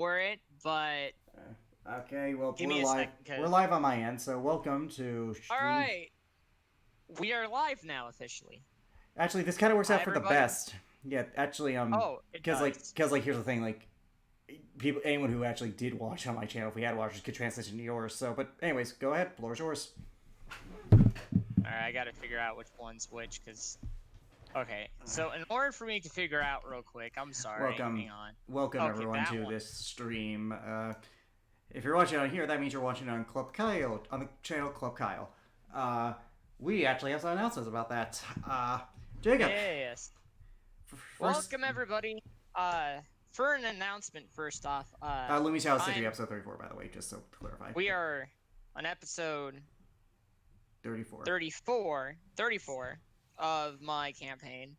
for it, but Okay, well, give me a second, We're because... live on my end, so welcome to stream. Alright, we are live now, officially. Actually, this kind of works out Hi, for the everybody. best. Yeah, actually, Oh, it does. here's the thing, like, people, anyone who actually did watch on my channel, if we had watchers, could transition to yours. So, but anyways, go ahead, floor's yours. Alright, I gotta figure out which one's which, because... Okay, so in order for me to figure out real quick, I'm sorry, Welcome, hang on. welcome Okay, everyone that to one. this stream. If you're watching on here, that means you're watching on Club Kyle, on the channel Club Kyle. Uh, we actually have some announcements about that. Jacob, Yes. first, Welcome, everybody. For an announcement, first off, Looming Shadow Cidria, I'm... episode 34, by the way, just so to clarify. We are on episode 34. 34 of my campaign.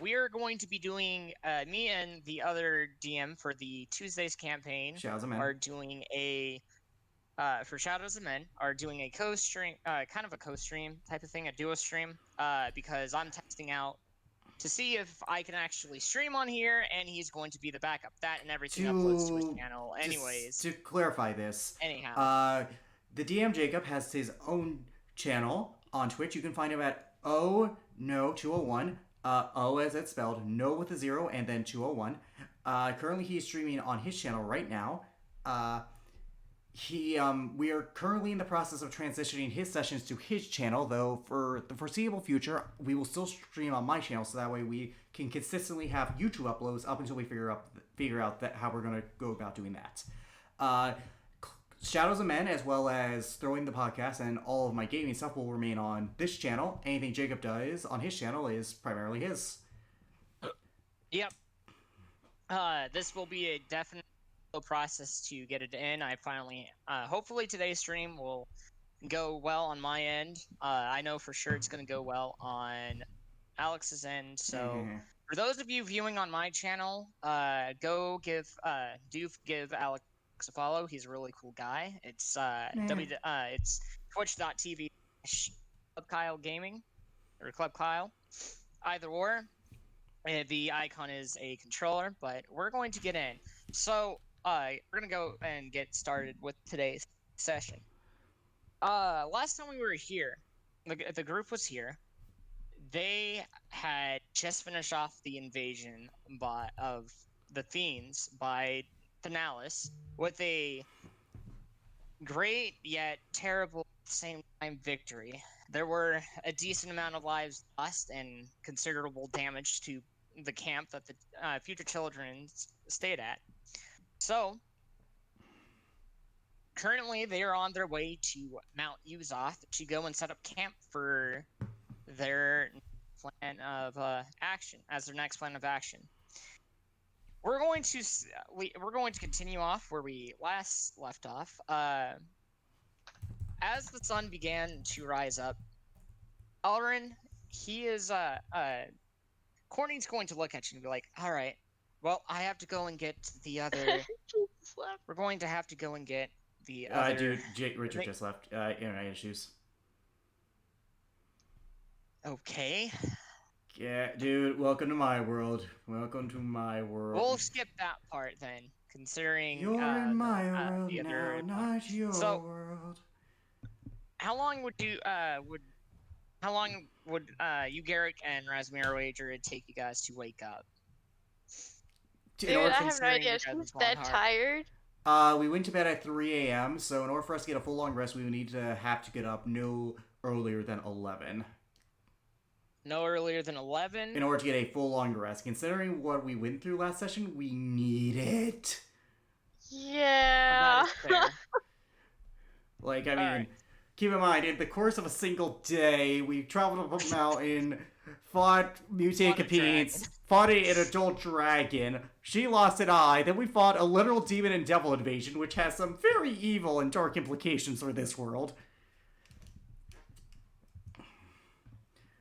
We're going to be doing, me and the other DM for the Tuesday's campaign Shadows of Men. are doing for Shadows of Men, are doing a co-stream, kind of a co-stream type of thing, a duo stream, because I'm testing out to see if I can actually stream on here, and he's going to be the backup. That and everything uploads to his channel Just anyways. to clarify this, Anyhow. the DM Jacob has his own channel on Twitch. You can find him at Oh No 201. O as it's spelled, no with a zero, and then 201. Currently, he's streaming on his channel right now. We are currently in the process of transitioning his sessions to his channel, though for the foreseeable future, we will still stream on my channel, so that way we can consistently have YouTube uploads up until we figure out that how we're gonna go about doing that. Uh, Shadows of Men, as well as Throwing the Podcast and all of my gaming stuff, will remain on this channel. Anything Jacob does on his channel is primarily his. Yep. This will be a definite process to get it in. I finally, hopefully today's stream will go well on my end. I know for sure it's going to go well on Alex's end. So for those of you viewing on my channel, do give Alex a follow. He's a really cool guy. It's it's twitch.tv Club Kyle Gaming or Club Kyle, either or. The icon is a controller, but we're going to get in. So we're gonna go and get started with today's session. Last time we were here, the group was here. They had just finished off the invasion of the Fiends by Thanalis with a great yet terrible at the same time victory. There were a decent amount of lives lost and considerable damage to the camp that the future children stayed at. So currently they are on their way to Mount Uzoth to go and set up camp for their plan of action as their next plan of action. We're going to continue off where we last left off. As the sun began to rise up, Alrin, he is Corny's going to look at you and be like, "All right, well, I have to go and get the other. We're going to have to go and get the other." Dude, Richard just left. Internet issues. Okay. Yeah, dude, welcome to my world. Welcome to my world. We'll skip that part then, considering You're in my world the now, other. not your world. How long would you you, Garrick, and Rasmir wager it'd take you guys to wake up? Dude, I have no idea. She's dead tired. We went to bed at 3 a.m., so in order for us to get a full long rest, we would need to have to get up no earlier than 11. No earlier than 11? In order to get a full long rest. Considering what we went through last session, we need it. Yeah. Like, I mean, right. Keep in mind, in the course of a single day, we traveled up a mountain, fought mutated Capines, fought an adult dragon, she lost an eye, then we fought a literal demon and devil invasion, which has some very evil and dark implications for this world.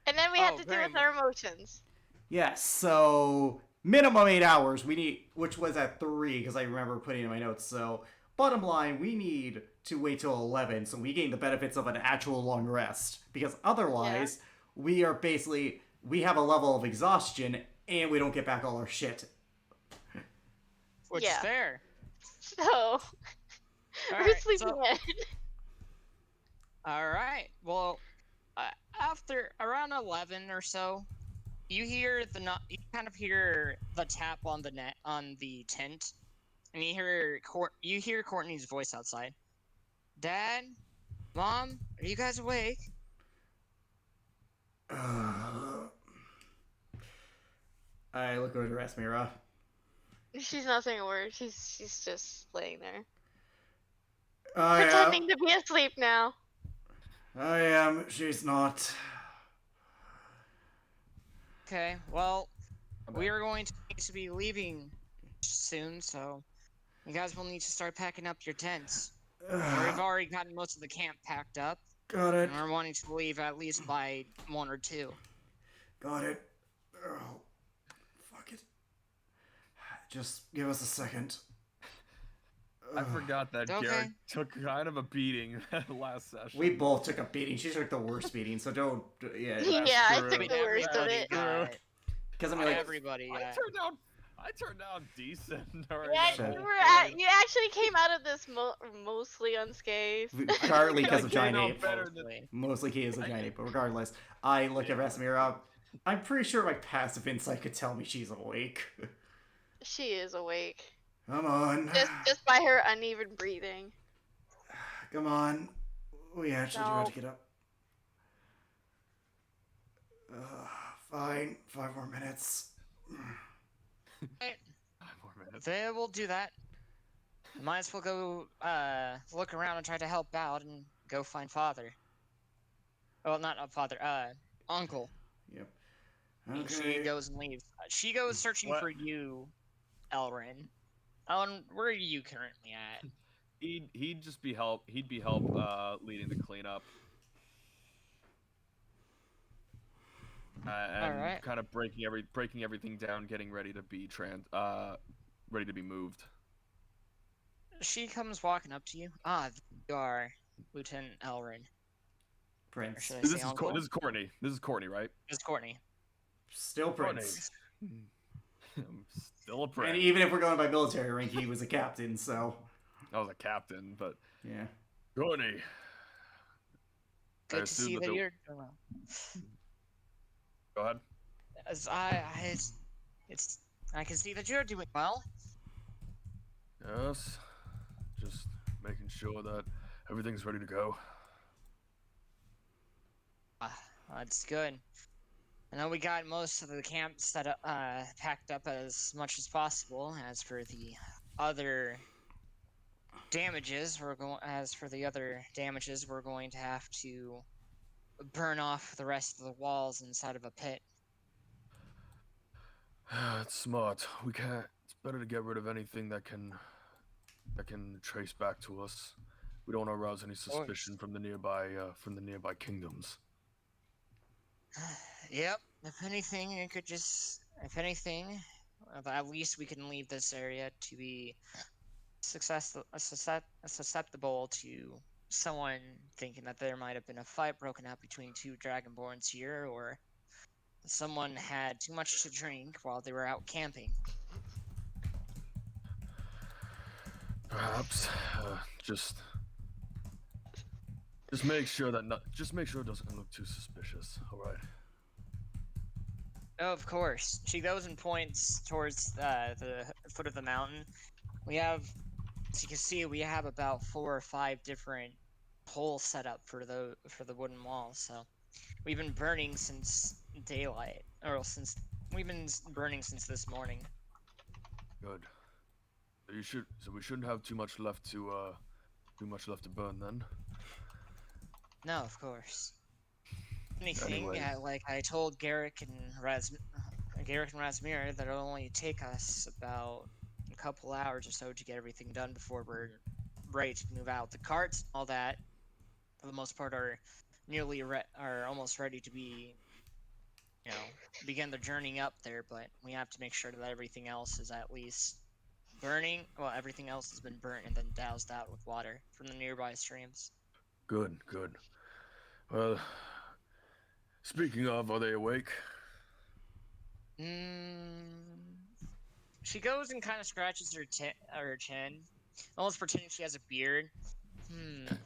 And then we had to deal with our emotions. Yes, so minimum 8 hours we need, which was at 3 because I remember putting in my notes. So bottom line, we need to wait till 11 so we gain the benefits of an actual long rest, because otherwise we have a level of exhaustion and we don't get back all our shit. which is fair. So, we're Alright, sleeping in. Alright, well, after around 11 or so, you hear you kind of hear the tap on the tent, and you hear Courtney's voice outside. Dad, Mom, are you guys awake? I look over to Rasmira. She's not saying a word. She's just laying there. I Pretending to be asleep now. I am. She's not. Okay, well, we are going to need to be leaving soon, so you guys will need to start packing up your tents. We've already gotten most of the camp packed up. Got it. And we're wanting to leave at least by 1 or 2. Got it. Oh, fuck it. Just give us a second. I forgot that Okay. Garrett took kind of a beating last session. We both took a beating. She took the worst beating, so don't. Yeah. Yeah, I true. took the worst of Everybody it. got- Because I mean, like, everybody. I turned out decent. Yeah, Shit. you actually came out of this mostly unscathed. partly because of I came Giant out Ape. better than Mostly because of Giant Ape, but regardless, I look at Rasmira. I'm pretty sure my passive insight could tell me she's awake. She is awake. Come on. Just by her uneven breathing. Come on. We actually do have to get up. Fine. 5 more minutes. They will do that. Might as well go look around and try to help out and go find father. Well, not father, uncle. Yep. And Okay. she goes and leaves. She goes searching for you, Elrin. Elrin, where are you currently at? He'd be help leading the cleanup. And kind of breaking everything down, getting ready to be moved. She comes walking up to you. You are Lieutenant Elrin. Prince. This is Courtney. This is Courtney, right? This is Courtney. Still Prince. I'm still a prince. And even if we're going by military rank, he was a captain, so. I was a captain, but Yeah. Courtney. Good to see that you're doing well. Go ahead. As I can see that you're doing well. Yes. Just making sure that everything's ready to go. That's good. I know we got most of the camp packed up as much as possible. As for the other damages, we're going to have to burn off the rest of the walls inside of a pit. It's smart. We can't. It's better to get rid of anything that can trace back to us. We don't want to arouse any suspicion from the nearby kingdoms. Yep. If anything, at least we can leave this area to be susceptible to someone thinking that there might have been a fight broken out between 2 dragonborns here, or someone had too much to drink while they were out camping. Perhaps, just make sure it doesn't look too suspicious. All right. Oh, of course. She goes and points towards the foot of the mountain. As you can see, we have about 4 or 5 different holes set up for the wooden walls. So we've been burning since daylight, we've been burning since this morning. Good. So we shouldn't have too much left to burn then. No, of course. Anything, Anyways. like I told Garrick and Razmir, that it'll only take us about a couple hours or so to get everything done before we're ready to move out. The carts, all that, for the most part, are almost ready to be, begin their journey up there. But we have to make sure that everything else is at least burning. Well, everything else has been burnt and then doused out with water from the nearby streams. Good. Well, speaking of, are they awake? She goes and kind of scratches her chin, almost pretending she has a beard.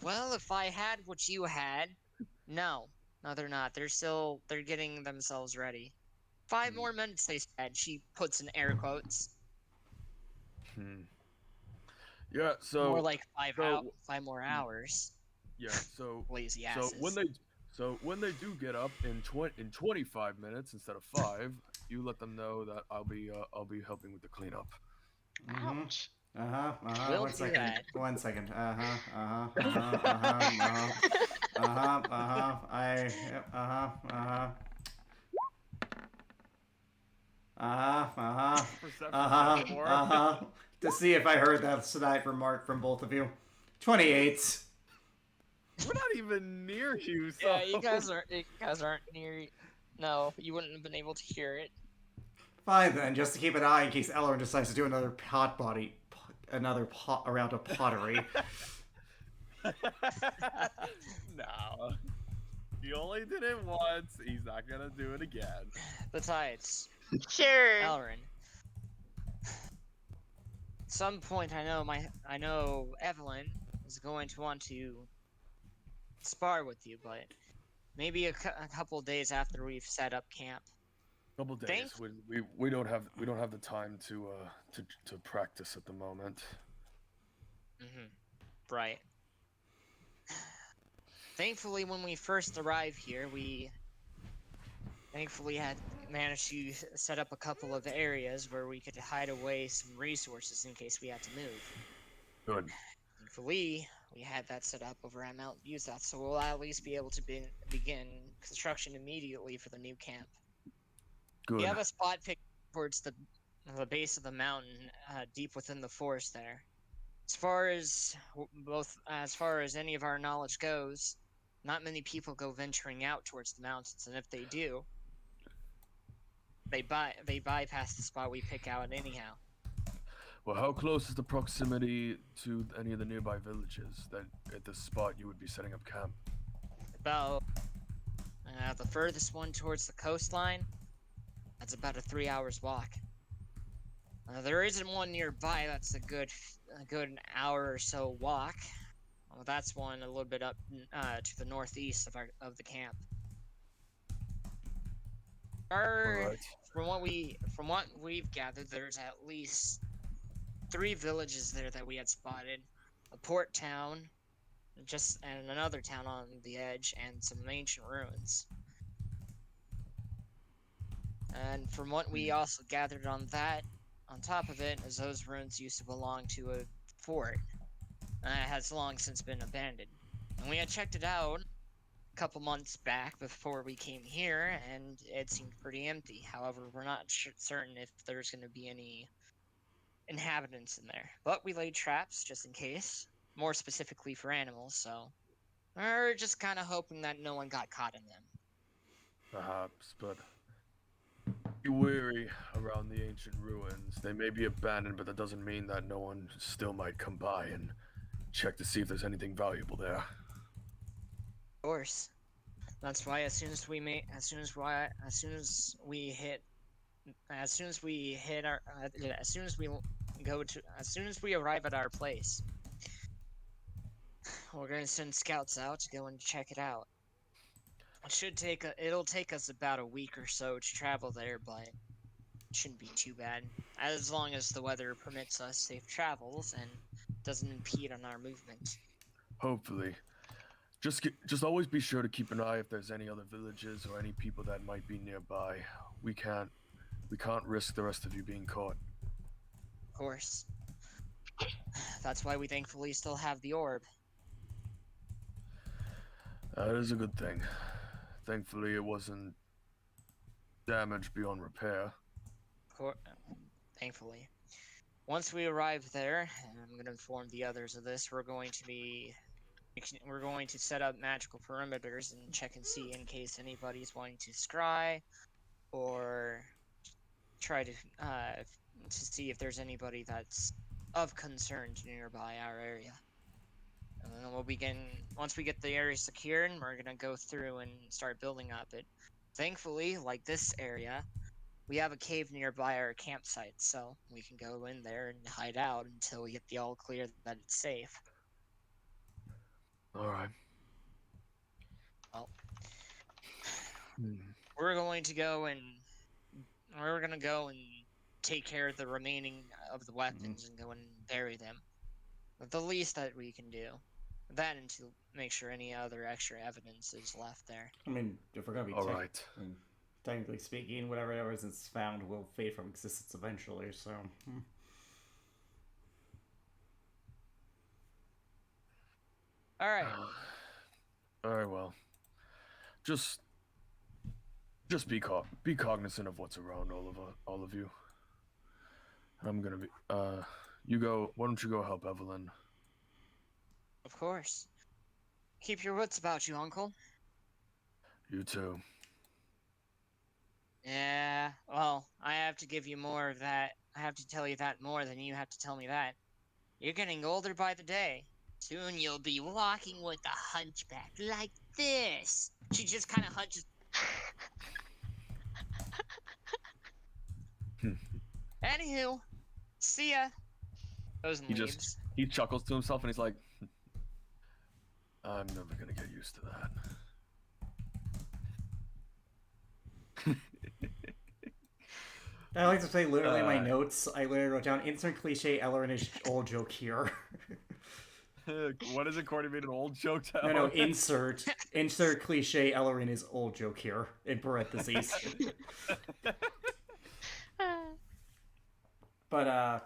Well, if I had what you had, no, they're not. They're getting themselves ready. 5 more minutes, they said. She puts in air quotes. Yeah. So more like so 5 more hours. yeah. So Lazy so asses. when they do get up in 25 minutes instead of 5, you let them know that I'll be helping with the cleanup. Ouch. We'll One do second. that. 1 second. To see if I heard that snide remark from both of you. 28. We're not even near you. So. Yeah, you guys aren't near. No, you wouldn't have been able to hear it. Fine then, just to keep an eye in case Elrond decides to do another round of pottery. No. He only did it once. He's not gonna do it again. Besides, Sure. Elrin. At some point, I know Evelyn is going to want to spar with you, but maybe a couple days after we've set up camp. Couple days. We don't have the time to practice at the moment. Right. Thankfully, when we first arrived here, we thankfully had managed to set up a couple of areas where we could hide away some resources in case we had to move. Good. Thankfully, we had that set up over at Mount Yuzath, so we'll at least be able to begin construction immediately for the new camp. Good. We have a spot picked towards the base of the mountain, deep within the forest there. As far as any of our knowledge goes, not many people go venturing out towards the mountains, and if they do, they bypass the spot we pick out anyhow. Well, how close is the proximity to any of the nearby villages that at this spot you would be setting up camp? About the furthest one towards the coastline, that's about a 3 hours walk. There isn't one nearby that's a good hour or so walk. Well, that's one a little bit up to the northeast of the camp. Right. From what we've gathered, there's at least 3 villages there that we had spotted: a port town, and another town on the edge, and some ancient ruins. And from what we also gathered on top of it, is those ruins used to belong to a fort. It has long since been abandoned. And we had checked it out a couple months back before we came here, and it seemed pretty empty. However, we're not certain if there's going to be any inhabitants in there. But we laid traps just in case, more specifically for animals, so we're just kind of hoping that no one got caught in them. Perhaps, but be wary around the ancient ruins. They may be abandoned, but that doesn't mean that no one still might come by and check to see if there's anything valuable there. Of course. That's why as soon as we arrive at our place, we're gonna send scouts out to go and check it out. It'll take us about a week or so to travel there, but it shouldn't be too bad. As long as the weather permits us safe travels and doesn't impede on our movement. Hopefully. Just always be sure to keep an eye if there's any other villages or any people that might be nearby. We can't risk the rest of you being caught. Of course. That's why we thankfully still have the orb. That is a good thing. Thankfully, it wasn't damaged beyond repair. Thankfully. Once we arrive there, and I'm going to inform the others of this, we're going to set up magical perimeters and check and see in case anybody's wanting to scry or try to see if there's anybody that's of concern nearby our area. And then we'll begin, once we get the area secured, we're going to go through and start building up it. Thankfully, like this area, we have a cave nearby our campsite, so we can go in there and hide out until we get the all clear that it's safe. All right. Well, we're going to go and take care of the remaining of the weapons and go and bury them. The least that we can do. That and to make sure any other extra evidence is left there. I mean, if we're gonna be technically speaking, whatever evidence is found will fade from existence eventually. So. All right. All right. Well, just be cognizant of what's around all of you. I'm gonna be. You go. Why don't you go help Evelyn? Of course. Keep your wits about you, Uncle. You too. Yeah, well, I have to give you more of that. I have to tell you that more than you have to tell me that. You're getting older by the day. Soon you'll be walking with a hunchback like this. She just kind of hunches. Anywho, see ya. Goes and leaves. He chuckles to himself and he's like, I'm never gonna get used to that. I like to say, literally, in my notes, I literally wrote down, insert cliche, Ellerin is old joke here. What is it, Cordy made an old joke to No, insert cliche, Ellerin is old joke here, in parentheses. But,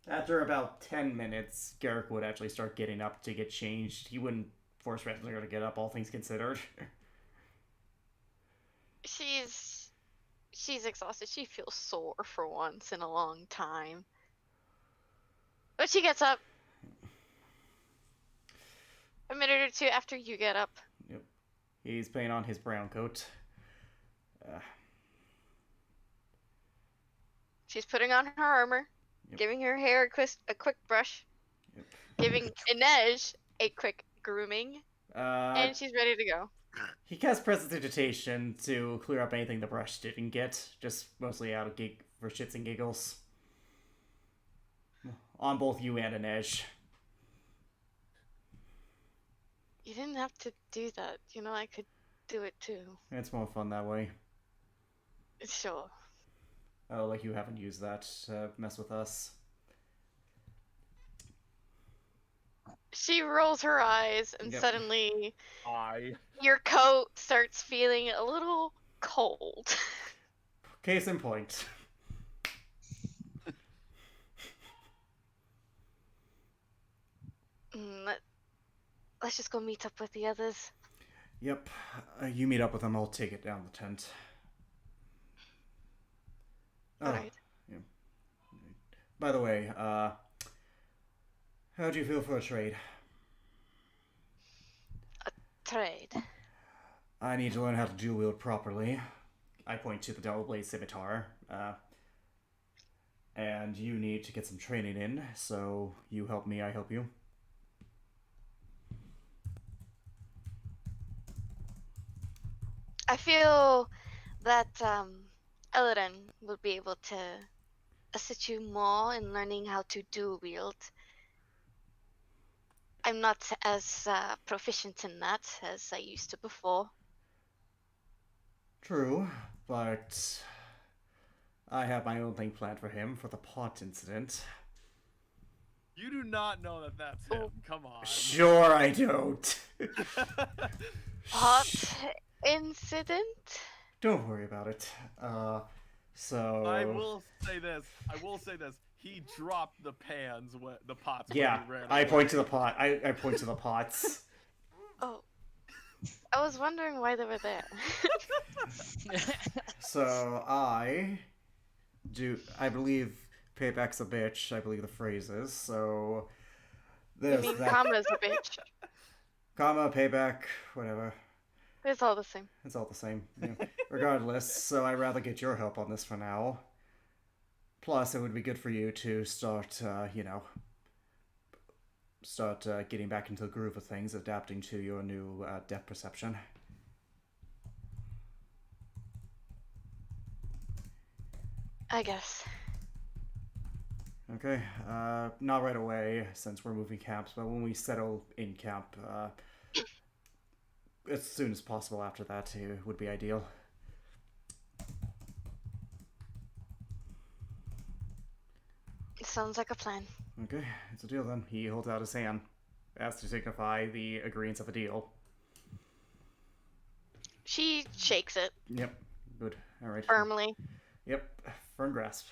after about 10 minutes, Garrick would actually start getting up to get changed. He wouldn't force Ransler to get up, all things considered. She's exhausted. She feels sore for once in a long time. But she gets up. A minute or two after you get up. Yep. He's putting on his brown coat. She's putting on her armor. Yep. Giving her hair a quick brush. Yep. Giving Inej a quick grooming. And she's ready to go. He casts Prestidigitation to clear up anything the brush didn't get, just mostly out of for shits and giggles. On both you and Inej. You didn't have to do that. You know, I could do it too. It's more fun that way. Sure. Oh, like you haven't used that to mess with us. She rolls her eyes and Yep. suddenly your coat starts feeling a little cold. Case in point. Let's just go meet up with the others. Yep. You meet up with them, I'll take it down the tent. Alright. Yeah. By the way, how do you feel for a trade? Trade. I need to learn how to dual wield properly. I point to the double blade scimitar. And you need to get some training in, so you help me, I help you. I feel that Ellerin will be able to assist you more in learning how to dual wield. I'm not as proficient in that as I used to before. True, but I have my own thing planned for him for the pot incident. You do not know that that's him. Come on. Sure I don't. Pot incident? Don't worry about it. So... I will say this. He dropped the pans, the pots. Yeah, when he ran I away. point to the pot. I point to the pots. Oh. I was wondering why they were there. So I believe payback's a bitch, I believe the phrase is, so You there's mean that. Kama's a bitch. Comma, payback, whatever. It's all the same. It's all the same. Yeah. Regardless, so I'd rather get your help on this for now. Plus, it would be good for you to start, getting back into the groove of things, adapting to your new depth perception. I guess. Okay, not right away since we're moving camps, but when we settle in camp, as soon as possible after that would be ideal. Sounds like a plan. Okay, it's a deal then. He holds out his hand, as to signify the agreement of a deal. She shakes it Yep, good. All right. firmly. Yep, firm grasp.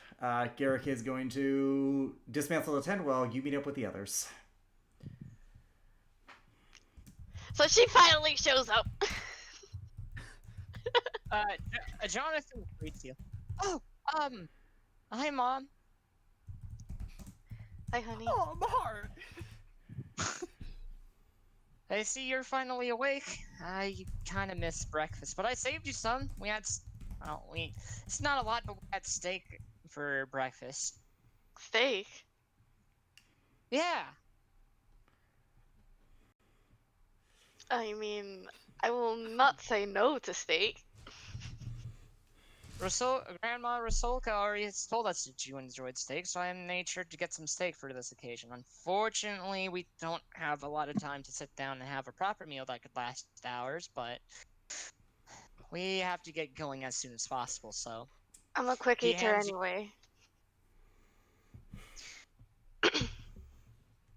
Garrick is going to dismantle the tent while you meet up with the others. So she finally shows up. Jonathan greets you. Oh, hi, Mom. Hi, honey. Oh, my heart. I see you're finally awake. I kind of missed breakfast, but I saved you some. It's not a lot, but we had steak for breakfast. Steak. Yeah. I mean, I will not say no to steak. Grandma Rasolka already has told us that you enjoyed steak, so I made sure to get some steak for this occasion. Unfortunately, we don't have a lot of time to sit down and have a proper meal that could last hours, but we have to get going as soon as possible, so... I'm a quick He eater hands you- anyway.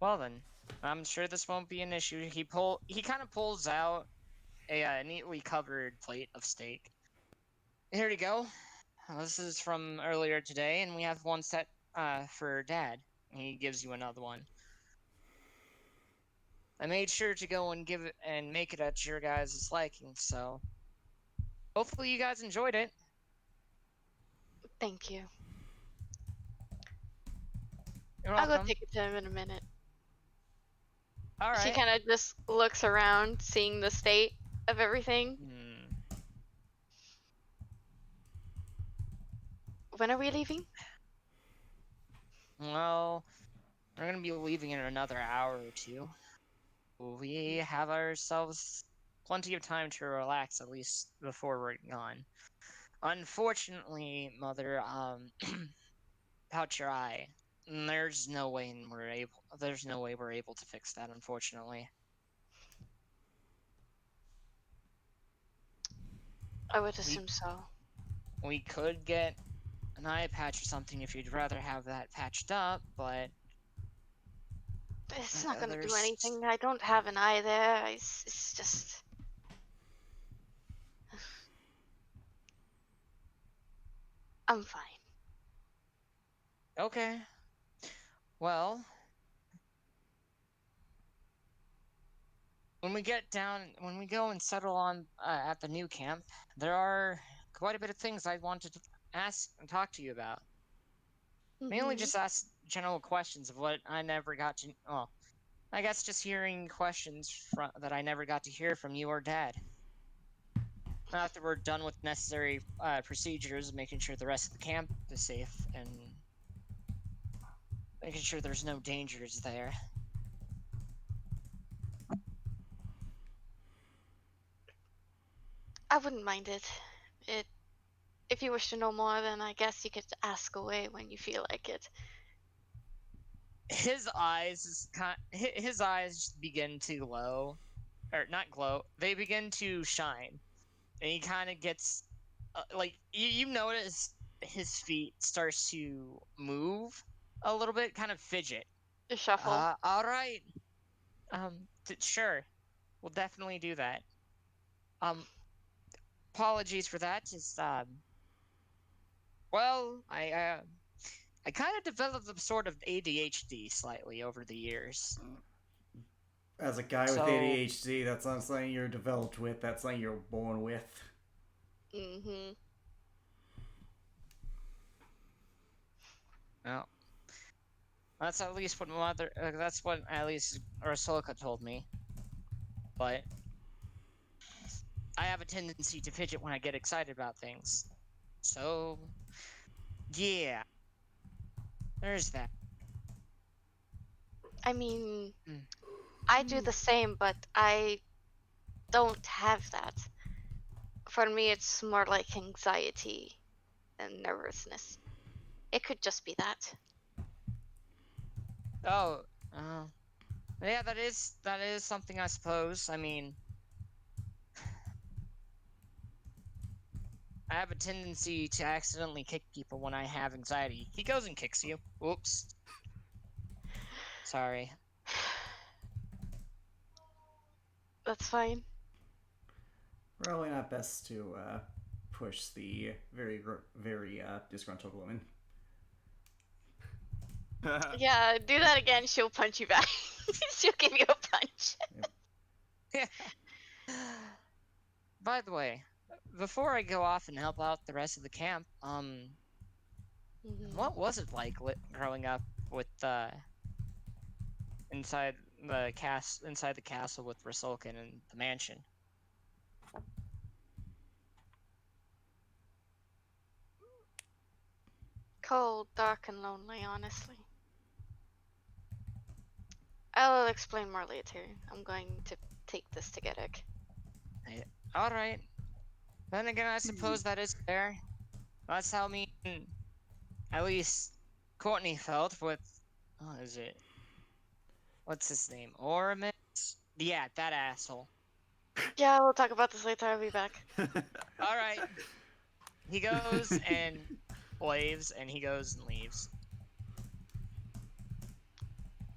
Well then, I'm sure this won't be an issue. He kind of pulls out a neatly covered plate of steak. Here you go. This is from earlier today, and we have one set for Dad. He gives you another one. I made sure to go and give it and make it at your guys' liking, so hopefully you guys enjoyed it. Thank you. You're I'll welcome. go take it to him in a minute. All right. She kind of just looks around, seeing the state of everything. When are we leaving? Well, we're gonna be leaving in another hour or two. We have ourselves plenty of time to relax, at least before we're gone. Unfortunately, Mother, about your eye, there's no way we're able to fix that, unfortunately. I would assume so. We could get an eye patch or something if you'd rather have that patched up, but It's not gonna do there's- anything. I don't have an eye there. It's just. I'm fine. Okay. Well, when we go and settle on at the new camp, there are quite a bit of things I wanted to ask and talk to you about. Mainly Mhm. just ask general questions of what I never got to. Well, I guess just hearing questions that I never got to hear from you or Dad. After we're done with necessary procedures, making sure the rest of the camp is safe and making sure there's no dangers there. I wouldn't mind it. If you wish to know more, then I guess you could ask away when you feel like it. His eyes begin to glow, or not glow. They begin to shine, and he kind of gets like you notice his feet starts to move a little bit, kind of fidget. The shuffle. All right. Sure, we'll definitely do that. Apologies for that. Just well, I kind of developed a sort of ADHD slightly over the years. As a guy with ADHD, that's not something you're developed with, that's something you're born with. Mm-hmm. Well, that's at least what that's what at least Ursulka told me. But I have a tendency to fidget when I get excited about things. So, yeah. There's that. I mean, Mm. I do the same, but I don't have that. For me, it's more like anxiety and nervousness. It could just be that. Oh, yeah, that is something, I suppose. I mean, I have a tendency to accidentally kick people when I have anxiety. He goes and kicks you. Oops. Sorry. That's fine. Probably not best to push the very disgruntled woman. Yeah, do that again, she'll punch you back. She'll give you a punch. By the way, before I go off and help out the rest of the camp, Mhm. what was it like growing up with inside the castle with Rasulkin and the mansion? Cold, dark, and lonely, honestly. I'll explain more later. I'm going to take this to Gedek. All right. Then again, I suppose that is fair. That's how me and at least Courtney felt with. What is it? What's his name? Ormus? Yeah, that asshole. Yeah, we'll talk about this later. I'll be back. All right. He goes and waves, and he goes and leaves.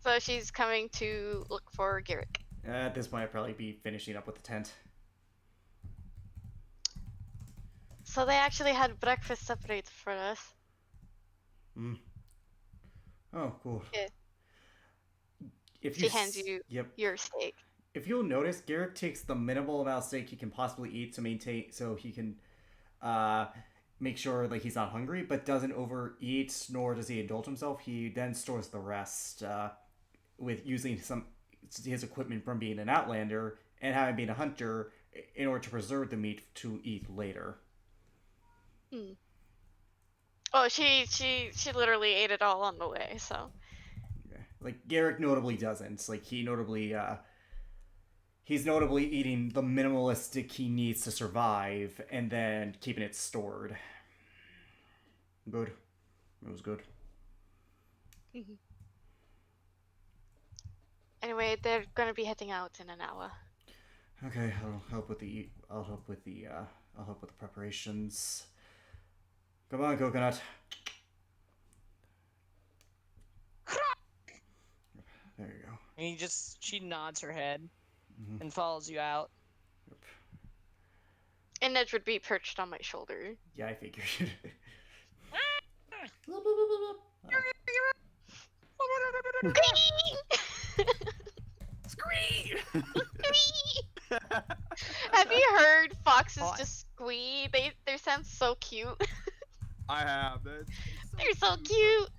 So she's coming to look for Garrick. At this point, I'd probably be finishing up with the tent. So they actually had breakfast separated for us. Hmm. Oh, cool. Yeah. If She hands you Yep. your steak. If you'll notice, Garrick takes the minimal amount of steak he can possibly eat to maintain, so he can make sure like he's not hungry, but doesn't overeat, nor does he indulge himself. He then stores the rest with using his equipment from being an outlander and having been a hunter in order to preserve the meat to eat later. Hmm. Oh, she literally ate it all on the way. So. Yeah. Like Garrick notably doesn't. Like he's notably eating the minimalistic he needs to survive and then keeping it stored. Good. It was good. Anyway, they're gonna be heading out in an hour. Okay, I'll help with the preparations. Come on, Coconut. There you go. And she nods her head Mhm. and follows you out. Yep. And Ned would be perched on my shoulder. Yeah, I figured. Scream! Have you heard foxes Oh, just squee? They sound so cute. I have. They're so cute.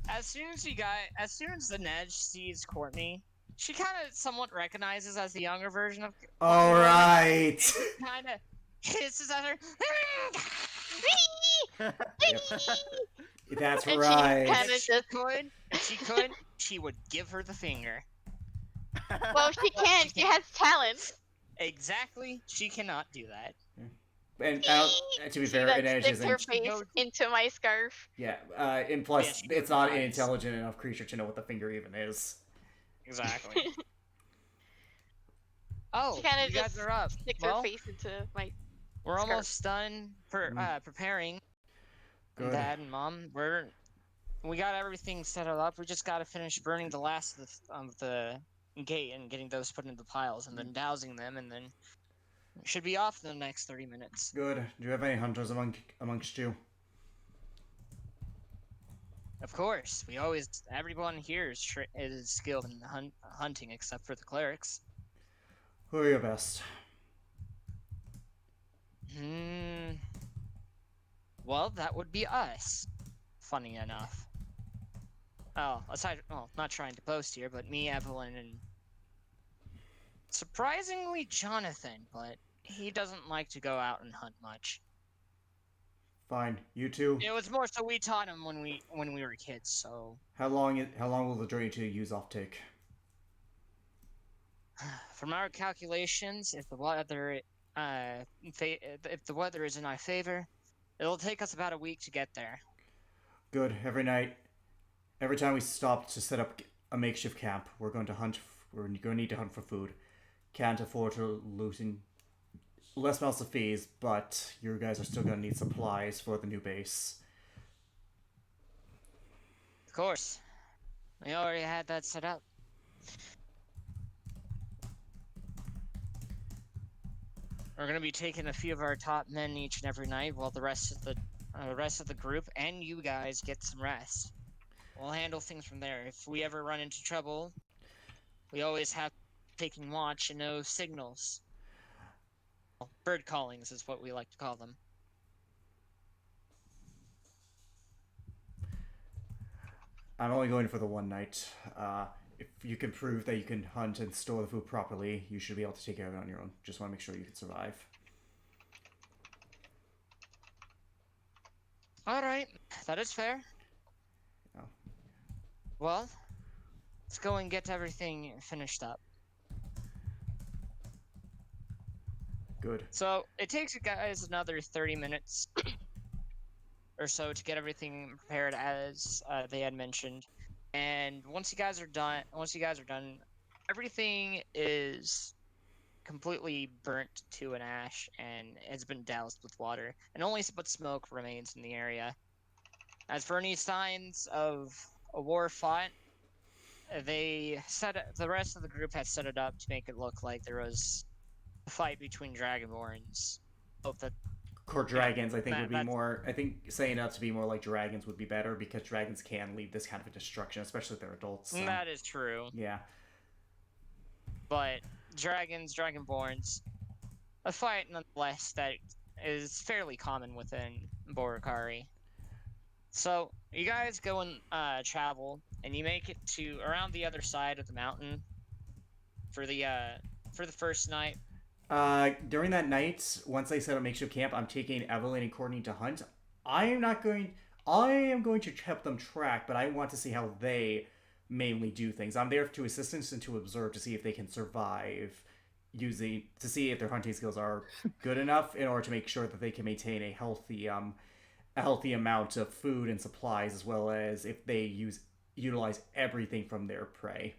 As soon as the Ned sees Courtney, she kind of somewhat recognizes as the younger version of. All right. Kind of hisses at her. That's And right. she kind of just. She would give her the finger. Well, she can't. She has talents. Exactly, she cannot do that. And to be See fair, that Inej sticks her isn't. face into my scarf. Yeah, and plus, Yeah, she it's not an replies. intelligent enough creature to know what the finger even is. Exactly. Oh, She kind you of guys just are up. sticks Well, her face into my. we're scarf. almost done for preparing. Good. Dad and Mom, we got everything set up. We just got to finish burning the last of the gate and getting those put into the piles, and then dousing them, and then we should be off in the next 30 minutes. Good. Do you have any hunters amongst you? Of course, everyone here is skilled in hunting except for the clerics. Who are your best? Well, that would be us. Funny enough. Not trying to boast here, but me, Evelyn, and surprisingly Jonathan, but he doesn't like to go out and hunt much. Fine. You two. It was more so we taught him when we were kids, so How long will the journey to Yuzov take? from our calculations, if the weather is in our favor, It'll take us about a week to get there. Good. Every night, every time we stop to set up a makeshift camp, we're going to hunt. We're going to need to hunt for food. Can't afford to losing less amounts of fees, but you guys are still going to need supplies for the new base. Of course. We already had that set up. We're gonna be taking a few of our top men each and every night, while the rest of the group and you guys get some rest. We'll handle things from there. If we ever run into trouble, we always have taking watch and no signals. Well, bird callings is what we like to call them. I'm only going for the one night. If you can prove that you can hunt and store the food properly, you should be able to take care of it on your own. Just want to make sure you can survive. Alright, that is fair. Oh. Well, let's go and get everything finished up. Good. So, it takes you guys another 30 minutes or so to get everything prepared as they had mentioned. And once you guys are done, everything is completely burnt to an ash and has been doused with water, and only but smoke remains in the area. As for any signs of a war fought, the rest of the group has set it up to make it look like there was a fight between dragonborns. Hope that Court dragons, I think, would be that's- more. I think saying that to be more like dragons would be better because dragons can lead this kind of a destruction, especially if they're adults. So. that is true. Yeah. But dragonborns, a fight nonetheless that is fairly common within Boracari. So you guys go and travel, and you make it to around the other side of the mountain for the first night. During that night, once I set up makeshift camp, I'm taking Evelyn and Courtney to hunt. I am going to help them track, but I want to see how they mainly do things. I'm there to assist and to observe to see if they can survive, to see if their hunting skills are good enough in order to make sure that they can maintain a healthy amount of food and supplies, as well as if they utilize everything from their prey.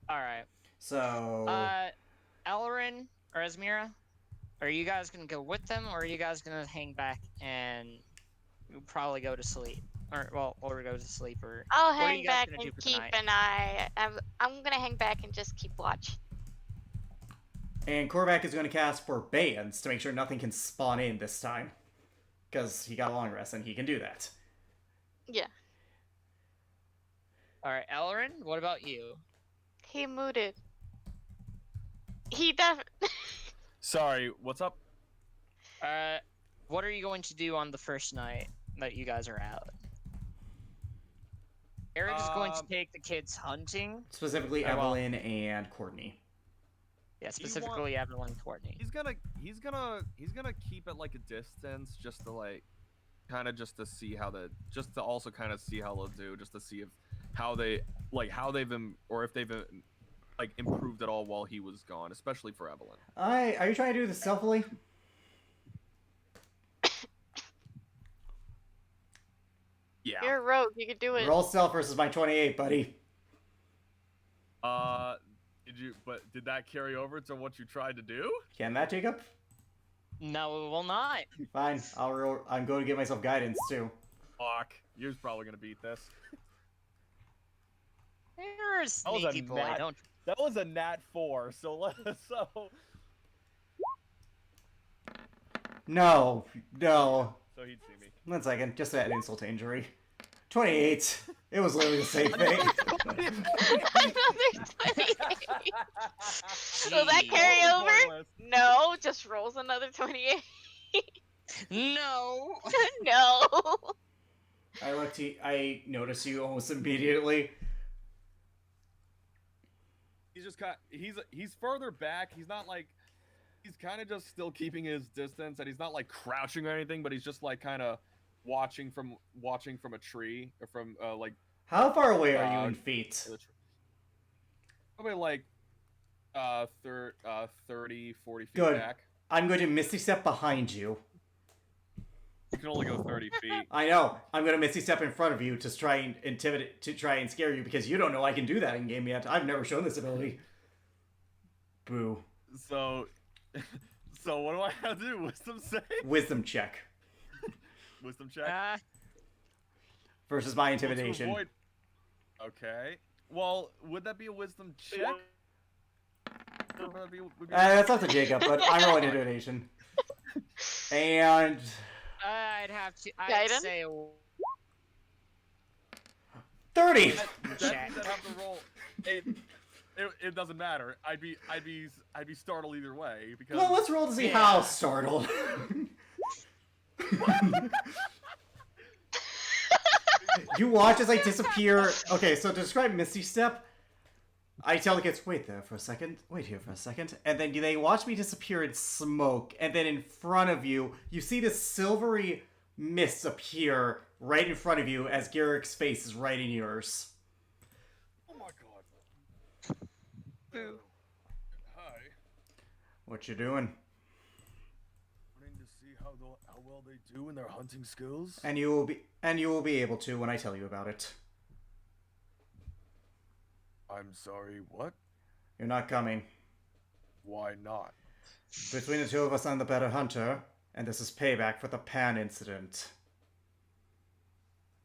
All right. So. Elrin or Esmira, are you guys gonna go with them, or are you guys gonna hang back and probably go to sleep, or go to sleep, or I'll what are hang you guys back gonna do and for the keep night? an eye. I'm gonna hang back and just keep watch. And Korvac is going to cast Forbearance to make sure nothing can spawn in this time. Because he got a long rest and he can do that. Yeah. All right, Elrin, what about you? He mooted. He def. Sorry, what's up? What are you going to do on the first night that you guys are out? Eric is going to take the kids hunting. Specifically, Evelyn and Courtney. Yeah, specifically Evelyn and Courtney. He's gonna keep it like a distance, just to like, kind of just to see how just to also kind of see how they'll do, just to see if if they've like improved at all while he was gone, especially for Evelyn. Are you trying to do this stealthily? Yeah. You're a rogue. You can do it. Roll stealth versus my 28, buddy. Did that carry over to what you tried to do? Can that, Jacob? No, it will not. Fine. I'm going to give myself guidance, too. Fuck. You're probably gonna beat this. You're a sneaky boy, don't. That was a nat 4, so No. so he'd see me. 1 second. Just that insult to injury. 28. It was literally the same thing. Another 28. Will that carry over? No, just rolls another 28. No. No. I notice you almost immediately. He's just he's further back. He's not like, he's kind of just still keeping his distance, and he's not like crouching or anything, but he's just like kind of watching from a tree, or from like. How far away are you in feet? Probably like 30, 40 feet Good. back. I'm going to Misty Step behind you. You can only go 30 feet. I know. I'm gonna Misty Step in front of you to try and intimidate, to try and scare you because you don't know I can do that in game yet. I've never shown this ability. Boo. So, so what do I have to do? Wisdom save? Wisdom check Wisdom check. versus my Well, to intimidation. avoid- Okay. Well, would that be a wisdom check? Or would that would be That's up to Jacob, but I'm rolling intimidation. And I'd have to. I'd Guidance? say 30. That check. means I'd have to roll. It doesn't matter. I'd be startled either way because. Well, let's roll to see Yeah. how startled. You watch as I disappear. Okay, so to describe Misty Step, I tell the kids, wait there for a second, wait here for a second, and then they watch me disappear in smoke, and then in front of you, you see this silvery mist appear right in front of you as Garrick's face is right in yours. Oh my god. Boo. Hi. What you doing? Wanting to see how well they do in their hunting skills? And you will be able to when I tell you about it. I'm sorry, what? You're not coming. Why not? Between the two of us, I'm the better hunter, and this is payback for the Pan incident.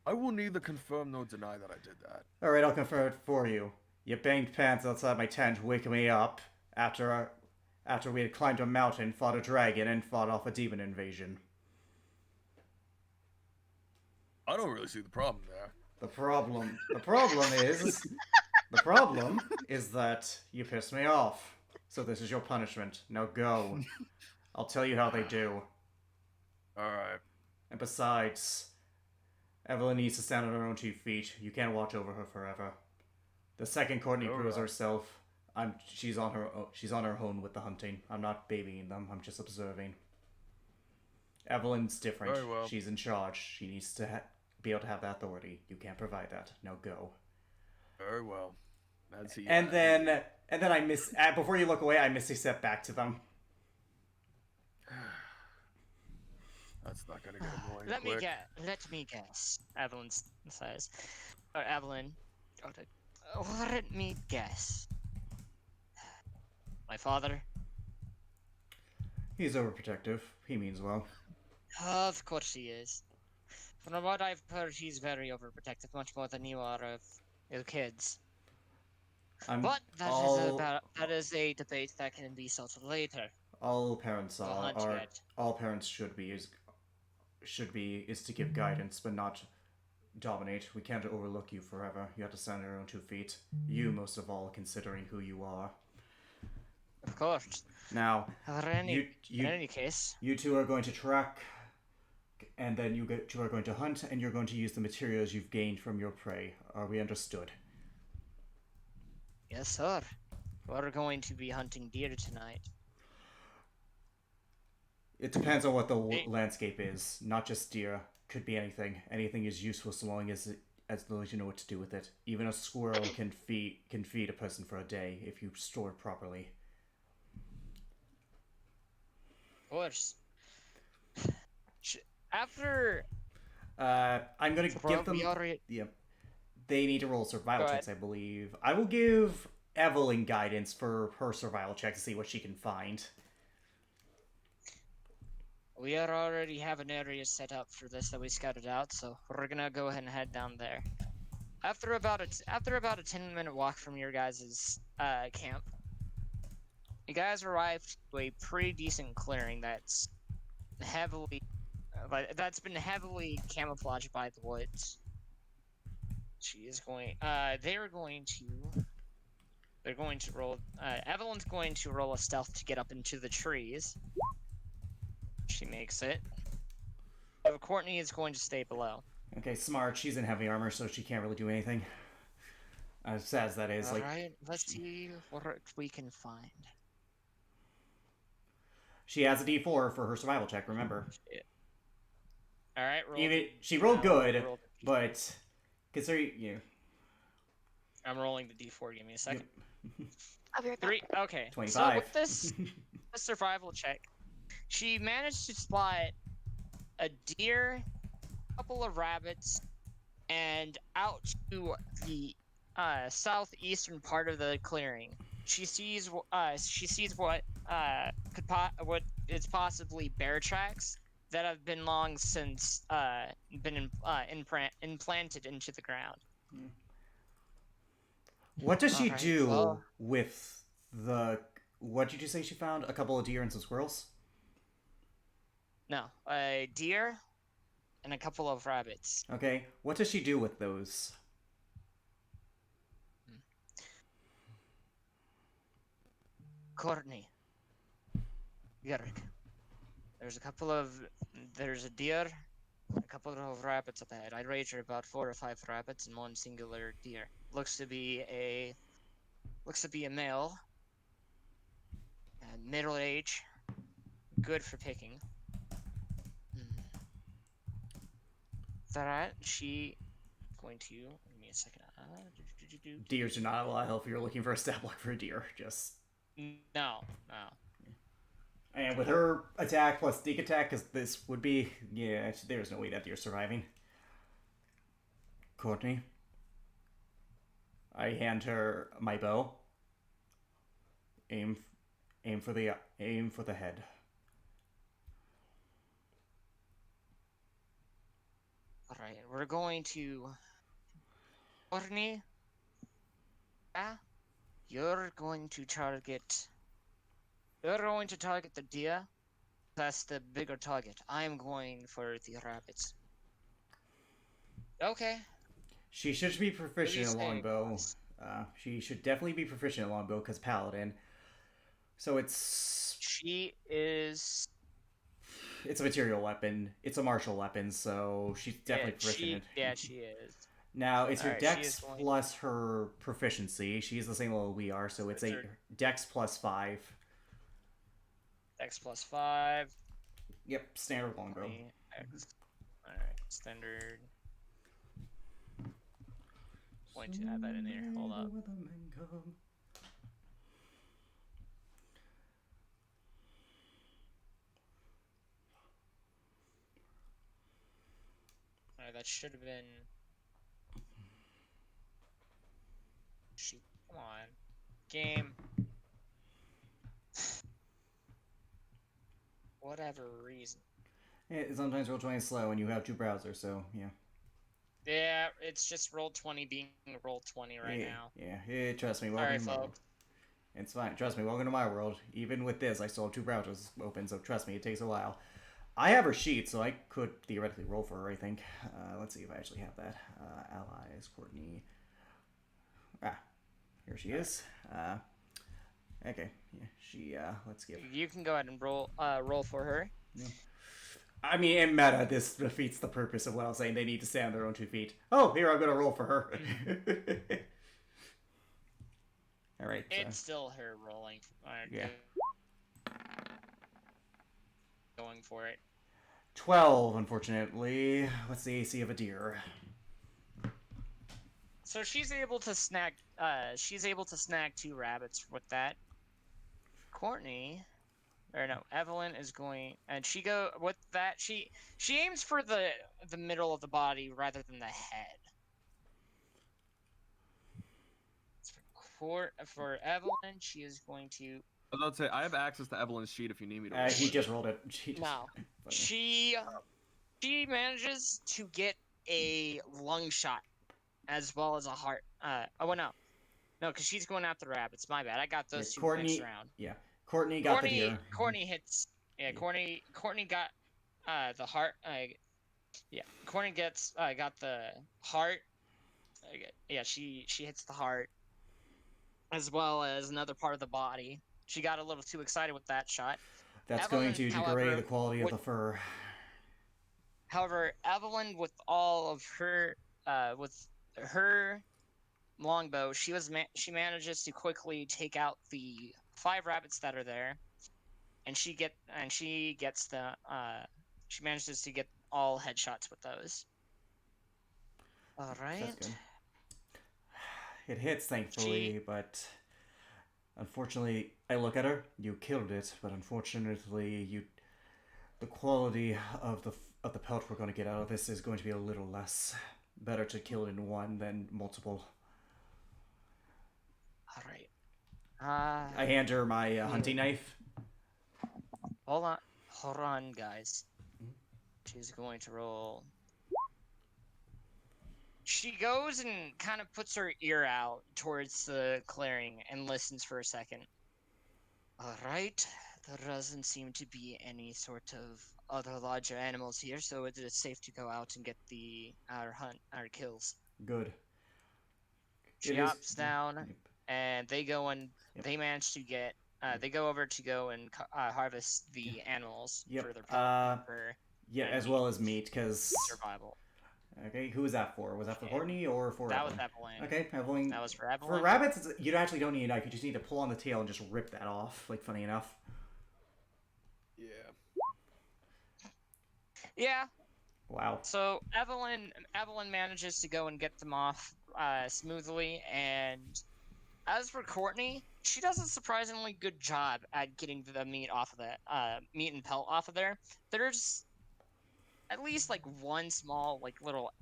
I will neither confirm nor deny that I did that. Alright, I'll confirm it for you. You banged pants outside my tent, waking me up after we had climbed a mountain, fought a dragon, and fought off a demon invasion. I don't really see the problem there. The problem is that you pissed me off. So this is your punishment. Now go. I'll tell you how they do. Alright. And besides, Evelyn needs to stand on her own 2 feet. You can't watch over her forever. The second Courtney proves Alright. herself, she's on her own with the hunting. I'm not babying them. I'm just observing. Evelyn's different. Very well. She's in charge. She needs to be able to have that authority. You can't provide that. Now go. Very well. That's easy. And then I miss. Before you look away, I Misty Step back to them. That's not gonna get annoying Let quick. me guess. Evelyn says, or Evelyn. Let me guess. My father. He's overprotective. He means well. Of course he is. From what I've heard, he's very overprotective, much more than you are of your kids. But that is a debate that can be settled later. All parents We'll are hunt yet. all parents should be is to give guidance but not dominate. We can't overlook you forever. You have to stand on your own 2 feet. You most of all, considering who you are. Of course. Now, In any case, you two are going to track, and then you two are going to hunt, and you're going to use the materials you've gained from your prey. Are we understood? yes, sir. We're going to be hunting deer tonight. It depends on what the landscape is. Not just deer. Could be anything. Anything is useful so long as you know what to do with it. Even a squirrel can feed a person for a day if you store it properly. Of course. After I'm gonna give them. Yep. They need to roll survival Go checks, I believe. I will give Evelyn guidance for her survival check to see what she can find. we already have an area set up for this that we scouted out, so we're gonna go ahead and head down there. After about a 10-minute walk from your guys' camp, you guys arrived to a pretty decent clearing that's been heavily camouflaged by the woods. They're going to roll. Evelyn's going to roll a stealth to get up into the trees. She makes it. So Courtney is going to stay below. Okay, smart. She's in heavy armor, so she can't really do anything. As sad as that is, Alright, let's see what we can find. she has a D4 for her survival check. Remember, Alright, she rolled good, roll the D4. but considering I'm rolling the D4. Give me a second. I'll be right back. 3. Okay. 25. So with this survival check, she managed to spot a deer, a couple of rabbits, and out to the southeastern part of the clearing. She sees what what is possibly bear tracks that have been long since been implanted into the ground. What does she Alright, do well- with the? What did you say she found? A couple of deer and some squirrels. No, a deer and a couple of rabbits. Okay. What does she do with those? Courtney, Garrick. There's a deer, a couple of rabbits up ahead. I'd wager about 4 or 5 rabbits and one singular deer. Looks to be a male, middle age, good for picking. That she going to give me a second. Deers do not allow help if you're looking for a stat block for a deer. Just No. and with her attack plus sneak attack, because this would be there's no way that deer's surviving. Courtney, I hand her my bow. Aim for the head. All right, we're going to Courtney. You're going to target the deer. That's the bigger target. I'm going for the rabbits. Okay. She should be proficient in What do you say, longbow. boss? She should definitely be proficient in longbow because paladin. So it's a material weapon. It's a martial weapon, so she's definitely proficient. She is. Now, it's her Alright, she dex is going- plus her proficiency. She's the same level we are, so it's What's a her- dex plus 5. X plus 5. Yep, standard longbow. X. Alright, standard. Going to add that in there. Hold up. Alright, that should have been. Shoot, come on. Game. Whatever reason. Sometimes Roll20 is slow and you have 2 browsers, so yeah. Yeah, it's just Roll20 being Roll20 right now. Yeah, trust me. Welcome Sorry, to my world. folks. It's fine. Trust me. Welcome to my world. Even with this, I still have 2 browsers open, so trust me, it takes a while. I have her sheet, so I could theoretically roll for her, I think. Let's see if I actually have that. Allies, Courtney. Here she is. Okay. Yeah, she, let's give... You can go ahead and roll for her. Yeah. I mean, in meta, this defeats the purpose of what I was saying. They need to stand on their own 2 feet. Oh, here, I'm going to roll for her. All right. It's still her rolling. Yeah. Going for it. 12, unfortunately. What's the AC of a deer? So she's able to snag 2 rabbits with that. Courtney, or no, Evelyn is going, and she go with that. She aims for the middle of the body rather than the head. For Evelyn, she is going to. I was about to say I have access to Evelyn's sheet if you need me to. Roll He it. just rolled it. No. She manages to get a lung shot as well as a heart. No, because she's going after the rabbits. My bad. I got those 2 next round. Yeah, Courtney got the deer. Courtney hits. Yeah, Courtney got the heart. Courtney got the heart. Yeah, she hits the heart as well as another part of the body. She got a little too excited with that shot. That's Evelyn, going to degrade however, the quality of the fur. However, Evelyn, with all of her, with her longbow, she manages to quickly take out the 5 rabbits that are there, and she manages to get all headshots with those. All right. That's good. It hits, thankfully, but unfortunately, I look at her. You killed it, but unfortunately, the quality of of the pelt we're going to get out of this is going to be a little less. Better to kill it in one than multiple. All right. I hand her my hunting knife. Hold on, guys. She's going to roll. She goes and kind of puts her ear out towards the clearing and listens for a second. All right. There doesn't seem to be any sort of other larger animals here, so it is safe to go out and get our kills. Good. She It is- hops down, Yep. and they go and Yep. they manage to get. They go over to go and harvest the animals Yep. for their pet for Yeah, and as well as meat, because... survival. Okay, who was that for? Was that for Okay. Courtney or for That was Evelyn? Evelyn. Okay, Evelyn. That was for For Evelyn. rabbits, you actually don't need a knife. You just need to pull on the tail and just rip that off. Like, funny enough. Yeah. Yeah. Wow. So Evelyn manages to go and get them off smoothly, and as for Courtney, she does a surprisingly good job at getting the meat off of the meat and pelt off of there. There's at least like one small like little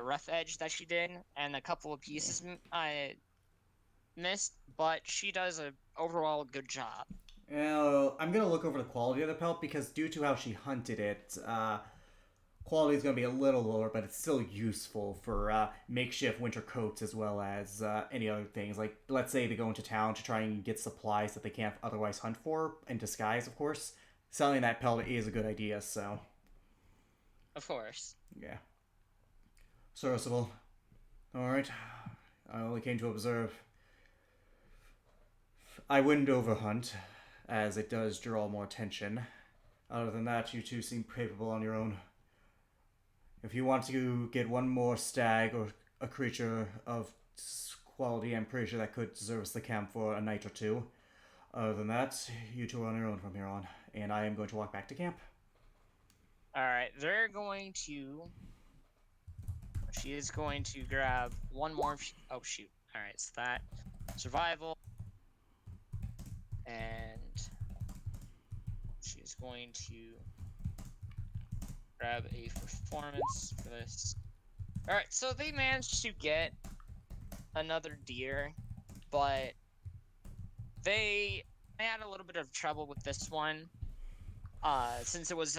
rough edge that she did, and a couple of pieces missed, but she does a overall good job. I'm gonna look over the quality of the pelt because due to how she hunted it, quality is gonna be a little lower, but it's still useful for makeshift winter coats as well as any other things. Like, let's say they go into town to try and get supplies that they can't otherwise hunt for in disguise, of course. Selling that pelt is a good idea, so Of course. yeah. Serviceable. Alright. I only came to observe. I wouldn't overhunt, as it does draw more attention. Other than that, you two seem capable on your own. If you want to get one more stag or a creature of quality, I'm pretty sure that could service the camp for a night or two. Other than that, you two are on your own from here on, and I am going to walk back to camp. Alright, they're going to... She is going to grab one more... Oh, shoot. Alright, so that... Survival. And... She's going to... grab a performance for this. Alright, so they managed to get another deer, but... They had a little bit of trouble with this one. Since it was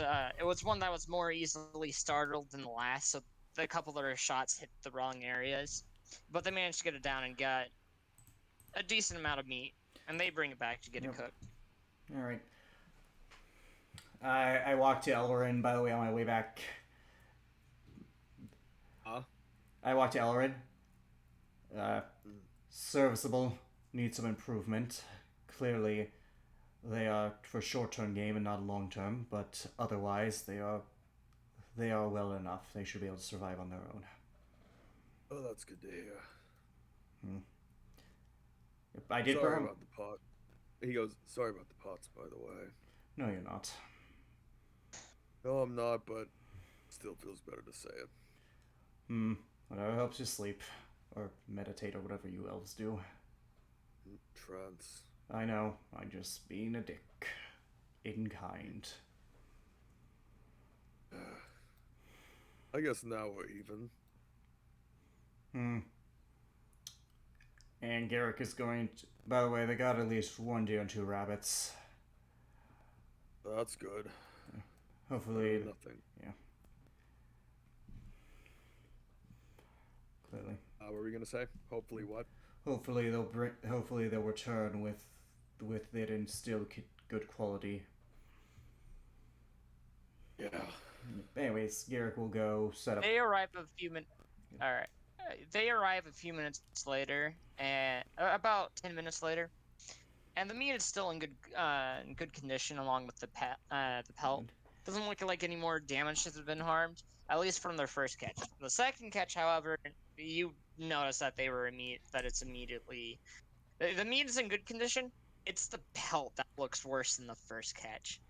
one that was more easily startled than the last, so a couple of their shots hit the wrong areas. But they managed to get it down and got a decent amount of meat, and they bring it back to get it cooked. Alright. I walked to Elrin, by the way, on my way back. Huh? I walked to Elrin. Serviceable. Need some improvement. Clearly, they are for short-term game and not long-term, but otherwise they are well enough. They should be able to survive on their own. Oh, that's good to hear. I did Sorry burn. about the pot. He goes, sorry about the pots, by the way. No, you're not. No, I'm not, but still feels better to say it. Whatever helps you sleep, or meditate, or whatever you elves do. Trance. I know. I'm just being a dick. In kind. I guess now we're even. And Garrick is going to... By the way, they got at least one deer and 2 rabbits. That's good. Hopefully... Nothing. Yeah. Clearly. What were we gonna say? Hopefully what? Hopefully they'll return with it in still good quality. Yeah. Anyways, Garrick will go set up... They arrive a few minutes. All right. They arrive a few minutes later, and about 10 minutes later, and the meat is still in good condition, along with the pelt. Doesn't look like any more damage has been harmed, at least from their first catch. The second catch, however, you notice that it's immediately the meat is in good condition. It's the pelt that looks worse than the first catch.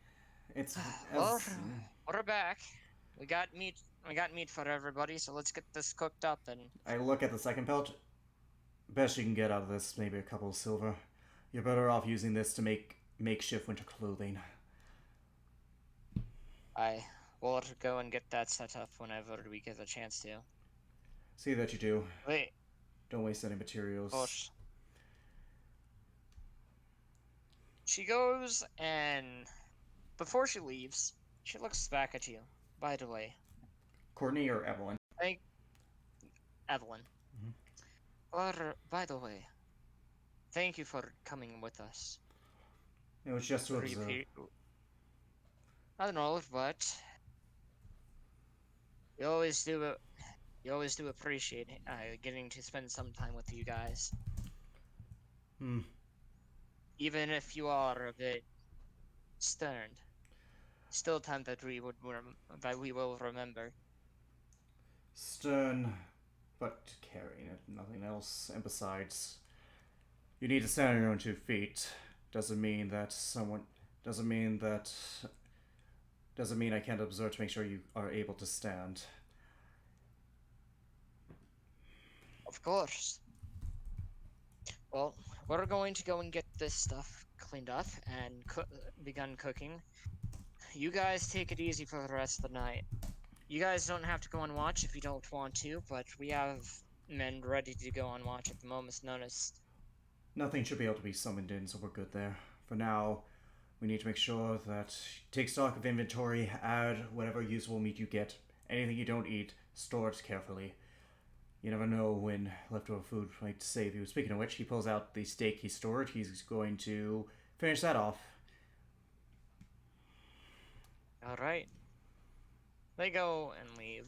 It's... Well, we're back. We got meat for everybody, so let's get this cooked up and... I look at the second pelt. Best you can get out of this, maybe a couple of silver. You're better off using this to make makeshift winter clothing. we'll go and get that set up whenever we get a chance to. See that you do. Wait, Don't waste any materials. gosh. She goes and before she leaves, she looks back at you. By the way, Courtney or Evelyn? thank Evelyn. Mhm. Or by the way, thank you for coming with us. It was just to observe. I don't know, but you always do. You always do appreciate getting to spend some time with you guys, Hmm. even if you are a bit stern. Still, time that we will remember. Stern, but caring, if nothing else. And besides, you need to stand on your own 2 feet. Doesn't mean that someone. Doesn't mean I can't observe to make sure you are able to stand. Of course. Well, we're going to go and get this stuff cleaned up and begun cooking. You guys take it easy for the rest of the night. You guys don't have to go on watch if you don't want to, but we have men ready to go on watch at the moment's notice. Nothing should be able to be summoned in, so we're good there. For now, we need to make sure that take stock of inventory, add whatever usable meat you get. Anything you don't eat, store it carefully. You never know when leftover food might save you. Speaking of which, he pulls out the steak he stored. He's going to finish that off. Alright. They go and leave.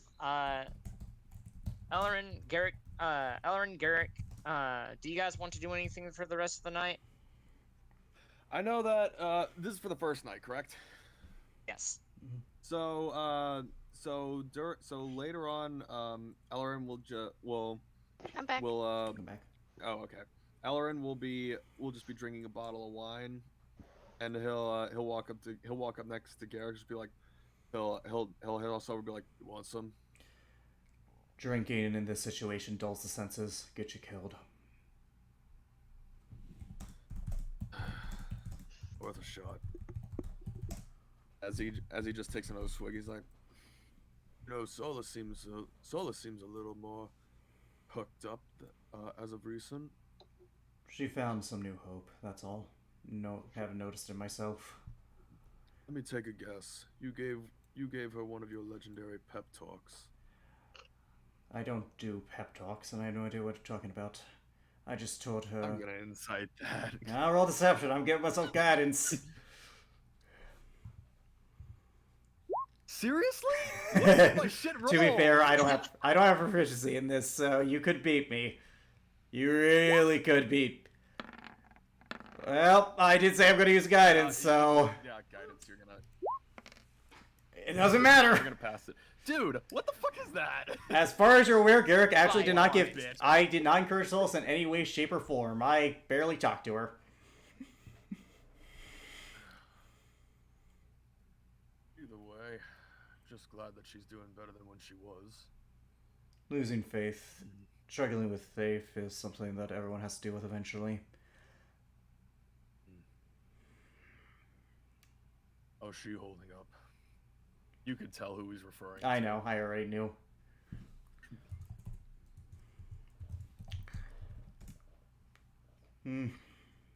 Ellerin, Garrick, do you guys want to do anything for the rest of the night? I know that this is for the first night, correct? Yes. So later on, Ellerin will I'm back. Come back. oh, okay. Ellerin will just be drinking a bottle of wine, and he'll walk up next to Garrick, just be like, he'll also be like, you want some? Drinking in this situation dulls the senses, get you killed. Worth a shot. As he just takes another swig, he's like, you know, Sola seems a little more hooked up as of recent. She found some new hope, that's all. No, haven't noticed it myself. Let me take a guess. You gave her one of your legendary pep talks. I don't do pep talks, and I have no idea what you're talking about. I just told her... I'm gonna incite that. Now roll deception, I'm giving myself guidance. Seriously? What's my shit roll? To be fair, I don't have proficiency in this, so you could beat me. You really could beat. Well, I did say I'm gonna use guidance, so Yeah, guidance. You're gonna it doesn't matter. you're gonna pass it, dude. What the fuck is that? As far as you're aware, Garrick actually did not Come on, give. bitch. I did not encourage Solis in any way, shape, or form. I barely talked to her. Either way, just glad that she's doing better than when she was. Losing faith, struggling with faith is something that everyone has to deal with eventually. How's she holding up? You could tell who he's referring to. I know, I already knew.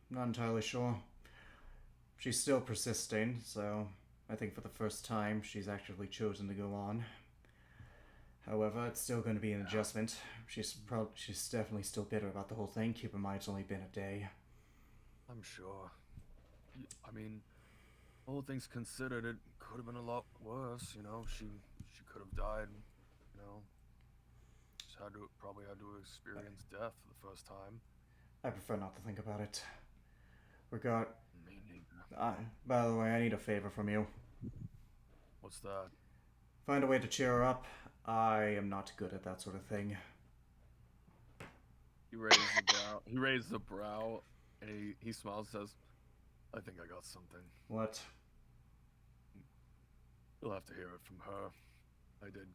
Not entirely sure. She's still persisting, so I think for the first time she's actively chosen to go on. However, it's still going to be an adjustment. She's definitely still bitter about the whole thing. Keep in mind, it's only been a day. I'm sure. I mean, all things considered, it could have been a lot worse. You know, she could have died. You know, probably had to experience death for the first time. I prefer not to think about it. Me neither. By the way, I need a favor from you. What's that? Find a way to cheer her up. I am not good at that sort of thing. He raised the brow, and he smiles and says, I think I got something. What? You'll have to hear it from her. I did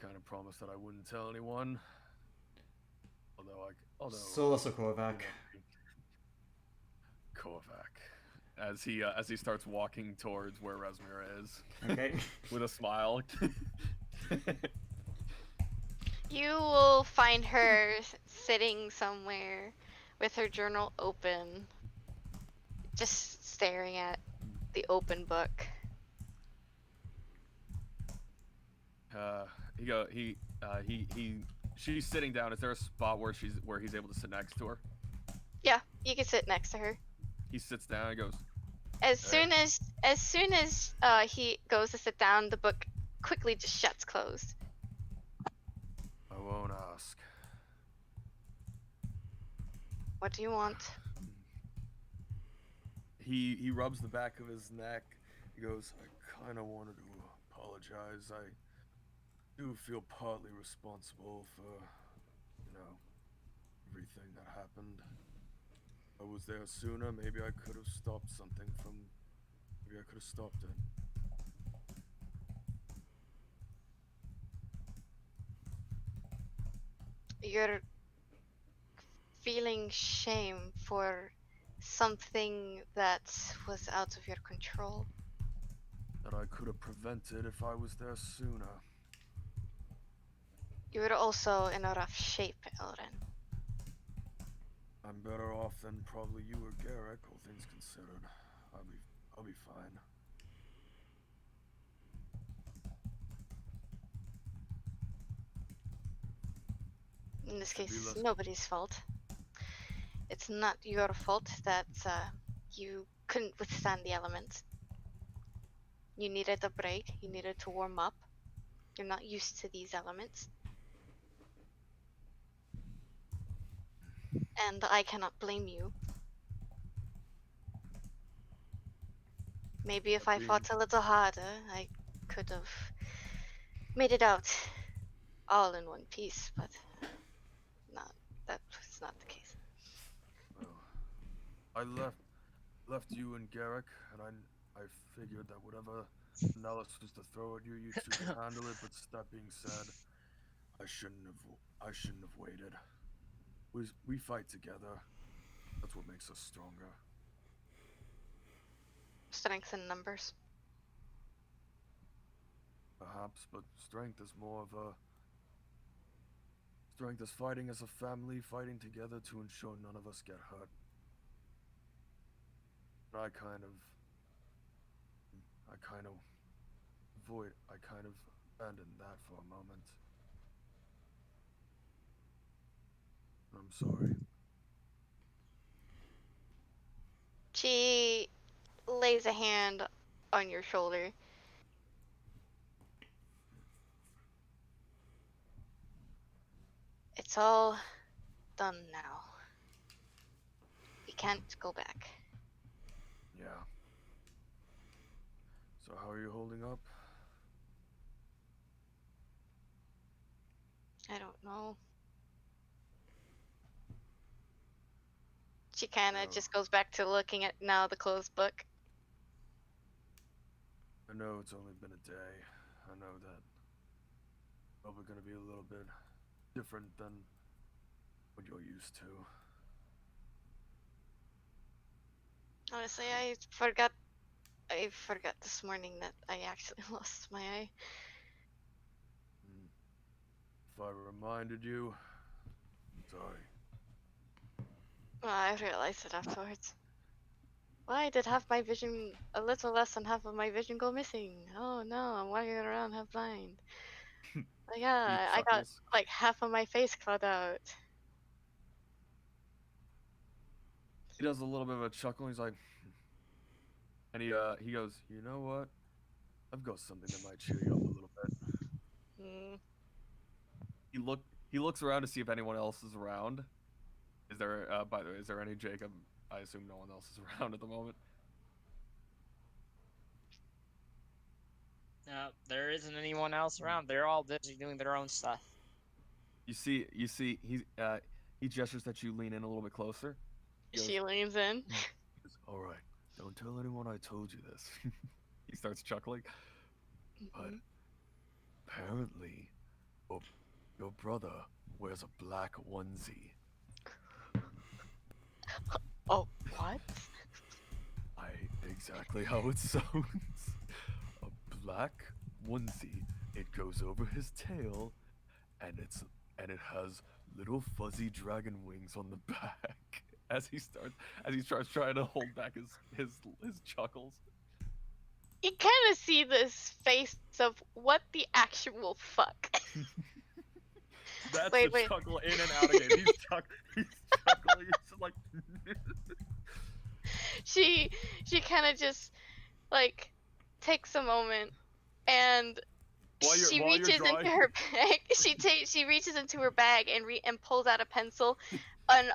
kind of promise that I wouldn't tell anyone. Although Solus or Korvac? Korvac. as he starts walking towards where Resmira is Okay. with a smile. You will find her sitting somewhere with her journal open, just staring at the open book. She's sitting down. Is there a spot where he's able to sit next to her? Yeah, you can sit next to her. He sits down and goes, As Hey. soon as he goes to sit down, the book quickly just shuts closed. I won't ask. What do you want? he rubs the back of his neck. He goes, I kind of wanted to apologize. I do feel partly responsible for, everything that happened. If I was there sooner, maybe I could have stopped something from. Maybe I could have stopped it. You're feeling shame for something that was out of your control. That I could have prevented if I was there sooner. You were also in a rough shape, Elren. I'm better off than probably you or Garrick, all things considered. I'll be fine. In this Should be case, less- nobody's fault. It's not your fault that you couldn't withstand the elements. You needed a break, you needed to warm up. You're not used to these elements. And I cannot blame you. Maybe if I fought a little harder, I could have made it out all in one piece, but that was not the case. Well, I left you and Garrick, and I figured that whatever Nellis was to throw at you, you two could handle it. But that being said, I shouldn't have waited. We fight together. That's what makes us stronger. Strength in numbers. Perhaps, but strength is more of a. Strength is fighting as a family, fighting together to ensure none of us get hurt. And I kind of abandoned that for a moment. I'm sorry. She lays a hand on your shoulder. It's all done now. We can't go back. Yeah. So how are you holding up? I don't know. She kinda No. just goes back to looking at now the closed book. I know it's only been a day. I know that probably gonna be a little bit different than what you're used to. Honestly, I forgot this morning that I actually lost my eye. If I reminded you, sorry. Well, I realized it afterwards. Why did half my vision, a little less than half of my vision go missing? Oh no, I'm walking around half blind. Like, yeah, He I got chuckles. like half of my face cut out. He does a little bit of a chuckle. He's like, and he goes, you know what? I've got something that might cheer you up a little bit. Mm, He looks around to see if anyone else is around. Is there by the way, is there any Jacob? I assume no one else is around at the moment. No, there isn't anyone else around. They're all busy doing their own stuff. You see he gestures that you lean in a little bit closer. He goes, she leans in. All right, don't tell anyone I told you this. he starts chuckling. But apparently, your brother wears a black onesie. Oh, what? exactly how it sounds. A black onesie. It goes over his tail, and it has little fuzzy dragon wings on the back. As he starts trying to hold back his chuckles. You kind of see this face of what the actual fuck. That's Wait, the wait. chuckle in and out again. He's chuckling. He's like. She kind of just like takes a moment and she reaches into her bag. She reaches into her bag and pulls out a pencil and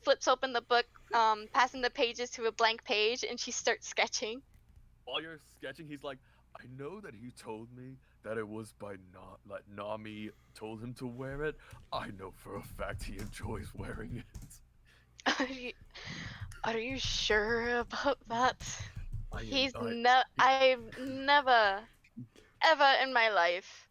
flips open the book, passing the pages to a blank page, and she starts sketching. While you're sketching, he's like, I know that he told me that it was by Nami told him to wear it. I know for a fact he enjoys wearing it. Are you sure about that? I've Never, ever in my life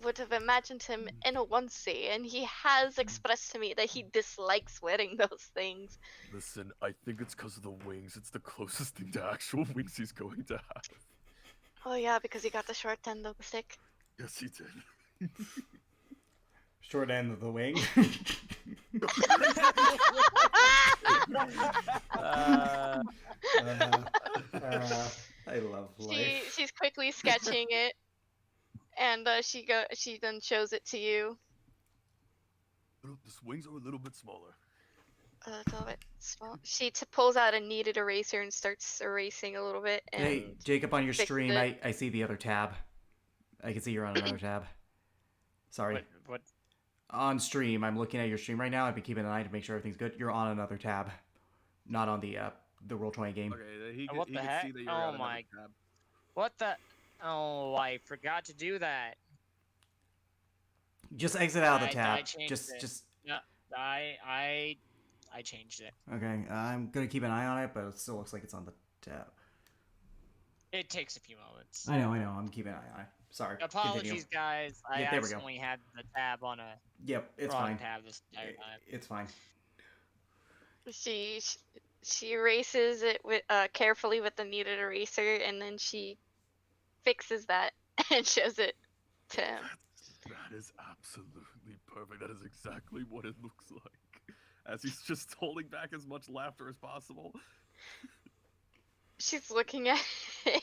would have imagined him in a onesie, and he has expressed to me that he dislikes wearing those things. Listen, I think it's because of the wings. It's the closest thing to actual wings he's going to have. Oh yeah, because he got the short end of the stick. Yes, he did. Short end of the wing. I love life. She's quickly sketching it, and she then shows it to you. The wings are a little bit smaller. A little bit small. She pulls out a kneaded eraser and starts erasing a little bit. And Hey, Jacob, on your fixes stream, it. I see the other tab. I can see you're on another tab. Sorry. What? On stream, I'm looking at your stream right now. I've been keeping an eye to make sure everything's good. You're on another tab, not on the Roll20 game. Okay, he What could the heck? see that you're Oh on another my- tab. What the? Oh, I forgot to do that. Just exit out of the I tab. changed Just, it. just. I changed it. Okay, I'm gonna keep an eye on it, but it still looks like it's on the tab. It takes a few moments. I know. I'm keeping an eye on it. Sorry. Apologies, Continue. guys. I Yeah, there we go. accidentally had the tab on a Yep, it's wrong fine. tab this entire time. It's fine. She erases it with carefully with the kneaded eraser, and then she fixes that and shows it to him. That is absolutely perfect. That is exactly what it looks like. As he's just holding back as much laughter as possible. She's looking at it.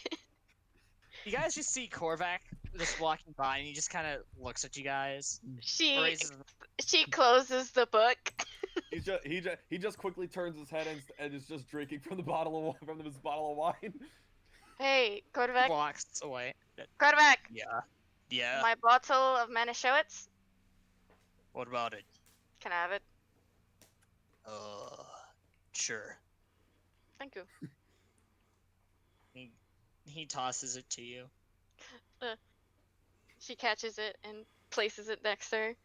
You guys just see Korvac just walking by, and he just kind of looks at you guys. She Raises, closes the book. He just quickly turns his head and is just drinking from his bottle of wine. Hey, quarterback. walks away. Quarterback. Yeah. Yeah. My bottle of Manischewitz. What about it? Can I have it? Sure. Thank you. He tosses it to you. She catches it and places it next to her.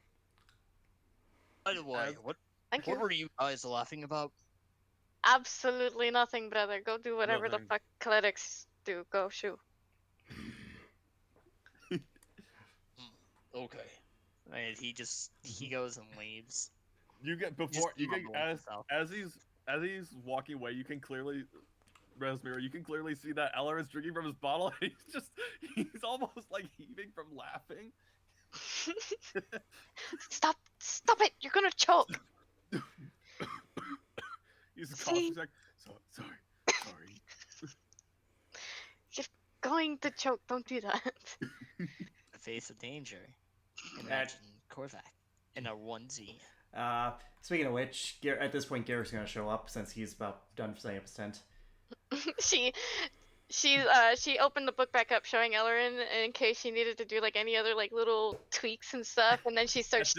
By the way, what Thank you. were you guys laughing about? Absolutely nothing, brother. Go do whatever Nothing. the fuck clerics do. Go shoot. Okay. And he goes and leaves. You get as he's walking away, you can clearly, Resmir, you can clearly see that Eller is drinking from his bottle, and he's almost like heaving from laughing. Stop it! You're gonna choke. He's coughing. He's like, sorry. You're going to choke. Don't do that. The face of danger. Imagine Korvac in a onesie. Speaking of which, at this point, Garrick's gonna show up since he's about done setting up his tent. She opened the book back up, showing Ellerin in case she needed to do like any other like little tweaks and stuff, and then she starts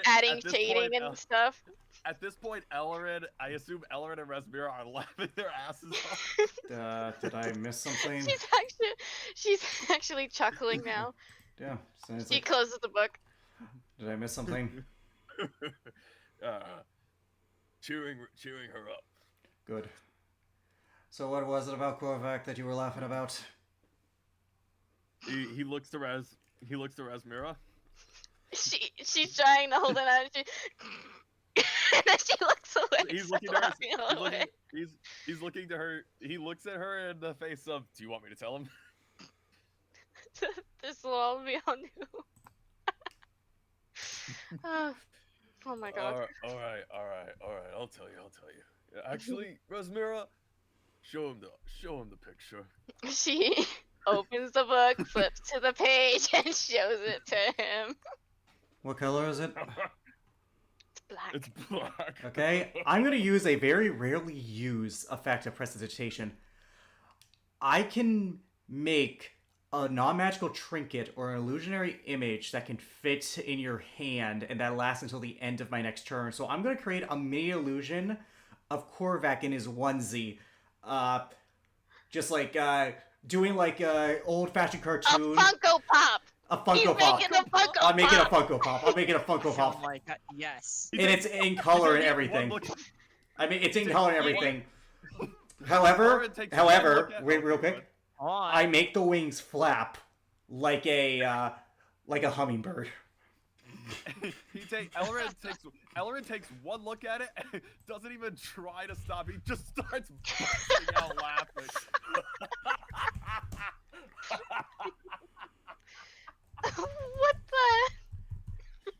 adding shading and stuff. At this point, I assume Ellerin and Resmir are laughing their asses off. Did I miss something? She's actually chuckling now. Yeah. So it's She like, closes the book. did I miss something? Cheering her up. Good. So what was it about Korvac that you were laughing about? He looks to Resmira. She's trying to hold it out. And then she looks away. He's so looking at her. laughing away. He's looking to her. He looks at her in the face of, "Do you want me to tell him?" This will all be on you. Oh my god. All right. I'll tell you. Yeah, actually, Rosmira, show him the picture. She opens the book, flips to the page, and shows it to him. What color is it? It's black. It's black. Okay, I'm gonna use a very rarely used effect of prestidigitation. I can make a non-magical trinket or an illusionary image that can fit in your hand and that lasts until the end of my next turn. So I'm gonna create a mini illusion of Korvac in his onesie. Just like doing like old-fashioned A cartoon. Funko Pop! A Funko He's Pop. making a Funko I'm making a Pop! Funko Pop. I'm making a Funko Oh Pop. my god, yes. And it's in color and everything. I mean, it's in color and everything. However, wait, real quick. On. I make the wings flap like a hummingbird. Ellerin takes one look at it, and doesn't even try to stop. He just starts busting out laughing. What the?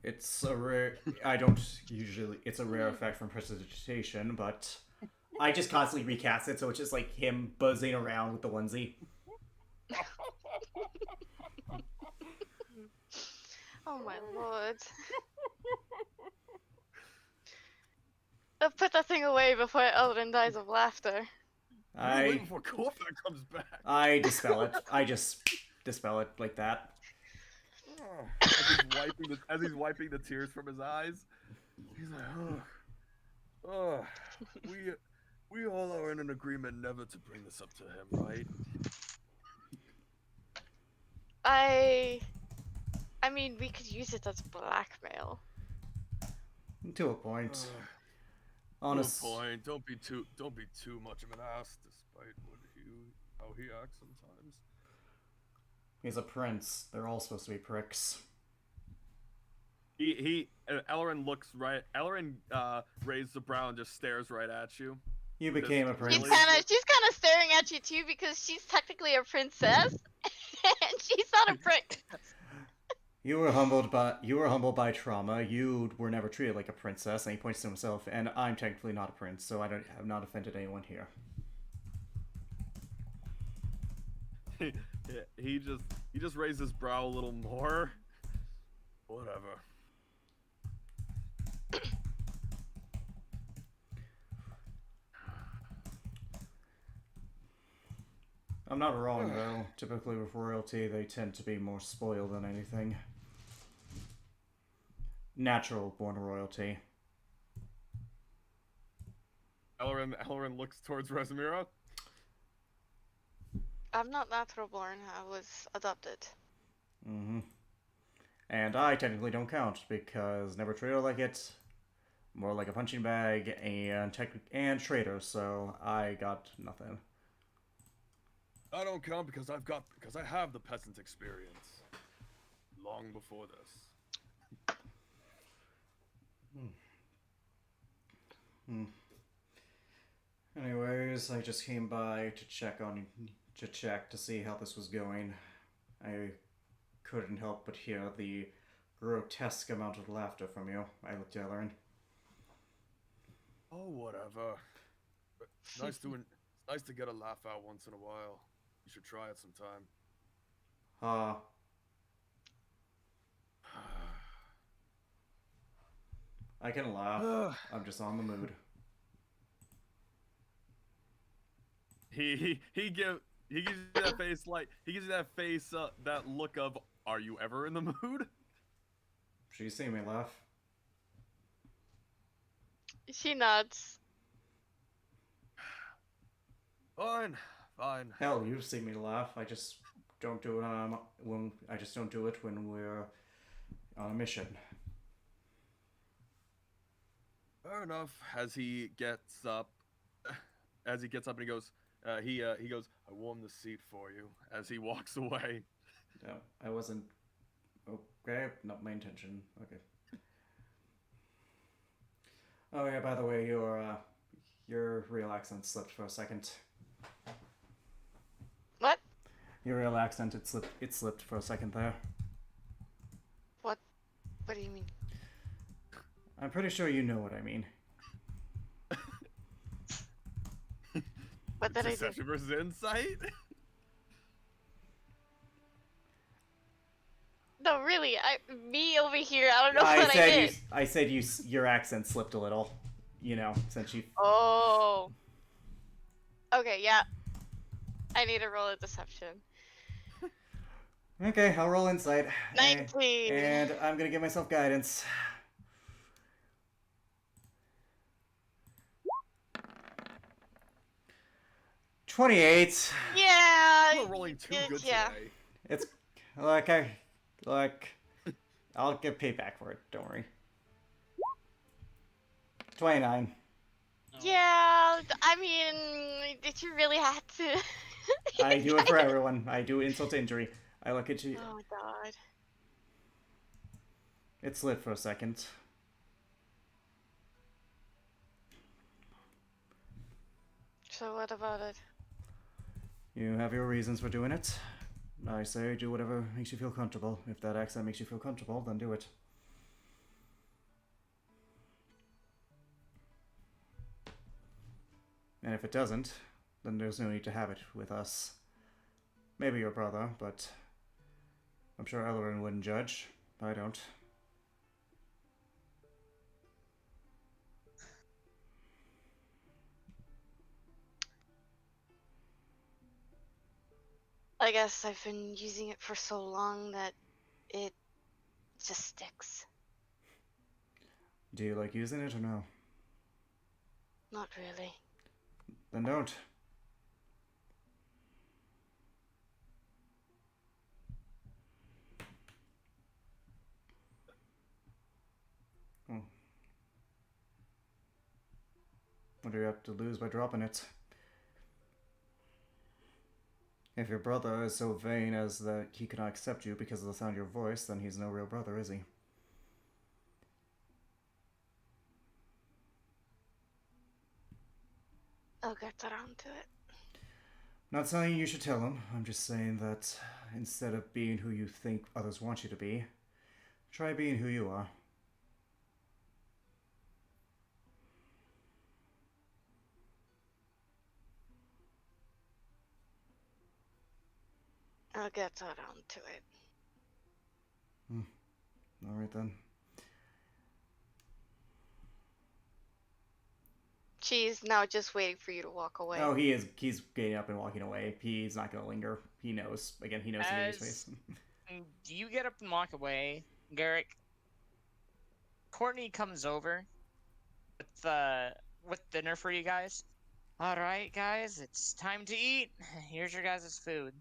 It's a rare. I don't usually. It's a rare effect from prestidigitation, but I just constantly recast it, so it's just like him buzzing around with the onesie. Oh my lord. Put that thing away before Eldrin dies of laughter. Wait before Korvac comes back. I dispel it. I just dispel it like that. As he's wiping the tears from his eyes, he's like, "Oh, we all are in an agreement never to bring this up to him, right?" I mean, we could use it as blackmail. To a point. To Honest. a point. Don't be too much of an ass, despite how he acts sometimes. He's a prince. They're all supposed to be pricks. Ellerin looks right. Ellerin raised the brow and just stares right at you. You became a prince. She's kind of staring at you too because she's technically a princess, and she's not a prick. You were humbled by trauma. You were never treated like a princess. And he points to himself. And I'm technically not a prince, so have not offended anyone here. He just raised his brow a little more. Whatever. I'm not wrong, though. Typically with royalty, they tend to be more spoiled than anything. Natural-born royalty. Ellerin looks towards Rosmira. I'm not natural born. I was adopted. Mm-hmm. And I technically don't count, because never treated like it. More like a punching bag and traitor, so I got nothing. I don't count because I have the peasant experience. Long before this. Anyways, I just came by to check to see how this was going. I couldn't help but hear the grotesque amount of laughter from you. I looked at Ellerin. Oh, whatever. It's nice to get a laugh out once in a while. You should try it sometime. I can laugh. I'm just on the mood. He gives you that face that look of, are you ever in the mood? She's seen me laugh. She nods. Fine. Hell, you've seen me laugh. I just don't do it when we're on a mission. Fair enough. As he gets up and he goes, he goes, I warmed the seat for you, as he walks away. No, I wasn't. Okay, not my intention. Okay. Oh yeah, by the way, your Your real accent slipped for a second. What? Your real accent, it slipped for a second there. What do you mean? I'm pretty sure you know what I mean. What did I do? Deception versus insight. No, really, me over here, I don't know what I did. I said your accent slipped a little. You know, since you. Oh. Okay, yeah. I need to roll a deception. Okay, I'll roll insight. 19. And I'm gonna give myself guidance. $28. Yeah. You're rolling too good yeah. today. It's I'll get paid back for it. Don't worry. 29. Yeah, I mean, did you really have to? I do it for everyone. I do insult to injury. I look at you. Oh god. It slid for a second. So what about it? You have your reasons for doing it. I say do whatever makes you feel comfortable. If that accent makes you feel comfortable, then do it. And if it doesn't, then there's no need to have it with us. Maybe your brother, but I'm sure Ellerin wouldn't judge. I don't. I guess I've been using it for so long that it just sticks. Do you like using it or no? Not really. Then don't. Oh. What do you have to lose by dropping it? If your brother is so vain as that he cannot accept you because of the sound of your voice, then he's no real brother, is he? I'll get around to it. Not saying you should tell him. I'm just saying that instead of being who you think others want you to be, try being who you are. I'll get around to it. Alright then. She's now just waiting for you to walk away. Oh, he is. He's getting up and walking away. He's not going to linger. He knows. Again, he knows the lady's face. Do you get up and walk away, Garrick? Courtney comes over with dinner for you guys. All right, guys, it's time to eat. Here's your guys' food.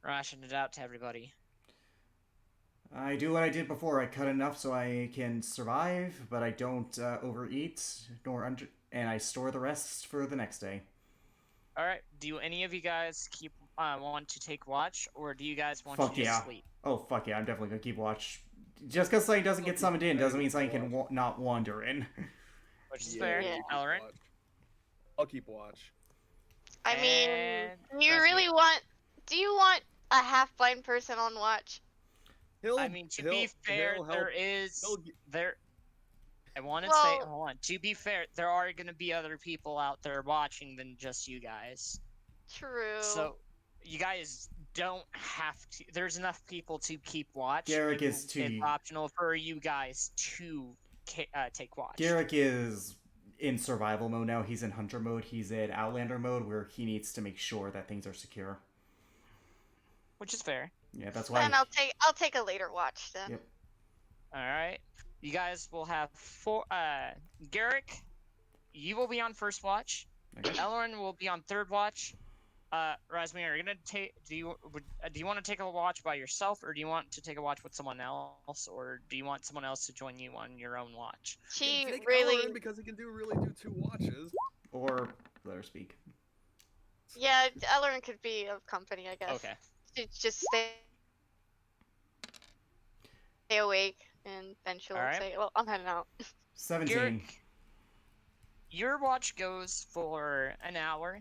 Rationed it out to everybody. I do what I did before. I cut enough so I can survive, but I don't overeat and I store the rest for the next day. All right. Do any of you guys want to take watch, or do you guys want Fuck to yeah. just sleep? Oh fuck yeah! I'm definitely gonna keep watch. Just because something doesn't get summoned in doesn't mean something can not wander in. Which is fair, Yeah. Ellerin. I'll keep watch. I mean, And you that's really me. want... Do you want a half-blind person on watch? I mean, to be fair, I want to say, Well- hold on. To be fair, there are going to be other people out there watching than just you guys. True. So, you guys don't have to. There's enough people to keep watch. Garrick is too. It's optional for you guys to take watch. Garrick is in survival mode now. He's in hunter mode. He's in outlander mode where he needs to make sure that things are secure. Which is fair. Yeah, that's why. Then I'll take a later watch then. Yep. All right. You guys will have Garrick, you will be on first watch. Okay. Ellerin will be on third watch. Rasmir, are you gonna take? Do you want to take a watch by yourself, or do you want to take a watch with someone else, or do you want someone else to join you on your own watch? She Take really... Ellerin because he can really do 2 watches. Or let her speak. Yeah, Ellerin could be of company, I guess. Okay. Just stay awake, and then she'll Alright. say, well, I'm heading out. 17. Garrick, your watch goes for an hour,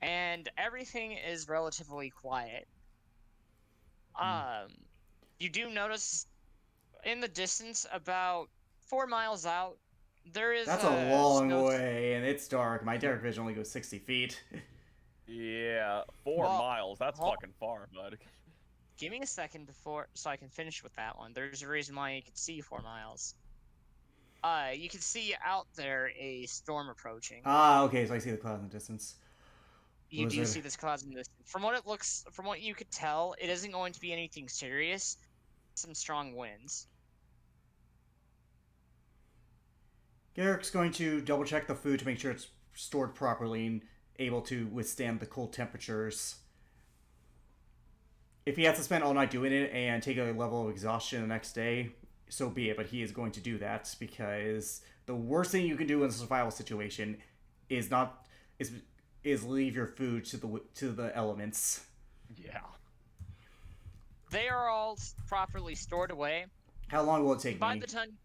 and everything is relatively quiet. You do notice in the distance, about 4 miles out, there is That's a long snow. way, and it's dark. My dark vision only goes 60 feet. Yeah, 4 Well, miles. That's hold- fucking far, bud. Give me a second before, so I can finish with that one. There's a reason why you can see 4 miles. You can see out there a storm approaching. Okay, so I see the clouds in the distance. You do Blizzard. see this clouds in the distance. From what you could tell, it isn't going to be anything serious. Some strong winds. Garrick's going to double check the food to make sure it's stored properly and able to withstand the cold temperatures. If he has to spend all night doing it and take a level of exhaustion the next day, so be it, but he is going to do that because the worst thing you can do in a survival situation is leave your food to the elements. Yeah. They are all properly stored away. How long will it take By me? the time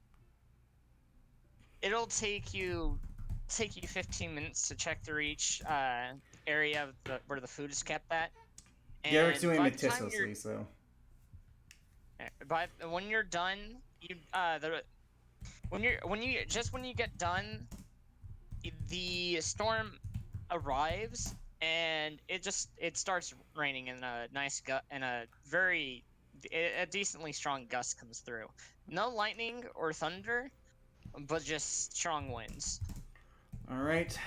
it'll take you 15 minutes to check through each area of where the food is kept at. And Garrick's doing by it the time meticulously, so. when you're done, when you get done, the storm arrives and it starts raining in a nice a decently strong gust comes through. No lightning or thunder, but just strong winds. All right.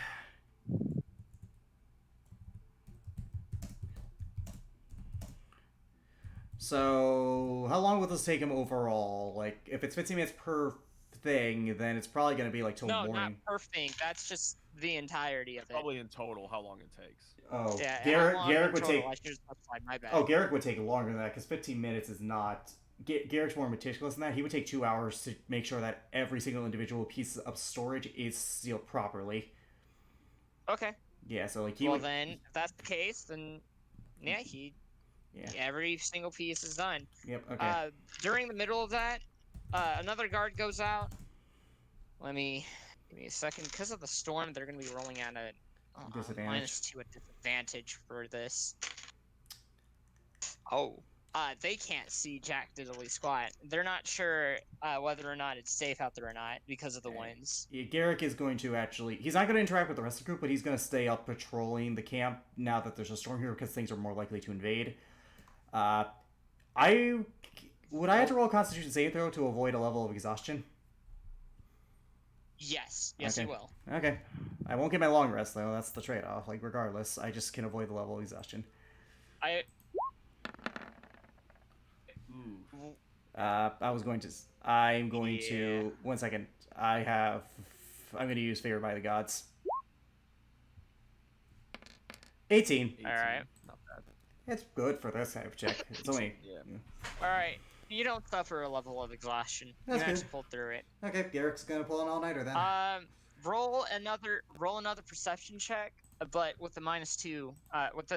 So, how long will this take him overall? Like, if it's 15 minutes per thing, then it's probably going to be like till No, morning. not per thing. That's just the entirety of it. Probably in total how long it takes. Oh, Yeah, how Garrick long would in total? take. I should have specified, my bad. Oh, Garrick would take longer than that because 15 minutes is not. Garrick's more meticulous than that. He would take 2 hours to make sure that every single individual piece of storage is sealed properly. Okay. Yeah, so like he Well, would. then, if that's the case, then yeah, every single piece is done. Yep. Okay. During the middle of that, another guard goes out. Give me a second. Because of the storm, they're going to be rolling at a Disadvantage. -2 at disadvantage for this. Oh. They can't see Jack Diddley squat. They're not sure whether or not it's safe out there or not because of the winds. Yeah, Garrick is going to actually. He's not going to interact with the rest of the group, but he's going to stay up patrolling the camp now that there's a storm here because things are more likely to invade. I have to roll a Constitution save throw to avoid a level of exhaustion? Yes, Okay. you will. Okay. I won't get my long rest though. That's the trade-off. Like regardless, I just can avoid the level of exhaustion. I'm going to. 1 second. I'm going to use Favor by the Gods. 18. All right. Not bad. It's good for this type of check. It's only. Yeah. All right. You don't suffer a level of exhaustion. That's you good. actually pull through it. Okay, Garrick's gonna pull an all-nighter then. Roll another perception check, but with the -2, with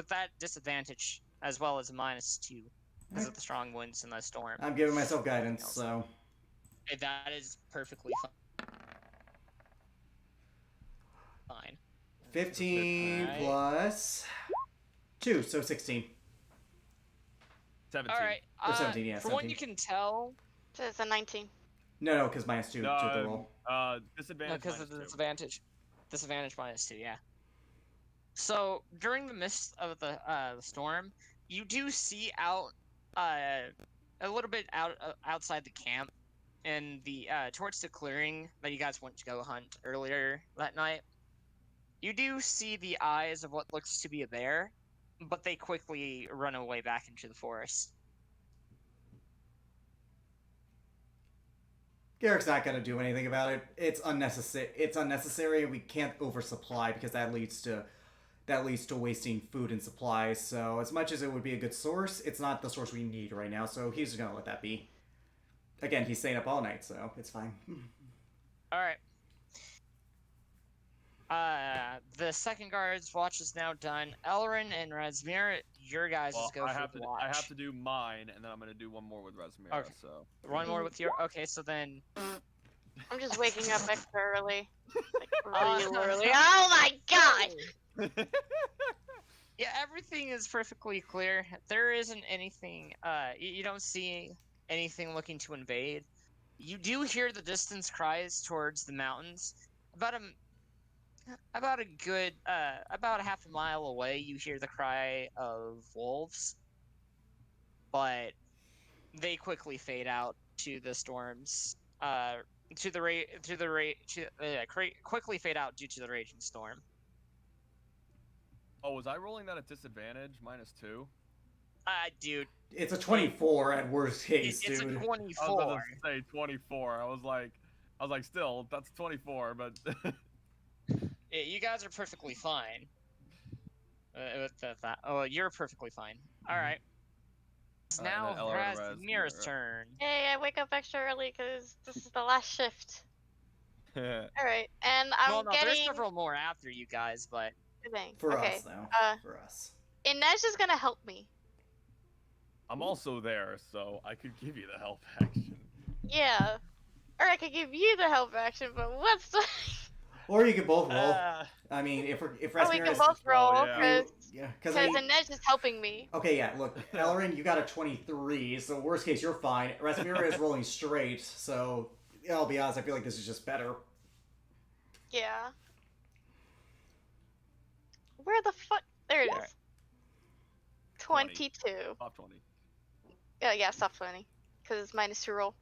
that disadvantage as well as a -2 because of the strong winds and the storm. I'm giving myself guidance, so. Okay, that is perfectly fine. 15 Alright. plus 2, so 16. 17. All right. Or 17, yeah, From what 17. you can tell, So it's a 19. No, because minus 2 to the roll. Disadvantage. because of the -2. disadvantage -2, yeah. So during the midst of the storm, you do see out a little bit outside the camp, and the towards the clearing that you guys went to go hunt earlier that night. You do see the eyes of what looks to be a bear, but they quickly run away back into the forest. Garrick's not gonna do anything about it. It's unnecessary. We can't oversupply because that leads to wasting food and supplies. So as much as it would be a good source, it's not the source we need right now. So he's just gonna let that be. Again, he's staying up all night, so it's fine. All right. The second guard's watch is now done. Elrin and Razmir, your guys' Well, go I for have the to. watch. I have to do mine, and then I'm gonna do one more with Razmir. Okay. So. One more with your. Okay, so then I'm just waking up extra early. Like, real Uh, early. Oh my god! Yeah, everything is perfectly clear. There isn't anything. You don't see anything looking to invade. You do hear the distance cries towards the mountains. About a good about half a mile away, you hear the cry of wolves, but they quickly fade out to the storms. To the ra- to the ra- to quickly fade out due to the raging storm. Oh, was I rolling that at disadvantage? -2? Dude, It's a 24 at worst case, it's a dude. I was 24. about to say 24. I was like, still, that's 24, but You guys are perfectly fine. With that. Oh, you're perfectly fine. All right. It's and then now Eller and Raz, Razmir's turn. Hey, I wake up extra early because this is the last shift. yeah. Alright, and Well, I'm no, there's getting... several more after you guys, but Thing. For okay. us, though. Uh, For us. Inej is gonna help me. I'm also there, so I could give you the help action. Yeah. Or I could give you the help action, but what's the... Or you could both roll. uh, I mean, if Oh, we Rasmir can is... both roll, Oh, yeah. because Yeah, because I... Inej is helping me. Okay, yeah, look, Ellerin, you got a 23, so worst case, you're fine. Rasmira is rolling straight, so I'll be honest, I feel like this is just better. Yeah. Where the fuck? There it is. Alright. 22. Top 20. Yeah, stop 20. Because it's -2 roll.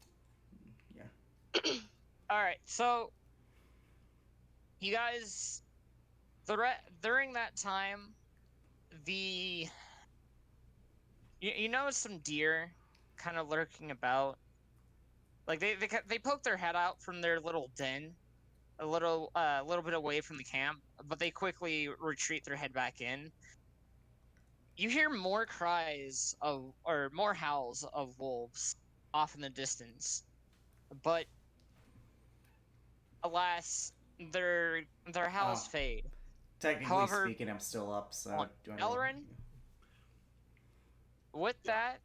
all right. So you guys, during that time, you notice some deer kind of lurking about. Like they poke their head out from their little den, a little bit away from the camp, but they quickly retreat their head back in. You hear more cries of, or more howls of wolves off in the distance, but alas, their howls Oh. fade. Technically However, speaking, I'm still up, so on do I roll? Elrin? With that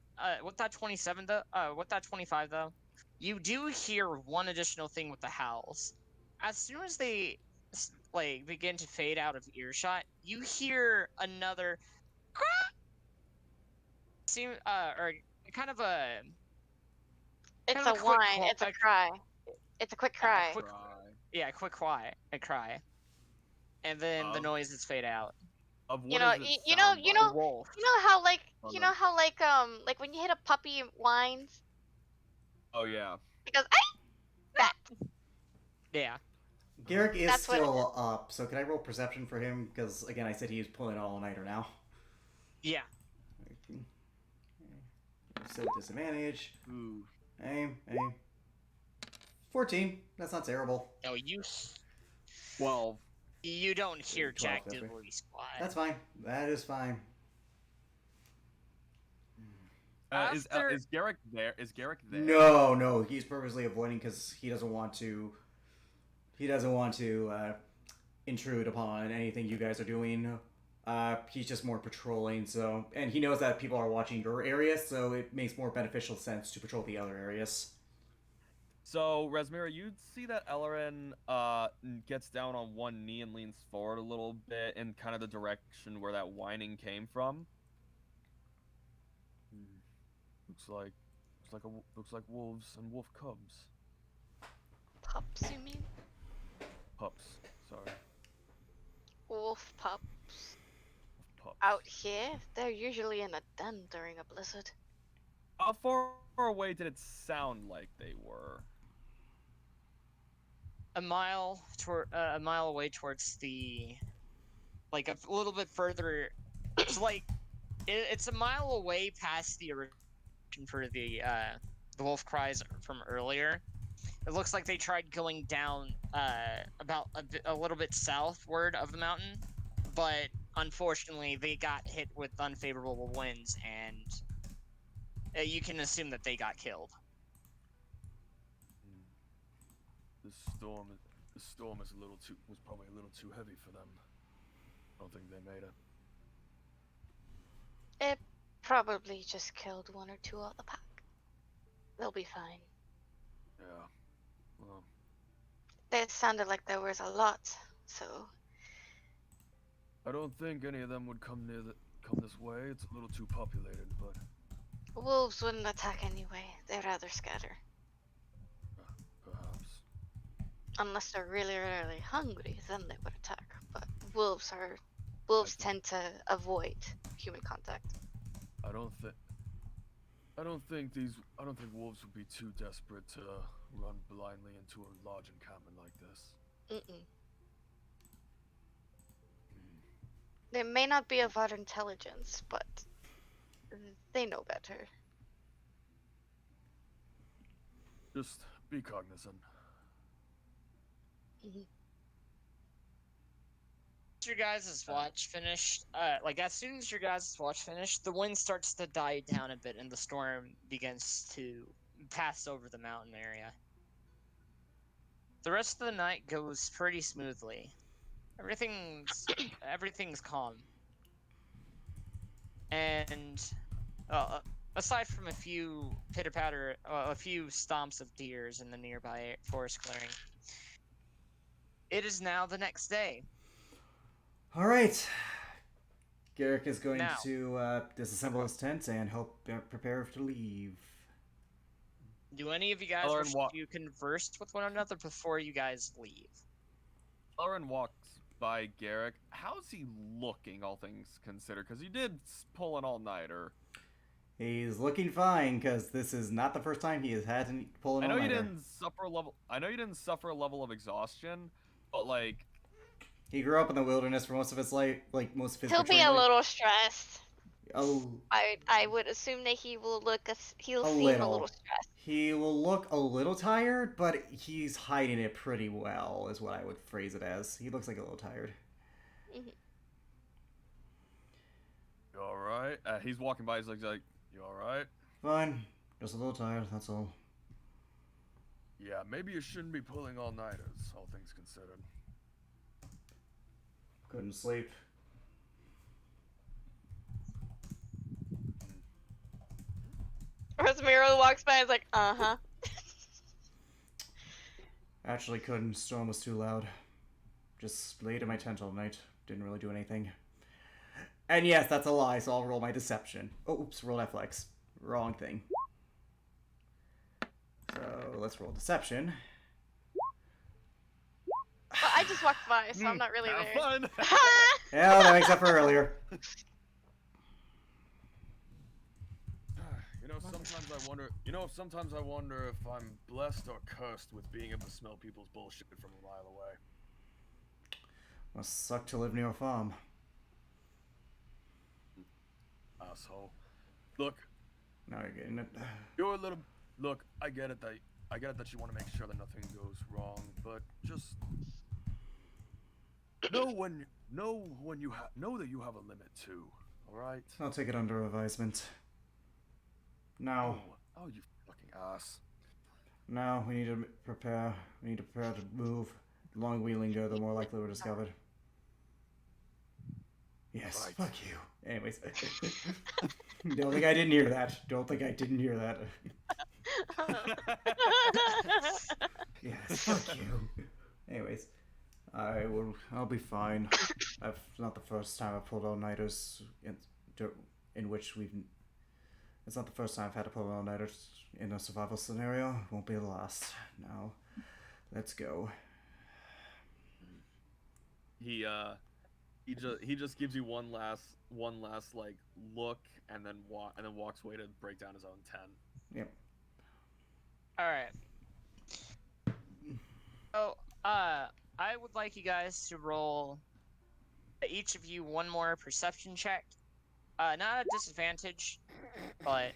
27 though, with that 25 though, you do hear one additional thing with the howls. As soon as they like begin to fade out of earshot, you hear another or kind of a It's kind of a quick whine. It's a cry. It's a quick cry. quick Cry. quick cry, and then the Of- noises fade out. Of what You know, does it you sound know, like? Wolf. you know how like, Oh, you no. know how like when you hit a puppy it whines Oh, yeah. because that. Yeah. Garrick is That's what it still up, so can I roll perception for him? Because, again, I said he was pulling all-nighter now. Yeah. So disadvantage. Ooh. Aim. 14. That's not terrible. Oh, 12. you don't hear 12, Jack okay. Diddley squat. That's fine. That is fine. After- Is Garrick there? Is Garrick there? No. He's purposely avoiding because he doesn't want to. Intrude upon anything you guys are doing. He's just more patrolling. So, and he knows that people are watching your area, so it makes more beneficial sense to patrol the other areas. So, Rasmira, you see that Ellerin gets down on one knee and leans forward a little bit in kind of the direction where that whining came from. Looks like wolves and wolf cubs. Pups, you mean? Pups. Sorry. Wolf pups. Pups. Out here, they're usually in a den during a blizzard. How far away did it sound like they were? a mile away towards the, like a little bit further. It's like it's a mile away past the origin for the wolf cries from earlier. It looks like they tried going down about a little bit southward of the mountain, but unfortunately they got hit with unfavorable winds, and you can assume that they got killed. The storm was probably a little too heavy for them. I don't think they made it. It probably just killed one or two of the pack. They'll be fine. Yeah. Well, They sounded like there was a lot, so I don't think any of them would come this way. It's a little too populated, but wolves wouldn't attack anyway. They'd rather scatter. perhaps. Unless they're really, really hungry, then they would attack. But wolves tend to avoid human contact. I don't think wolves would be too desperate to run blindly into a large encampment like this. Mm-mm. They may not be of our intelligence, but they know better. Just be cognizant. Your guys' watch finished, like as soon as your guys' watch finished, the wind starts to die down a bit and the storm begins to pass over the mountain area. The rest of the night goes pretty smoothly. Everything's calm. And aside from a few pitter-patter, a few stomps of deers in the nearby forest clearing, it is now the next day. All right. Garrick is going Now. to disassemble his tent and prepare to leave. Do any of you guys Elrond wish to converse with one another before you guys leave? Elrond walks by Garrick. How's he looking, all things considered? Because he did pull an all-nighter. He's looking fine because this is not the first time he has had to pull an I know all-nighter. you didn't suffer a level of exhaustion, but like He grew up in the wilderness for most of his life, like most of his. He'll be maturing a life. little stressed. Oh, I would assume that he will he'll A seem little. a little stressed. he will look a little tired, but he's hiding it pretty well, is what I would phrase it as. He looks like a little tired. You all right? he's walking by. He's like, "You all right?" Fine, just a little tired. That's all. Yeah, maybe you shouldn't be pulling all-nighters, all things considered. Couldn't sleep. Rosemiro walks by and is like, uh-huh. Actually couldn't. Storm was too loud. Just laid in my tent all night. Didn't really do anything. And yes, that's a lie, so I'll roll my deception. Oh, oops, roll Flex. Wrong thing. So, let's roll deception. Well, I just walked by, so I'm not really Have there. fun. Yeah, that makes up for earlier. Sometimes I wonder if I'm blessed or cursed with being able to smell people's bullshit from a mile away. Must suck to live near a farm. Asshole. Look, Now you're getting it. you're a little. Look, I get it that you want to make sure that nothing goes wrong, but just know that you have a limit too. All right? I'll take it under advisement. Now, Oh, you fucking ass. now we need to prepare. We need to prepare to move. The longer we linger, the more likely we're discovered. Yes, Right. fuck you. Anyways, don't think I didn't hear that. Don't think I didn't hear that. Yes, fuck you. Anyways, I'll be fine. It's not the first time I've pulled all-nighters in which we've. It's not the first time I've had to pull all-nighters in a survival scenario. Won't be the last. Now, let's go. He just gives you one last like look, and then walks away to break down his own tent. Yep. All right. So, I would like you guys to roll each of you one more perception check. Not at disadvantage, but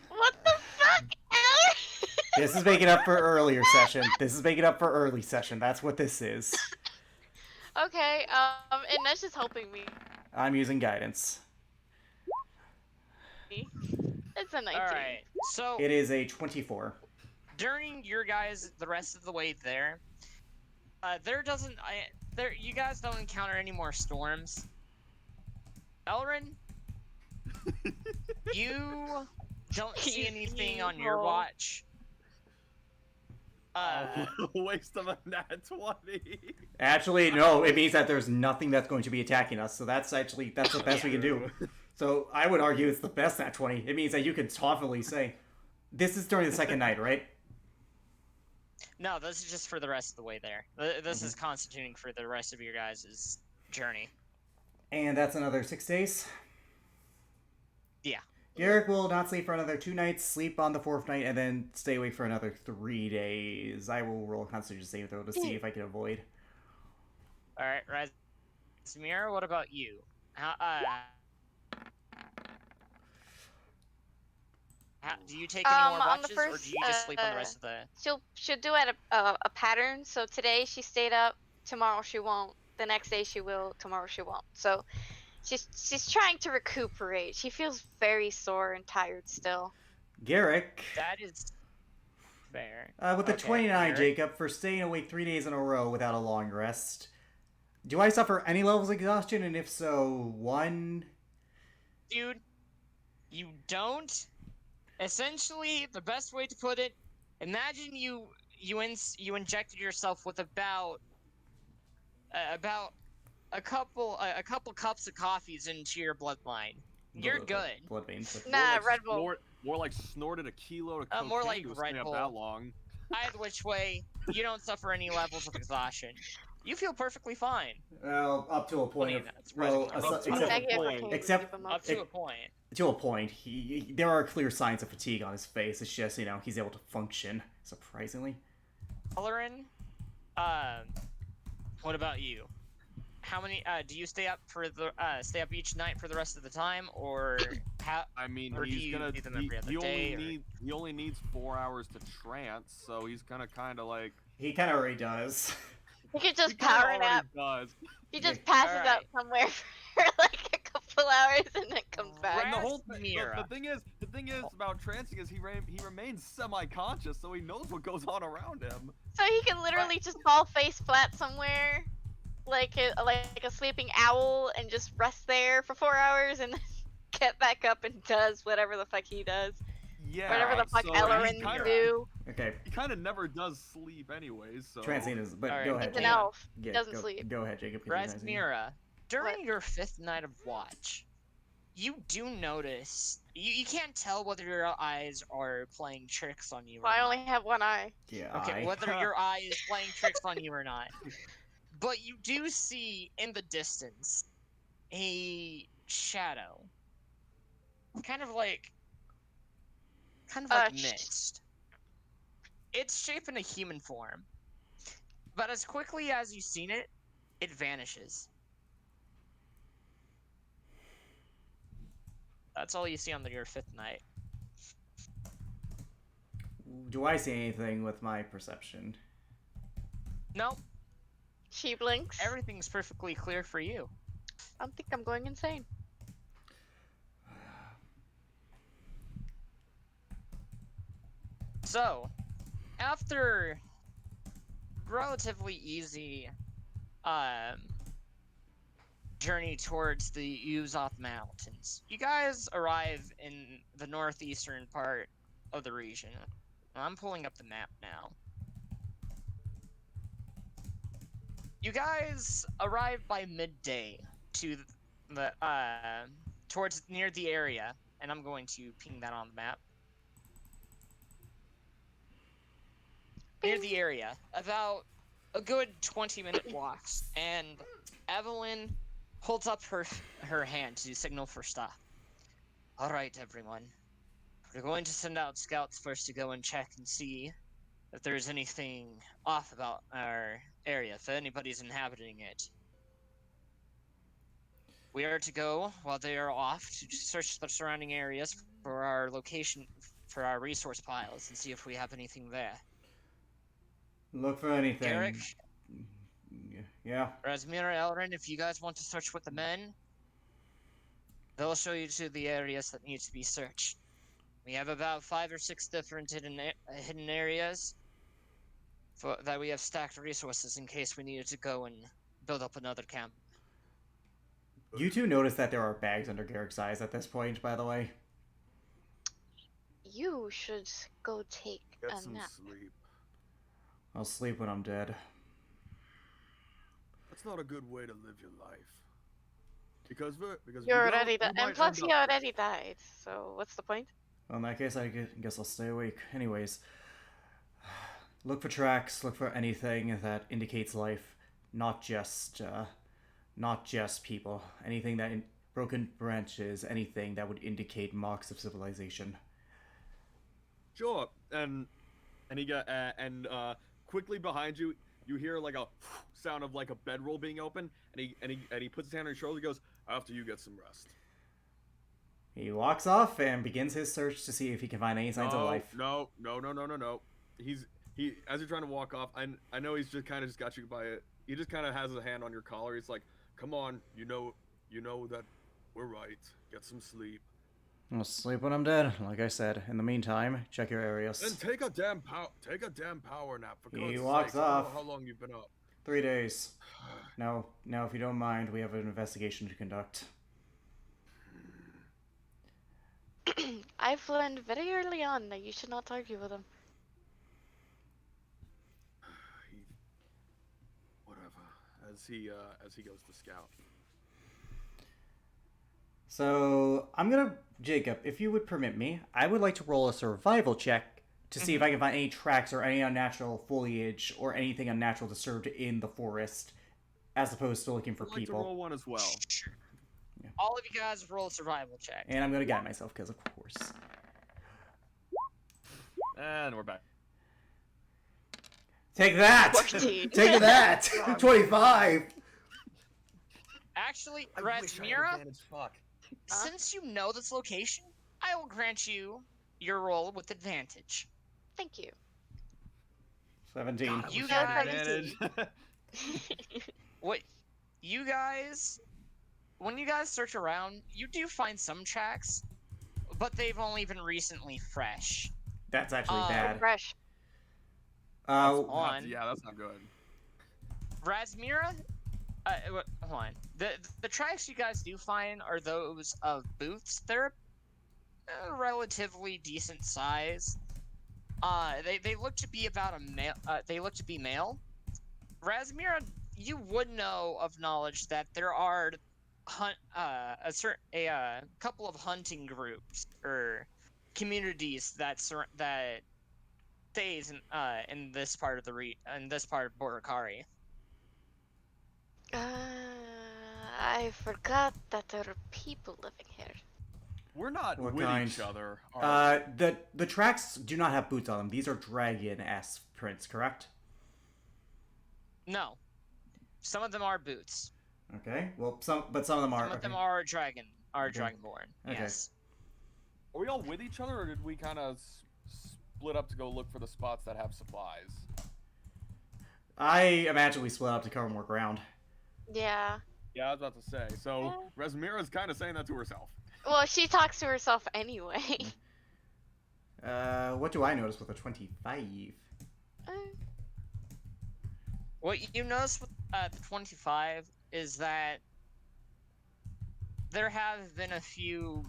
What the fuck, Alex? This is making up for earlier session. This is making up for early session. That's what this is. Okay, and that's just helping me. I'm using guidance. It's a 19. all right. So It is a 24. during your guys the rest of the way there, you guys don't encounter any more storms. Elrin, you don't see anything on your Evil. watch. Waste of a nat 20. Actually, no. It means that there's nothing that's going to be attacking us. So that's the best we can do. So I would argue it's the best at 20. It means that you can confidently say, "This is during the second night, right?" No, this is just for the rest of the way there. This is constituting for the rest of your guys' journey. And that's another 6 days. Yeah. Garrick will not sleep for another 2 nights, sleep on the 4th night, and then stay awake for another 3 days. I will roll a Constitution save throw to see if I can avoid. All right, Razmir, what about you? Do you take any more on the watches, or first, do you just sleep on the rest of the? She'll do it a pattern. So today she stayed up. Tomorrow she won't. The next day she will. Tomorrow she won't. So she's trying to recuperate. She feels very sore and tired still. Garrick. That is fair. With the Okay, 29, Garrick. Jacob, for staying awake 3 days in a row without a long rest, do I suffer any levels of exhaustion? And if so, 1? Dude, you don't. Essentially, the best way to put it, imagine you injected yourself with about a couple cups of coffees into your bloodline. You're good. Blood veins. Nah, Red Bull. More like snorted a kilo of cocaine More like to Red stay up Bull. that long. Either which way, you don't suffer any levels of exhaustion. You feel perfectly fine. Well, up to a point. mean, Of, that's well, surprisingly up to except, a Negative point. can Except- give 'em Up to a point. to a point, there are clear signs of fatigue on his face. It's just, he's able to function, surprisingly. Colorin, what about you? How many? Do you stay up each night for the rest of the time, or how? I mean, Or do he's you gonna. do them every other He day, he only needs 4 hours to trance, so he's gonna kind of like. He kind of already does. He could He just kinda power already nap. does. He just Yeah. passes out Alright. somewhere for like a couple hours and then comes back. And the whole thing, Mira. the thing is about trancing is he remains semi-conscious, so he knows what goes on around him. So he can literally just fall face flat somewhere, like a sleeping owl, and just rest there for 4 hours and then get back up and does whatever the fuck he does. Yeah. Whatever the fuck so Ellerin he's kinda- do. Okay, He kind of never does sleep, anyways. So. transient is, but Alright. go ahead. He's an Jacob. elf. Yeah, doesn't go, sleep. Go ahead, Jacob. 'cause you're transient. Razmira, during What? your 5th night of watch, you do notice you can't tell whether your eyes are playing tricks on you. Well, I or only not. have one eye. Yeah. Okay, whether your eye is playing tricks on you or not. But you do see in the distance a shadow. Kind of like mist. It's shaped in a human form. But as quickly as you've seen it, it vanishes. That's all you see on your 5th night. Do I see anything with my perception? Nope, She blinks. everything's perfectly clear for you. I think I'm going insane. So, after relatively easy journey towards the Uzoth Mountains, you guys arrive in the northeastern part of the region. I'm pulling up the map now. You guys arrive by midday to the towards near the area, and I'm going to ping that on the map. Near the area, about a good 20-minute walks, and Evelyn holds up her hand to signal for stop. All right, everyone. We're going to send out scouts first to go and check and see if there's anything off about our area, if anybody's inhabiting it. We are to go while they are off to search the surrounding areas for our location, for our resource piles, and see if we have anything there. Look for anything. Garrick, Yeah. Razmira, Elrin, if you guys want to search with the men, they'll show you to the areas that need to be searched. We have about 5 or 6 different hidden areas that we have stacked resources in case we needed to go and build up another camp. You two notice that there are bags under Garrick's eyes at this point, by the way. You should go take Get a some nap. sleep. I'll sleep when I'm dead. That's not a good way to live your life. Because if You you don't, already you died, and might plus end he up already died. So what's the point? Well, in that case, I guess I'll stay awake. Anyways, look for tracks. Look for anything that indicates life, not just people. Anything that broken branches, anything that would indicate marks of civilization. Sure. And he got quickly behind you, you hear like a sound of like a bedroll being open, and he puts his hand on your shoulder. He goes, "After you get some rest." He walks off and begins his search to see if he can find any signs of life. No. He as you're trying to walk off, I know he's just kind of just got you by it. He just kind of has a hand on your collar. He's like, "Come on, you know that we're right. Get some sleep. I'll sleep when I'm dead, like I said. In the meantime, check your areas. Then take a damn power nap for God's He sakes. walks I don't off. know how long you've been up. 3 days. Now, if you don't mind, we have an investigation to conduct. I've learned very early on that you should not argue with him. Whatever. As he goes to scout. So, Jacob, if you would permit me, I would like to roll a survival check to see if I can find any tracks or any unnatural foliage or anything unnatural disturbed in the forest, as opposed to looking for I'd like people. to roll one as well. Sure. All of you guys roll a survival check. And I'm going to guide myself, because of course. And we're back. Take that! 14. Take that! 25! Actually, I wish I had Razmira, advantage, fuck. since you know this location, I will grant you your roll with advantage. Thank you. 17. God, I You wish I had guys- advantage. What you guys, when you guys search around, you do find some tracks, but they've only been recently fresh. That's actually bad. Fresh. On Yeah, that's not good. Razmira, hold on. The tracks you guys do find are those of boots. They're a relatively decent size. They look to be about a male. They look to be male. Razmira, you would know of knowledge that there are a couple of hunting groups or communities that stays in this part of Boracari. I forgot that there are people living here. We're not What with kind? each other. Are The tracks do not have boots on them. These are dragon-esque prints, correct? No, some of them are boots. Okay. Well, some of them are. Some of them okay. are Okay. dragonborn. Okay. Yes. we all with each other, or did we kind of split up to go look for the spots that have supplies? I imagine we split up to cover more ground. Yeah. Yeah, I was about to say. So Razmira's kind of saying that to herself. Well, she talks to herself anyway. What do I notice with a 25? What you notice with the 25 is that there have been a few.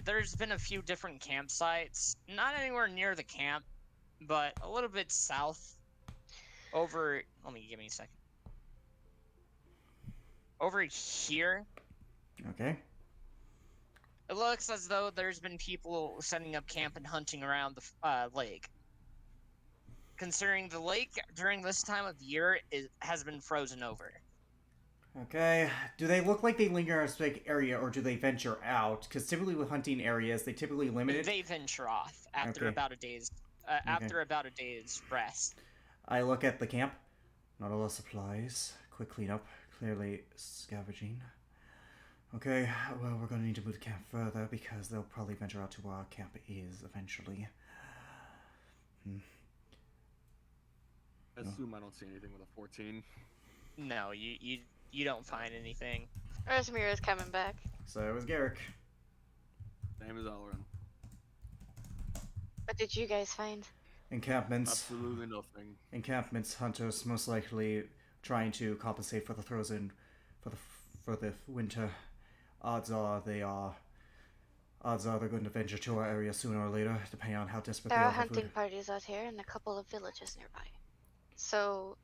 There's been a few different campsites, not anywhere near the camp, but a little bit south. Give me a second. Over here, Okay. it looks as though there's been people setting up camp and hunting around the lake. Considering the lake during this time of year has been frozen over. Okay. Do they look like they linger in a specific area, or do they venture out? Because typically with hunting areas, they typically limit it. They venture off after Okay. about a day's rest. I look at the camp. Not a lot of supplies. Quick cleanup. Clearly scavenging. Okay, well, we're gonna need to move the camp further because they'll probably venture out to where our camp is eventually. I assume I don't see anything with a 14. No, you don't find anything. Razmira's coming back. So it was Garrick. Name is Elrin. What did you guys find? Encampments. Absolutely nothing. Encampments, hunters, most likely trying to compensate for the frozen, for the winter. Odds are they're going to venture to our area sooner or later, depending on how desperate There they are are for hunting food. parties out here and a couple of villages nearby. So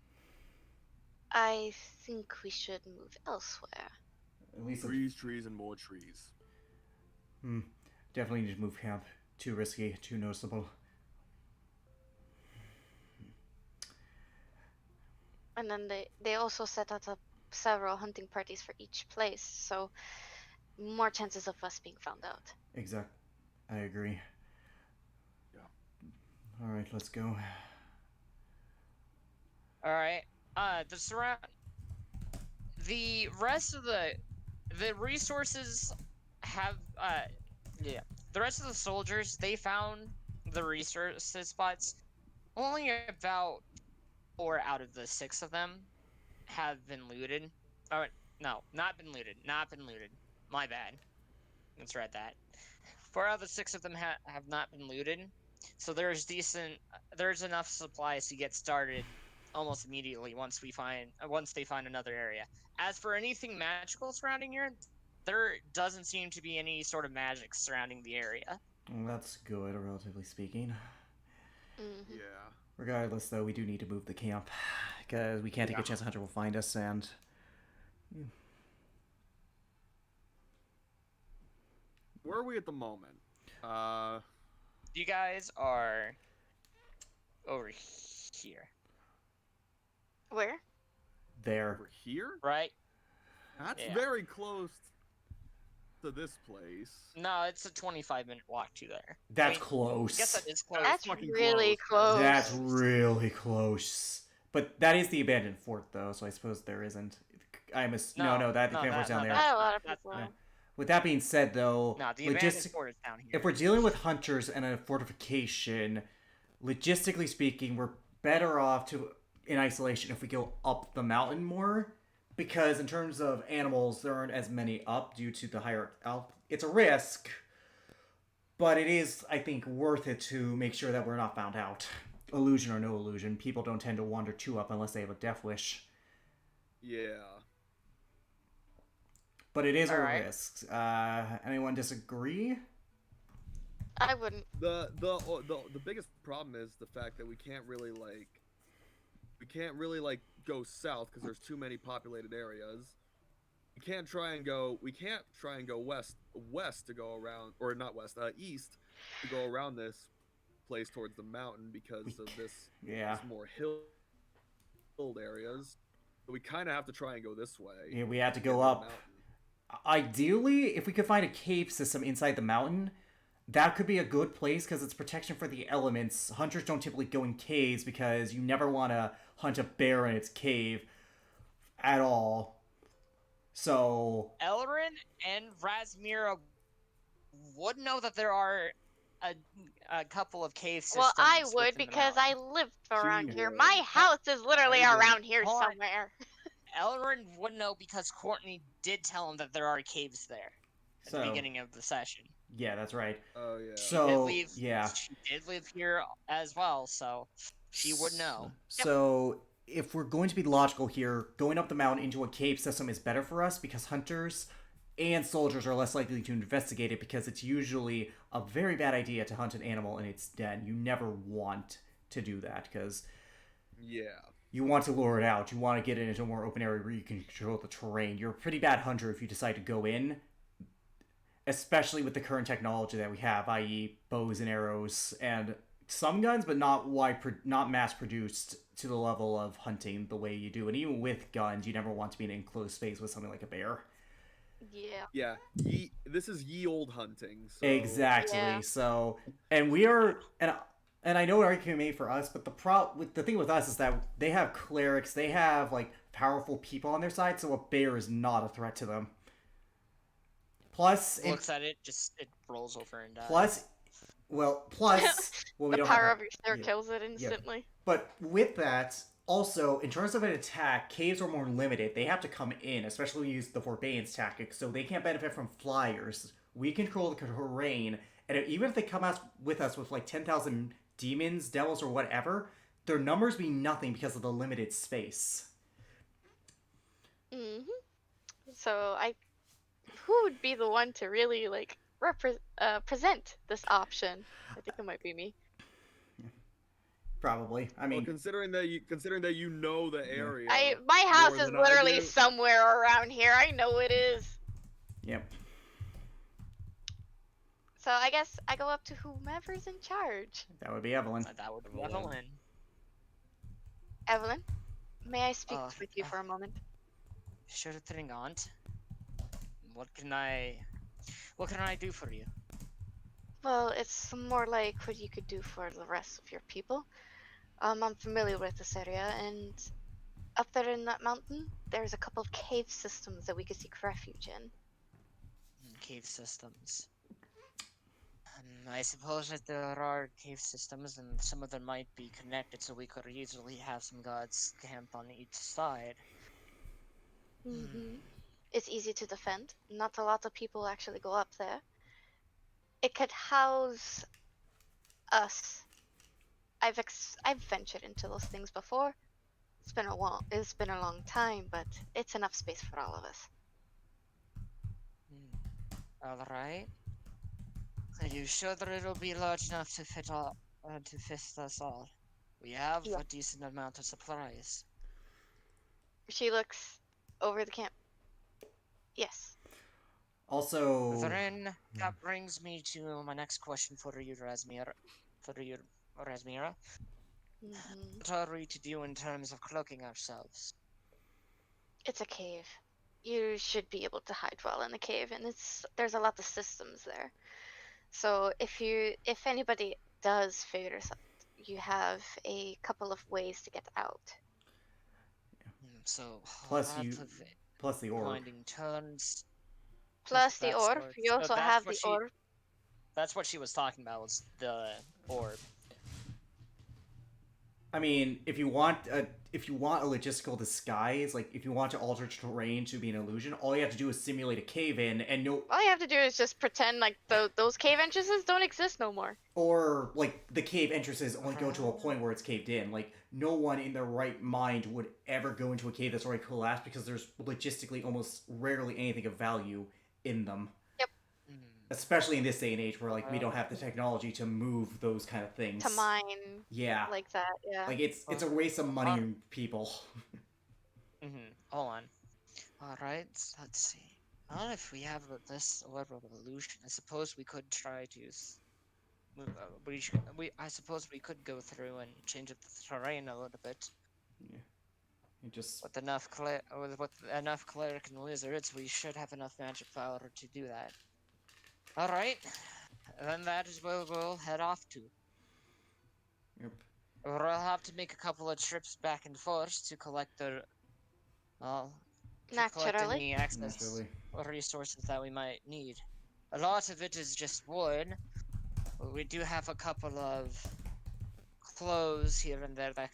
I think we should move elsewhere. At least Trees, and more trees. definitely need to move camp. Too risky, too noticeable. And then they also set up several hunting parties for each place, so more chances of us being found out. Exact. I agree. Yeah. All right, let's go. All right. The rest of the resources have the rest of the soldiers, they found the resources spots. Only about 4 out of the 6 of them have been looted. Oh no, not been looted. Not been looted. My bad. Let's read that. 4 out of the 6 of them have not been looted. So there's enough supplies to get started almost immediately once they find another area. As for anything magical surrounding here, there doesn't seem to be any sort of magic surrounding the area. Well, that's good, relatively speaking. Mm-hmm. Yeah. Regardless, though, we do need to move the camp because we can't take a chance a hunter will find us. And Where are we at the moment? You guys are over here, Where? there. Over here? right? That's Yeah. very close to this place. No, it's a 25-minute walk to there. That's I mean, close. I guess that is close. That's fucking really close. close. That's really close. But that is the abandoned fort, though, so I suppose there isn't. The camp fort's down there. Not a lot of That's people. not- With that being said, though, No, the abandoned fort is down here. if we're dealing with hunters and a fortification, logistically speaking, we're better off in isolation if we go up the mountain more, because in terms of animals, there aren't as many up due to the higher it's a risk, but it is, I think, worth it to make sure that we're not found out. Illusion or no illusion, people don't tend to wander too up unless they have a death wish. Yeah. But it is a Alright. risk. Anyone disagree? I wouldn't. The biggest problem is the fact that we can't really go south because there's too many populated areas. We can't try and go west to go around, or not west, east to go around this place towards the mountain because of this Yeah. more hilled areas. So we kind of have to try and go this way. Yeah, we have to get go the up. mountain. Ideally, if we could find a cave system inside the mountain, that could be a good place because it's protection for the elements. Hunters don't typically go in caves because you never want to hunt a bear in its cave at all. So, Elrin and Razmira would know that there are a couple of cave systems. Well, I would within the because I mountain. live around She here. would. My house is literally I would. around here Hold on. somewhere. Elrin would know because Courtney did tell him that there are caves there at the beginning of the session. yeah, that's right. Oh yeah. So, She did live here as well, so she would know. So, if we're going to be logical here, going up the mountain into a cave system is better for us because hunters and soldiers are less likely to investigate it because it's usually a very bad idea to hunt an animal in its den. You never want to do that because Yeah. you want to lure it out. You want to get it into a more open area where you can control the terrain. You're a pretty bad hunter if you decide to go in, especially with the current technology that we have, i.e. bows and arrows and some guns, but not mass produced to the level of hunting the way you do. And even with guns, you never want to be in an enclosed space with something like a bear. Yeah. Yeah. This is ye old hunting. So... Exactly. Yeah. So, and we are, and I know an argument can be made for us, but the thing with us is that they have clerics, they have like powerful people on their side, so a bear is not a threat to them. Plus, Looks at it, it rolls over and dies. plus, well, we The don't power have, of your stare yeah. kills it instantly. But with that, also, in terms of an attack, caves are more limited. They have to come in, especially when you use the forbearance tactic, so they can't benefit from flyers. We control the terrain, and even if they come out with us with like 10,000 demons, devils, or whatever, their numbers mean nothing because of the limited space. Mm-hmm. So who would be the one to really present this option? I think it might be me. Probably. I Well, mean, considering that you know the area. My house more is than I literally do. somewhere around here. I know it is. yep. So I guess I go up to whomever's in charge. That would be Evelyn. That would be Evelyn. Evelyn. Evelyn, may I speak Uh, with you for a moment? Sure thing, Aunt. What can I do for you? Well, it's more like what you could do for the rest of your people. I'm familiar with this area, and up there in that mountain, there's a couple of cave systems that we could seek refuge in. Cave systems. I suppose that there are cave systems, and some of them might be connected, so we could easily have some guards camped on each side. It's easy to defend. Not a lot of people actually go up there. It could house us. I've ventured into those things before. It's been a long time, but it's enough space for all of us. All right. Are you sure that it'll be large enough to fit us all? We have Yeah. a decent amount of supplies. She looks over the camp. Yes. Also, Then that brings me to my next question for you, Rasmira. What are we to do in terms of cloaking ourselves? It's a cave. You should be able to hide well in a cave, and there's a lot of systems there. So if anybody does figure this out, you have a couple of ways to get out. So Plus lots you- of plus the orb. winding turns. Plus the That orb. sort. You So also that's have what the orb. That's what she was talking about, was the orb. I mean, if you want a logistical disguise, like if you want to alter terrain to be an illusion, all you have to do is simulate a cave-in, and no, All you have to do is just pretend like those cave entrances don't exist no more. or like the cave entrances only go to a point where it's caved in. Like no one in their right mind would ever go into a cave that's already collapsed because there's logistically almost rarely anything of value in them. Especially in this day and age where like we don't have the technology to move those kind of things. To mine. Yeah. Like that, yeah. Like it's a waste of money and people. Hold on. All right. Let's see. Well, if we have this orb of illusion, I suppose we could try to. I suppose we could go through and change up the terrain a little bit. Yeah. It just With enough cleric and wizards, we should have enough magic power to do that. All right. Then that is where we'll head off to. Yep. We'll have to make a couple of trips back and forth to collect the, collect Naturally. any excess Naturally. resources that we might need. A lot of it is just wood. But we do have a couple of clothes here and there that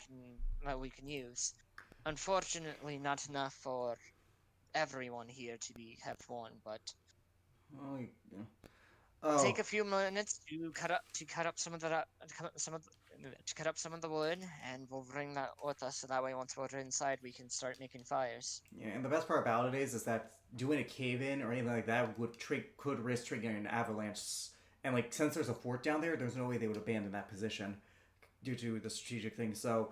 we can use. Unfortunately, not enough for everyone here to have one, but Oh, yeah. Oh. take a few minutes to cut up some of the wood, and we'll bring that with us. So that way, once we're inside, we can start making fires. Yeah, and the best part about it is that doing a cave-in or anything like that could risk triggering an avalanche. And like since there's a fort down there, there's no way they would abandon that position due to the strategic thing. So,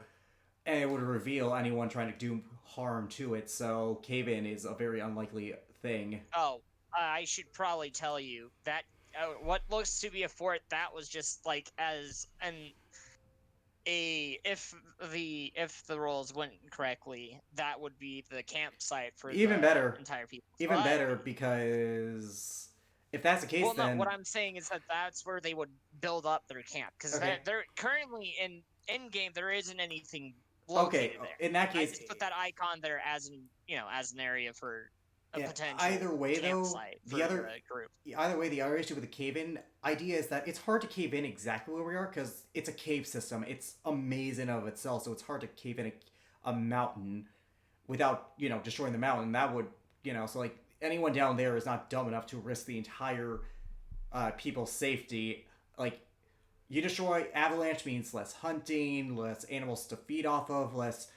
and it would reveal anyone trying to do harm to it. So cave-in is a very unlikely thing. Oh, I should probably tell you that what looks to be a fort, that was just like if the rolls went correctly, that would be the campsite for Even the better. entire people. Even better, because if that's the case, Well, then no, what I'm saying is that's where they would build up their camp, because Okay. they're currently in game. There isn't anything located there. In that I case, just put that icon there as an area for a Yeah, potential either way, though, campsite the for other- group. either way, the other issue with the cave-in idea is that it's hard to cave in exactly where we are because it's a cave system. It's a maze in of itself, so it's hard to cave in a mountain without destroying the mountain. That would so like anyone down there is not dumb enough to risk the entire people's safety. Like you destroy avalanche means less hunting, less animals to feed off of, less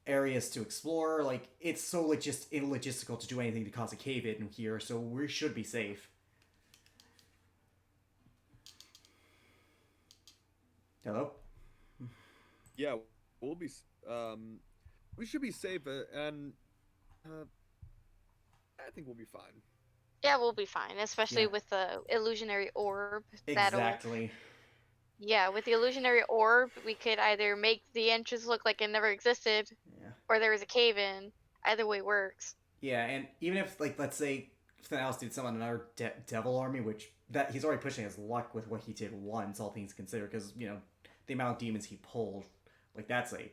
areas to explore. Like it's so illogistical to do anything to cause a cave-in here, so we should be safe. Hello? Yeah, we'll be. We should be safe, and I think we'll be fine. Yeah, we'll be fine, especially Yeah. with the illusionary orb. Exactly. Yeah, with the illusionary orb, we could either make the entrance look like it never existed, Yeah. or there was a cave in. Either way works. Yeah, and even if, like, let's say Thanos did summon another devil army, which that he's already pushing his luck with what he did once, all things considered, because the amount of demons he pulled, like that's a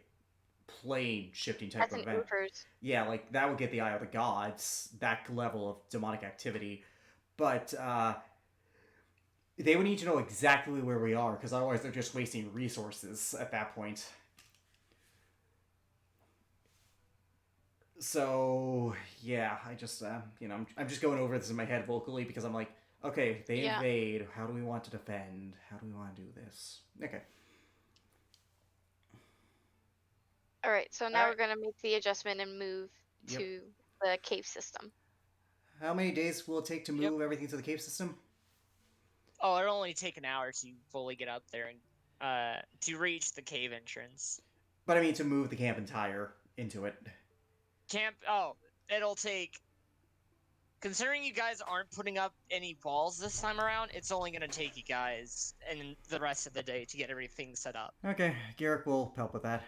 plane shifting type That's of an event. Ubers. Yeah, like that would get the eye of the gods, that level of demonic activity, but they would need to know exactly where we are, because otherwise they're just wasting resources at that point. So yeah, I just I'm just going over this in my head vocally because I'm like, okay, they Yeah. invade. How do we want to defend? How do we want to do this? Okay. All right, so now Alright. we're gonna make the adjustment and move Yep. to the cave system. How many days will it take to Yep. move everything to the cave system? Oh, it'll only take an hour to fully get up there and to reach the cave entrance. But I mean to move the camp entire into it. It'll take. Considering you guys aren't putting up any walls this time around, it's only gonna take you guys and the rest of the day to get everything set up. Okay, Garrick will help with that.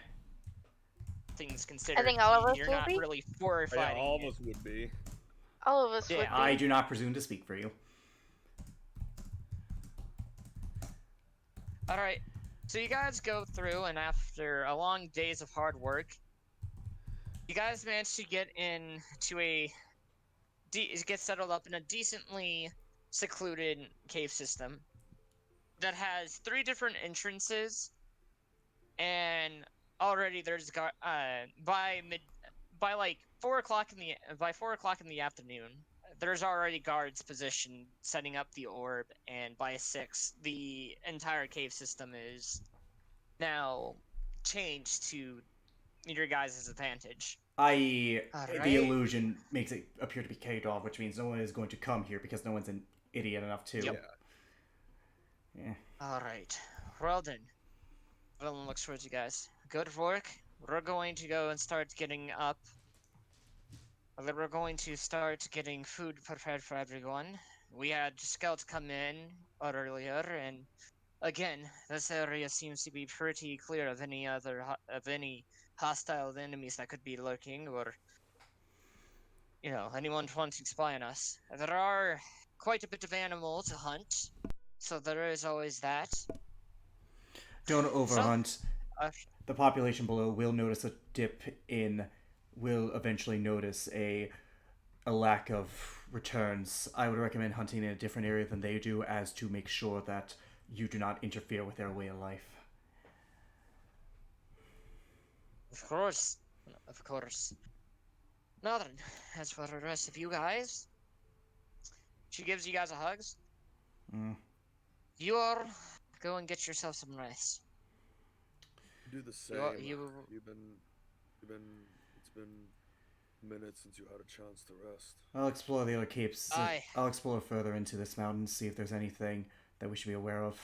Things considered, think all of us you're will not be? really Yeah, fortified. all of us would be. All of us would Yeah. be. I do not presume to speak for you. All right, so you guys go through, and after a long days of hard work, you guys manage to get get settled up in a decently secluded cave system that has 3 different entrances, and already there's by 4 o'clock in the afternoon, there's already guards positioned setting up the orb, and by 6, the entire cave system is now changed to your guys' advantage. I.e., Alright. the illusion makes it appear to be caved off, which means no one is going to come here because no one's an idiot enough to. Yep. Yeah. Alright. Well then. Everyone looks towards you guys. Good work. We're going to go and start getting up. We're going to start getting food prepared for everyone. We had scouts come in earlier, and again, this area seems to be pretty clear of any hostile enemies that could be lurking, or anyone wanting to spy on us. There are quite a bit of animal to hunt, so there is always that. Don't overhunt. Uh, The population below will notice a dip in, will eventually notice a lack of returns. I would recommend hunting in a different area than they do, as to make sure that you do not interfere with their way of life. Of course. Of course. Now then, as for the rest of you guys, she gives you guys a hug. Mm. You're go and get yourself some rest. Do the same. It's been minutes since you had a chance to rest. I'll explore the other capes. Aye. I'll explore further into this mountain, see if there's anything that we should be aware of.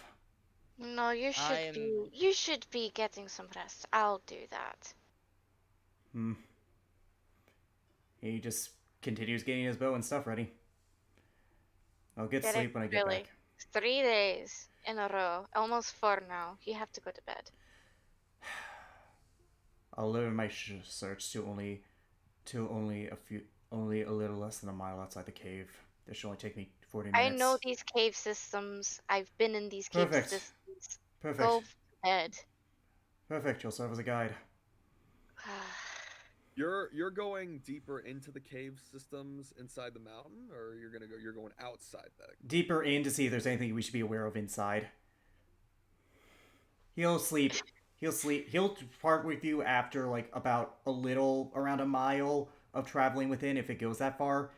No, you should be getting some rest. I'll do that. He just continues getting his bow and stuff ready. I'll get sleep when I get back. 3 days in a row, almost 4 now. You have to go to bed. I'll limit my search to only a little less than a mile outside the cave. This should only take me 40 minutes. I know these cave systems. I've been in these cave systems. Perfect. Go to bed. Perfect. You'll serve as a guide. You're going deeper into the cave systems inside the mountain, or you're going outside that? Deeper in to see if there's anything we should be aware of inside. He'll sleep. He'll part with you after about around a mile of traveling within, if it goes that far,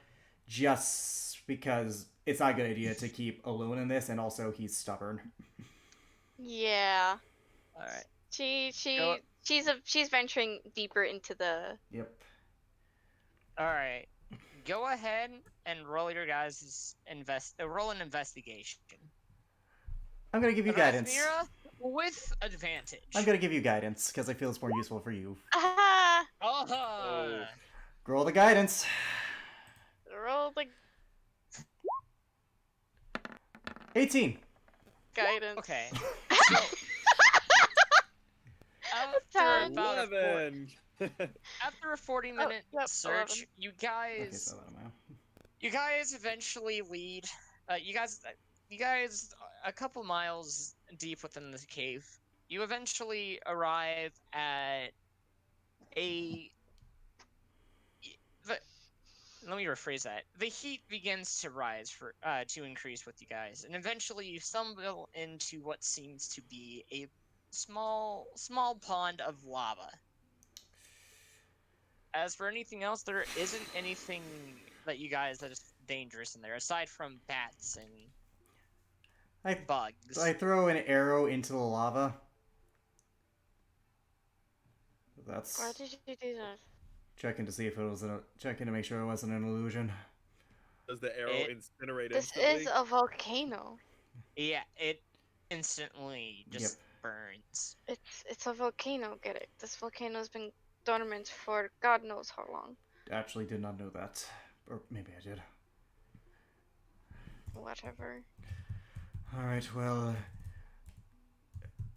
just because it's not a good idea to keep alone in this, and also he's stubborn. Yeah. All right. She's venturing deeper into the. Yep. All right. Go ahead and roll your guys' roll an investigation. I'm gonna give you guidance. Rasmira, with advantage. I'm gonna give you guidance because I feel it's more useful for you. Ah, Oh. Roll the guidance. roll the 18. guidance. Okay. Ten. After a 40-minute yep, search, 11. you Okay, guys so that amount. you guys eventually lead. You guys, a couple miles deep within the cave, you eventually arrive at a. The, let me rephrase that. The heat begins to rise to increase with you guys, and eventually you stumble into what seems to be a small pond of lava. As for anything else, there isn't anything that is dangerous in there, aside from bats and I bugs. throw an arrow into the lava. That's Why did you do that? checking to see if it was checking to make sure it wasn't an illusion. Does the arrow incinerate This instantly? is a volcano. Yeah, it instantly just Yep. burns. It's a volcano, get it? This volcano's been dormant for God knows how long. Actually, did not know that, or maybe I did. Whatever. All right, well,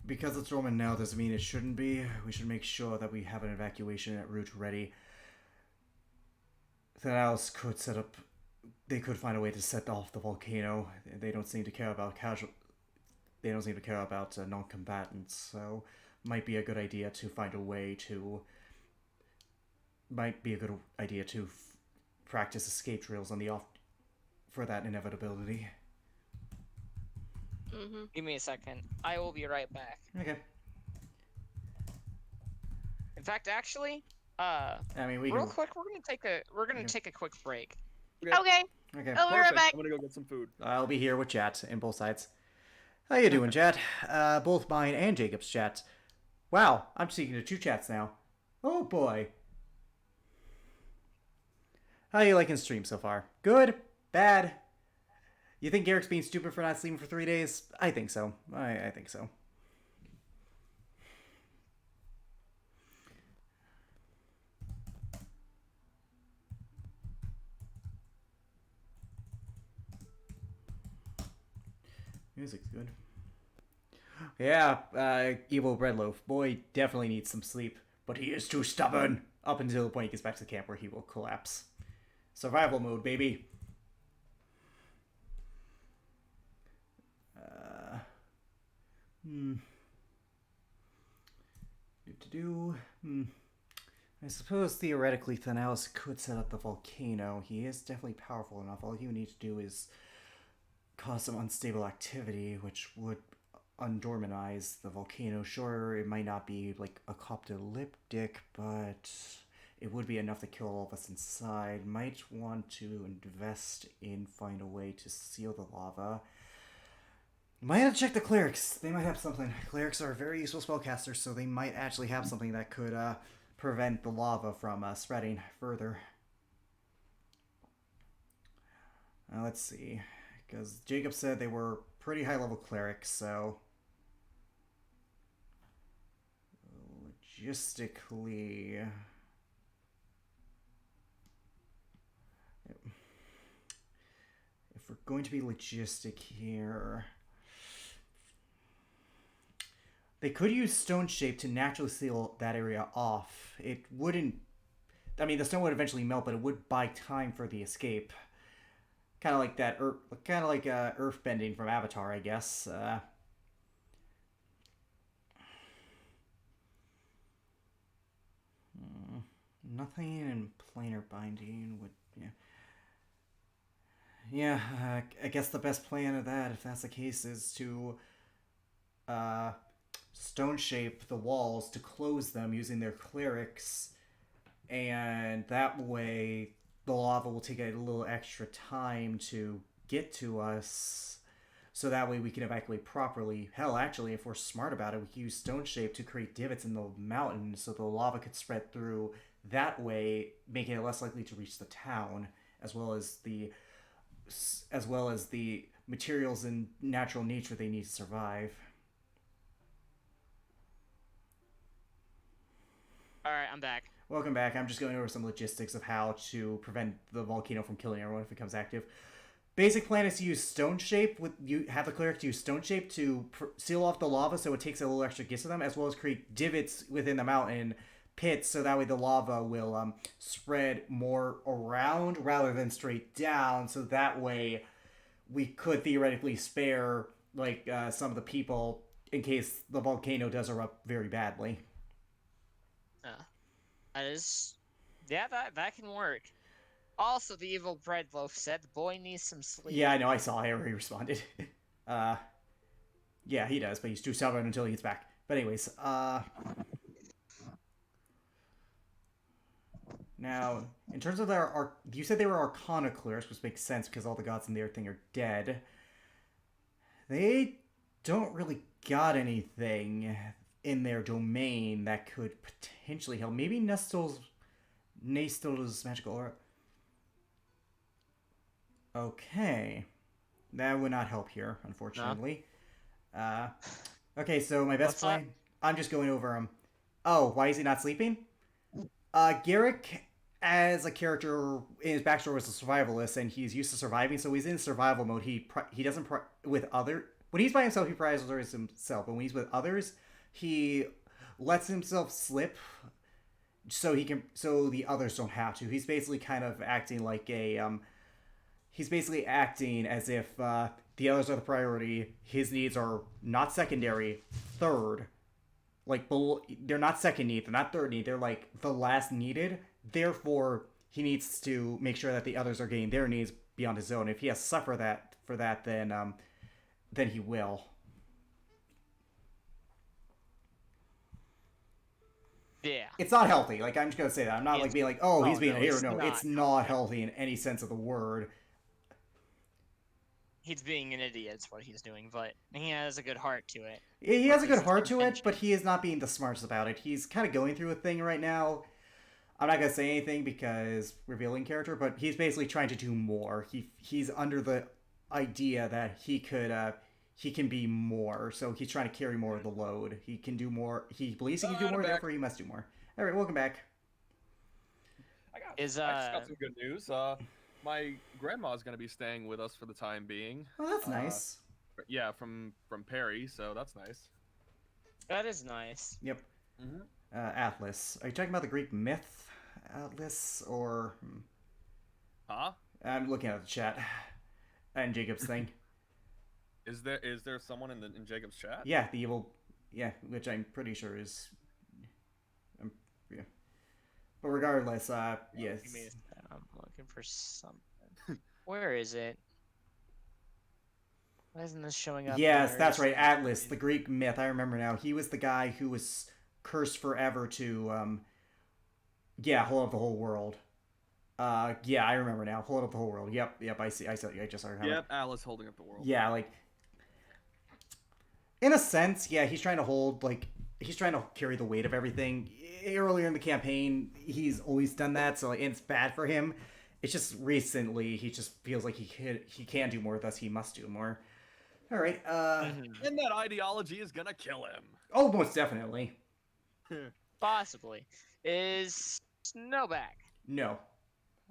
because it's dormant now doesn't mean it shouldn't be. We should make sure that we have an evacuation route ready. Thanos could set up. They could find a way to set off the volcano. They don't seem to care about They don't seem to care about non-combatants. So, might be a good idea to find a way to. Might be a good idea to practice escape drills on the off for that inevitability. Mm-hmm. Give me a second. I will be right back. Okay. In fact, actually, I mean, we real can. quick, we're gonna take a quick break. Okay, Okay. I'll be right back. I'm gonna go get some food. I'll be here with chat in both sides. How you doing, chat? Both mine and Jacob's chats. Wow, I'm speaking to two chats now. Oh boy. How you liking stream so far? Good? Bad? You think Garrick's being stupid for not sleeping for 3 days? I think so. I think so. Music's good. Yeah, Evil Breadloaf. Boy definitely needs some sleep, but he is too stubborn. Up until the point he gets back to the camp where he will collapse. Survival mode, baby. I suppose theoretically Thanos could set up the volcano. He is definitely powerful enough. All you need to do is cause some unstable activity, which would undormanize the volcano. Sure, it might not be like apocalyptic, but it would be enough to kill all of us inside. Might want to invest in find a way to seal the lava. Might have to check the clerics. They might have something. Clerics are very useful spellcasters, so they might actually have something that could prevent the lava from spreading further. Let's see. Because Jacob said they were pretty high-level clerics, so logistically, if we're going to be logistic here, they could use stone shape to naturally seal that area off. It wouldn't. I mean, the stone would eventually melt, but it would buy time for the escape. Kind of like that, kind of like earth bending from Avatar, I guess. Nothing in planar binding would. Yeah, I guess the best plan of that, if that's the case, is to stone shape the walls to close them using their clerics, and that way the lava will take a little extra time to get to us, so that way we can evacuate properly. Hell, actually, if we're smart about it, we can use stone shape to create divots in the mountain so the lava could spread through that way, making it less likely to reach the town, as well as the materials and natural nature they need to survive. All right, I'm back. Welcome back. I'm just going over some logistics of how to prevent the volcano from killing everyone if it becomes active. Basic plan is to use stone shape. You have the cleric to use stone shape to seal off the lava, so it takes a little extra gifts to them, as well as create divots within the mountain pits, so that way the lava will spread more around rather than straight down. So that way, we could theoretically spare like some of the people in case the volcano does erupt very badly. That is, yeah, that can work. Also, the evil bread loaf said the boy needs some sleep. Yeah, I know. I saw. I already responded. Yeah, he does, but he's too stubborn until he gets back. But anyways, now in terms of their you said they were Arcana clerics, which makes sense because all the gods in their thing are dead. They don't really got anything in their domain that could potentially help. Maybe Nestor's magical aura. Okay. That would not help here, unfortunately. No. Okay, so my best plan... I'm just going over him. Oh, why is he not sleeping? Garrick, as a character, in his backstory was a survivalist, and he's used to surviving, so he's in survival mode. He doesn't... with other... When he's by himself, he prioritizes himself, but when he's with others, he lets himself slip so the others don't have to. He's basically kind of acting like a... He's basically acting as if the others are the priority. His needs are not secondary, third. Like, they're not second need, they're not third need, they're like the last needed. Therefore, he needs to make sure that the others are getting their needs beyond his own. If he has to suffer for that, then he will. Yeah. It's not healthy. Like, I'm just gonna say that. I'm not like being like, oh, he's being a hero. No, not. it's not healthy in any sense of the word. He's being an idiot, is what he's doing, but he has a good heart to it. He has a good heart to it, but he is not being the smartest about it. He's kind of going through a thing right now. I'm not going to say anything because revealing character, but he's basically trying to do more. He's under the idea that he can be more, so he's trying to carry more of the load. He can do more. He believes he can do more, therefore he must do more. All right, welcome back. I just got some good news. My grandma's gonna be staying with us for the time being. Oh, that's nice. Yeah, from Perry, so that's nice. That is nice. Yep. Mm-hmm. Atlas. Are you talking about the Greek myth, Atlas, or? Huh? I'm looking at the chat and Jacob's thing. Is there someone in Jacob's chat? Yeah, the evil. Yeah, which I'm pretty sure is. Yeah. But regardless, yes. I'm looking for something. Where is it? Why isn't this showing up? Yes, that's right. Atlas, the Greek myth. I remember now. He was the guy who was cursed forever to, hold up the whole world. Yeah, I remember now. Hold up the whole world. Yep, I see. I just started. Yep, Atlas holding up the world. Yeah, like, in a sense, yeah, he's trying to carry the weight of everything. Earlier in the campaign, he's always done that, so it's bad for him. It's just recently he just feels like he can do more, thus he must do more. All right. And that ideology is gonna kill him. Oh, most definitely. Possibly. Is Snow back? No,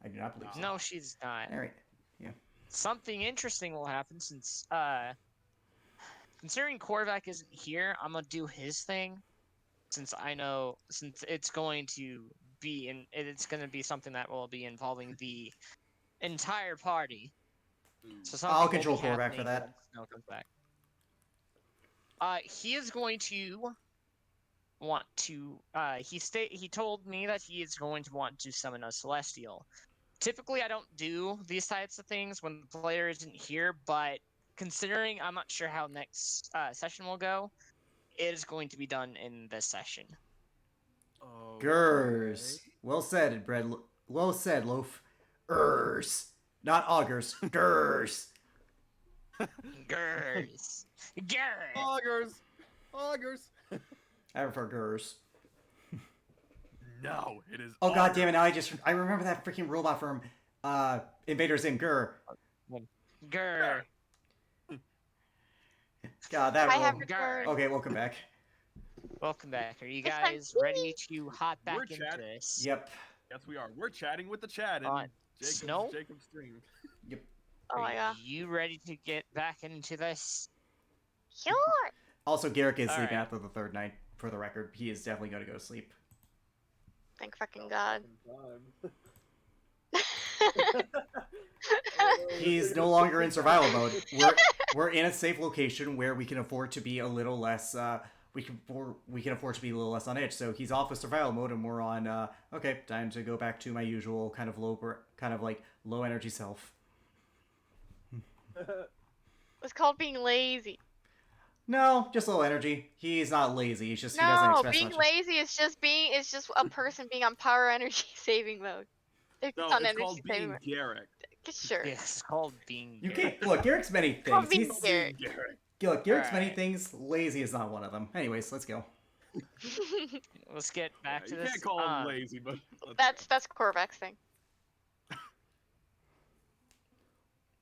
I do not believe so. No, she's not. All right. Yeah. Something interesting will happen since considering Korvac isn't here, I'm gonna do his thing. Since it's going to be it's going to be something that will be involving the entire party. So I'll control Korvac for that. Snow comes back. He is going to want to. He told me that he is going to want to summon a celestial. Typically, I don't do these types of things when the player isn't here, but considering I'm not sure how next session will go, it is going to be done in this session. Oh. Gers. Well said, bread. Well said, loaf. Gers. Not augers. Gers. Gers. Gers. Augers. I prefer Gers. No, it is. Oh god damn it! Now I remember that freaking robot from Invader Zim. Gur. Gur. God, that. I have robot. returned. Okay, welcome back. Welcome back. Are you Yes, I'm guys ready to hop We're back into chat- this? Yep. Yes, we are. We're chatting with the chat On and Snow? Jacob's stream. Yep. Oh my Are god. you ready to get back into this? Sure. Also, Garrick is All sleeping right. after the third night. For the record, he is definitely going to go to sleep. Thank fucking god. He's no longer in survival mode. We're in a safe location where we can afford to be a little less. We can afford to be a little less on edge. So he's off of survival mode, and we're on. Okay, time to go back to my usual kind of low energy self. It's called being lazy. No, just low energy. He's not lazy. He's just he doesn't No, express being much. lazy is just a person being on power energy saving mode. They're No, just on it's energy called saving being mode. Garrick. Sure. Yeah, it's called being. You Garrick. can't look. Garrick's many Called things. being He's Garrick. Garrick. look. Garrick's many Alright. things. Lazy is not one of them. Anyways, let's go. Let's get back Yeah, to you this. can't call him lazy, but That's Korvac's thing.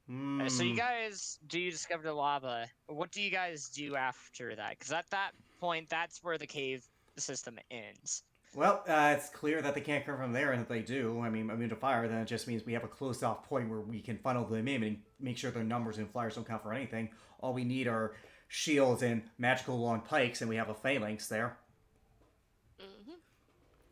So you Hmm. guys do discover the lava. What do you guys do after that? Because at that point, that's where the cave system ends. Well, it's clear that they can't come from there, and if they do, I mean, immune to fire, then it just means we have a closed-off point where we can funnel them in and make sure their numbers and flyers don't count for anything. All we need are shields and magical long pikes, and we have a phalanx there. Hmm.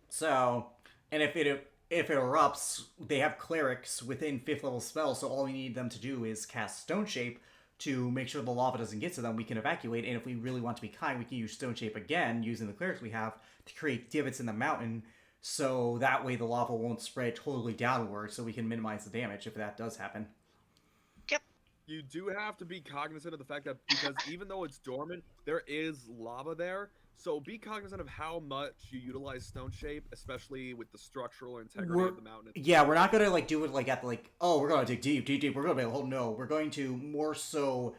So, and if it erupts, they have clerics within 5th level spells, so all we need them to do is cast Stone Shape to make sure the lava doesn't get to them. We can evacuate, and if we really want to be kind, we can use Stone Shape again, using the clerics we have, to create divots in the mountain, so that way the lava won't spread totally downward, so we can minimize the damage if that does happen. you do have to be cognizant of the fact that because even though it's dormant, there is lava there. So be cognizant of how much you utilize Stone Shape, especially with the structural integrity of the mountain. Yeah, we're not gonna do it at we're gonna dig deep. We're gonna be no, we're going to more so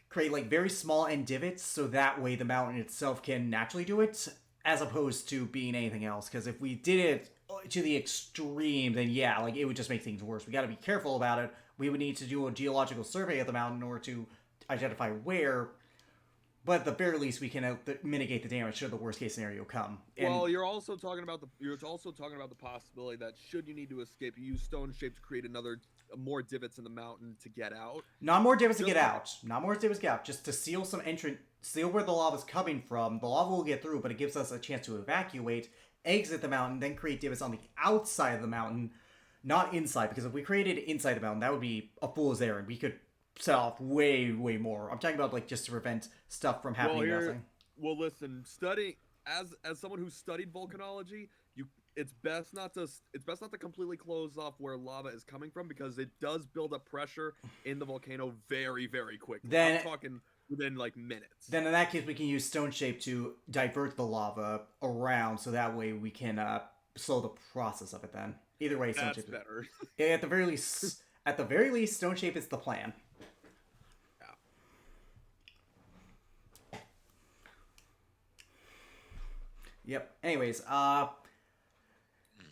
create very small end divots, so that way the mountain itself can naturally do it, as opposed to being anything else. Because if we did it to the extreme, then yeah, it would just make things worse. We got to be careful about it. We would need to do a geological survey of the mountain in order to identify where. But at the very least, we can mitigate the damage should the worst case scenario come. And Well, you're also talking about the possibility that should you need to escape, you use Stone Shape to create more divots in the mountain to get out. not more divots to get out. Not more divots to get out. Just to seal some seal where the lava's coming from. The lava will get through, but it gives us a chance to evacuate, exit the mountain, then create divots on the outside of the mountain, not inside. Because if we created inside the mountain, that would be a fool's errand. We could set off way more. I'm talking about just to prevent stuff from happening. Nothing. Well, listen, as someone who studied volcanology, it's best not to completely close off where lava is coming from, because it does build up pressure in the volcano very quickly. Then- I'm talking within minutes. Then in that case, we can use Stone Shape to divert the lava around, so that way we can slow the process of it. Then either way, Stone That's Shape. better. At the very least, Stone Shape is the plan. Yep. Anyways,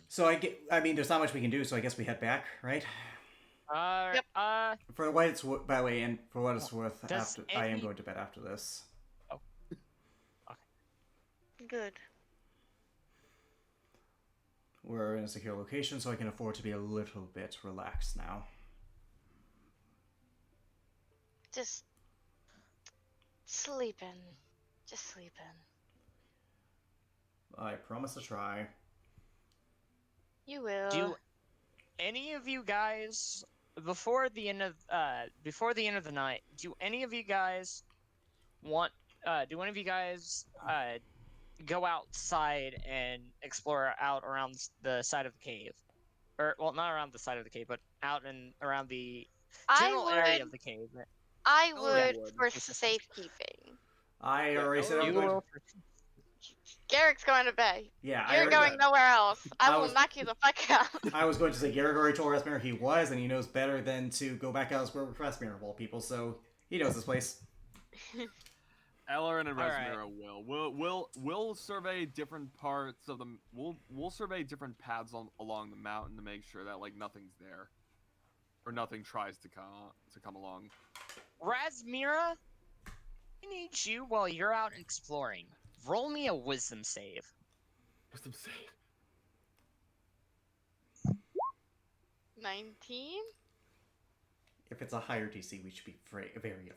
so I mean, there's not much we can do, so I guess we head back, right? Yep. For what it's by the way, and for what it's worth, Does I am any- going to bed after this. Good. We're in a secure location, so I can afford to be a little bit relaxed now. Just sleeping. Just sleeping. I promise to try. You will. Do any of you guys before the end of the night? Do any of you guys want? Do one of you guys go outside and explore out around the side of the cave, or well, not around the side of the cave, but out and around the general area of the cave? I yeah. would Would. for It's a- safekeeping. I Yeah, already said I'm You going. will. Garrick's going to bed. Yeah, You're going nowhere else. I I will was- knock you the fuck out. I was going to say Garrick already told Rasmir he was, and he knows better than to go back out as where Rasmir of all people, so he knows this place. Ellerin and All right. Resmira will survey different parts of the. We'll survey different paths along the mountain to make sure that nothing's there, or nothing tries to come along. Razmira, I need you while you're out exploring. roll me a wisdom save. Wisdom save. 19? If it's a higher DC, we should be very afraid.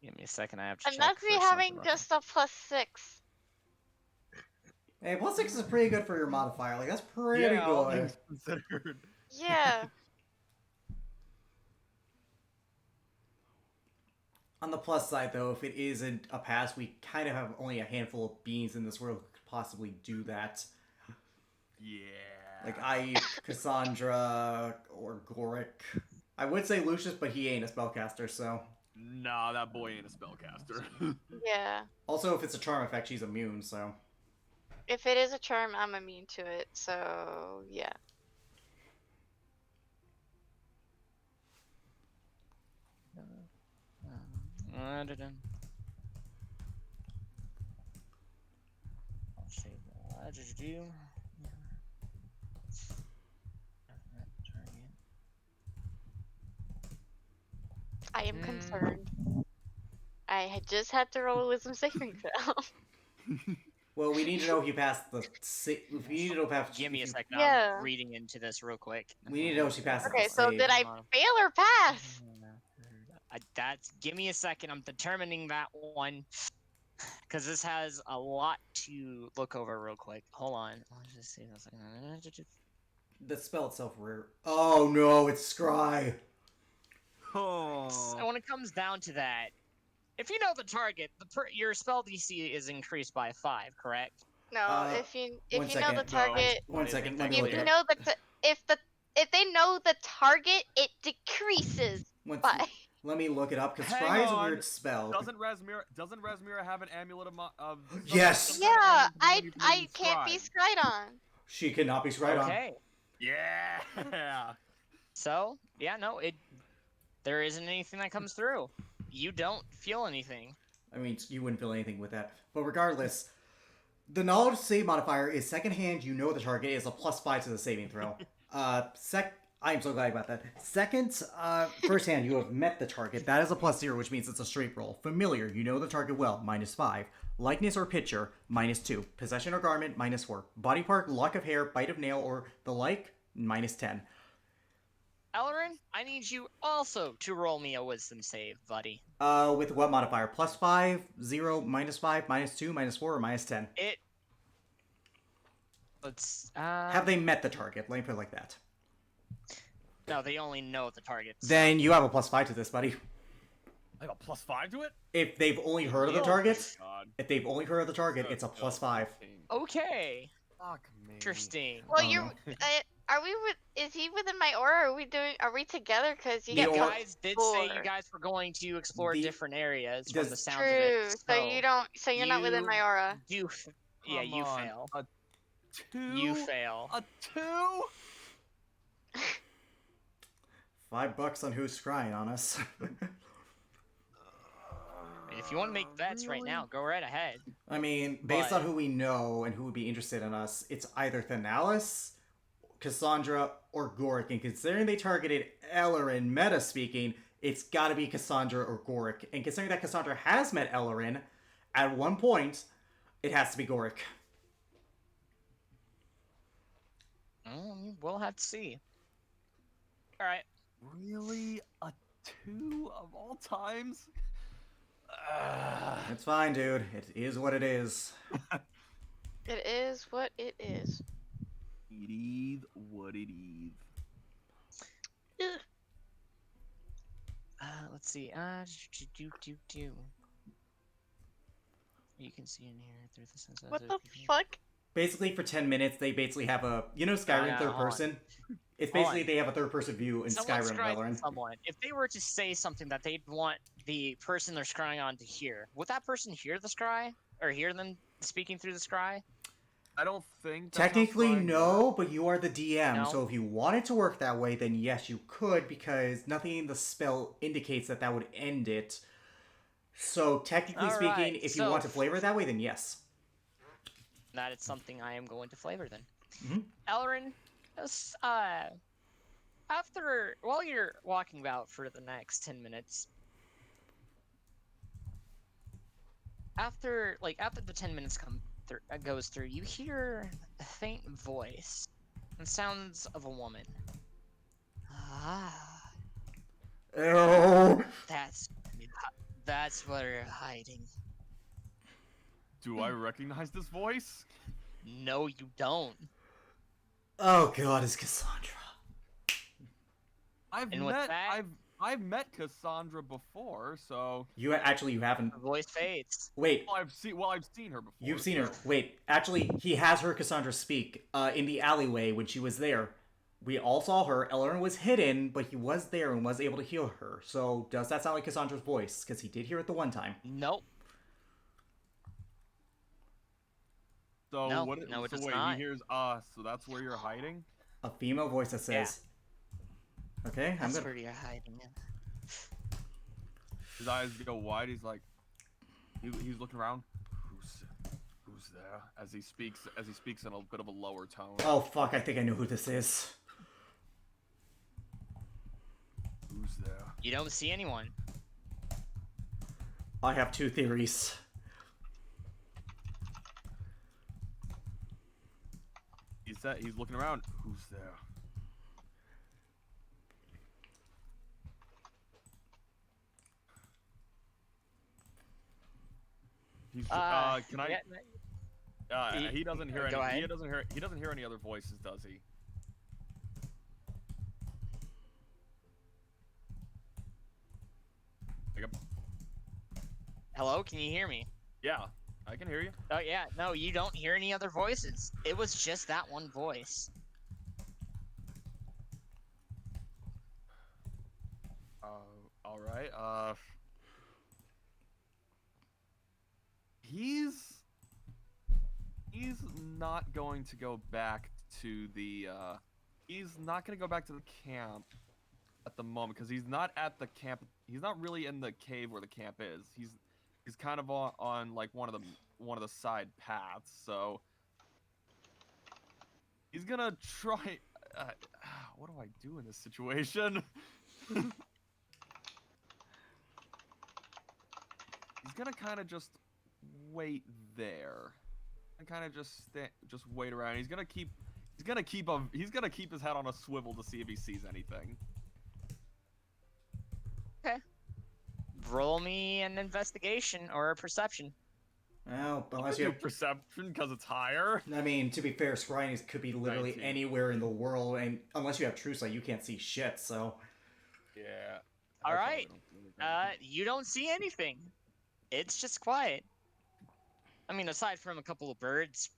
Give me a second. I have to check. Unless we for having something. just a +6. Hey, +6 is pretty good for your modifier. Like, that's pretty Yeah, all good. things considered. Yeah. On the plus side, though, if it isn't a pass, we kind of have only a handful of beings in this world who could possibly do that. Yeah. Like, Cassandra, or Goric. I would say Lucius, but he ain't a spellcaster, so... Nah, that boy ain't a spellcaster. Yeah. Also, if it's a charm effect, she's immune, so... If it is a charm, I'm immune to it, so yeah. I'll save what did you do? I am concerned. I had just had to roll a wisdom saving throw. Well, we need to know if you passed the... We need to know if Give me a second. Yeah. I'm reading into this real quick. We need to know if she passes Okay, the so save. did I fail or pass? Give me a second. I'm determining that one. Because this has a lot to look over real quick. Hold on. Let's just see. The spell itself rare. Oh no, it's Scry. Oh. So when it comes down to that, if you know the target, your spell DC is increased by 5, correct? No, if you know the second. target, One second, let me look if you it know if they know the target, it decreases up. by. Let me look it up, because Hang Scry is a on. weird spell. Doesn't Rasmira have an amulet of Yes! some kind of Yeah, amulet when you I can't be scry? scried on. She cannot be Scryed on. Okay. Yeah. So, yeah, no, there isn't anything that comes through. You don't feel anything. I mean, you wouldn't feel anything with that. But regardless, the knowledge save modifier is secondhand, you know the target is a +5 to the saving throw. I am so glad about that. Second, first hand, you have met the target. That is a +0, which means it's a straight roll. Familiar, you know the target well, -5. Likeness or picture, -2. Possession or garment, -4. Body part, lock of hair, bite of nail, or the like, -10. Ellerin, I need you also to roll me a wisdom save, buddy. With what modifier? +5, 0, -5, -2, -4, or -10? Let's, Have they met the target? Let me put it like that. No, they only know the targets. Then you have a +5 to this, buddy. I got +5 to it? If they've only heard of the Oh target, God. if they've only heard of the target, it's a +5. Okay. Fuck me. Interesting. Well, Oh, you're. no. Are we? Is he within my aura? Are we together? Because you The You get aura- guys did say you four. guys were going to explore The- different areas Does- from the sounds True. of it. So you don't. So you're not within my aura. Yeah, Come you on, fail. A 2? You fail. A 2? $5 on who's scrying on us. If you want to make bets right now, go right ahead. I mean, based But- on who we know and who would be interested in us, it's either Thanalis, Cassandra, or Goric. And considering they targeted Ellerin, meta speaking, it's got to be Cassandra or Goric. And considering that Cassandra has met Ellerin at one point, it has to be Goric. We'll have to see. All right. Really? A 2 of all times? It's fine, dude. It is what it is. It is what it is. It is what it is. Ugh. Let's see. Do. You can see in here through the sense of What the fuck? Basically, for 10 minutes, they basically have a... You know Skyrim yeah, third hold on. person? It's Hold basically on. they have a third-person view in Someone Skyrim, scryed Ellerin. someone. If they were to say something that they'd want the person they're scrying on to hear, would that person hear the scry? Or hear them speaking through the scry? I don't think that's how Technically, scrying no, but you are the DM, No? so if you want it to work that way, then yes, you could, because nothing in the spell indicates that would end it. So, technically speaking, Alright, if you so- want to flavor it that way, then yes. That is something I am going to flavor then. Mhm. Ellerin, while you're walking about for the next 10 minutes, after the 10 minutes goes through, you hear a faint voice. It sounds of a woman. Ah, Ew. that's where you're hiding. Do I recognize this voice? No, you don't. Oh god, it's Cassandra. And with that- I've met Cassandra before, so You haven't. The voice fades. Wait, I've seen her before. you've seen her. so- Wait, actually, he has heard Cassandra speak in the alleyway when she was there. We all saw her. Eleanor was hidden, but he was there and was able to heal her. So, does that sound like Cassandra's voice? Because he did hear it the one time. Nope. So No, what? no, it so does wait, not. he hears us. So that's where you're hiding. A female voice that says, "Okay, I'm That's gonna." where you're hiding. His eyes go wide. He's like, he's looking around. Who's there? As he speaks in a bit of a lower tone. Oh fuck! I think I know who this is. Who's there? You don't see anyone. I have two theories. He's looking around. Who's there? He's can I? Yeah, He doesn't hear go any. ahead. He doesn't hear any other voices, does he? Like Hello, can you hear me? yeah, I can hear you. Oh yeah, no, you don't hear any other voices. It was just that one voice. All right. He's not going to go back to the. He's not going to go back to the camp at the moment because he's not at the camp. He's not really in the cave where the camp is. He's kind of on like one of the side paths. So he's gonna try. What do I do in this situation? He's gonna kind of just wait there, and kind of just wait around. He's gonna keep his head on a swivel to see if he sees anything. Okay. Roll me an investigation or a perception. Well, I'll unless do you have. perception because it's higher. I mean, to be fair, scrying could be literally 19. anywhere in the world, and unless you have true sight, you can't see shit. So. Yeah. All I right. probably don't do anything. You don't see anything. It's just quiet. I mean, aside from a couple of birds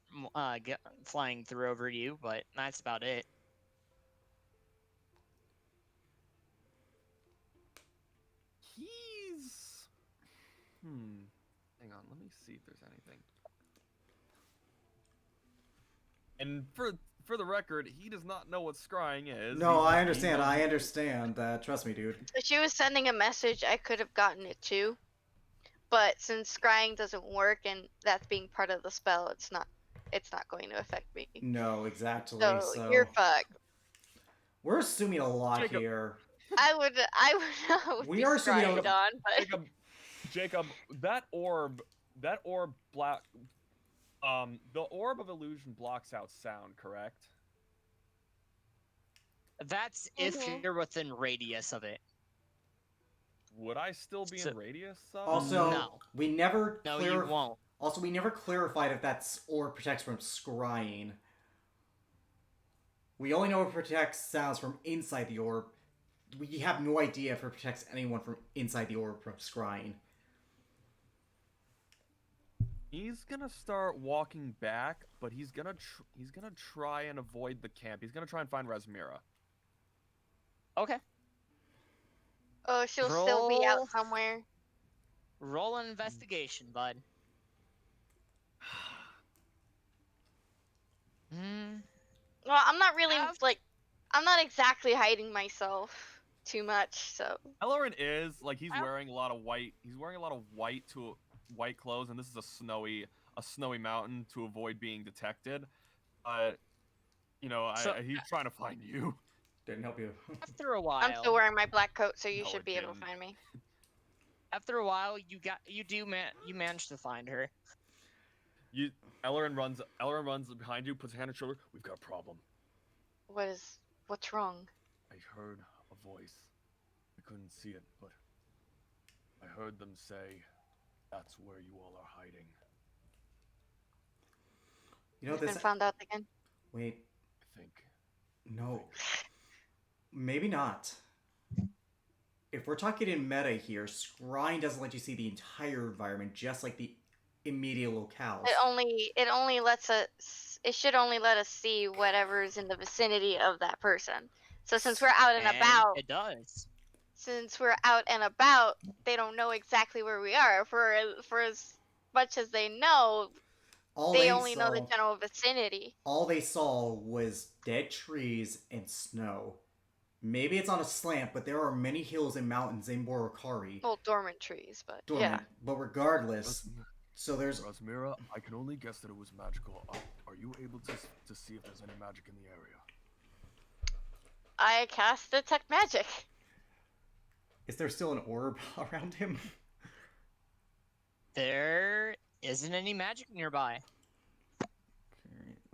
flying through over you, but that's about it. He's. Hang on. Let me see if there's anything. And for the record, he does not know what scrying is. No, He's- I he understand. knows- I understand that. Trust me, dude. If she was sending a message, I could have gotten it too. But since scrying doesn't work and that's being part of the spell, it's not going to affect me. No, exactly. So, So you're fucked. we're assuming a lot Jacob. here. I would We be are assuming scryed a- on, but Jacob, that orb black. The orb of illusion blocks out sound, correct? That's if Mhm. you're within radius of it. Would I still be So- in radius? Of? Also, No. we never No, you won't. Also, we never clarified if that orb protects from scrying. We only know it protects sounds from inside the orb. We have no idea if it protects anyone from inside the orb from scrying. He's gonna start walking back, but he's gonna try and avoid the camp. He's gonna try and find Resmira. Okay. oh, she'll still be Roll. out somewhere. Roll an investigation, bud. Well, I'm not really Have- I'm not exactly hiding myself too much, so Ellerin is like he's Ow. wearing a lot of white. He's wearing a lot of white clothes, and this is a snowy mountain to avoid being detected. So- He's trying to find you. Didn't help you. After a while, I'm still wearing my black coat, so you No, should it be able to didn't. find me. After a while, you manage to find her. Ellerin runs behind you, puts a hand on your shoulder. We've got a problem. What's wrong? I heard a voice. I couldn't see it, but I heard them say, "That's where you all are hiding." You know You've this. been found out again. Wait, I think. no, maybe not. If we're talking in meta here, scrying doesn't let you see the entire environment, just like the immediate locales. It only lets us. It should only let us see whatever's in the vicinity of that person. So since we're out and about, It does. they don't know exactly where we are. For as much as they know, they only know the general vicinity. All they saw was dead trees and snow. Maybe it's on a slant, but there are many hills and mountains in Borokari. Well, dormant trees, but Dormant, yeah. but regardless, so there's... Rasmira, I can only guess that it was magical. Are you able to see if there's any magic in the area? I cast Detect Magic. Is there still an orb around him? There isn't any magic nearby.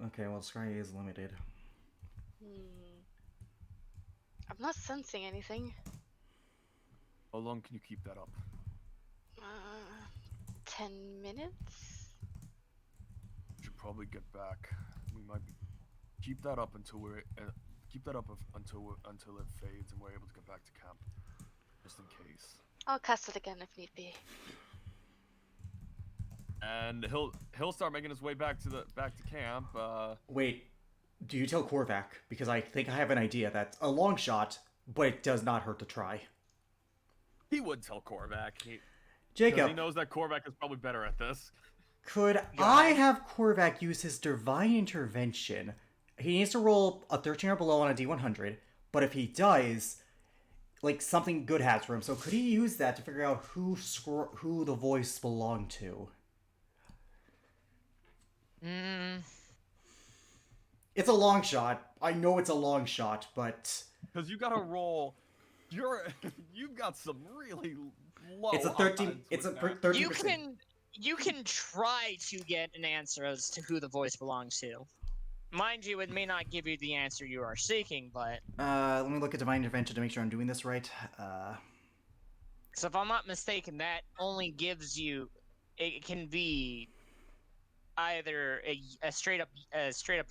Okay, well, scry is limited. I'm not sensing anything. How long can you keep that up? 10 minutes? We should probably get back. We might keep that up until until it fades and we're able to get back to camp, just in case. I'll cast it again if need be. And he'll start making his way back to camp. Wait, do you tell Korvac? Because I think I have an idea that's a long shot, but it does not hurt to try. He would tell Korvac. Jacob, He knows that Korvac is probably better at this. could I have Korvac use his Divine Intervention? He needs to roll a 13 or below on a D100, but if he does, like, something good happens for him. So could he use that to figure out who the voice belonged to? It's a long shot. I know it's a long shot, but Because you gotta roll. You've got some really low. it's a 13. odds It's a with that. 13%. You can try to get an answer as to who the voice belongs to. Mind you, it may not give you the answer you are seeking, but Let me look at Divine Intervention to make sure I'm doing this right. so if I'm not mistaken, that only gives you. It can be either a straight up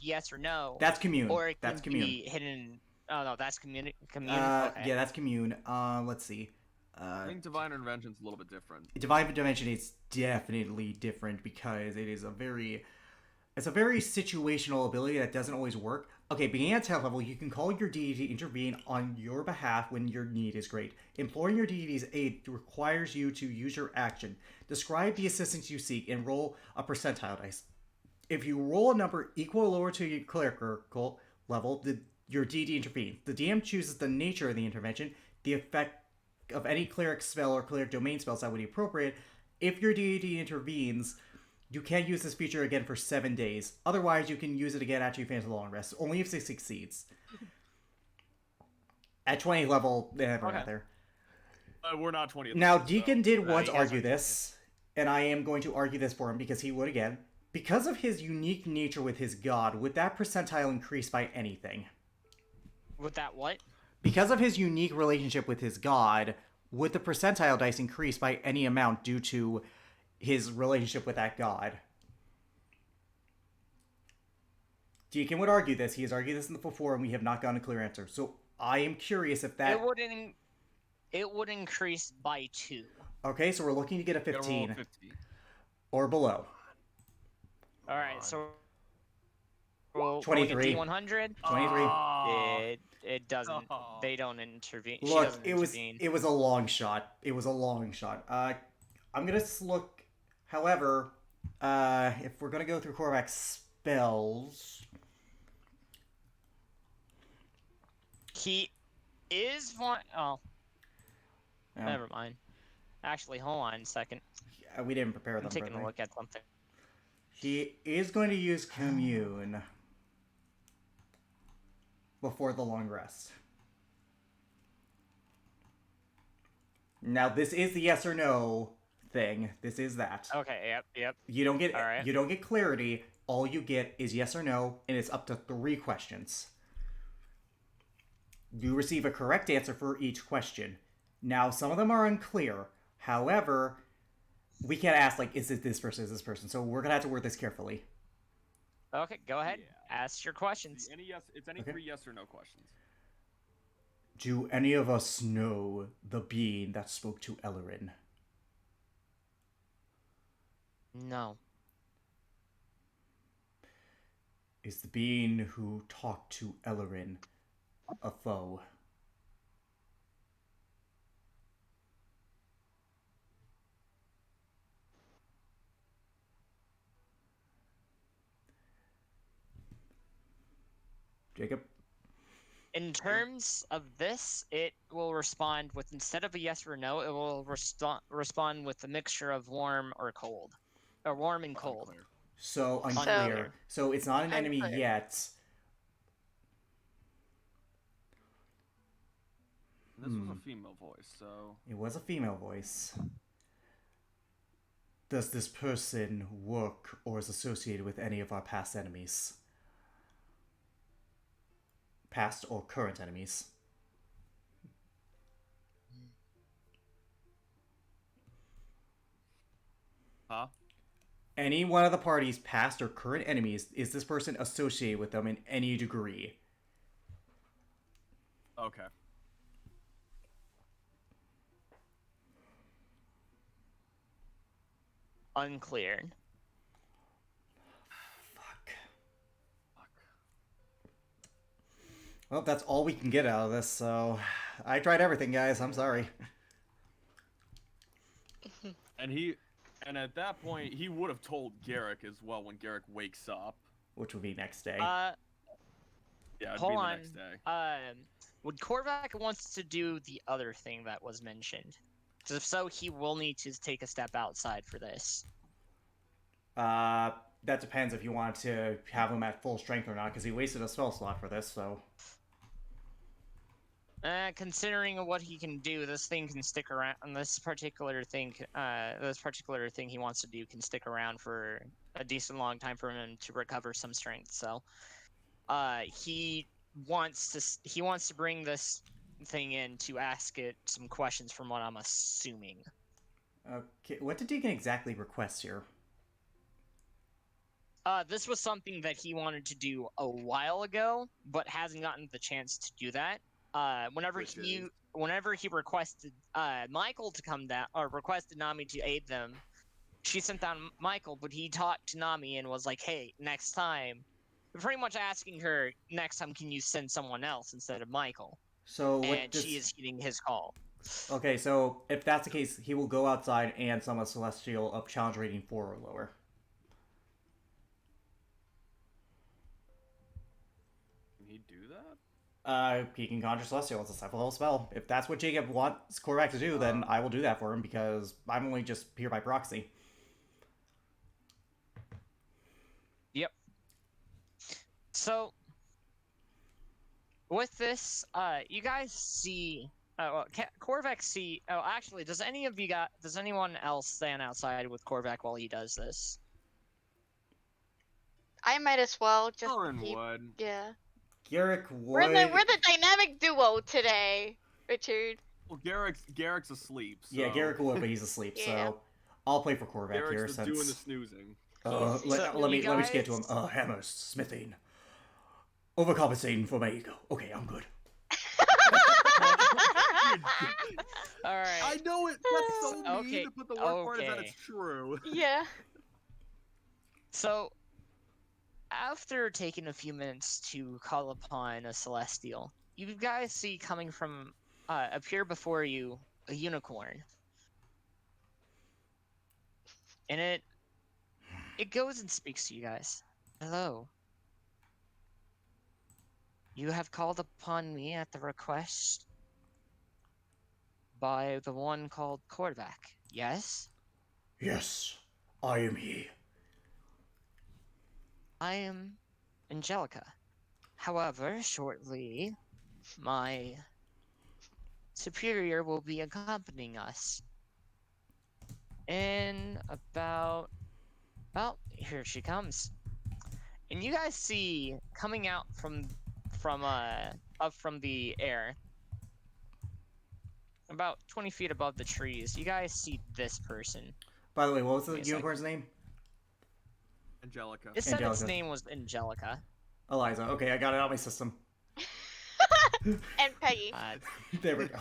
yes or no. That's commune. Or it can That's commune. be hidden. Oh no, that's commune. Okay. Yeah, that's commune. Let's see. I think Divine Intervention's a little bit different. Divine Intervention is definitely different because it is it's a very situational ability that doesn't always work. Okay, beginning at 10th level, you can call your deity to intervene on your behalf when your need is great. Imploring your deity's aid requires you to use your action. Describe the assistance you seek and roll a percentile dice. If you roll a number equal or lower to your clerical level, your deity intervenes. The DM chooses the nature of the intervention, the effect of any cleric spell or cleric domain spells that would be appropriate. If your deity intervenes, you can't use this feature again for 7 days. Otherwise, you can use it again after you finish the long rest. Only if it succeeds. At 20th level, we're not there. We're not 20th. Now, level, Deacon so- did once you guys argue are- this, and I am going to argue this for him because he would again. Because of his unique nature with his god, would that percentile increase by anything? With that what? Because of his unique relationship with his god, would the percentile dice increase by any amount due to his relationship with that god? Deacon would argue this. He has argued this before, and we have not gotten a clear answer. So I am curious if that... It would increase by 2. Okay, so we're looking to get a You gotta roll 15 50. or below. All right, so roll 23. D100. 23. It doesn't. Oh. They don't intervene. She Look, doesn't it was intervene. a long shot. It was a long shot. I'm gonna look. However, if we're gonna go through Korvac's spells, He is one. Oh, no, never mind. Actually, hold on a second. we didn't prepare I'm them. taking a correctly. look at something. He is going to use commune before the long rest. Now this is the yes or no thing. This is that. Okay. Yep. You don't get All right. you don't get clarity. All you get is yes or no, and it's up to 3 questions. You receive a correct answer for each question. Now, some of them are unclear. However, we can't ask, like, is it this person, is this person? So we're going to have to word this carefully. Okay. Go ahead. Yeah. Ask your questions. It's any Okay. 3 yes or no questions. Do any of us know the being that spoke to Ellerin? No. Is the being who talked to Ellerin a foe? Jacob? In terms of this, it will respond with, instead of a yes or no, it will respond with a mixture of warm or cold, or warm and cold. Unclear. So unclear. Unclear. So it's not an enemy Unclear. yet. This was a female voice, so It was a female voice. Does this person work or is associated with any of our past enemies? Past or current enemies? huh? Any one of the party's past or current enemies, is this person associated with them in any degree? Okay. Unclear. Fuck. Well, that's all we can get out of this, so I tried everything, guys. I'm sorry. And at that point, he would have told Garrick as well when Garrick wakes up. Which would be next day. Yeah, it'd Hold be the on. next day. Would Korvac wants to do the other thing that was mentioned? Because if so, he will need to take a step outside for this. That depends if you want to have him at full strength or not, because he wasted a spell slot for this, so... Considering what he can do, this thing can stick around. And this particular thing he wants to do can stick around for a decent long time for him to recover some strength. So, he wants to bring this thing in to ask it some questions, from what I'm assuming. Okay, what did Deacon exactly request here? This was something that he wanted to do a while ago, but hasn't gotten the chance to do that. Whenever Which is? he requested Michael to come down, or requested Nami to aid them, she sent down Michael, but he talked to Nami and was like, "Hey, next time," pretty much asking her, "Next time, can you send someone else instead of Michael?" So what And does... she is heeding his call. Okay, so if that's the case, he will go outside and summon Celestial of challenge rating 4 or lower. Can he do that? He can conjure Celestial. It's a 7th level spell. If that's what Jacob wants Korvac to do, then I will do that for him, because I'm only just here by proxy. Yep. So, with this, you guys see... Korvac see... Oh, actually, does anyone else stand outside with Korvac while he does this? I might as well just Aaron keep. would. Yeah. Garrick We're would... the dynamic duo today, Richard. Well, Garrick's asleep. So Yeah, Garrick would, but he's asleep, Yeah. so I'll play for Korvac here, Garrick's just doing the since... snoozing. Let me just get to him. guys- Hammer, smithing. Overcompensating for my ego. Okay, I'm good. All right. I know it. That's so mean. Okay, But the worst part is that okay. it's true. Yeah. So, after taking a few minutes to call upon a Celestial, you guys see coming from, appear before you, a unicorn. And it goes and speaks to you guys. Hello. You have called upon me at the request by the one called Korvac, yes? Yes, I am he. I am Angelica. However, shortly, my superior will be accompanying us. In about... Well, here she comes. And you guys see, coming out up from the air, about 20 feet above the trees, you guys see this person. By the way, what was the Wait a second. unicorn's name? Angelica. It said its Angelica. name was Angelica. Eliza. Okay, I got it out of my system. And Peggy. There we go.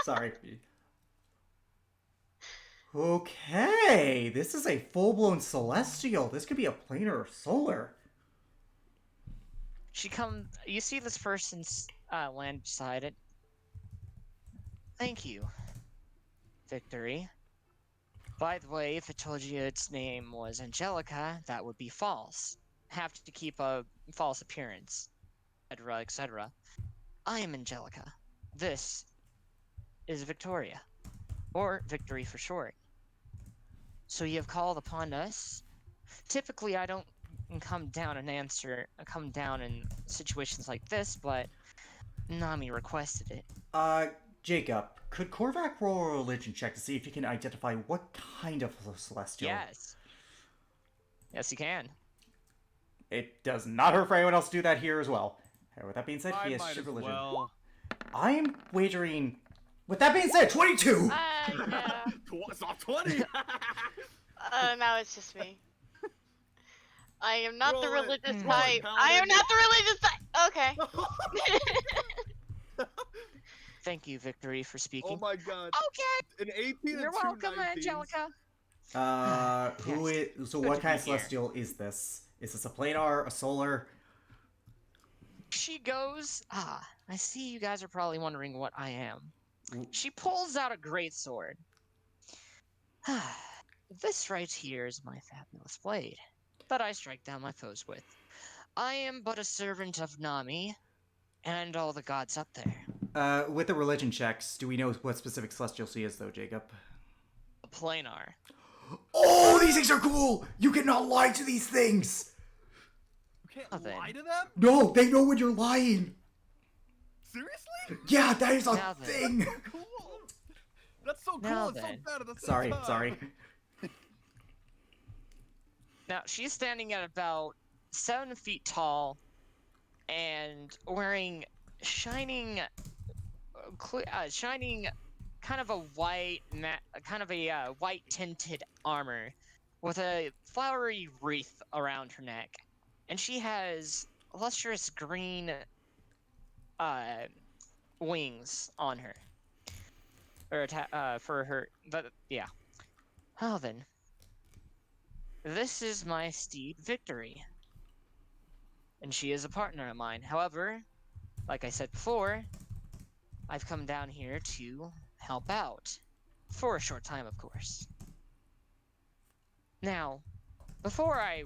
Sorry. Okay, this is a full-blown celestial. This could be a planar or solar. You see this person's land beside it. Thank you, Victory. By the way, if I told you its name was Angelica, that would be false. Have to keep a false appearance, etc., etc. I am Angelica. This is Victoria, or Victory for short. So you have called upon us. Typically, I don't come down in situations like this, but Nami requested it. Jacob, could Korvac roll a religion check to see if you can identify what kind of celestial? Yes. Yes, you can. It does not hurt for anyone else to do that here as well. With that being said, he I has might as religion. well. I am wagering. With that being said, 22. Yeah. It's not 20. Now it's just me. I am not the Roll it. religious Roll it, type. Paladin. I am not the religious type. Okay. Thank you, Victory, for speaking. Oh my god. Okay, An 18 you're and two welcome, 19s. Angelica. Who Yes. is? So Good what to kind be of here. celestial is this? Is this a planar, a solar? She goes, I see you guys are probably wondering what I am. Mm. She pulls out a great sword. This right here is my fabulous blade that I strike down my foes with. I am but a servant of Nami and all the gods up there. With the religion checks, do we know what specific celestial she is, though, Jacob? A planar. Oh, these things are cool! You cannot lie to these things! You can't Nothing. lie to them? No, they know when you're lying! Seriously? Yeah, that is a Now then. thing! Cool. That's so cool Now and so then. bad at the same Sorry, time. sorry. Now, she's standing at about 7 feet tall and wearing shining kind of a white tinted armor with a flowery wreath around her neck, and she has lustrous green wings on her, or for her. But yeah. Oh then, this is my steed Victory, and she is a partner of mine. However, like I said before, I've come down here to help out. For a short time, of course. Now, before I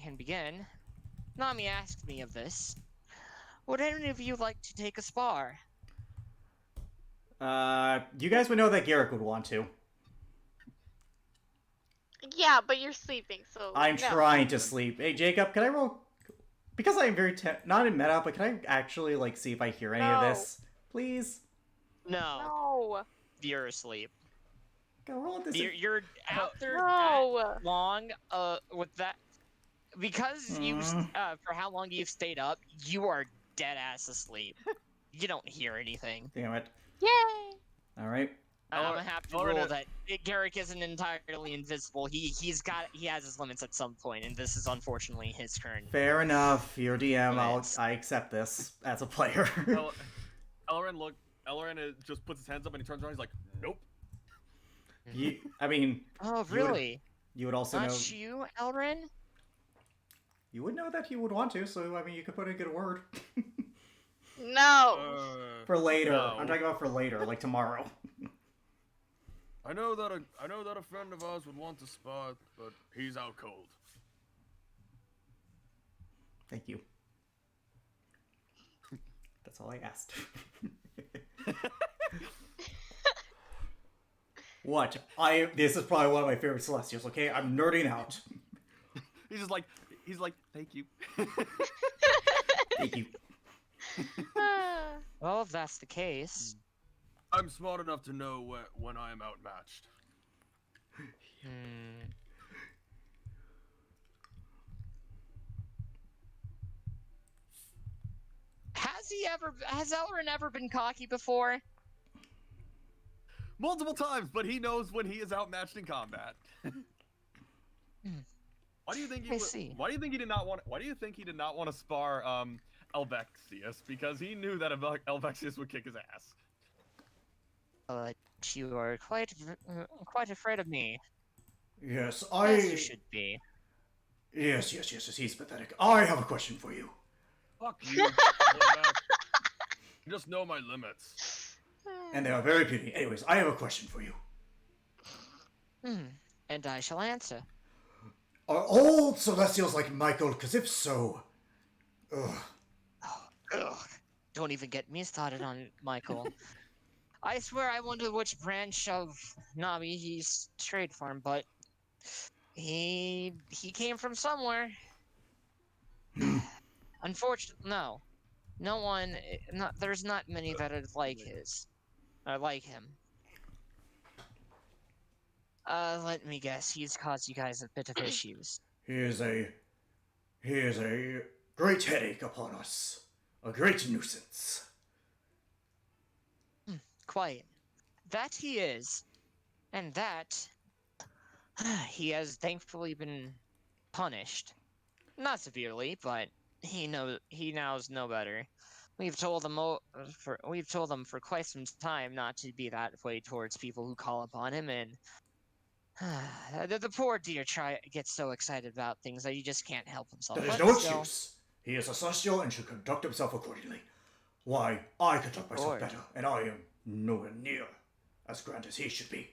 can begin, Nami asked me of this. Would any of you like to take a spar? You guys would know that Garrick would want to. Yeah, but you're sleeping, so. I'm no. trying to sleep. Hey, Jacob, can I roll? Because I am very not in meta, but can I actually like see if I hear any of No. this, please? No, No. you're asleep. Go roll this. You're out there No. that long with that because you for how long you've stayed up, you are dead ass asleep. You don't hear anything. Damn it! Yay. All right. I'm gonna have to Alright. rule that Garrick isn't entirely invisible. He has his limits at some point, and this is unfortunately his current. Fair enough. Your DM. Limits. I accept this as a player. Elren just puts his hands up and he turns around. He's like, "Nope." I mean, Oh, You would- really? you would also know. Not you, Elrin? You would know that he would want to. So I mean, you could put in a good word No. for later. No. I'm talking about for later, like tomorrow. I know that a friend of ours would want to spar, but he's out cold. Thank you. That's all I asked. What? This is probably one of my favorite Celestials, okay? I'm nerding out. He's like, "Thank you." Thank you. Well, if that's the case, I'm smart enough to know when I am outmatched. Hmm. Has Elrin ever been cocky before? Multiple times, but he knows when he is outmatched in combat. Why do you think he? I see. Why do you think he did not want? Why do you think he did not want to spar Elvexius? Because he knew that Elvexius would kick his ass. But you are quite afraid of me. Yes, As you should be. Yes, he's pathetic. I have a question for you. Fuck you, quarterback. I just know my limits. And they are very puny. Anyways, I have a question for you. And I shall answer. Are all Celestials like Michael? Because if so... Ugh. Ugh. Don't even get me started on Michael. I swear I wonder which branch of Navi he's strayed from, but he came from somewhere. Unfortunately, no one. There's not many that are like him. Let me guess. He's caused you guys a bit of issues. He is a great headache upon us. A great nuisance. Quite. That he is, and that he has thankfully been punished. Not severely, but he knows no better. We've told them for quite some time not to be that way towards people who call upon him, and the poor dear gets so excited about things that he just can't help himself. That is But no still, excuse. He is a Celestial and should conduct himself accordingly. Why, I conduct myself Lord. better, and I am nowhere near as grand as he should be.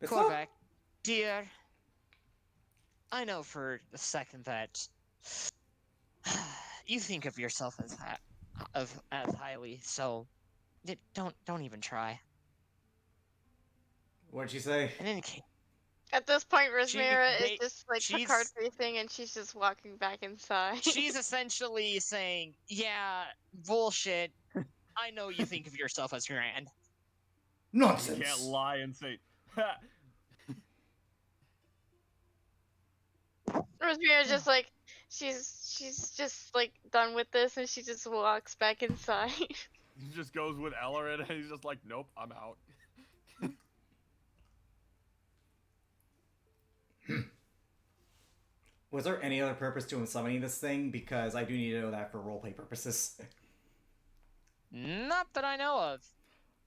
Corvac, dear, I know for a second that you think of yourself as highly, so don't even try. What'd she say? In any case, At this point, Rosmira is ba- just like she's- Picard facing, and she's just walking back inside. she's essentially saying, "Yeah, bullshit. I know you think of yourself as grand." You Nonsense. can't lie and say. Rosmira just like she's just like done with this, and she just walks back inside. He just goes with Ellerin, and he's just like, "Nope, I'm out." Was there any other purpose to him summoning this thing? Because I do need to know that for roleplay purposes. Not that I know of.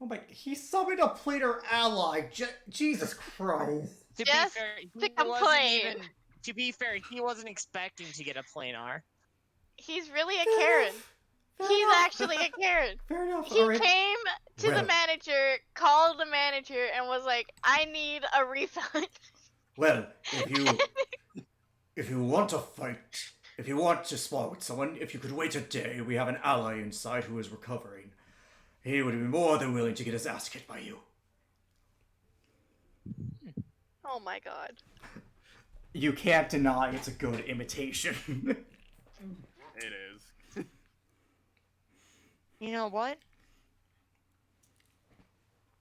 Oh my, he summoned a planar ally! Jesus Christ. To Just be fair, to complain. To be fair, he wasn't expecting to get a planar. He's really a Fair Karen. enough. Fair He's enough. actually a Karen. Fair enough. He Alright. came to Well. the manager, called the manager, and was like, "I need a refund." Well, if you want to fight, if you want to spar with someone, if you could wait a day, we have an ally inside who is recovering. He would be more than willing to get his ass kicked by you. Oh my god. You can't deny it's a good imitation. It is. You know what?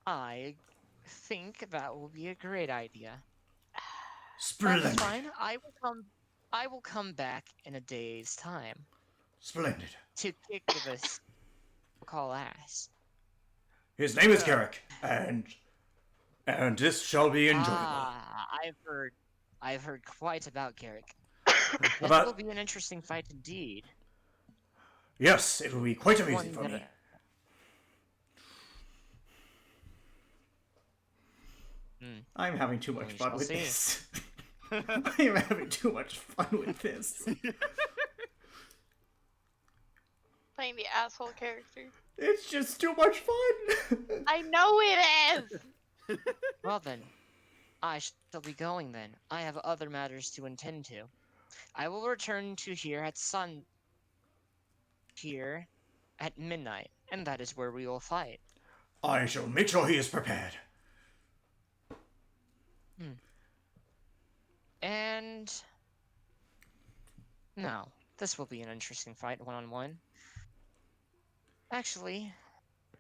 I think that will be a great idea. Splendid. That's fine. I will come back in a day's time Splendid. to kick this call ass. His name is Carrick, and this shall be enjoyable. I've heard quite about Garrick. This About- will be an interesting fight indeed. Yes, it will be quite amazing One for that- me. I'm having too much We fun shall with see. this. I am having too much fun with this. Playing the asshole character. It's just too much fun. I know it is! Well then, I shall be going then. I have other matters to attend to. I will return to here at midnight, and that is where we will fight. I shall make sure he is prepared. And no, this will be an interesting fight, one-on-one. Actually,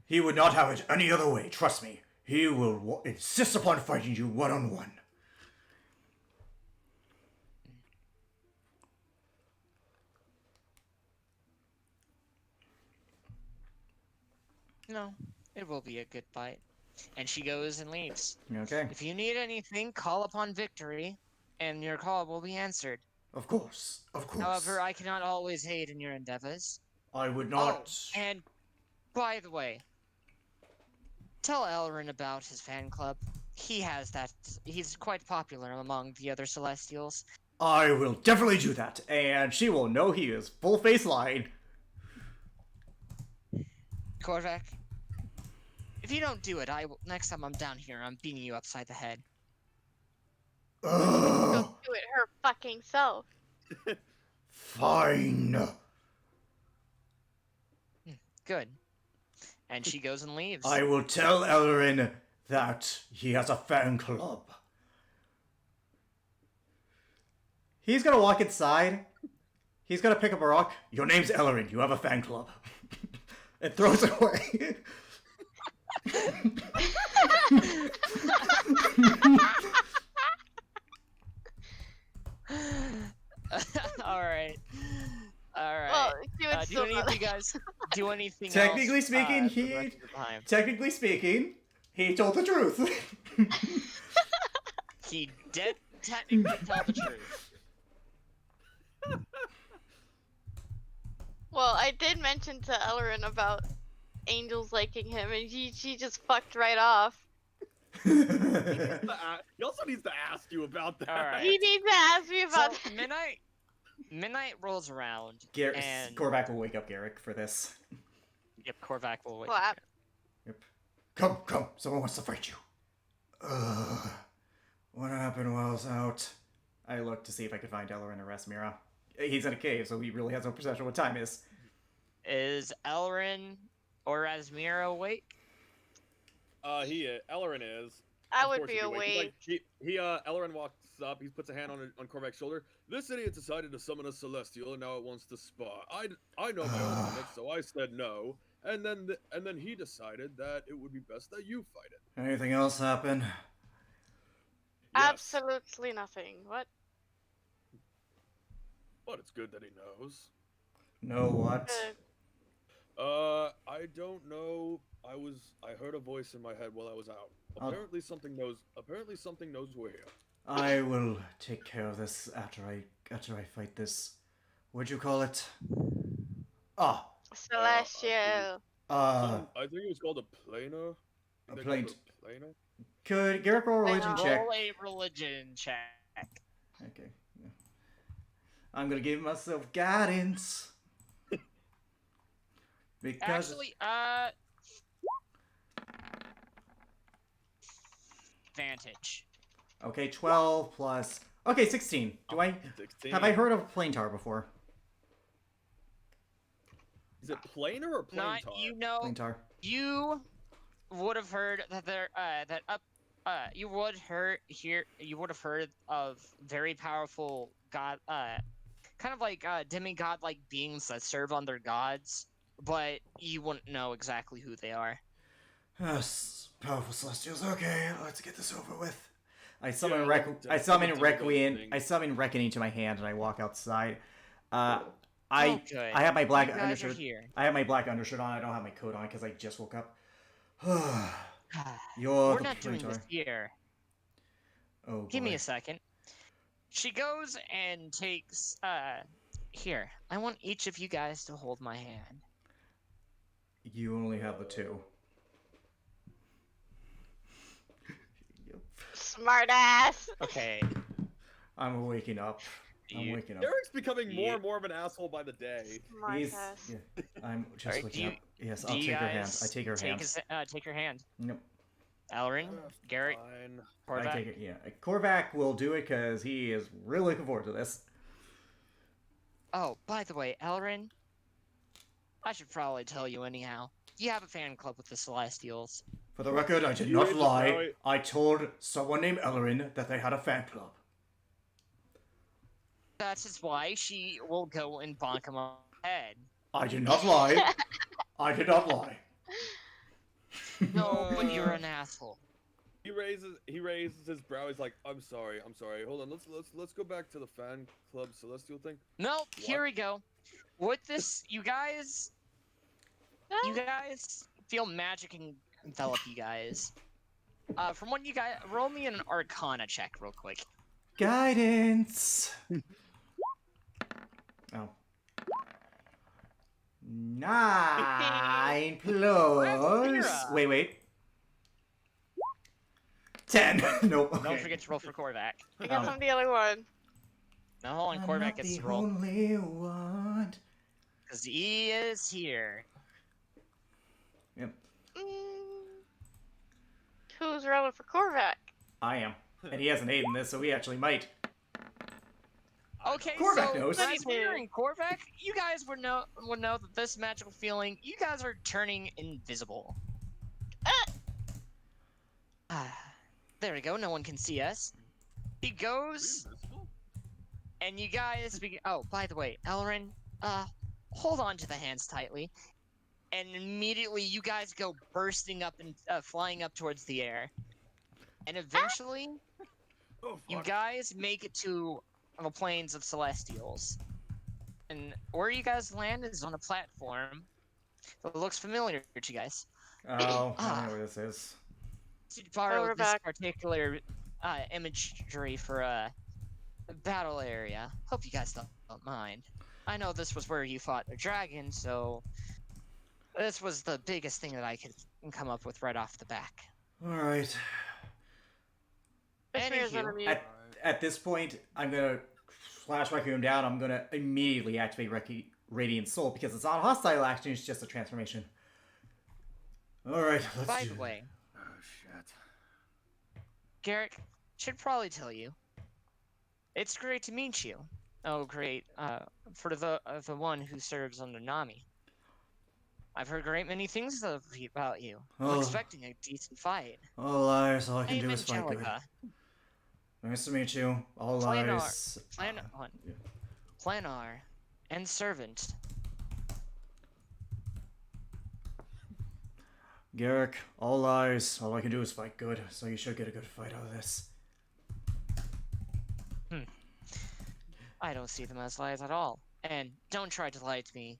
He would not have it any other way, trust me. He will insist upon fighting you one-on-one. no, it will be a good fight. And she goes and leaves. Okay. If you need anything, call upon victory, and your call will be answered. Of course. Of course. However, I cannot always aid in your endeavors. I would not... Oh, and by the way, tell Elrin about his fan club. He has that. He's quite popular among the other Celestials. I will definitely do that, and she will know he is full-face lying. Korvac, if you don't do it, next time I'm down here, I'm beating you upside the head. Go Ugh, do it her fucking self. fine. Good. And she goes and leaves. I will tell Elrin that he has a fan club. He's gonna walk inside. He's gonna pick up a rock. Your name's Elrin. You have a fan club. And throws it away. Alright. Alright. Well, she would do still any not of you guys do anything Technically else, speaking, for the rest of the time? Technically speaking, he told the truth. He did technically tell the truth. Well, I did mention to Ellerin about angels liking him, and she just fucked right off. He also needs to ask you about that. Alright. He needs to ask me about So, midnight rolls around, and Korvac will wake up Garrick for this. yep, Korvac will wait. Clap. Come, someone wants to fight you. What happened while I was out? I looked to see if I could find Elrin or Rasmira. He's in a cave, so he really has no perception of what time is. Is Elrin or Asmira awake? Ellerin is. I Of would course be he'd awake. awake. Ellerin walks up. He puts a hand on Korvac's shoulder. This idiot decided to summon a celestial, and now it wants to spar. I know my own limits, so I said no. And then he decided that it would be best that you fight it. Anything else happen? Yes. Absolutely nothing. What? But it's good that he knows. Know what? I don't know. I heard a voice in my head while I was out. Apparently something knows we're here. I will take care of this after I fight this. What'd you call it? Ah, Celestial. I think it was called a planar. A They plane. called it planar? Could Garrick roll a religion check? Roll a religion check. Okay. Yeah. I'm gonna give myself guidance. Because Actually, advantage. okay, 12 plus. Okay, 16. Do I 16. have I heard of Planetar before? Is it planar or Not planetar? you know. Planetar. You would have heard that you would have heard of very powerful god kind of like demigod like beings that serve on their gods, but you wouldn't know exactly who they are. Yes, powerful celestials. Okay, let's get this over with. I summon Yeah, I summon that's a Requiem. thing. I summon Reckoning to my hand and I walk outside. Oh, good. I have my black You guys are undershirt. here. I have my black undershirt on. I don't have my coat on because I just woke up. You're We're the not doing Planetar. this here. Oh, Give me boy. a second. She goes and takes here. I want each of you guys to hold my hand. You only have the two. Yep. Smart ass. Okay. I'm waking up. I'm You- waking up. Eric's becoming more You- and more of an asshole by the day. Smart He's, ass. yeah, I'm just Alright, waking do you- up. Yes, Do I'll you take her hand. guys I take her hand. take her hand. Yep. Elrin, Garrett, Fine. I Korvac. take it. Yeah, Korvac will do it because he is really looking forward to this. Oh, by the way, Elrin, I should probably tell you anyhow. You have a fan club with the Celestials. For the record, I did You not just lie. know it. I told someone named Ellerin that they had a fan club. That is why she will go and bonk him on the head. I did not lie. I did not lie. No, but you're an asshole. He raises his brow. He's like, I'm sorry. Hold on, let's go back to the fan club celestial thing. Nope, here What? we go. With this, you guys feel magic envelop you guys. From what you guys, roll me an Arcana check real quick. Guidance. Oh. 9 plus. Wait. 10. Nope. Okay. Don't forget to roll for Korvac. I guess I'm the other one. Now hold on, I'm Korvac not gets the to roll. only one. Because he is here. Yep, Who's rolling for Korvac? I am. And he hasn't aided in this, so he actually might. Okay, Korvac so knows. Raspberry and Korvac, you guys would know that this magical feeling, you guys are turning invisible. There we go, no one can see us. He goes, and you guys oh, by the way, Elrin, hold on to the hands tightly. And immediately you guys go bursting up and flying up towards the air. And eventually, Oh, you fuck. guys make it to the plains of Celestials. And where you guys land is on a platform that looks familiar to you guys. Oh, I don't know where this is. To borrow we're this back. particular imagery for a battle area. Hope you guys don't mind. I know this was where you fought a dragon, so this was the biggest thing that I could come up with right off the back. Alright. Ishmir's Anywho, on mute. At this point, I'm gonna flash Requiem down. I'm gonna immediately activate Radiant Soul because it's not a hostile action, it's just a transformation. Alright, let's By do the it. way, Oh, shit. Garrick should probably tell you. It's great to meet you. Oh, great. For the one who serves under Nami. I've heard a great many things about you. I'm Oh. expecting a decent fight. All liars, all I I can am do is fight good. Angelica. Nice to meet you. All Planar. liars. Yeah. Planar and servant. Garrick, all lies. All I can do is fight good, so you should get a good fight out of this. I don't see them as lies at all. And don't try to lie to me.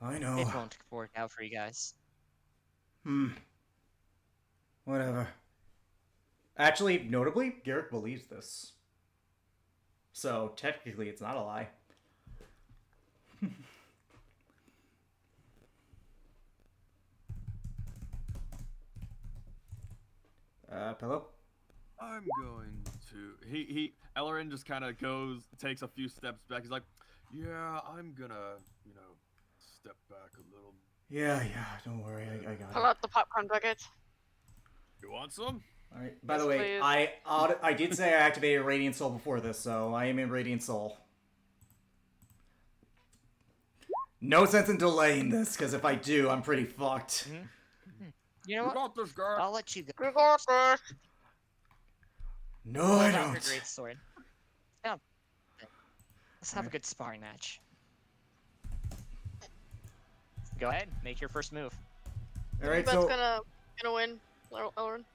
I know. It won't work out for you guys. Whatever. Actually, notably, Garrick believes this. So, technically, it's not a lie. Pillow? I'm going to. Ellerin just kind of takes a few steps back. He's like, yeah, I'm gonna, step back a little. Yeah, don't worry, I got Pull it. out the popcorn bucket. You want some? Alright, by Yes, the way, please. I did say I activated Radiant Soul before this, so I am in Radiant Soul. No sense in delaying this, because if I do, I'm pretty fucked. You know You what? got this, Garrett. I'll let you go. We got this. No, Pull I out your don't. great sword. Yeah. Let's have a good sparring match. Go ahead, make your first move. Alright, That's so... gonna win, Elrin.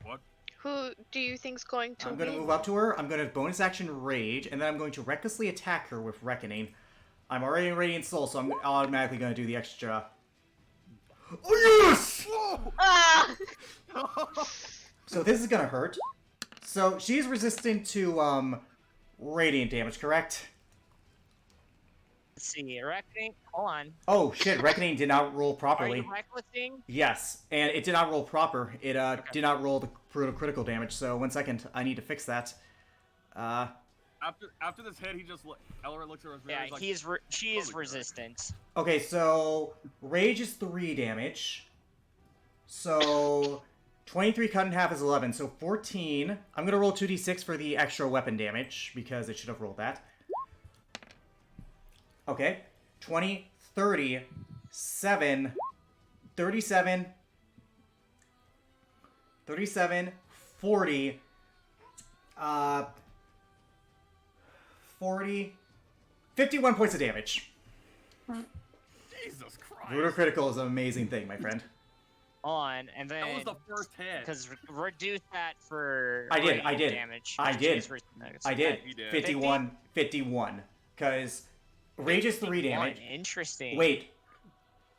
What? Who do you think's going to I'm going to win? move up to her, I'm going to bonus action Rage, and then I'm going to recklessly attack her with Reckoning. I'm already in Radiant Soul, so I'm automatically going to do the extra... Oh, yes! Ah! So this is going to hurt. So she's resistant to, radiant damage, correct? Let's see, Reckoning. Hold on. Oh, shit, Reckoning did not roll Are properly. you recklessing? Yes, and it did not roll proper. It did not roll the critical damage, so 1 second, I need to fix that. After this hit, Ellerin looks at her. Yeah, He's like, she is Holy crap. resistant. Okay, so Rage is 3 damage. So 23 cut in half is 11, so 14. I'm going to roll 2d6 for the extra weapon damage, because it should have rolled that. Okay, 20, 30, 7, 37, 37, 40, 40, 51 points of damage. Brutal critical is an amazing thing, my friend. On, and then That was the first hit. because reduce that for I did, radiant damage. I which did. is I did. You did. 51. Because rage is 3 damage. Interesting. Wait.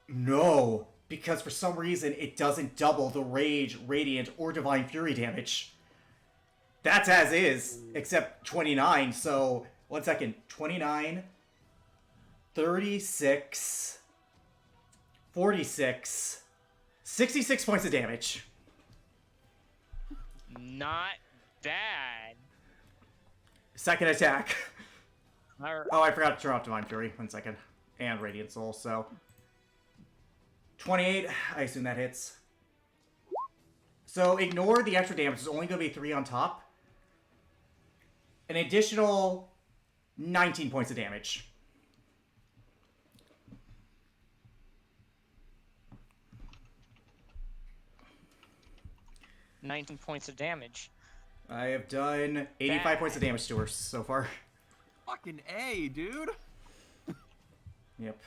No. Because for some reason it doesn't double the rage, radiant, or divine fury damage. That's as is, except 29. So, 1 second. 29, 36, 46, 66 points of damage. Not bad. Second attack. Alright. Oh, I forgot to turn off Divine Fury. 1 second. And Radiant Soul, so... 28. I assume that hits. So, ignore the extra damage. There's only going to be 3 on top. An additional 19 points of damage. $19 points of damage. I have done 85 points of damage to her so far. Fucking A, dude. Yep.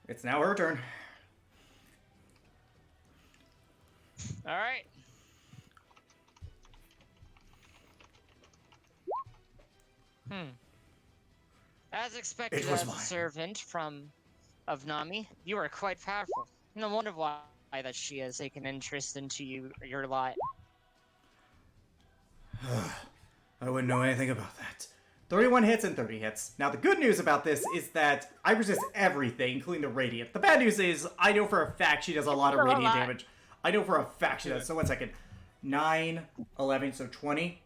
It's now her turn. Alright. As expected, It was as a mine. servant of Nami, you are quite powerful. No wonder why that she has taken interest into your lot. I wouldn't know anything about that. 31 hits and 30 hits. Now, the good news about this is that I resist everything, including the Radiant. The bad news is I know for a fact she does a lot of Radiant damage. I know for a fact she does. So, 1 second. 9, 11, so 20,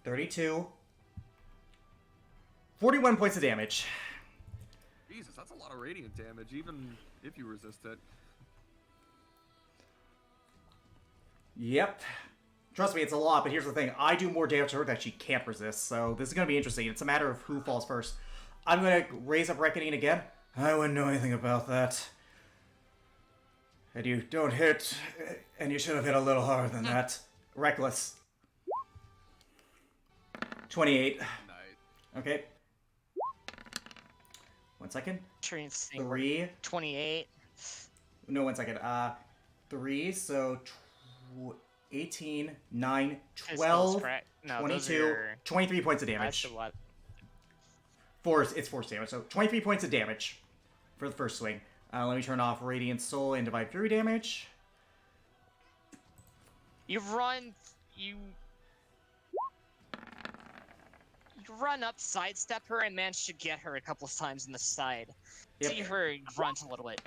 32, 41 points of damage. Jesus, that's a lot of radiant damage, even if you resist it. Yep. Trust me, it's a lot, but here's the thing. I do more damage to her that she can't resist, so this is going to be interesting. It's a matter of who falls first. I'm going to raise up Reckoning again. I wouldn't know anything about that. And you don't hit, and you should have hit a little harder than that. Reckless. 28. Nice. Okay. 1 second. 3. 28. No, 1 second. 3, so 18, 9, 12, No, 22, 23 points of damage. That's a lot. It's force damage, so 23 points of damage for the first swing. Let me turn off Radiant Soul and Divine Fury damage. You run up, sidestep her, and manage to get her a couple of times in the side. Yep. See her grunt a little bit.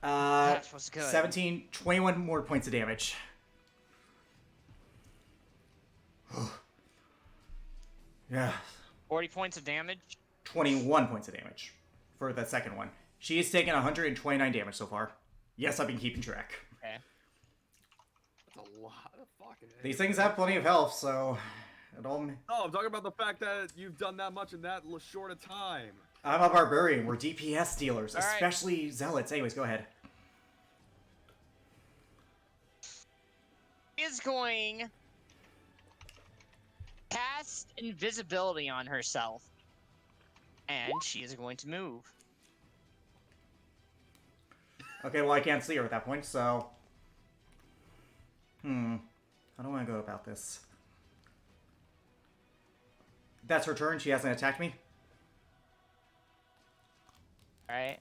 That That was good. 17, 21 more points of damage. Yeah. 40 points of damage. 21 points of damage for the second one. She has taken 129 damage so far. Yes, I've been keeping track. Okay. That's a lot of fucking A. These things have plenty of health, so it all... No, I'm talking about the fact that you've done that much in that short a time. I'm a barbarian. We're DPS dealers, All right. especially zealots. Anyways, go ahead. Is going cast invisibility on herself, and she is going to move. Okay, well, I can't see her at that point, so... How do I go about this? That's her turn. She hasn't attacked me. Alright.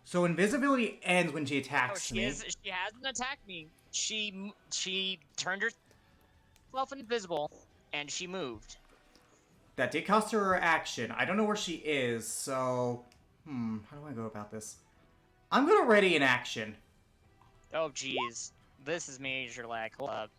So invisibility ends when she Oh, attacks she me. hasn't attacked me. She turned herself invisible, and she moved. That did cost her her action. I don't know where she is, so... How do I go about this? I'm gonna ready an action. Oh, jeez. This is major lag. Hold up.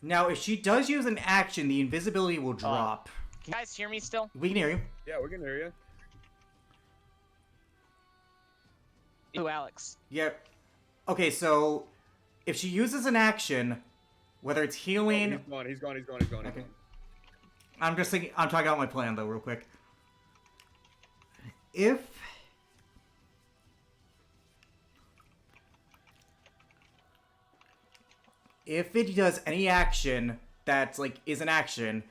Now, if she does use an action, the invisibility will drop. Can you guys hear me still? We can hear you. Yeah, we can hear you. Ooh, Alex. Yep. Okay, so if she uses an action, whether it's healing... He's gone. Okay. I'm just thinking... I'm talking about my plan, though, real quick. if it does any action that's, like, is an action,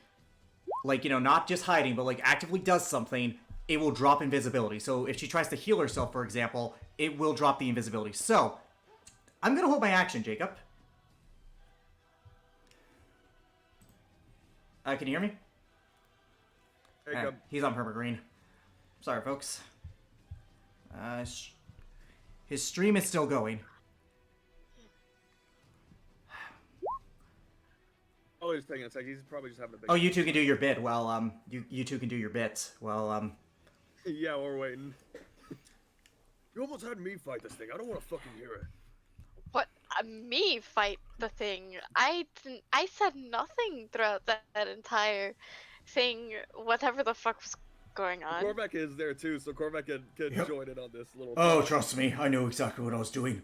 like, you know, not just hiding, but, like, actively does something, it will drop invisibility. So if she tries to heal herself, for example, it will drop the invisibility. So, I'm gonna hold my action, Jacob. Can you hear me? Jacob. He's on perma-green. Sorry, folks. His stream is still going. Oh, he's taking a sec. He's probably just having a big. Oh, you two can do your bit. Well, you two can do your bit. Well, Yeah, we're waiting. You almost had me fight this thing. I don't want to fucking hear it. What? Me fight the thing? I said nothing throughout that entire thing. Whatever the fuck was going on. Korvac is there too, so Korvac can Yep. join in on this little. oh, talk. trust me, I knew exactly what I was doing.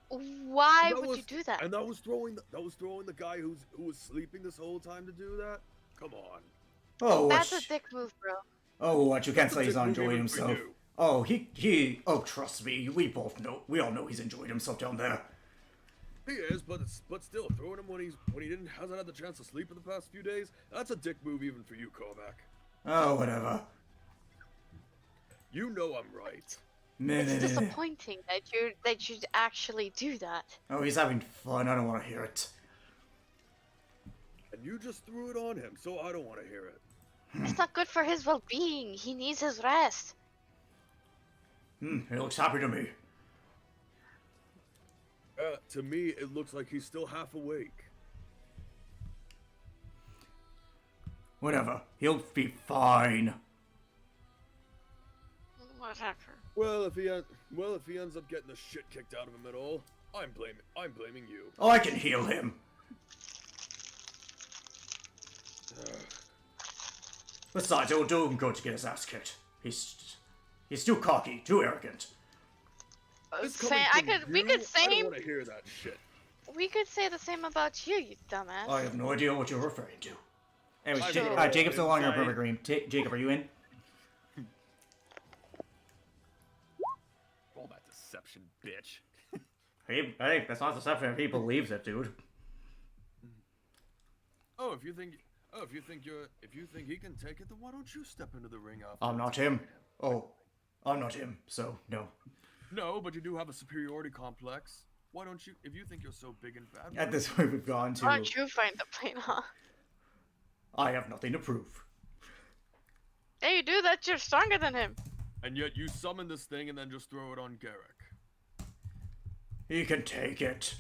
Why That would was- you do that? And that was throwing the guy who was sleeping this whole time to do that. Come on. Oh, That's what? a dick move, bro. Oh, what? You can't That's a say he's dick not move enjoying even for himself. you. Oh, he. Oh, trust me, we both know. We all know he's enjoyed himself down there. He is, but still throwing him when he hasn't had the chance to sleep in the past few days. That's a dick move even for you, Korvac. Oh, whatever. You know I'm right. It's disappointing that you'd actually do that. Oh, he's having fun. I don't want to hear it. And you just threw it on him, so I don't want to hear it. It's not good for his well-being. He needs his rest. He looks happy to me. To me, it looks like he's still half awake. Whatever. He'll be fine. Whatever. Well, if he ends up getting the shit kicked out of him at all, I'm blaming you. Oh, I can heal him. Besides, it will do him good to get his ass kicked. He's too cocky, too arrogant. This Say, coming from we you, could I say don't want to hear that shit. we could say the same about you, you dumbass. I have no idea what you're referring to. Anyways, I Ja- know. Jacob's no longer on Inside. Perfect Green. Jacob, are you in? All that deception, bitch. Hey, that's not deception if he believes it, dude. If you think he can take it, then why don't you step into the ring after? I'm not him. Oh, I'm not him, so no. No, but you do have a superiority complex. Why don't you? If you think you're so big and bad, At this point, we've gone Why to. don't you find the plane, huh? I have nothing to prove. Hey, you do that, you're stronger than him. and yet you summon this thing and then just throw it on Garrick. He can take it.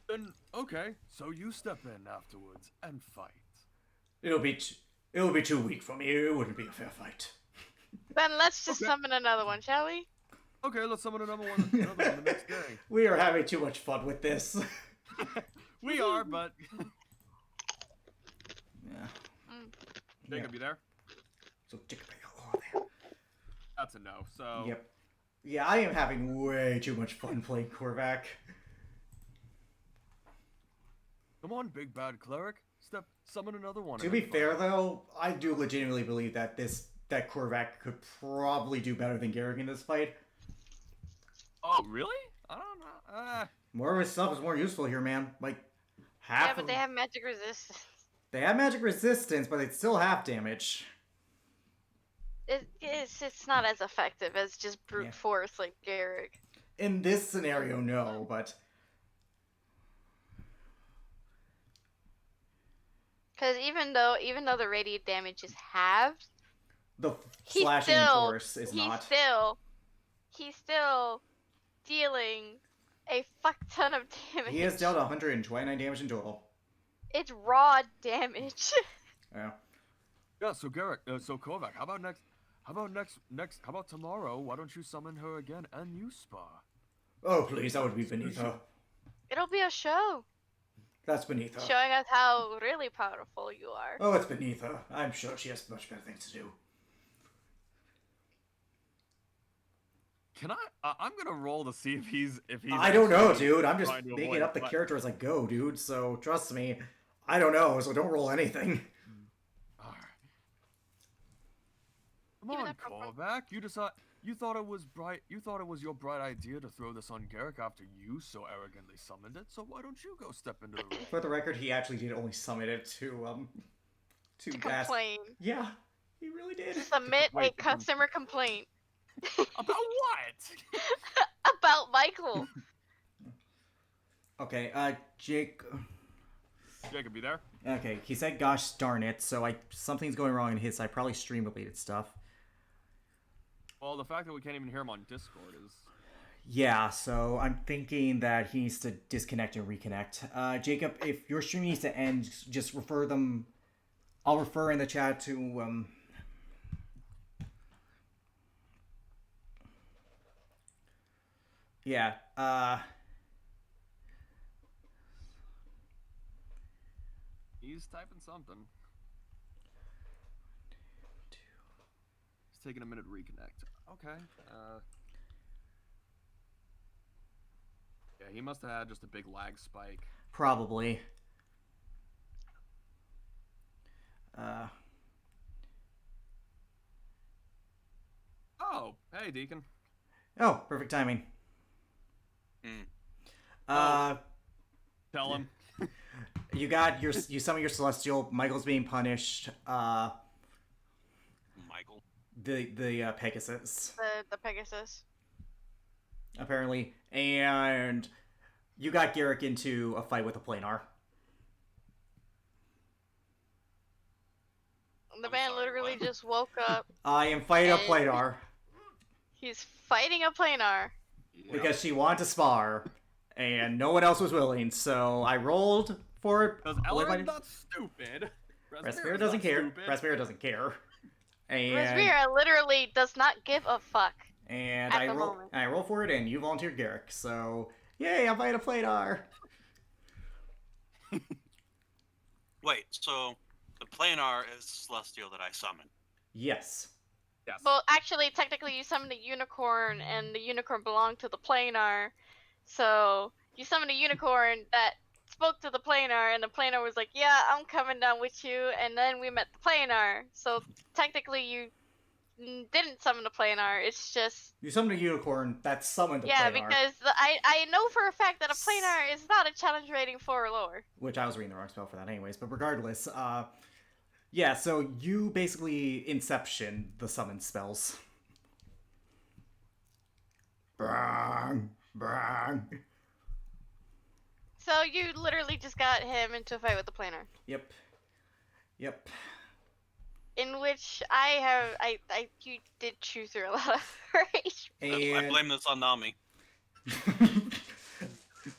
Then okay, so you step in afterwards and fight. It'll be too weak for me. It wouldn't be a fair fight. Then let's just Okay. summon another one, shall we? Okay, let's summon another one the next day. We are having too much fun with this. We are, but Yeah. Jacob, you there? So Jacob, oh, there. That's a no. So Yep. Yeah, I am having way too much fun playing Korvac. come on, big bad cleric, summon another one. To be fair, though, I do legitimately believe that that Korvac could probably do better than Garrick in this fight. Oh really? I don't know. More of his stuff is more useful here, man. Like half. Yeah, but they have magic resistance. They have magic resistance, but they still have damage. It's not as effective as just brute Yeah. force like Garrick. In this scenario, no, but Because even though the radiant damage is halved, the he's slashing still force is not. he's still dealing a fuck ton of damage. He has dealt 129 damage in total. It's raw damage. Yeah. Yeah. So Garrick, so Kovac, how about tomorrow? Why don't you summon her again and you spar? Oh, please, that would be beneath her. It'll be a show That's beneath her. showing us how really powerful you are. Oh, it's beneath her. I'm sure she has much better things to do. Can I? I'm gonna roll to see if he's. I don't know, actually dude. I'm just trying to making avoid up the it, but- character as I go, dude. So trust me. I don't know, so don't roll anything. Alright. Come Give me on, that popcorn. Korvac. You thought it was bright. You thought it was your bright idea to throw this on Garrick after you so arrogantly summoned it. So why don't you go step into the ring? For the record, he actually did only summon it to To ask. complain. Yeah, he really did. Submit a Wait, customer complaint About what? about Michael. Okay, Jake. Jacob, you there? Okay, he said, "Gosh darn it!" So something's going wrong in his side. Probably stream-related stuff. Well, the fact that we can't even hear him on Discord is. Yeah, so I'm thinking that he needs to disconnect and reconnect. Jacob, if your stream needs to end, just refer them. I'll refer in the chat to Yeah. He's typing something. It's taking a minute to reconnect. Okay. Yeah, he must have had just a big lag spike. Probably. Oh, hey, Deacon. Oh, perfect timing. Tell him. You summon your celestial. Michael's being punished. Michael. The Pegasus The Pegasus. apparently, and you got Garrick into a fight with a planar. The I'm man sorry, literally what? just woke up. I am fighting a And- planar He's fighting a planar. because she wanted to spar, and no one else was willing. So I rolled for it. Because Ellen's not stupid. Raspberry doesn't care. Raspberry doesn't care. And Rosvira literally does not give a fuck. and at I the roll moment. and I roll for it, and you volunteered Garrick. So yay! I'm fighting a planar. Wait, so the planar is Celestial that I summoned. Yes. Yes. Well, actually, technically, you summoned a unicorn, and the unicorn belonged to the planar. So you summoned a unicorn that spoke to the planar, and the planar was like, "Yeah, I'm coming down with you." And then we met the planar. So technically, you didn't summon the planar. It's just You summoned a unicorn that summoned a yeah, planar, because I know for a fact that a planar is not a challenge rating 4 or lower. which I was reading the wrong spell for that anyways. But regardless, yeah. So you basically inception the summon spells. Brang, brang. So you literally just got him into a fight with the planar. Yep. Yep. In which you did chew through a lot of rage. I And blame this on Nami.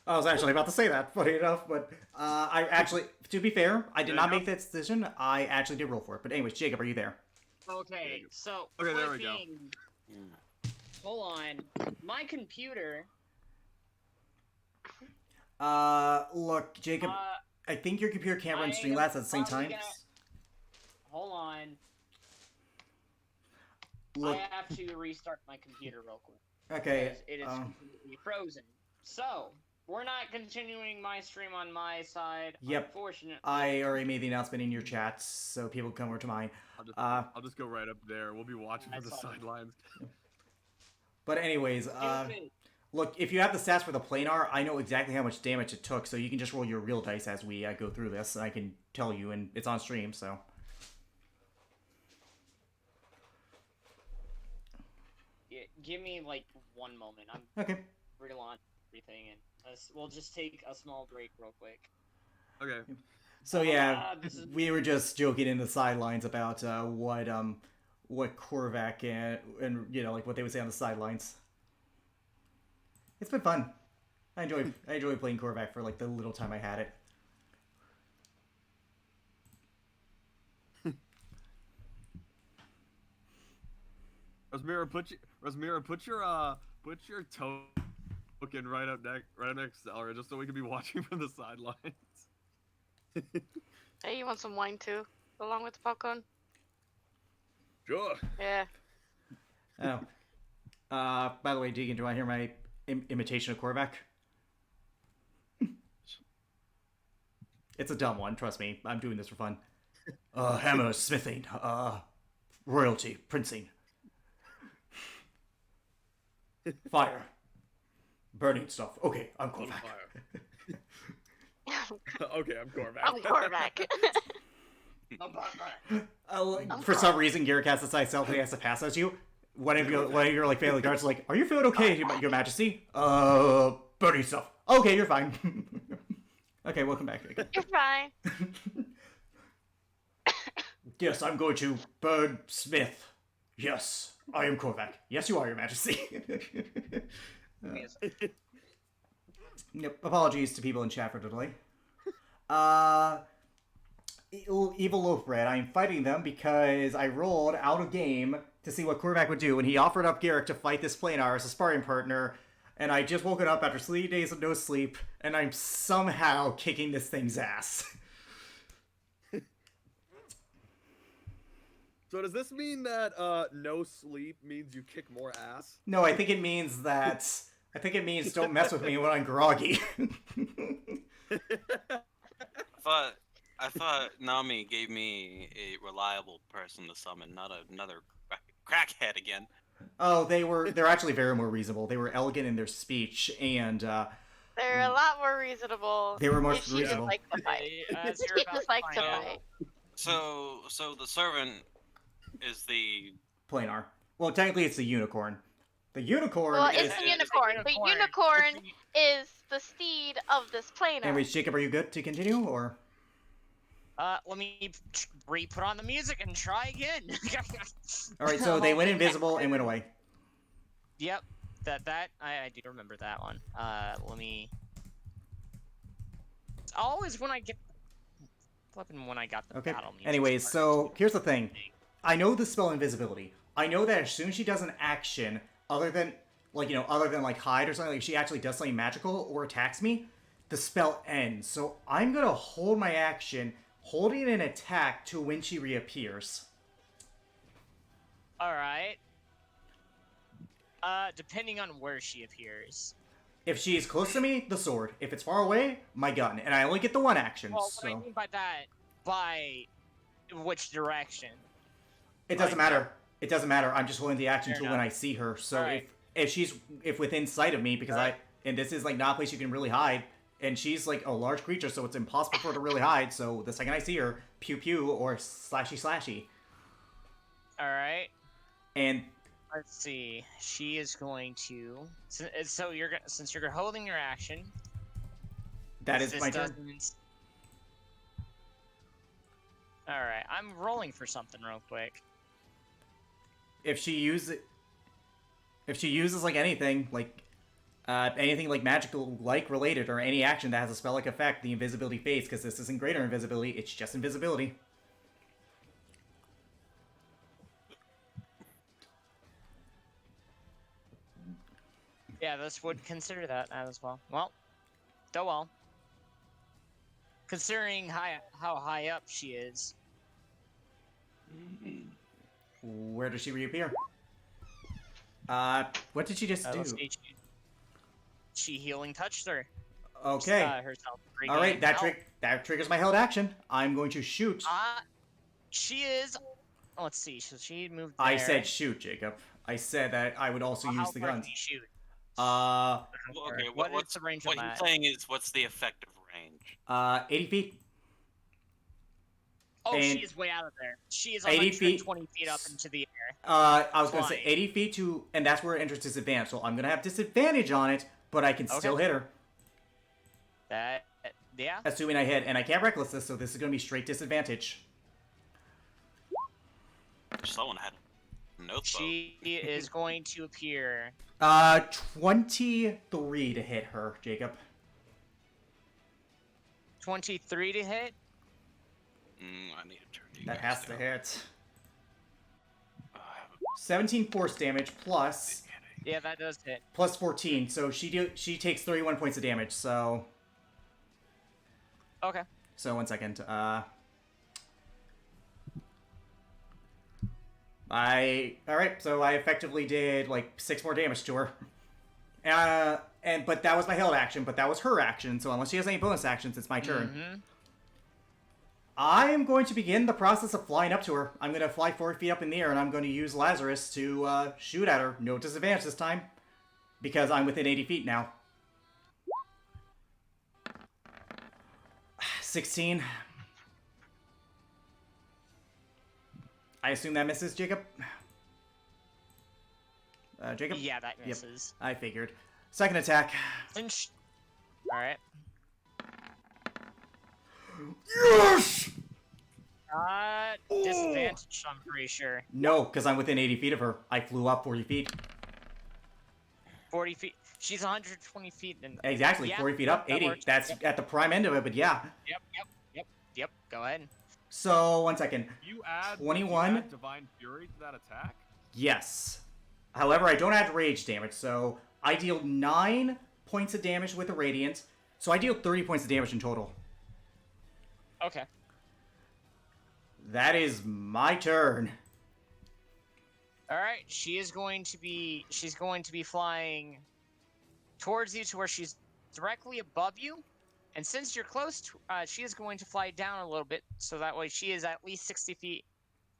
I was actually about to say that, funny enough, but I actually, to be fair, I did There not you go. make that decision. I actually did roll for it. But anyways, Jacob, are you there? Okay, so Okay, there we go. flipping- Hold on, my computer. Look, Jacob, Uh, I think your computer can't run I Streamlabs at the same probably time. hold on. Look, I have to restart my computer real quick. okay. Because it is completely frozen. So we're not continuing my stream on my side. Yep. Unfortunately. I already made the announcement in your chat, so people come over to mine. I'll just go right up there. We'll be watching I from the saw that. sidelines. But anyways, Stupid. look, if you have the stats for the planar, I know exactly how much damage it took, so you can just roll your real dice as we go through this, and I can tell you, and it's on stream, so. Yeah, give me like 1 moment. I'm Okay. relaunching everything, and we'll just take a small break real quick. Okay. So yeah, this is- we were just joking in the sidelines about what Korvac and you know, like what they would say on the sidelines. It's been fun. I enjoy playing Korvac for like the little time I had it. Rosmira, put your token right up next to Elra, just so we can be watching from the sidelines. Hey, you want some wine too, along with the popcorn? Sure. Yeah. Oh. By the way, Deegan, do you want to hear my imitation of Korvac? It's a dumb one, trust me. I'm doing this for fun. Hammer, smithing, royalty, princing, Fire. Burning stuff. Okay, I'm On Korvac. fire. Okay, I'm Korvac. I'm Korvac. For some reason, Garrick has this self he has to pass as you. One of your like family guards is like, "Are you feeling okay, Your Majesty?" Burning stuff. Okay, you're fine. Okay, welcome back. You're fine. Yes, I'm going to burn Smith. Yes, I am Korvac. Yes, you are, Your Majesty. Yep. Apologies to people in chat for the delay. Evil Loaf Bread. I'm fighting them because I rolled out of game to see what Korvac would do, and he offered up Garrick to fight this planar as a sparring partner. And I just woken up after 3 days of no sleep, and I'm somehow kicking this thing's ass. So does this mean that no sleep means you kick more ass? No, I think it means don't mess with me when I'm groggy. I thought Nami gave me a reliable person to summon, not another crackhead again. Oh, they're actually very more reasonable. They were elegant in their speech, and They're a lot more reasonable. They were more if she reasonable. just likes to fight. As She you're about just to likes to find out. fight. So the servant is the planar. Well, technically, it's the unicorn. The unicorn. Well, is... it's a unicorn. The unicorn is the steed of this planar. Anyways, Jacob, are you good to continue, or? Let me re-put on the music and try again. All right, so they went invisible and went away. Yep, I do remember that one. Let me. It's always when I get flipping when I got the Okay. battle music. Anyways, started. so here's the thing. I know the spell invisibility. I know that as soon as she does an action, other than hide or something, like she actually does something magical or attacks me, the spell ends. So I'm gonna hold my action, holding an attack to when she reappears. All right. Depending on where she appears. If she is close to me, the sword. If it's far away, my gun. And I only get the one action. Well, so what I mean by that, by which direction? it doesn't matter. It doesn't matter. I'm just holding the action Fair to when enough. I see her. So Alright. if within sight of me, because Alright. and this is like not a place you can really hide, and she's like a large creature, so it's impossible for her to really hide. So the second I see her, pew pew or slashy. All right. And Let's see. She is going to. So since you're holding your action. that is this my turn. All right. I'm rolling for something real quick. If she uses like anything like magical like related or any action that has a spell like effect, the invisibility fades because this isn't greater invisibility. It's just invisibility. Yeah, this would consider that as well. Well, go well. Considering how high up she is. Where does she reappear? What did she just do? Let's see, she healing touched her. Okay. Herself. All right, Regained health. that triggers my held action. I'm going to shoot. She is. Let's see. So she moved there. I said shoot, Jacob. I said that I would also use the How far guns. can you shoot? Well, okay, What's the range what of he's that? saying is what's the effective range? 80 feet. Oh, and she is way out of there. She is 80 feet. 120 feet up into the air. I was going to say Flying. 80 feet to, and that's where it enters disadvantage. So I'm going to have disadvantage on it, but I can still hit her. Yeah. Assuming I hit, and I can't reckless this, so this is going to be straight disadvantage. Someone had a notebook. She is going to appear. 23 to hit her, Jacob. 23 to hit. I need to turn to you That guys has to down. hit. 17 force damage plus Yeah, that does hit. 14, so she takes 31 points of damage. So Okay. 1 second. Alright, so I effectively did like 6 more damage to her. But that was my held action, but that was her action, so unless she has any bonus actions, it's my turn. Mm-hmm. I am going to begin the process of flying up to her. I'm going to fly 4 feet up in the air, and I'm going to use Lazarus to shoot at her. No disadvantage this time. because I'm within 80 feet now. 16. I assume that misses, Jacob? Jacob? Yeah, that Yep. misses. I figured. Second attack. Flinch. Alright. Yes! Disadvantage, I'm pretty sure. No, because I'm within 80 feet of her. I flew up 40 feet. 40 feet. She's 120 feet. And Exactly, yeah, 40 feet up, that 80. works. That's Yep. at the prime end of it, but yeah. Yep. Go ahead. So, 1 second. You add 21? You add Divine Fury to that attack? Yes. However, I don't add rage damage, so I deal 9 points of damage with the Radiant. So I deal 30 points of damage in total. Okay. That is my turn. Alright, she's going to be flying towards you to where she's directly above you. And since you're close to, she is going to fly down a little bit, so that way she is at least 60 feet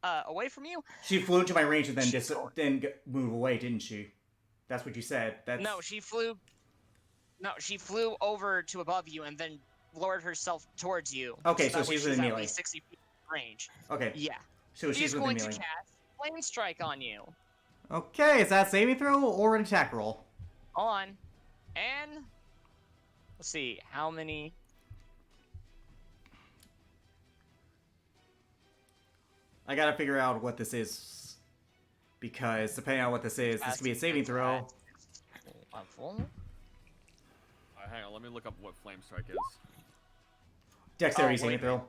away from you. She flew into my range and then She's going- move away, didn't she? That's what you said. That's... No, she flew over to above you and then lowered herself towards you. Okay, so that way she's within at melee. least 60 feet range. Okay, Yeah. so she's within going melee. to cast Flame Strike on you. Okay, is that a saving throw or an attack roll? Hold on. And let's see, how many? I gotta figure out what this is. Because depending on what this is, this could be a saving throw. Level. Hang on, let me look up what Flame Strike is. Dexterity Oh, saving wait. throw.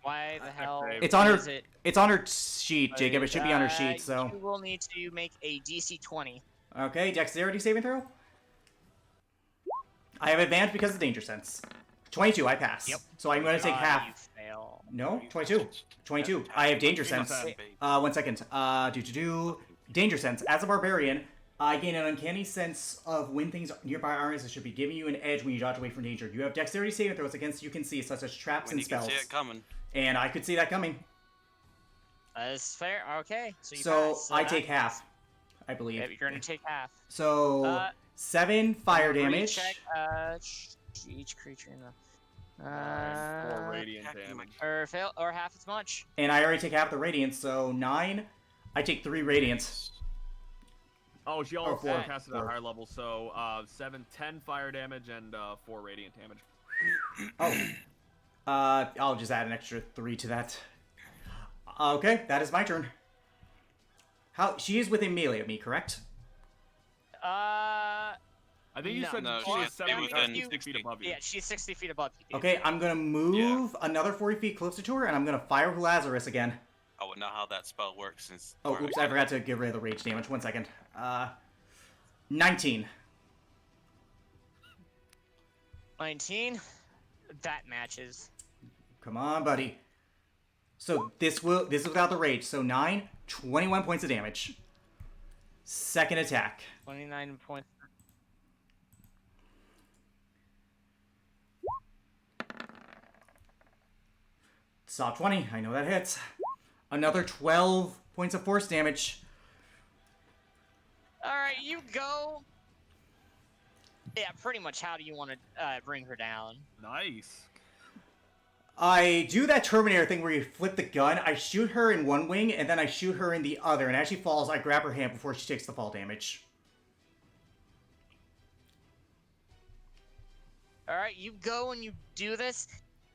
Why the hell? It's on her- is it? It's on her sheet, Jacob. It should be on her sheet, so... You will need to make a DC 20. Okay, dexterity saving throw. I have advantage because of danger sense. 22, I pass. Yep. So I'm going to take You half. fail. No, 22. 22. I have danger sense. Baby. 1 second. Danger sense. As a barbarian, I gain an uncanny sense of when things nearby are as it should be, giving you an edge when you dodge away from danger. You have dexterity saving throws against you can see, such as traps When and you can spells. see it coming. And I could see that coming. That's fair. Okay. So you So pass. I take half, I believe. Yep, you're gonna take half. So 7 fire damage. Check. Each creature in the. 4 radiant Heck, you damage. Or half as much. And I already take half the radiance, so 9. I take 3 radiance. Oh, she Or also 4. casted at a higher level, so 10 fire damage and 4 radiant damage. Oh. I'll just add an extra 3 to that. Okay, that is my turn. She is within melee of me, correct? I think you No. said No, she she's is 70 within 6 feet above you. Yeah, she's 60 feet above you. Okay, I'm gonna move another 40 feet closer to her, and I'm gonna fire with Lazarus again. I would know how that spell works since. Oh, oops, I forgot to get rid of the rage damage. 1 second. 19. 19. That matches. Come on, buddy. So this is without the rage. So 9, 21 points of damage. Second attack. 29 points. Saw 20. I know that hits. Another 12 points of force damage. Alright, you go. Yeah, pretty much how do you want to bring her down? Nice. I do that Terminator thing where you flip the gun. I shoot her in one wing, and then I shoot her in the other. And as she falls, I grab her hand before she takes the fall damage. Alright, you go and you do this.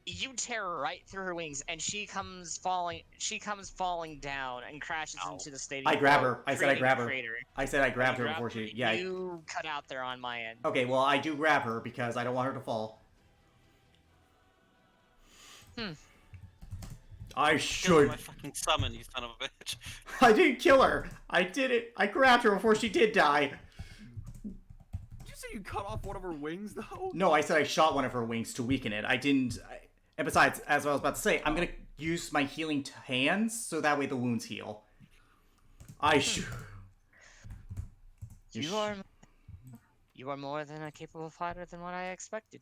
You tear right through her wings, and she comes falling down and crashes into the stadium. I grab her. I said I creating a grab her. crater. I said I grabbed her You before grab she... her, Yeah. You cut out there on my end. Okay, well, I do grab her because I don't want her to fall. I Kill should... my fucking summon, you son of a bitch. I didn't kill her. I did it. I grabbed her before she did die. Did you say you cut off one of her wings, though? No, I said I shot one of her wings to weaken it. I didn't... And besides, as I was about to say, I'm gonna use my healing hands so that way the wounds heal. You are more than a capable fighter than what I expected.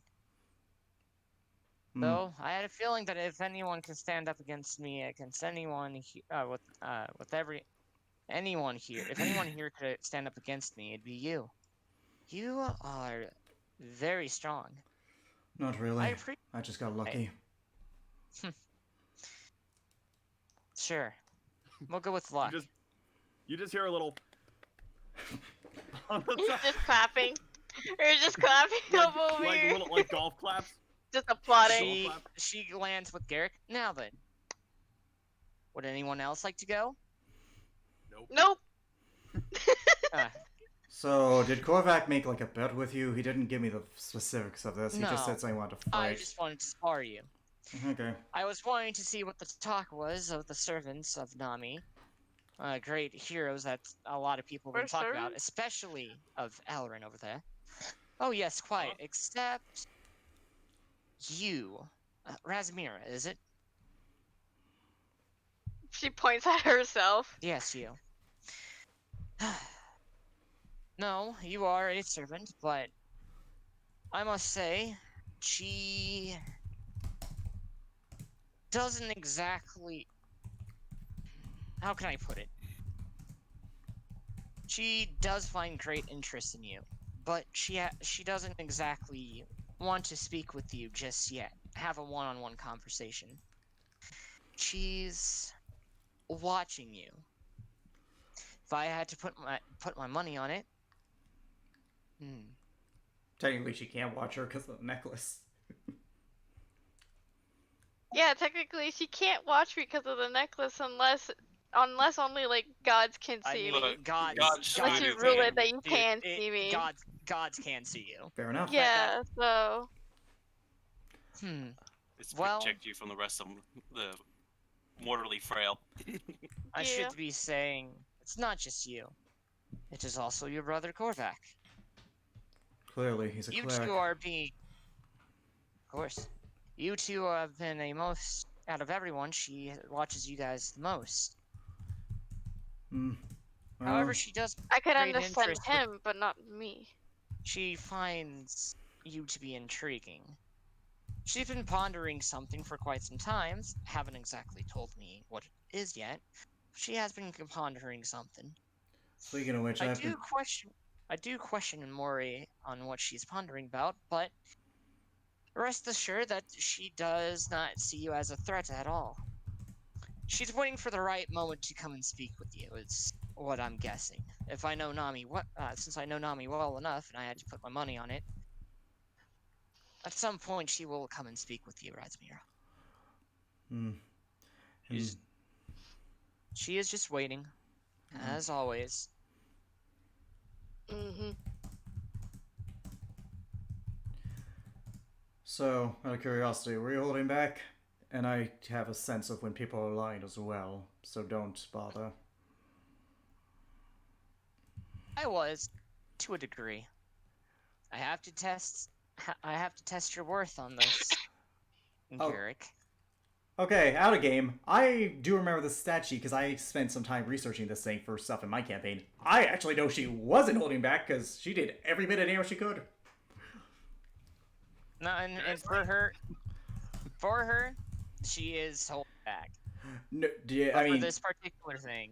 Though I had a feeling that if anyone can stand up against me, against anyone anyone here, if anyone here could stand up against me, it'd be you. You are very strong. Not really. I appreciate. I just got lucky. Sure. We'll go with luck. You just hear a little. on the He's side, just clapping. Or just clapping up over like here. little like golf claps. Just applauding. She Clap. she lands with Garrick. Now then, would anyone else like to go? Nope. So, did Korvac make like a bet with you? He didn't give me the specifics of this. He just No. said something wanted to I fight. just wanted to spar you. Okay. I was wanting to see what the talk was of the servants of Nami. Great heroes that a lot of people have been We're talking about, servants? especially of Elrin over there. Oh yes, quite. Except you, Razmira, is it? She points at herself. Yes, you. No, you are a servant, but I must say, she doesn't exactly. How can I put it? She does find great interest in you, but she doesn't exactly want to speak with you just yet. Have a one-on-one conversation. She's watching you. If I had to put my money on it, Technically, she can't watch her because of the necklace. Yeah, technically she can't watch me because of the necklace unless only like gods can I see mean, me. God Unless you Dude, rule it that you dude, can see me. Gods can see you. Fair enough. Yeah, so It's Well- protect you from the rest of the mortally frail. I Yeah. should be saying it's not just you. It is also your brother Korvac. Clearly, he's a You cleric. two are being, of course. You two have been a most out of everyone. She watches you guys the most. Hmm. Well, However, she does. I could Great understand interest with- him, but not me. She finds you to be intriguing. She's been pondering something for quite some time. Haven't exactly told me what it is yet. She has been pondering something. speaking of which, I I've do been... question Mori on what she's pondering about, but rest assured that she does not see you as a threat at all. She's waiting for the right moment to come and speak with you, is what I'm guessing. If I know Nami, since I know Nami well enough, and I had to put my money on it, at some point she will come and speak with you, Razmira. Hmm. She's- She is just waiting, as always. Mm-hmm. So, out of curiosity, were you holding back? And I have a sense of when people are lying as well, so don't bother. I was, to a degree. I have to test your worth on this, Oh. Garrick. Okay, out of game. I do remember the stat sheet because I spent some time researching this thing for stuff in my campaign. I actually know she wasn't holding back because she did every bit of damage she could. No, and for her, she is holding back. No, But I for mean, this particular thing,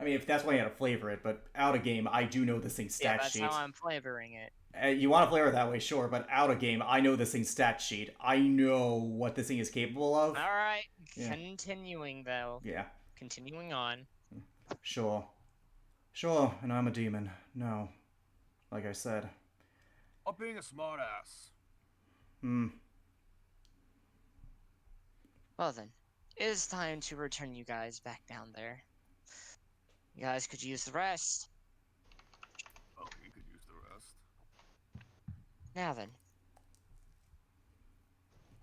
if that's why you had to flavor it, but out of game, I do know this thing's yeah, stat that's sheet. how I'm flavoring it. You want to flavor it that way, sure, but out of game, I know this thing's stat sheet. I know what this thing is capable of. All right, Yeah. Continuing though, Yeah, continuing on. sure. Sure, and I'm a demon. No. Like I said. Stop being a smartass. Well then, it is time to return you guys back down there. You guys could use the rest. Oh, we could use the rest. Now then,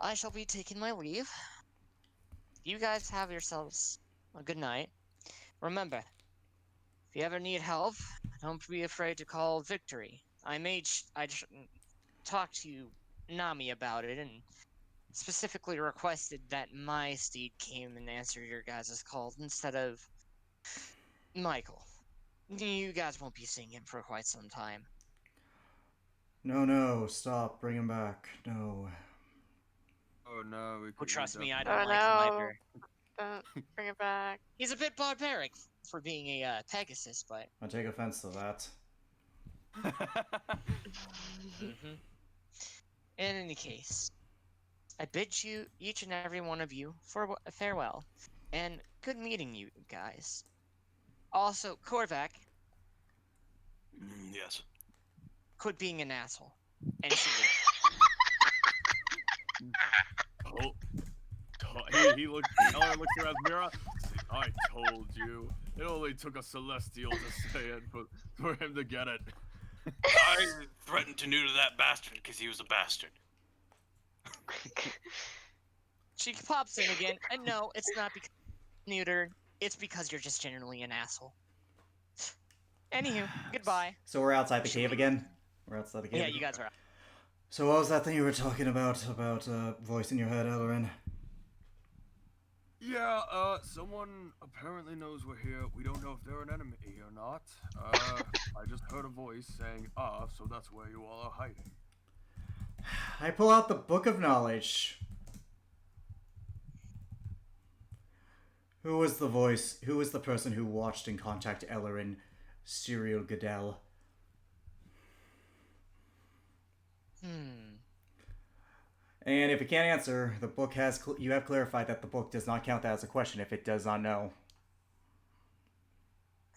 I shall be taking my leave. You guys have yourselves a good night. Remember, if you ever need help, don't be afraid to call Victory. I talked to Nami about it and specifically requested that my steed came and answered your guys' calls instead of Michael. You guys won't be seeing him for quite some time. No, stop. Bring him back. No. Oh no, we Oh, could. trust me, I Oh, don't like him no. either. Don't bring it back. He's a bit barbaric for being a Pegasus, but I take offense to that. Mhm. In any case, I bid you, each and every one of you, for farewell, and good meeting you guys. Also, Korvac, Yes. quit being an asshole. And she Oh, he looks. Eller looks around Mira. I told you. It only took a celestial to say it, but for him to get it. I threatened to neuter that bastard because he was a bastard. she pops in again, and no, it's not because neutered. It's because you're just generally an asshole. Anywho, goodbye. So we're outside the cave again? We're outside the cave Yeah, again? you guys are. So what was that thing you were talking about voice in your head, Ellerin? Yeah, someone apparently knows we're here. We don't know if they're an enemy or not. I just heard a voice saying, so that's where you all are hiding. I pull out the Book of Knowledge. Who was the voice? Who was the person who watched and contacted Ellerin? Cyril Goodell. And if you can't answer, the book has you have clarified that the book does not count that as a question if it does not know.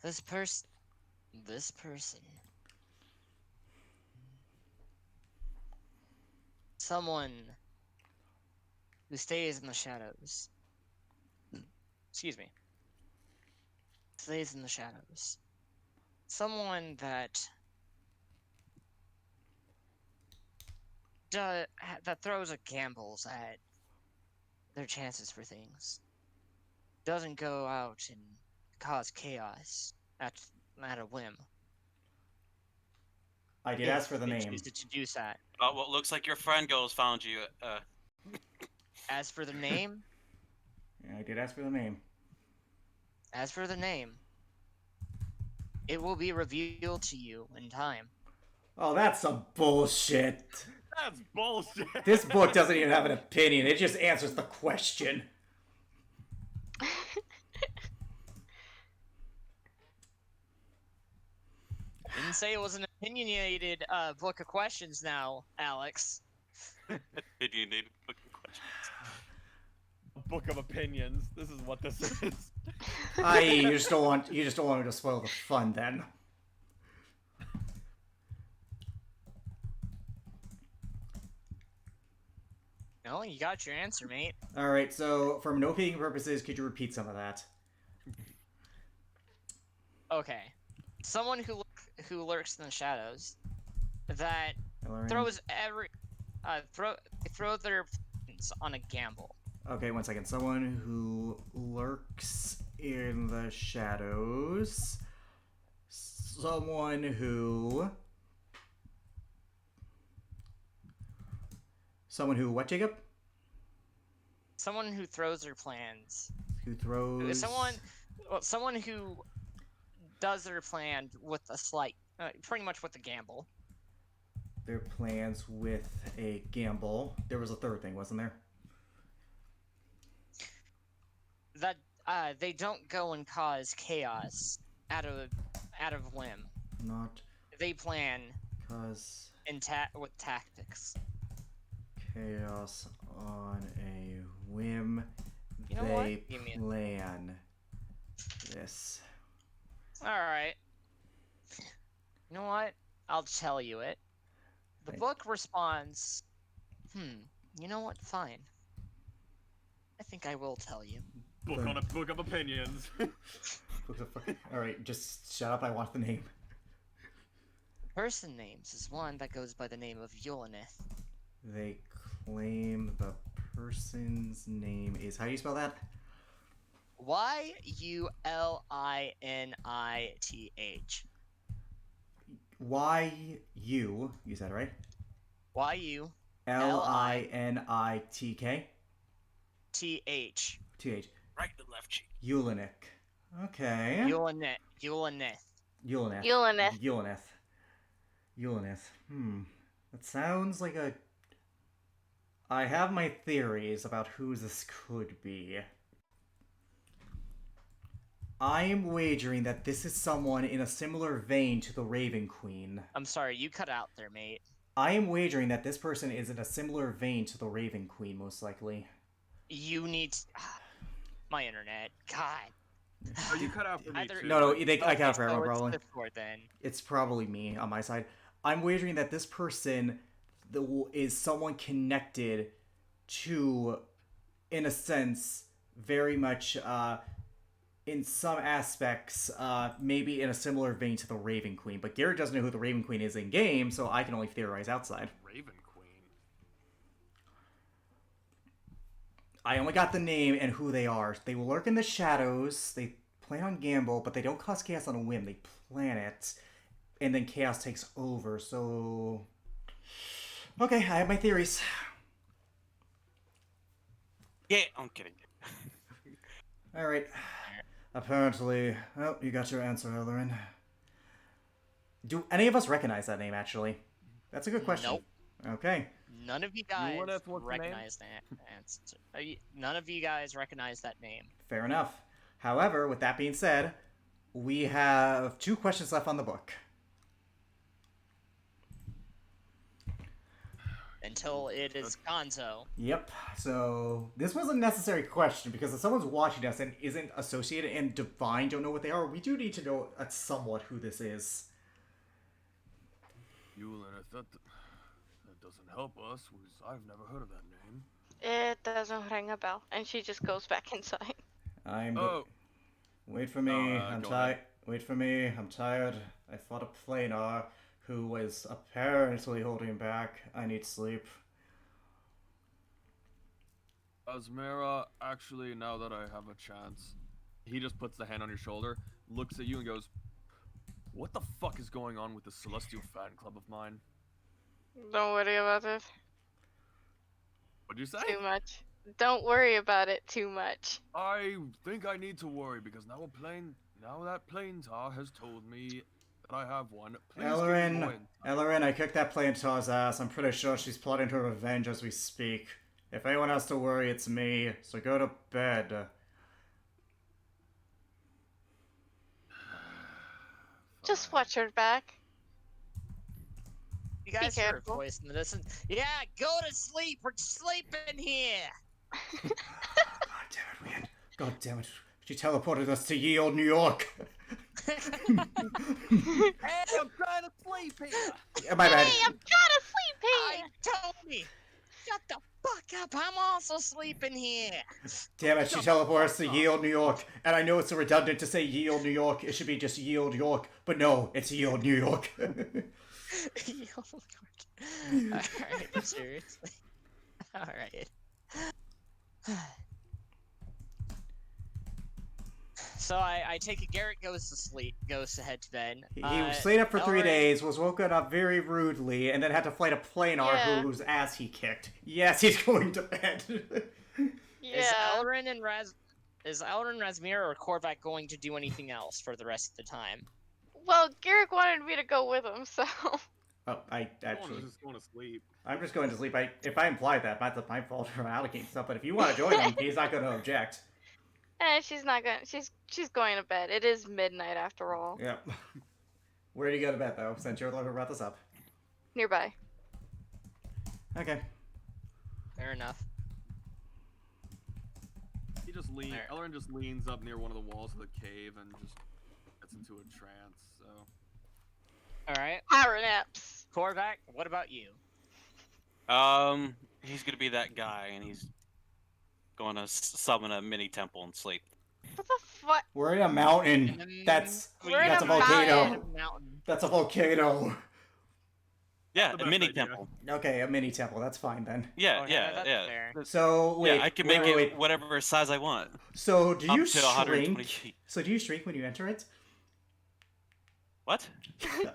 This person. Someone who stays in the shadows. Excuse me. Stays in the shadows. Someone that that throws a gambles at their chances for things. Doesn't go out and cause chaos at a whim. I did ask for the They name. choose to do that. Well, looks like your friend goes found you. As for the name, I did ask for the name. It will be revealed to you in time. Oh, that's some bullshit. That's bullshit. This book doesn't even have an opinion. It just answers the question. Didn't say it was an opinionated book of questions now, Alex. Opinionated book of questions. A book of opinions. This is what this is. You just don't want me to spoil the fun then. No, you got your answer, mate. Alright, so for note-taking purposes, could you repeat some of that? Okay. Someone who lurks in the shadows that Ellerin? throws throw their plans on a gamble. Okay, one second. Someone who lurks in the shadows. Someone who what, Jacob? Someone who throws their plans. Who throws... Someone who does their plan with a slight, pretty much with a gamble. Their plans with a gamble. There was a third thing, wasn't there? That they don't go and cause chaos out of whim. Not They plan cause with tactics. chaos on a whim. You know they what? Give me plan this. Alright. You know what? I'll tell you it. The book responds, you know what? Fine. I think I will tell you. Book on a book of opinions. Alright, just shut up, I want the name. Person names is one that goes by the name of Yolinith. They claim the person's name is... How do you spell that? Yulinith. Y-U... You said it right? Y-U... L-I-N-I-T-K? T-H. T-H. Right to left cheek. Yulinik. Okay. Yulinith. Yulinith. Yulinith. That sounds like a... I have my theories about who this could be. I am wagering that this is someone in a similar vein to the Raven Queen. I'm sorry, you cut out there, mate. I am wagering that this person is in a similar vein to the Raven Queen, most likely. You need my internet. God. Oh, you cut out for me Either- too. No, I Okay, can't for so everyone, it's probably. Discord then. It's probably me on my side. I'm wagering that this person is someone connected to, in a sense, very much, in some aspects, maybe in a similar vein to the Raven Queen. But Garrett doesn't know who the Raven Queen is in game, so I can only theorize outside. Raven Queen. I only got the name and who they are. They will lurk in the shadows. They plan on gamble, but they don't cause chaos on a whim. They plan it, and then chaos takes over. So, okay, I have my theories. Yeah, I'm kidding. All right. Apparently, well, you got your answer, Ellerin. Do any of us recognize that name? Actually, that's a good question. Nope. Okay. None of you guys what's the name? recognize that answer. None of you guys recognize that name. Fair enough. However, with that being said, we have 2 questions left on the book. Until it is Gonzo. Yep. So this was a necessary question because if someone's watching us and isn't associated and Divine don't know what they are, we do need to know somewhat who this is. Yulin, I thought that doesn't help us, because I've never heard of that name. It doesn't ring a bell, and she just goes back inside. Oh, Wait for me. I'm go tired. Wait for me. I'm tired. I fought a planar who was apparently holding back. I need sleep. Asmera, actually, now that I have a chance, he just puts the hand on your shoulder, looks at you, and goes, "What the fuck is going on with the Celestial Fan Club of mine?" Don't worry about it What'd you say? too much. Don't worry about it too much. I think I need to worry because now that Planetar has told me that I have one. Please give me more insight. Ellerin, I kicked that Planetar's ass. I'm pretty sure she's plotting her revenge as we speak. If anyone has to worry, it's me. So go to bed. Just watch her back. You guys hear a careful. voice in the distance. Yeah, go to sleep. We're sleeping here. God damn it, man. God damn it. She teleported us to ye old New York. Hey, I'm trying to sleep here. Yeah, my bad. Hey, I'm trying to sleep here. Tony, shut the fuck up. I'm also sleeping here. Damn it, she teleported us to ye old New York. And I know it's redundant to say ye old New York. It should be just ye old York. But no, it's ye old New York. Alright, seriously. Alright. So I take it Garrett goes to sleep, goes to head to bed. He stayed up for 3 Ellerin- days, was woken up very rudely, and then had to fight a planar Yeah. whose ass he kicked. Yes, he's going to bed. Yeah. Is Elrin and Razmir or Korvac going to do anything else for the rest of the time? Well, Garrick wanted me to go with him, so. Oh, I I'm actually, just going to sleep. I'm just going to sleep. If I implied that, that's my fault for allocating stuff. But if you want to join him, he's not going to object. She's not gonna. She's going to bed. It is midnight after all. Yep. Where do you go to bed though? Since you're the one who brought this up. Nearby. Okay. Fair enough. He just leans. There. Ellerin just leans up near one of the walls of the cave and just gets into a trance. So Alright. Power naps. Korvac, what about you? He's gonna be that guy, and he's gonna summon a mini temple and sleep. What the fuck? We're in a mountain. That's We're in that's a a volcano. mountain. Mountain. That's a volcano. Yeah, the a best mini idea. temple. Okay, a mini temple. That's fine then. Yeah, Okay, yeah, that's yeah. fair. So wait, Yeah, I can make wait, it wait. whatever size I want. So do you Up to 120 shrink? feet. So do you shrink when you enter it? What?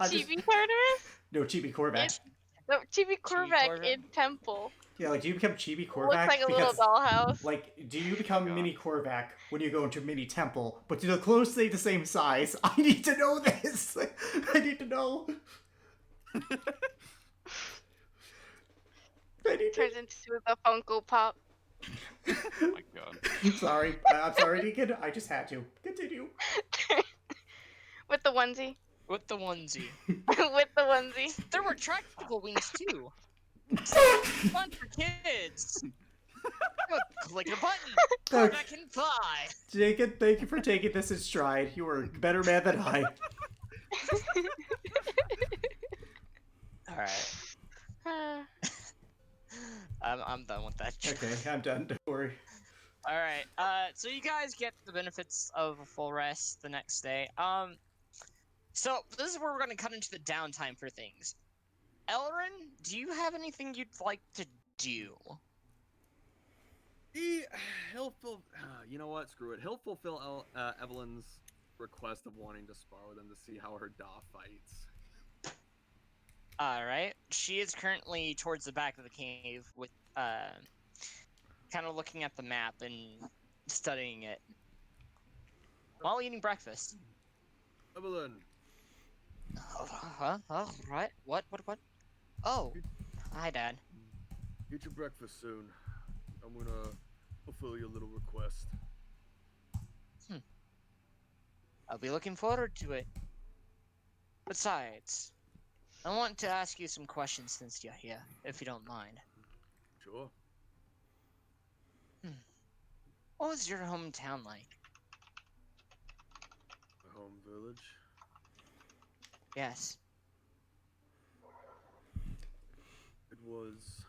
I just- Chibi tournament? No, Chibi Korvac. No, Chibi Korvac Korvac? in temple. Yeah, like do you become Chibi Korvac? Looks like a little dollhouse. Like, do you become God. Mini Korvac when you go into Mini Temple? But do the clothes stay the same size? I need to know this. I need to know. I need to. Turns into the Funko Pop. Oh my god. I'm sorry. I'm sorry, Deacon. I just had to. Continue. With the onesie. With the onesie. With the onesie. There were retractable wings too. So fun for kids. Click a button. Okay. I can fly. Jacob, thank you for taking this in stride. You were a better man than I. All right. I'm done with that. Okay, I'm done. Don't worry. All right. So you guys get the benefits of a full rest the next day. So this is where we're gonna cut into the downtime for things. Elrin, do you have anything you'd like to do? He'll you know what? Screw it. He'll fulfill Evelyn's request of wanting to spar with him to see how her Da fights. All right. She is currently towards the back of the cave with kind of looking at the map and studying it while eating breakfast. Evelyn, Right. What? Oh. Hi, Dad. Get your breakfast soon. I'm gonna fulfill your little request. I'll be looking forward to it. Besides, I want to ask you some questions since you're here, if you don't mind. Sure. What was your hometown like? My home village. Yes. It was.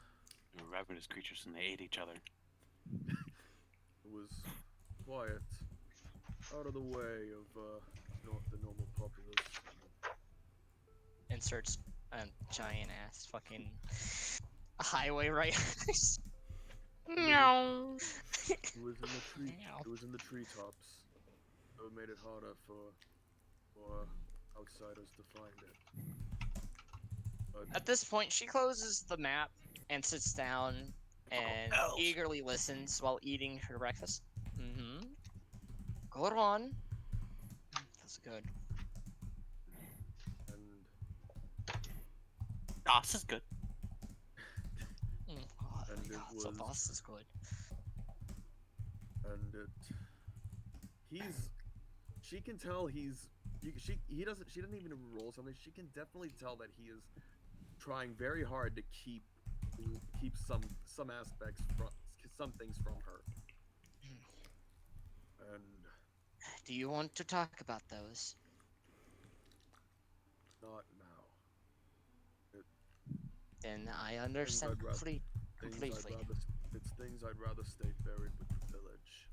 They were ravenous creatures and they ate each other. It was quiet, out of the way of the normal populace. Inserts a giant ass fucking highway right. No. It was in the tree. Meow. It was in the treetops. So it made it harder for outsiders to find it. But At this point, she closes the map and sits down and elves. eagerly listens while eating her breakfast. Good one. That's good. and Das is good. Oh, And it God, so was- boss is good. she can tell he doesn't even roll something. She can definitely tell that he is trying very hard to keep some aspects from some things from her. And Do you want to talk about those? not now. Then I understand I'd rather- completely. It's things I'd rather stay buried with the village.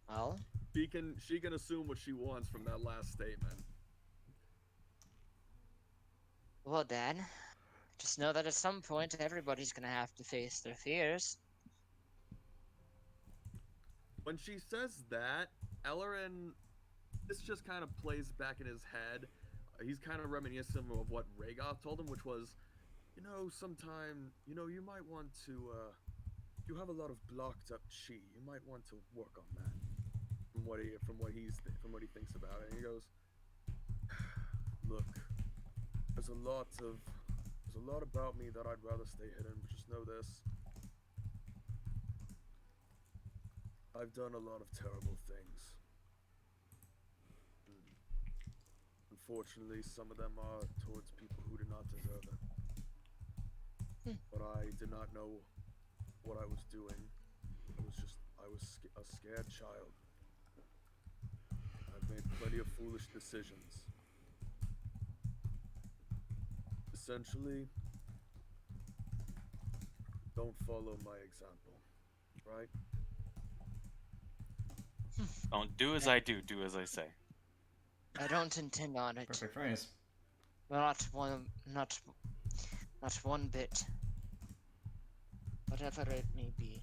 Well, She can assume what she wants from that last statement. well, Dad, just know that at some point everybody's gonna have to face their fears. When she says that, Ellerin, this just kind of plays back in his head. He's kind of reminiscent of what Rhaegar told him, which was, sometime, you might want to, you have a lot of blocked up chi. You might want to work on that. From what he thinks about it, and he goes, "Look, there's a lot about me that I'd rather stay hidden. But just know this: I've done a lot of terrible things. Unfortunately, some of them are towards people who do not deserve it. But I did not know what I was doing. I was a scared child. I've made plenty of foolish decisions. Essentially, don't follow my example, right? Don't do as I do, do as I say. I don't intend on it. Perfect phrase. Not one bit. Whatever it may be.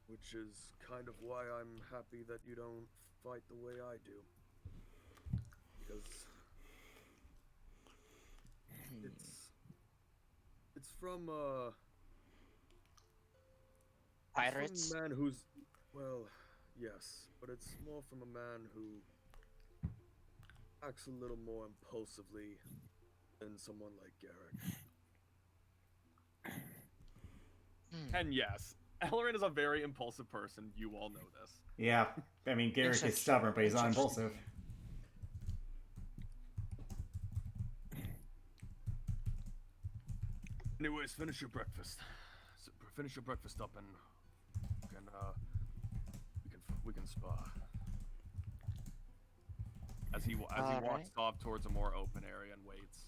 Which is kind of why I'm happy that you don't fight the way I do. Because it's from Pirates? from a man who's, well, yes, but it's more from a man who acts a little more impulsively than someone like Garrick. And yes, Ellerin is a very impulsive person. You all know this. Yeah, I mean, Garrick is Interesting. stubborn, but he's not Interesting. impulsive. Anyways, finish your breakfast. Finish your breakfast up, and we can spar. As he walks off towards a more open area and waits.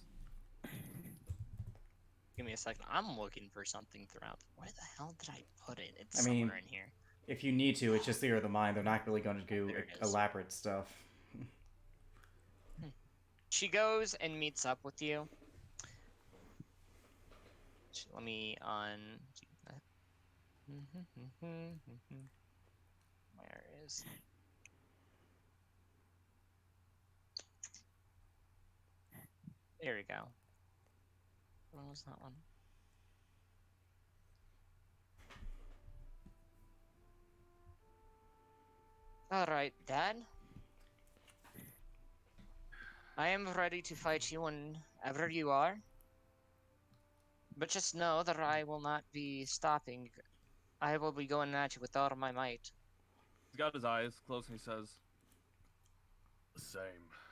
Give me a second. I'm looking for something throughout. Where the hell did I put it? It's I mean, somewhere in here. If you need to, it's just theory of the mind. They're not really going to do There it is. elaborate stuff. She goes and meets up with you. Let me on. Where is? There we go. What was that one? Alright, Dad. I am ready to fight you whenever you are. But just know that I will not be stopping. I will be going at you with all of my might. He's got his eyes closed and he says, The same.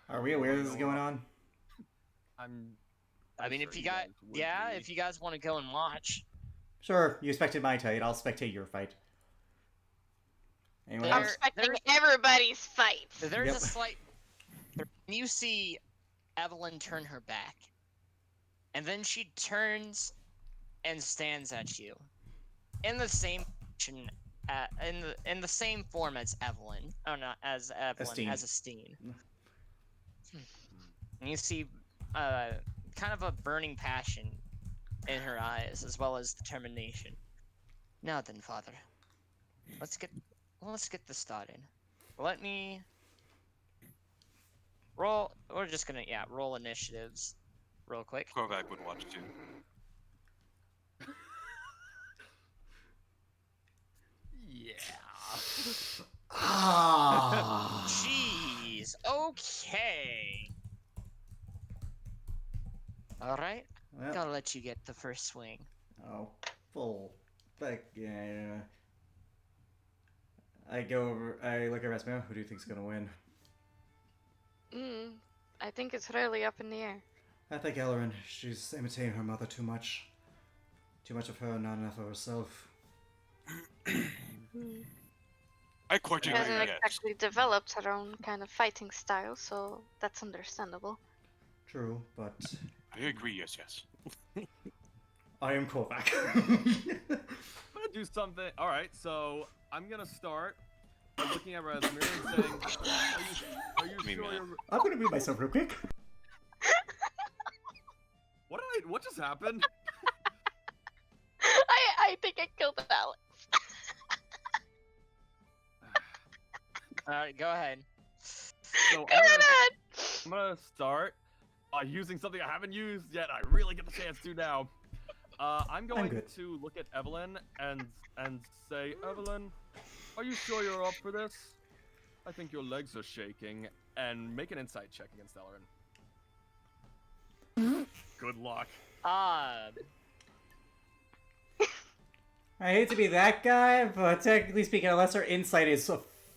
Are we aware this is going on? I I'm mean, sure if you guys got, would yeah, be. if you guys want to go and watch. Sure, you spectate my fight. I'll spectate your fight. Anyone I'm else? expecting everybody's fights. There's Yep. a slight. You see Evelyn turn her back, and then she turns and stands at you, in the same position, in the same form as Evelyn. Oh, not as Evelyn, Estine. as Estine. And you see, kind of a burning passion in her eyes, as well as determination. Now then, Father, let's get this started. Let me roll. We're just gonna roll initiatives, real quick. Korvac would watch too. Ah. Jeez. Okay. All right. Well, Gotta let you get the first swing. oh, full. But yeah. I go over. I look at Rasmussen. Who do you think's gonna win? I think it's really up in the air. I think Ellerin. She's imitating her mother too much. Too much of her, not enough of herself. I quite She agree. hasn't Yes. exactly developed her own kind of fighting style, so that's understandable. True, but I agree. Yes. Yes. I am Korvac. I'm gonna do something. All right, so I'm gonna start by looking at Rasmir and saying, "Are you Me, sure man. you're?" I'm gonna mute myself real quick. What just happened? I think I killed Alex. All right, go ahead. So Go ahead! I'm gonna start by using something I haven't used yet. I really get the chance to now. I'm going good. to look at Evelyn and say, Evelyn, are you sure you're up for this? I think your legs are shaking. And make an insight check against Ellerin. Good luck. I hate to be that guy, but technically speaking, unless her insight is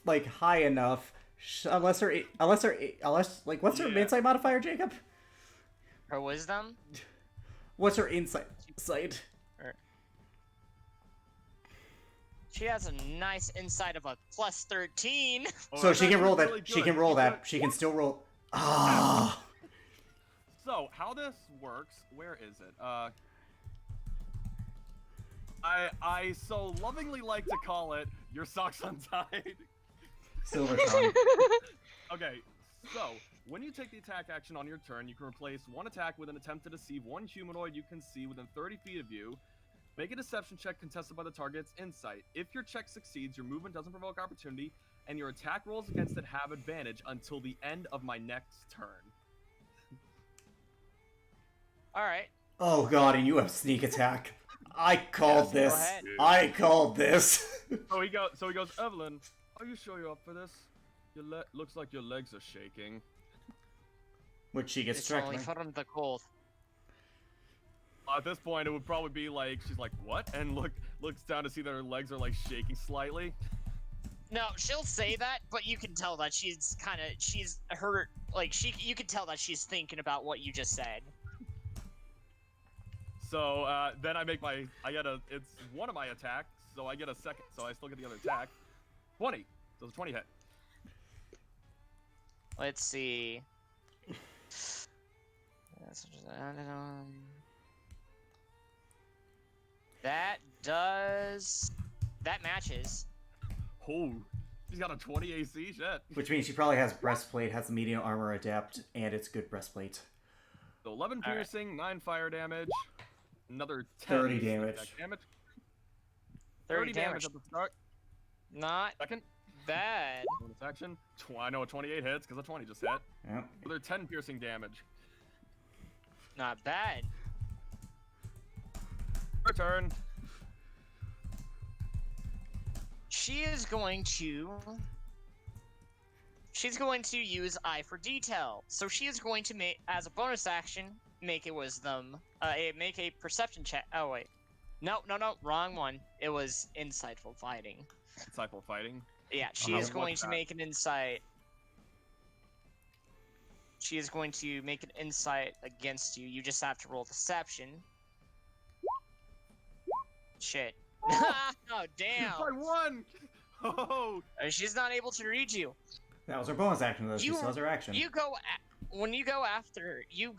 like high enough, unless what's her Yeah. insight modifier, Jacob? Her wisdom. What's her insight? Sight. She has a nice insight of a plus 13. Oh, So that's she can actually roll that. really She good. can roll You that. could- She can still roll. Ah. So how this works? Where is it? I so lovingly like to call it your socks untied. Silver tongue. Okay, so when you take the attack action on your turn, you can replace one attack with an attempt to deceive one humanoid you can see within 30 feet of you. Make a deception check contested by the target's insight. If your check succeeds, your movement doesn't provoke opportunity, and your attack rolls against it have advantage until the end of my next turn. All right. Oh god, and you have sneak attack. I called Go this. ahead. I called this. So he goes, Evelyn, are you sure you're up for this? Looks like your legs are shaking. Which she gets It's struck only by. from the cold. At this point, it would probably be like she's like, "What?" and looks down to see that her legs are like shaking slightly. No, she'll say that, but you can tell that she's hurt. Like you can tell that she's thinking about what you just said. So then it's one of my attacks, so I get a second, so I still get the other attack. 20. So it's a 20 hit. Let's see. That matches. Oh, she's got a 20 AC, shit. Which means she probably has breastplate, has the medium armor adept, and it's good breastplate. So 11 All piercing, 9 fire damage, another 10 30 damage. damage. 30 damage at the start. Not Second. bad. Bonus action. I know a 28 hits because a 20 just hit. Yep. Another 10 piercing damage. Not bad. Her turn. She's going to use Eye for Detail. So she is going to make, as a bonus action, make a wisdom, make a perception check. Oh wait, no, wrong one. It was insightful fighting. Insightful fighting. Yeah, she is going to make an insight. She is going to make an insight against you. You just have to roll deception. Shit. Oh damn! I won. Oh. She's not able to read you. That was her bonus action, though. She still has her action. When you go after, you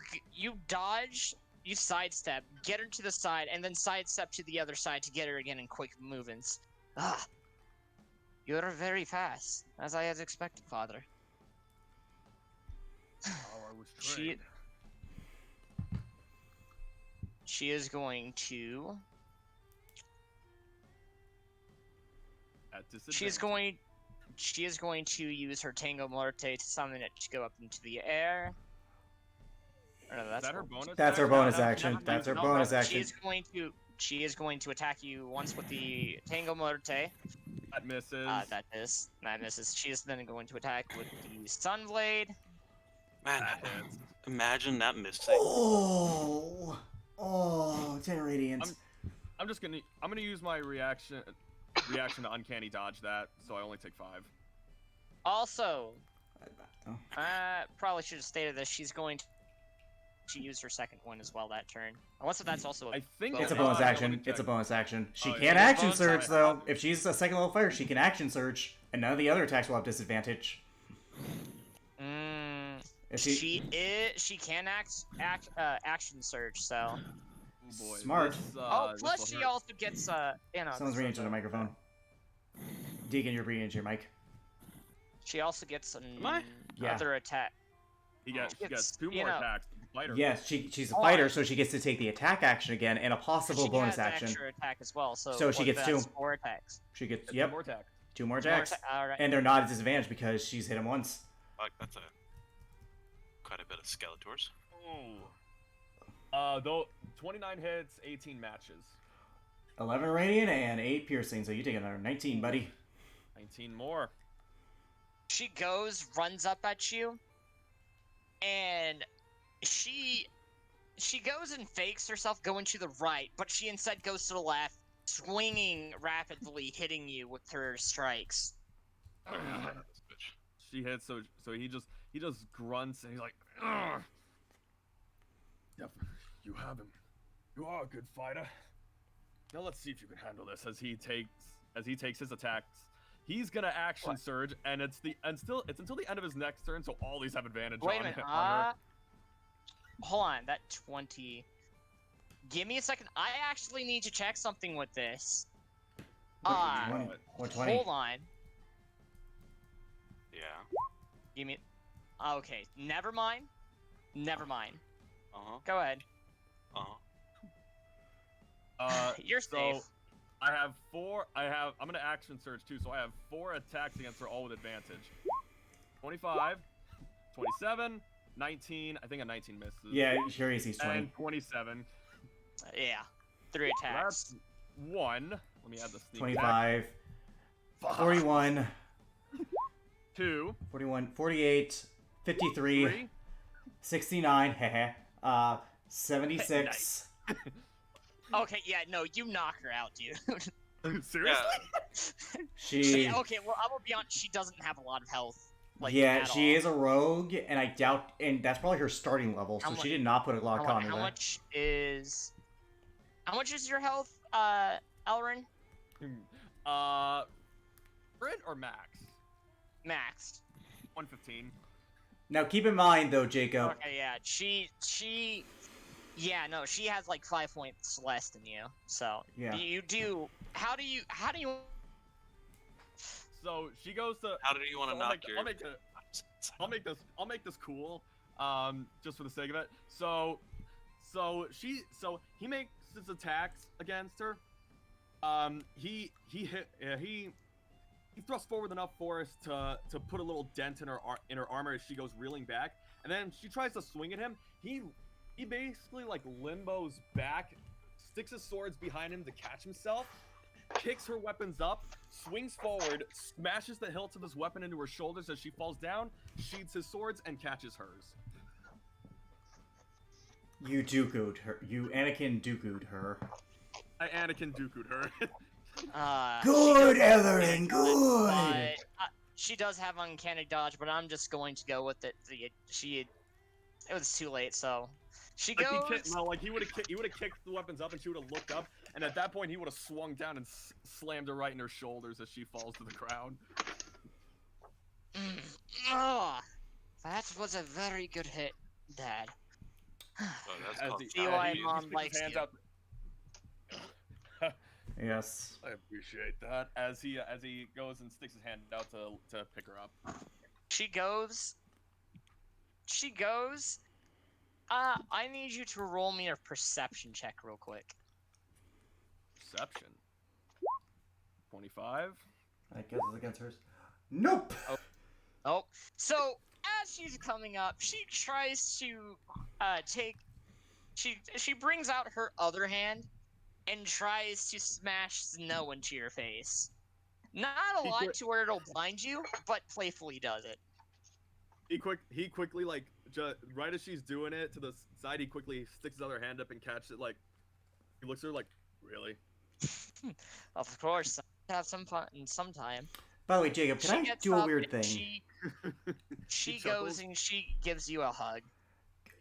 dodge, you sidestep, get her to the side, and then sidestep to the other side to get her again in quick movements. Ah, you're very fast, as I had expected, Father. Oh, I was trained. She is going to. At She is going to use her Tango Morte to summon it to go up into the air. Or no, Is that her bonus? That's her action? bonus action. That's her bonus action. She is going to attack you once with the Tango Morte. That misses. That misses. She is then going to attack with the Sunblade. Man, That hits. imagine that missing. Oh, 10 radiant. I'm gonna use my reaction to uncanny dodge that, so I only take 5. Also, Oh. probably should have stated this. She's going to use her second one as well that turn. Unless that's also. I think It's a bonus bonus action. action. It's a bonus action. She Oh, can't yeah. action Bonus surge, action. though. If she's a second level fighter, she can action surge, and none of the other attacks will have disadvantage. If She can action surge. So. Oh, boy. Smart. Plus she also gets Someone's reading into the microphone. Deacon, you're reading into your mic. She also gets Am I? another attack. He gets It's, 2 you more know- attacks. Fighter. Yes, she's a Oh, fighter, so she gets to take the attack action again and a possible She bonus has an action. extra attack as well. So she what, gets that's 2. 4 attacks. She gets, Gets 2 yep, more attacks. 2 more Two more attacks. All right. And they're not at disadvantage because she's hit him once. Fuck, that's quite a bit of Skeletors. Oh. Though 29 hits, 18 matches. 11 radiant and 8 piercing, so you take another 19, buddy. 19 more. She runs up at you, and she goes and fakes herself going to the right, but she instead goes to the left, swinging rapidly, hitting you with her strikes. She hits, so he just grunts and he's like, "Ugh." Yep, you have him. You are a good fighter. Now let's see if you can handle this. As he takes his attacks, he's gonna action surge, and it's until the end of his next turn, so all these have advantage. Wait a on minute. on her. Hold on. That 20. Give me a second. I actually need to check something with this. 120. Hold on. Yeah. Give me. Okay. Never mind. Uh-huh. Go ahead. Uh-huh. You're So safe. I'm gonna action surge too, so I have 4 attacks against her, all with advantage. 25, 27, 19. I think a 19 misses. Yeah, sure AC's 20. And 27. Yeah. 3 So attacks. that's 1. Let me add the sneak 25, attack. 41, 2, 41, 48, 53, 3, 69, 76, Okay, yeah, no, you knock her out, dude. Seriously? She, Okay, well, I will be honest, she doesn't have a lot of health. Like, yeah, at she all. is a rogue, and I doubt, and that's probably her starting level, so How she mu- did not put a lot of How con in there. much is your health, Elrin? Brent or Max? Maxed. 115. Now keep in mind though, Jacob. Okay, yeah, yeah, no, she has like 5 points less than you. So Yeah. you do. How do you? So she goes to. How do you want to knock your? I'll make this cool. Just for the sake of it. So he makes his attacks against her. He thrusts forward enough force to put a little dent in her armor as she goes reeling back, and then she tries to swing at him. He basically like limbos back, sticks his swords behind him to catch himself, kicks her weapons up, swings forward, smashes the hilt of his weapon into her shoulders as she falls down, sheathes his swords, and catches hers. You Dooku'd her. You Anakin Dooku'd her. I Anakin Dooku'd her. Good, She Ellerin, good! But, she does have uncanny dodge, but I'm just going to go with it. It was too late, so she Like goes. he would have kicked the weapons up, and she would have looked up, and at that point he would have swung down and slammed her right in her shoulders as she falls to the ground. That was a very good hit, Dad. Oh, that's called See why Mom sticks likes his hands you. out. Yes. I appreciate that. As he goes and sticks his hand out to pick her up. She goes. I need you to roll me a perception check real quick. Perception. 25. I guess it's against hers. Nope! Oh, so as she's coming up, she tries to she brings out her other hand and tries to smash snow into your face. Not a lot to where it'll blind you, but playfully does it. He quickly like right as she's doing it to the side, he quickly sticks his other hand up and catches it. Like he looks at her like, really? Of course, have some fun sometime. By the way, Jacob, can I gets do a up weird and thing? She He goes chuckles. and she gives you a hug.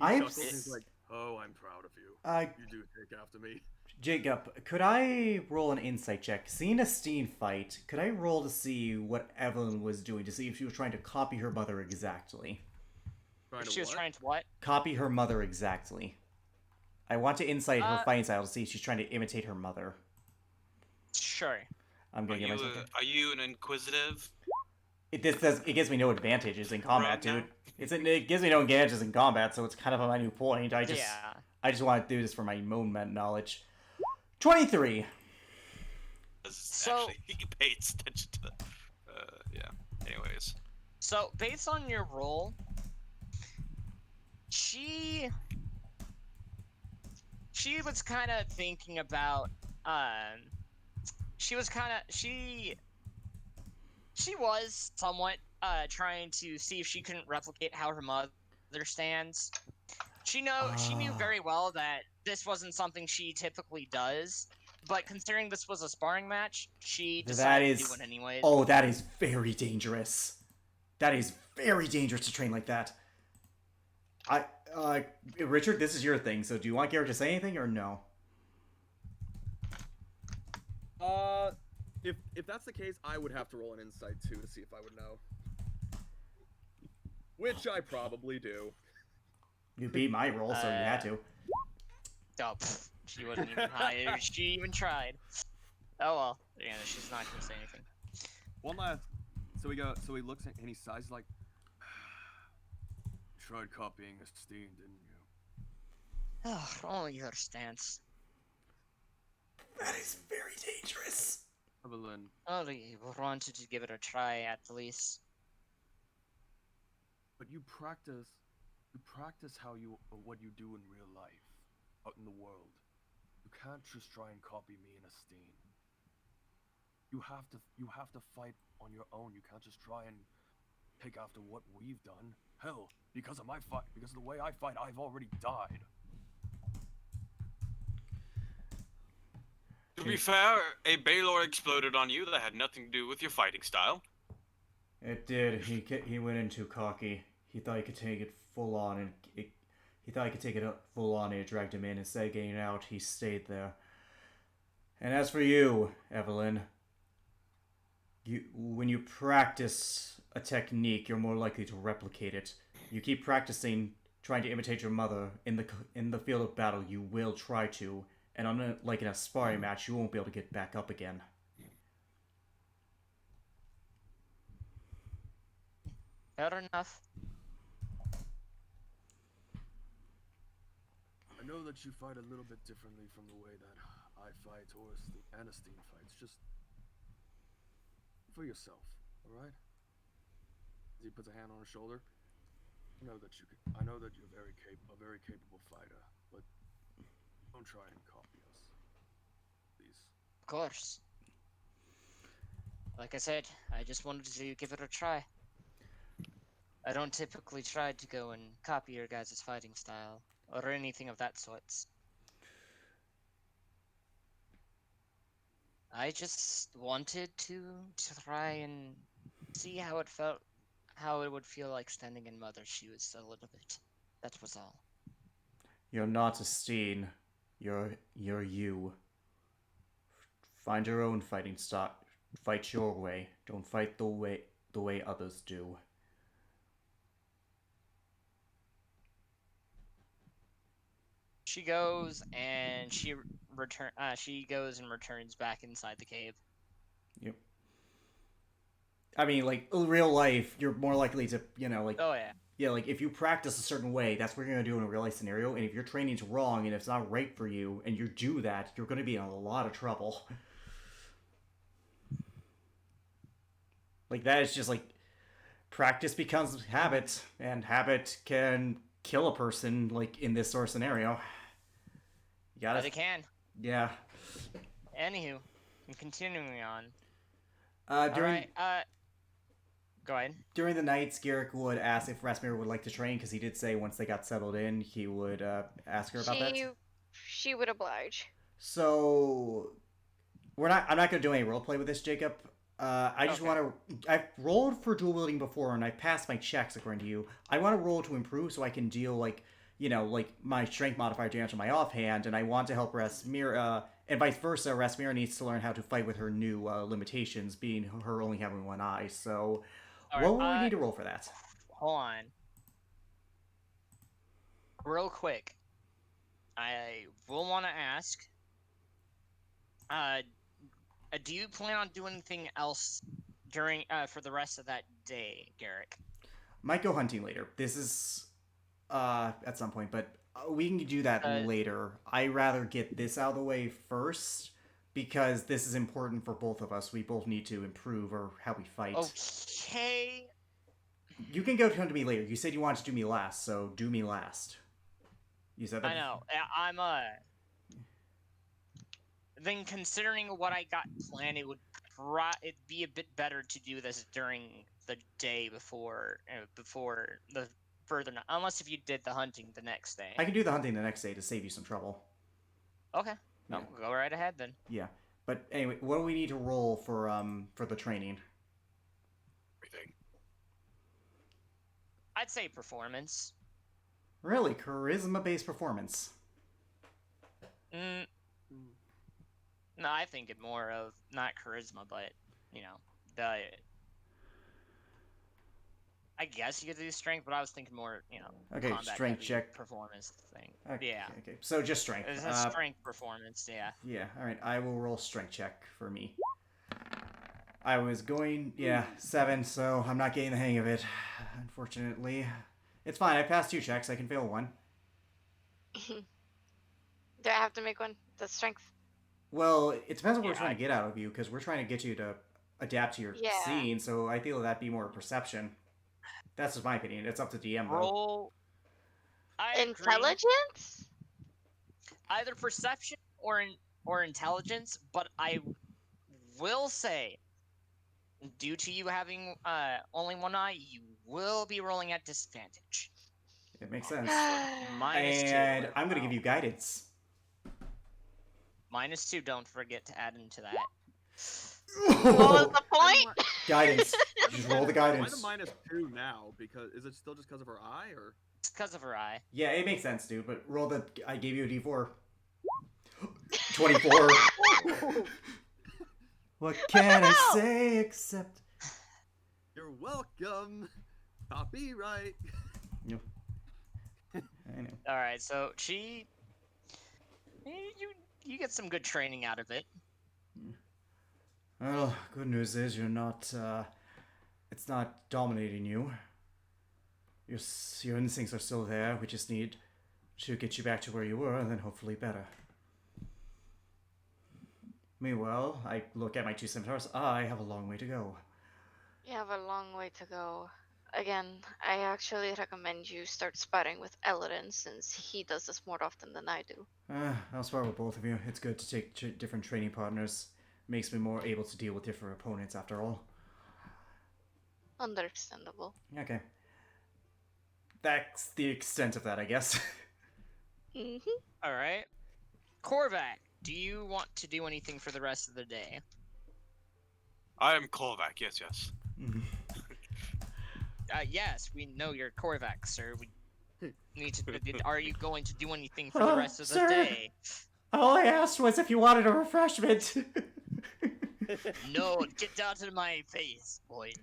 I He have chuckles and he's like, oh, I'm proud of you. You do take after me. Jacob, could I roll an insight check? Seeing a Steen fight, could I roll to see what Evelyn was doing, to see if she was trying to copy her mother exactly? She was trying to what? Copy her mother exactly. I want to insight her fighting style to see if she's trying to imitate her mother. Sure. I'm gonna get myself. Are you an inquisitive? It gives me no advantages in combat, Rogue now? dude. It gives me no advantages in combat, so it's kind of a minute point. I just Yeah. want to do this for my own knowledge. 23. So- Actually, he pays attention to that. Yeah. Anyways. So based on your roll, she was kind of thinking about she was somewhat trying to see if she couldn't replicate how her mother stands. She knew very well that this wasn't something she typically does, but considering this was a sparring match, she decided to do it anyways. Oh, that is very dangerous. That is very dangerous to train like that. Richard, this is your thing, so do you want Garrett to say anything or no? If that's the case, I would have to roll an insight too to see if I would know. Which I probably do. You beat my roll, so you had to. Oh, she wasn't even high. She even tried. Oh well. Yeah, she's not gonna say anything. One last. So he looks at and he sighs like, tried copying a Steen, didn't you? Oh, only your stance. That is very dangerous. Evelyn, Only wanted to give it a try at least. but you practice what you do in real life, out in the world. You can't just try and copy me in a Steen. You have to fight on your own. You can't just try and take after what we've done. Hell, because of the way I fight, I've already died. To be fair, a Baylor exploded on you that had nothing to do with your fighting style. It did. He went in too cocky. He thought he could take it full on, and he thought he could take it full on, and it dragged him in. Instead of getting out, he stayed there. And as for you, Evelyn, when you practice a technique, you're more likely to replicate it. You keep practicing, trying to imitate your mother in the field of battle. You will try to, and like in a sparring match, you won't be able to get back up again. Fair enough. I know that you fight a little bit differently from the way that I fight or Anastine fights. Just for yourself, all right? He puts a hand on her shoulder. I know that you're a very capable fighter, but don't try and copy us, please. Of course. Like I said, I just wanted to give it a try. I don't typically try to go and copy your guys' fighting style or anything of that sorts. I just wanted to try and see how it felt, how it would feel like standing in Mother's shoes a little bit. That was all. You're not a Steen. You're you. Find your own fighting style. Fight your way. Don't fight the way others do. She goes and she goes and returns back inside the cave. Yep. I mean, like, in real life, you're more likely to, Oh yeah. Yeah, like, if you practice a certain way, that's what you're going to do in a real life scenario, and if your training's wrong and it's not right for you, and you do that, you're going to be in a lot of trouble. Like, that is just, like, practice becomes habit, and habit can kill a person, like, in this sort of scenario. You gotta... But it can. Yeah. Anywho, continuing on. During... Alright, go ahead. During the nights, Garrick would ask if Rasmir would like to train, because he did say once they got settled in, he would ask her about that. She would oblige. So, I'm not going to do any roleplay with this, Jacob. I just want to... I've rolled for dual wielding before, and I passed my checks, according to you. I want to roll to improve so I can deal, like, my strength modifier damage on my offhand, and I want to help Rasmir, and vice versa. Rasmir needs to learn how to fight with her new limitations, being her only having one eye, so... What will we need to roll for that? Hold on. Real quick. I will want to ask, do you plan on doing anything else during for the rest of that day, Garrick? Might go hunting later. This is at some point, but we can do that later. I'd rather get this out of the way first because this is important for both of us. We both need to improve or how we fight. Okay. You can go to me later. You said you wanted to do me last, so do me last. You said that. I know. I'm Then considering what I got planned, it'd be a bit better to do this during the day before the further. Unless if you did the hunting the next day. I can do the hunting the next day to save you some trouble. Okay. Yeah. No, go right ahead then. Yeah, but anyway, what do we need to roll for the training? Everything. I'd say performance. Really, charisma-based performance. No, I think it more of not charisma, but I guess you could do strength, but I was thinking more, Okay, combat strength check. performance thing. Okay, Yeah. Okay, so just strength. It's a strength performance, yeah. Yeah, alright, I will roll strength check for me. I was going, 7, so I'm not getting the hang of it, unfortunately. It's fine, I passed 2 checks, I can fail 1. Do I have to make one? The strength? Well, it depends on what we're trying to get out of you, because we're trying to get you to adapt to your scene, so I feel that'd be more perception. That's just my opinion. It's up to DM, though. Roll... Intelligence? Either perception or intelligence, but I will say, due to you having only one eye, you will be rolling at disadvantage. It makes sense. -2. And I'm going to give you guidance. -2. Don't forget to add into that. What was the point? Guidance. Just roll the Why guidance. the -2 now? Because is it still just because of her eye, or? It's because of her eye. Yeah, it makes sense, dude. But roll the. I gave you a D4. 24. What can I hell? say except? You're welcome. Copyright. I know. All right, so she, you get some good training out of it. Well, good news is you're not. It's not dominating you. Your instincts are still there. We just need to get you back to where you were, and then hopefully better. Meanwhile, I look at my 2 scimitars. I have a long way to go. You have a long way to go. Again, I actually recommend you start sparring with Elodin since he does this more often than I do. I'll spar with both of you. It's good to take different training partners. Makes me more able to deal with different opponents after all. Understandable. Okay. That's the extent of that, I guess. All right, Korvac, do you want to do anything for the rest of the day? I am Kovac. Yes, yes. Yes, we know you're Korvac, sir. We need to. Are you going to do anything for the rest of the Sir. day? All I asked was if you wanted a refreshment. No, get down to my face, boy.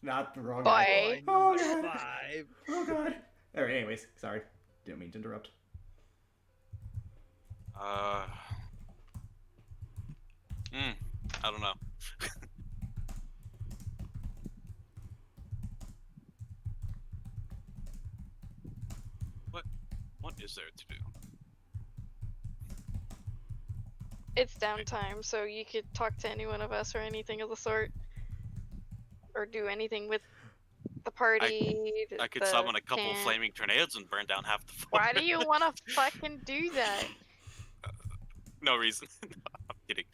Not the wrong Boy. Oh, God. 5. Oh, God. Alright, anyways, sorry. Didn't mean to interrupt. I don't know. What is there to do? It's downtime, so you could talk to any one of us or anything of the sort. Or do anything with the party. I could the summon a couple camp. flaming tornadoes and burn down half the forest. Why do you want to fucking do that? No reason. No, I'm kidding.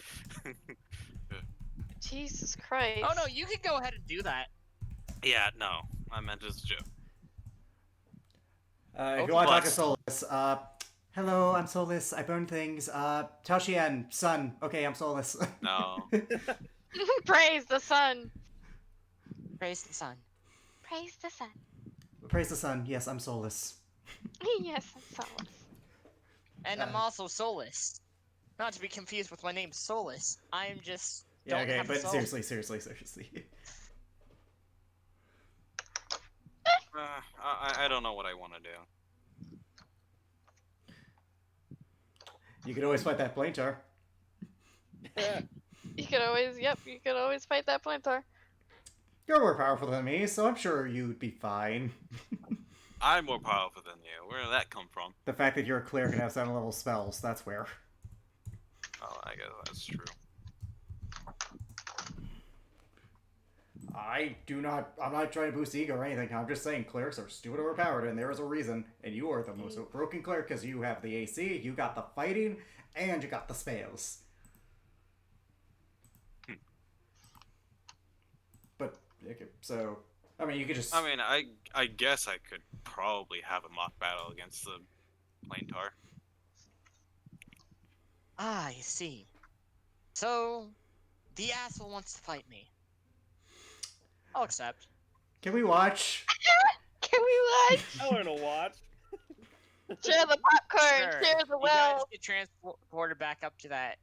Jesus Christ. Oh no, you can go ahead and do that. Yeah, no. I meant as a joke. If you want to talk to Solus, hello, I'm Solus. I burn things. Taoxian, sun. Okay, I'm Solus. No. Praise the sun. Praise the sun. Praise the sun. Praise the sun. Yes, I'm Solus. Yes, I'm Solus. And I'm also Solus. Not to be confused with my name Solus. I'm just Yeah, don't okay, have a but soul. seriously. I don't know what I want to do. You could always fight that Plaintar. You could always fight that plantar. You're more powerful than me, so I'm sure you'd be fine. I'm more powerful than you. Where did that come from? The fact that you're a cleric and have 7-level spells, that's where. Oh, I guess that's true. I'm not trying to boost ego or anything. I'm just saying clerics are stupid overpowered, and there is a reason. And you are the most broken cleric because you have the AC, you got the fighting, and you got the spells. But, okay, so, I mean, you could just... I mean, I guess I could probably have a mock battle against the Plaintar. Ah, I see. So, the asshole wants to fight me. I'll accept. Can we watch? Can we watch? I want to watch. Share the popcorn. Sure. Share the You guys well. get transported back up to that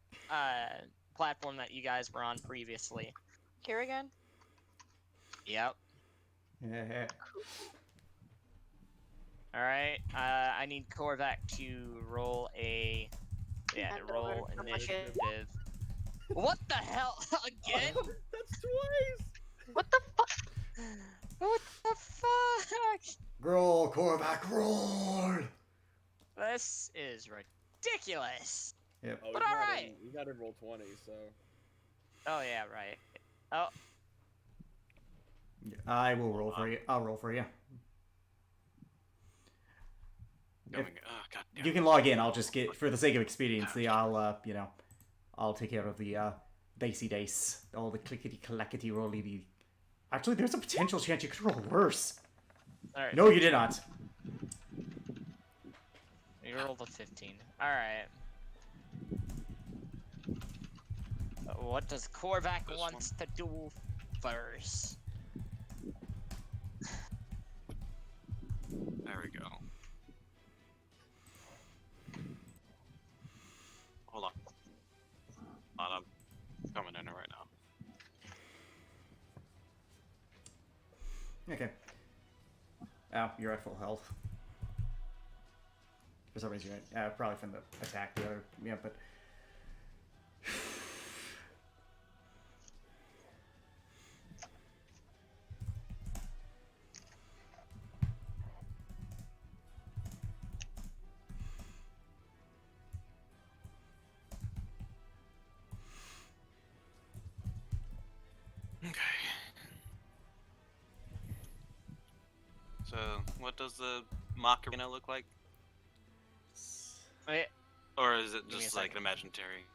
platform that you guys were on previously. Here again. Yep. Yeah. All right. I need Korvac to roll a Hand over the bucket. initiative. What the hell again? That's twice. What the fuck? What the fuck? Roll, Korvac, roll! This is ridiculous. Yep. Oh, But alright. We got to roll 20, so. Oh yeah, right. Oh, I will roll for you. I'll roll for you. Oh, God damn. You can log in. I'll just get, for the sake of expediency, I'll, I'll take care of the, dicey dice. All the clickety-clackety rolly. Actually, there's a potential chance you could roll worse. all right. No, you did not. You rolled a 15. All right. What does Korvac This want to do first? There we go. Hold on. I'm coming in right now. Okay. Oh, you're at full health. For some reason, you're at, probably from the attack the other. Yeah, but. Okay. So, what does the mock arena look like? Wait, Or is it Give me a just like second. imaginary?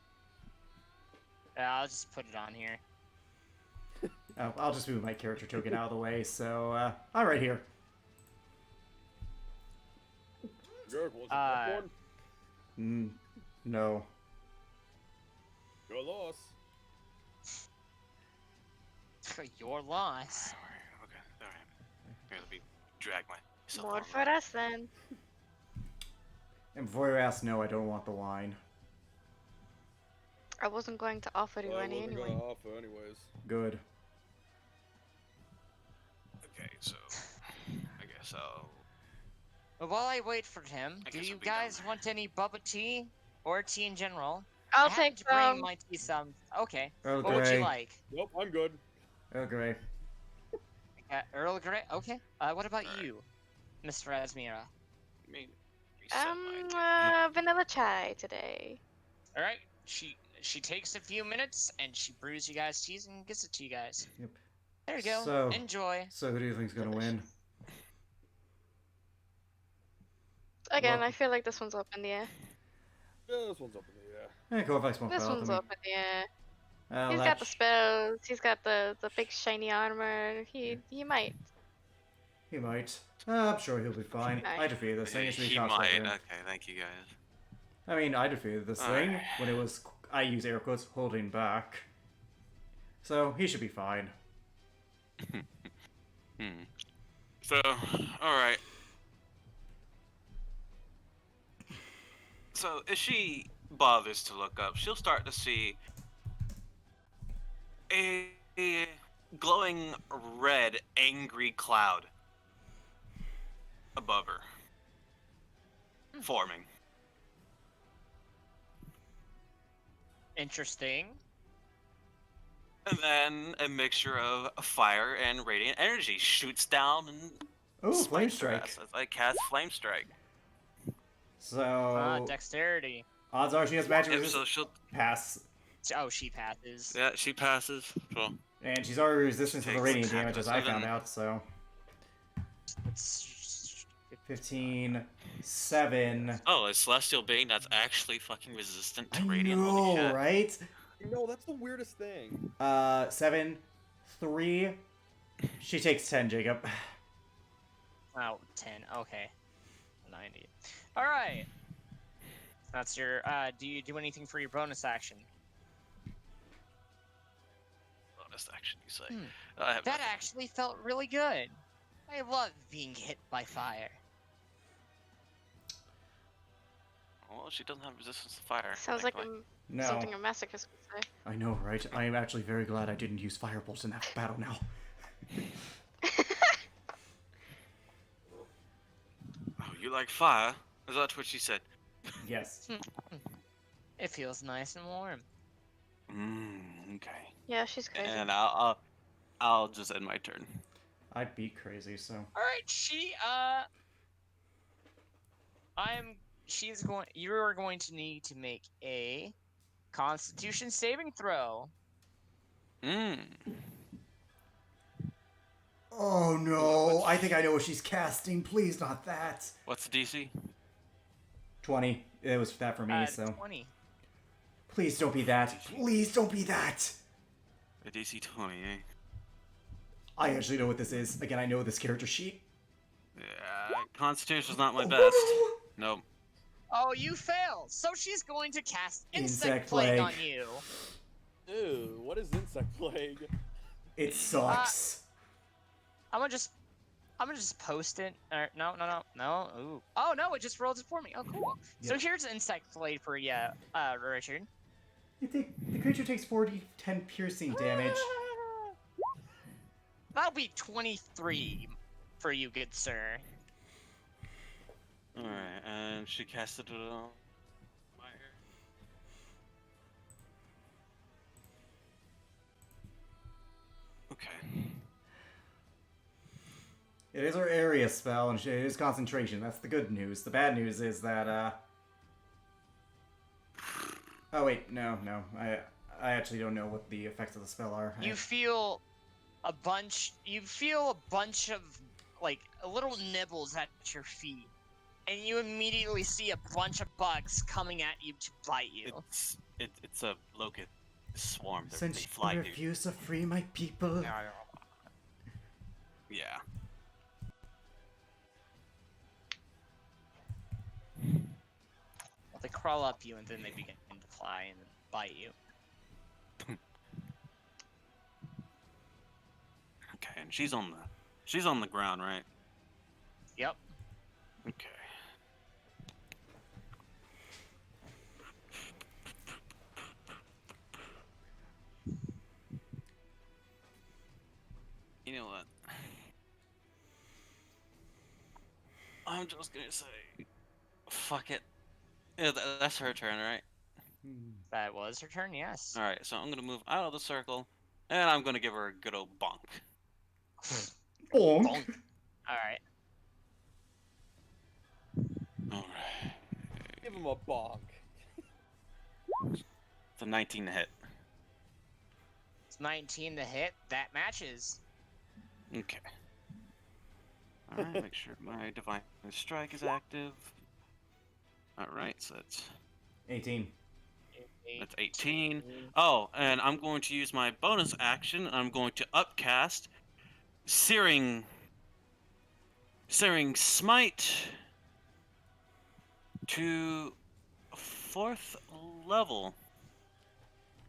I'll just put it on here. Oh, I'll just move my character token out of the way, so, I'm right here. Good. Was it Uh, one? No. Your loss. Your loss. Okay, alright. Here, let me drag myself More on for that. us then. And before you ask, no, I don't want the wine. I wasn't going to offer you I any wasn't anyway. gonna offer anyways. Good. Okay, so I guess I'll. But while I wait for him, I do guess you I'll be down guys there. want any bubble tea or tea in general? I'll I happen take to bring some. my tea some. Okay. Earl What would you Grey. like? Nope, I'm good. Earl Grey. Earl Grey. Okay. What about Alright. you, Mr. Asmira? Let me reset my Vanilla chai today. All right. She takes a few minutes and she brews you guys teas and gives it to you guys. Yep. There you go. So- Enjoy. So who do you think's gonna win? Again, Well- I feel like this one's up in the air. Yeah, this one's up in the air. Kovacs won't This battle one's me. up in the air. Well, He's got that the spells. He's got the big shiny armor. He might. He might. I'm sure he'll be fine. Nice. I defeated this thing. It should be He cost might. him. Okay, thank you guys. I mean, I defeated this Alright. thing when it was, I use air quotes, holding back. So, he should be fine. So, alright. So, if she bothers to look up, she'll start to see a glowing red, angry cloud above her, forming. Interesting. And then a mixture of fire and radiant energy shoots down and Oh, Flame spikes her Strike. ass as I cast Flame Strike. So, Dexterity. odds are she has magic Yep, resistance. so she'll. Pass. Oh, she passes. Yeah, she passes. Well, And she's already resistant to the Takes radiant attack damage, of as I found seven. out, so. It's 15, 7. oh, a celestial being that's actually fucking resistant to I radiant. Holy know, shit. right? No, that's the weirdest thing. 7, 3. She takes 10, Jacob. Oh, 10. Okay. 90. All right. That's your. Do you do anything for your bonus action? Bonus action, you say? Hmm. I have That nothing. actually felt really good. I love being hit by fire. Well, she doesn't have resistance to fire. Sounds like thankfully. No. something a masochist would say. I know, right? I am actually very glad I didn't use Firebolt in that battle now. Oh, you like fire? Is that what she said? Yes. It feels nice and warm. Okay. Yeah, she's crazy. And I'll just end my turn. I'd be crazy, so. All right, she's going. You are going to need to make a Constitution saving throw. Oh no, I think I know what she's casting. Please, not that. What's the DC? 20. It was that for me, so. 20. Please don't be that. Please don't be that. A DC 20, eh? I actually know what this is. Again, I know this character sheet. Yeah, Constitution's not my best. Nope. Oh, you failed. So she's going to cast Insect Insect Plague Plague. on you. Ew, what is insect plague? It sucks. I'm gonna just post it. No. Ooh. Oh no, it just rolled it for me. Oh cool. So Yep. here's insect blade for you, Richard. The creature takes 4d10 piercing damage. That'll be 23 for you, good sir. Alright, and she casted it on fire. Okay. It is her area spell, and it is concentration. That's the good news. The bad news is that, Oh wait, no. I actually don't know what the effects of the spell are. You feel a bunch of like little nibbles at your feet, and you immediately see a bunch of bugs coming at you to bite you. It's a locust swarm. They Since fly, you dude. refuse to free my people. Yeah. Well, they crawl up you and then they begin to fly and bite you. Okay, and she's on the ground, right? Yep. Okay. You know what? I'm just gonna say, fuck it. Yeah, that's her turn, right? That was her turn, yes. All right, so I'm gonna move out of the circle, and I'm gonna give her a good old bonk. Bonk. Bonk. Alright. All right. Give him a bonk. It's a 19 to hit. It's 19 to hit. That matches. Okay. All right, make sure my divine strike is active. All right, so $18. that's 18. Oh, and I'm going to use my bonus action. I'm going to upcast Searing Smite to 4th level.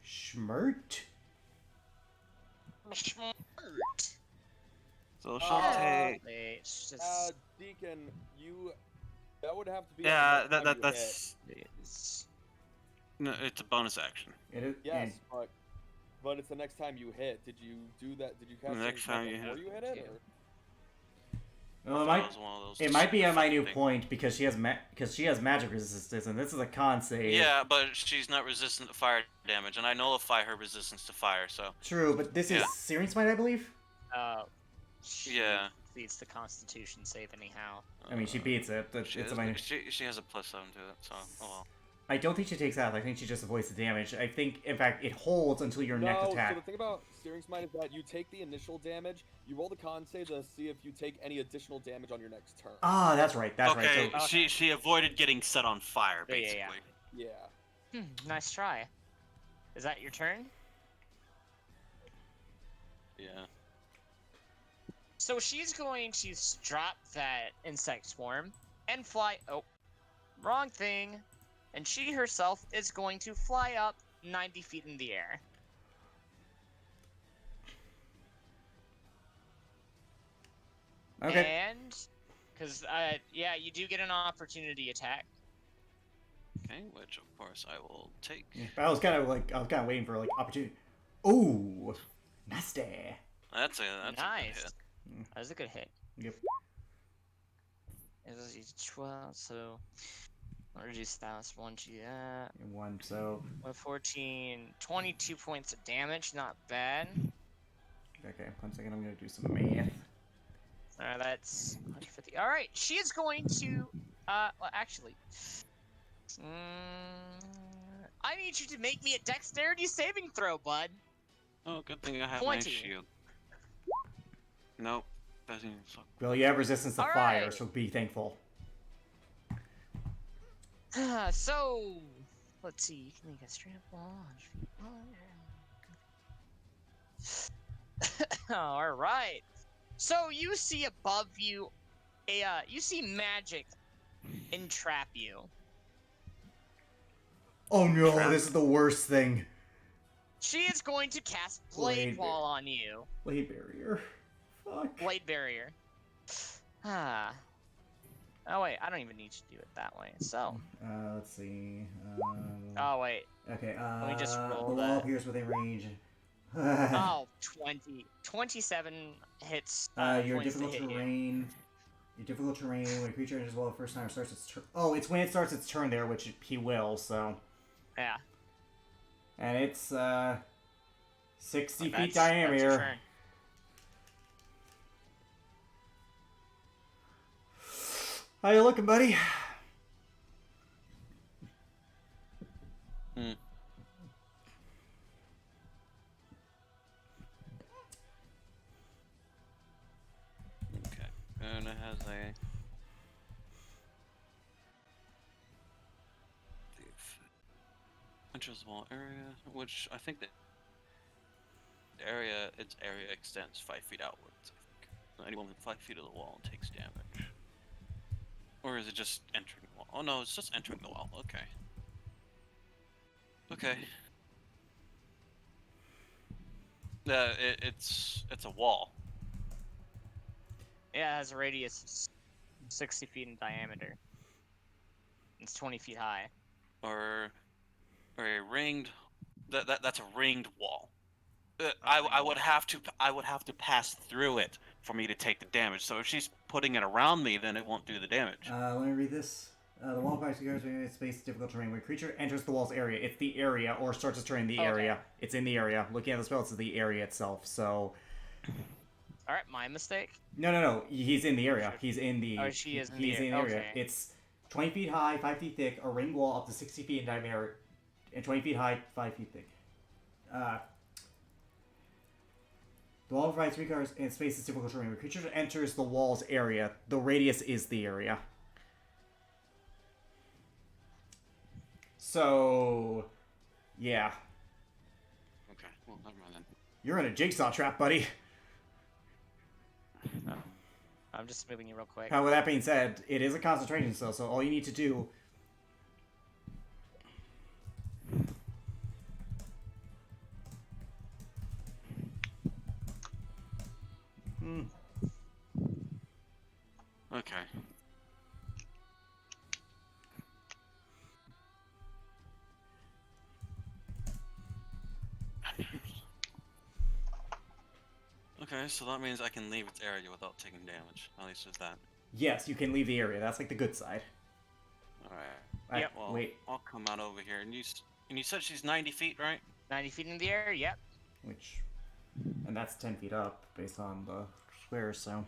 Schmert? So she'll take. Wait, it's just... Deacon, that would have to be. Yeah, the next time you that's. it's- No, it's a bonus action. It is. hit. Yes, but it's the next time you hit. Did you do that? Did you cast The next Searing time you Smite hit. before you hit it? Or? Well, That was one of those it might be a minute things. point because she has magic resistance, and this is a con save. Yeah, but she's not resistant to fire damage, and I nullify her resistance to fire, so. True, but this is Yeah. Searing Smite, I believe. She Yeah. beats the Constitution save anyhow. I mean, she beats it. But She it's a has, minor. she has a +7 to it, so oh well. I don't think she takes that. I think she just avoids the damage. I think, in fact, it holds until your next No, attack. so the thing about Searing Smite is that you take the initial damage, you roll the con save to see if you take any additional damage on your next turn. Ah, that's right. That's Okay, right. So, she avoided getting set on fire, Yeah, yeah, basically. yeah. Yeah. Nice try. Is that your turn? Yeah. So she's going to drop that insect swarm and fly. Oh, wrong thing. And she herself is going to fly up 90 feet in the air. okay. And, because, yeah, you do get an opportunity attack. Okay, which of course I will take. Yeah, but I was kind of waiting for like opportunity. Ooh, nasty. That's a good Nice. hit. That was a good hit. Yep. It was 12, so I'll reduce that. 1G that. One. So 114, 22 points of damage, not bad. okay. 1 second. I'm gonna do some math. That's 150. All right, she is going to. Well, actually, I need you to make me a dexterity saving throw, bud. Oh, good thing I have 20. my shield. Nope. Doesn't even suck. Well, you have resistance to All fire, right. so be thankful. So, let's see. You can make a straight up launch. All right. So you see above you, you see magic entrap you. Oh no, Crap. this is the worst thing. She is going to cast Blade Blade Wall on you. Blade barrier. Fuck. Blade Barrier. Ah. Oh wait, I don't even need to do it that way. So. Let's see. Oh wait. Okay. Let me just roll the wall that. appears within range. Oh, 20. 27 hits. Your points to difficult hit you. terrain. Your difficult terrain when a creature enters the wall the first time it starts its turn. Oh, it's when it starts its turn there, which he will. So. Yeah. And it's 60 feet That's diameter. your turn. How you looking, buddy? Hmm. Okay. And it has a. Enters wall area, which I think that its area extends 5 feet outwards. I think. So anyone within 5 feet of the wall takes damage. Or is it just entering the wall? Oh no, it's just entering the wall. Okay. Okay. It's a wall. Yeah, it has a radius of 60 feet in diameter. It's 20 feet high. Or a ringed. That's a ringed wall. I would have to pass through it for me to take the damage. So if she's putting it around me, then it won't do the damage. Let me read this. The wall practice goes in space difficult terrain. When a creature enters the wall's area, it's the area, or starts its turn in the area. It's in the area. Looking at the spell, it's the area itself. So. Alright, my mistake. No. He's in the area. He's in the. Oh, she is in he's the in area. the area. Okay. It's 20 feet high, 5 feet thick, a ring wall up to 60 feet in diameter, and 20 feet high, 5 feet thick. The wall provides 3 cards and space is difficult terrain. When a creature enters the wall's area, the radius is the area. So, yeah. Okay, well, never mind then. You're in a jigsaw trap, buddy. I'm just moving you real quick. With that being said, it is a concentration spell, so all you need to do... Okay. Okay, so that means I can leave its area without taking damage. At least there's that. Yes, you can leave the area. That's like the good side. Alright. Yep. Well, Wait. I'll come out over here. And you said she's 90 feet, right? 90 feet in the air, yep. Which... And that's 10 feet up, based on the square, so...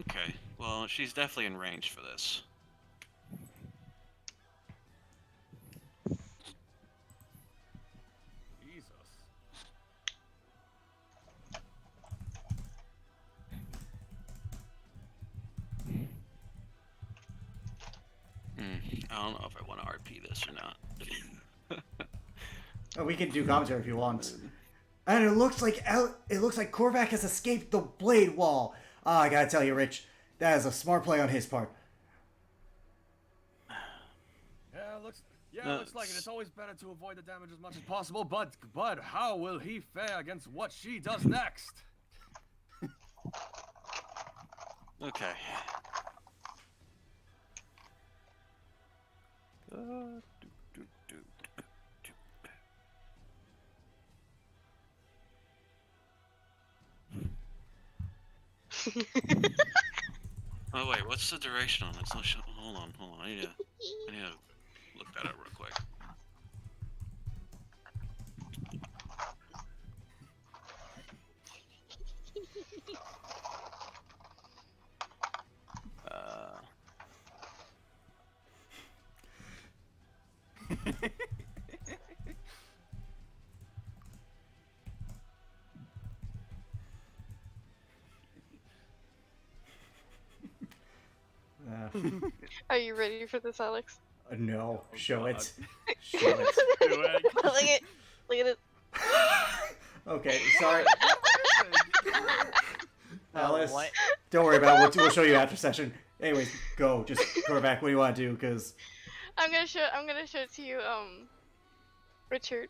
Okay. Well, she's definitely in range for this. Jesus. I don't know if I want to RP this or not. Oh, we can do commentary if you want. And it looks like Korvac has escaped the blade wall. Ah, I gotta tell you, Rich, that is a smart play on his part. Yeah, looks like it. It's always better to avoid the damage as much as possible, but how will he fare against what she does next? Okay. Oh wait, what's the duration on this? Hold on. I need to look that up real quick. Are you ready for this, Alex? No, show God. it. Show it. Do it. Look at it. Okay, sorry. Alice, What? don't worry about it. We'll show you after session. Anyways, go. Just Korvac, what do you want to do? Because I'm gonna show it to you. Richard.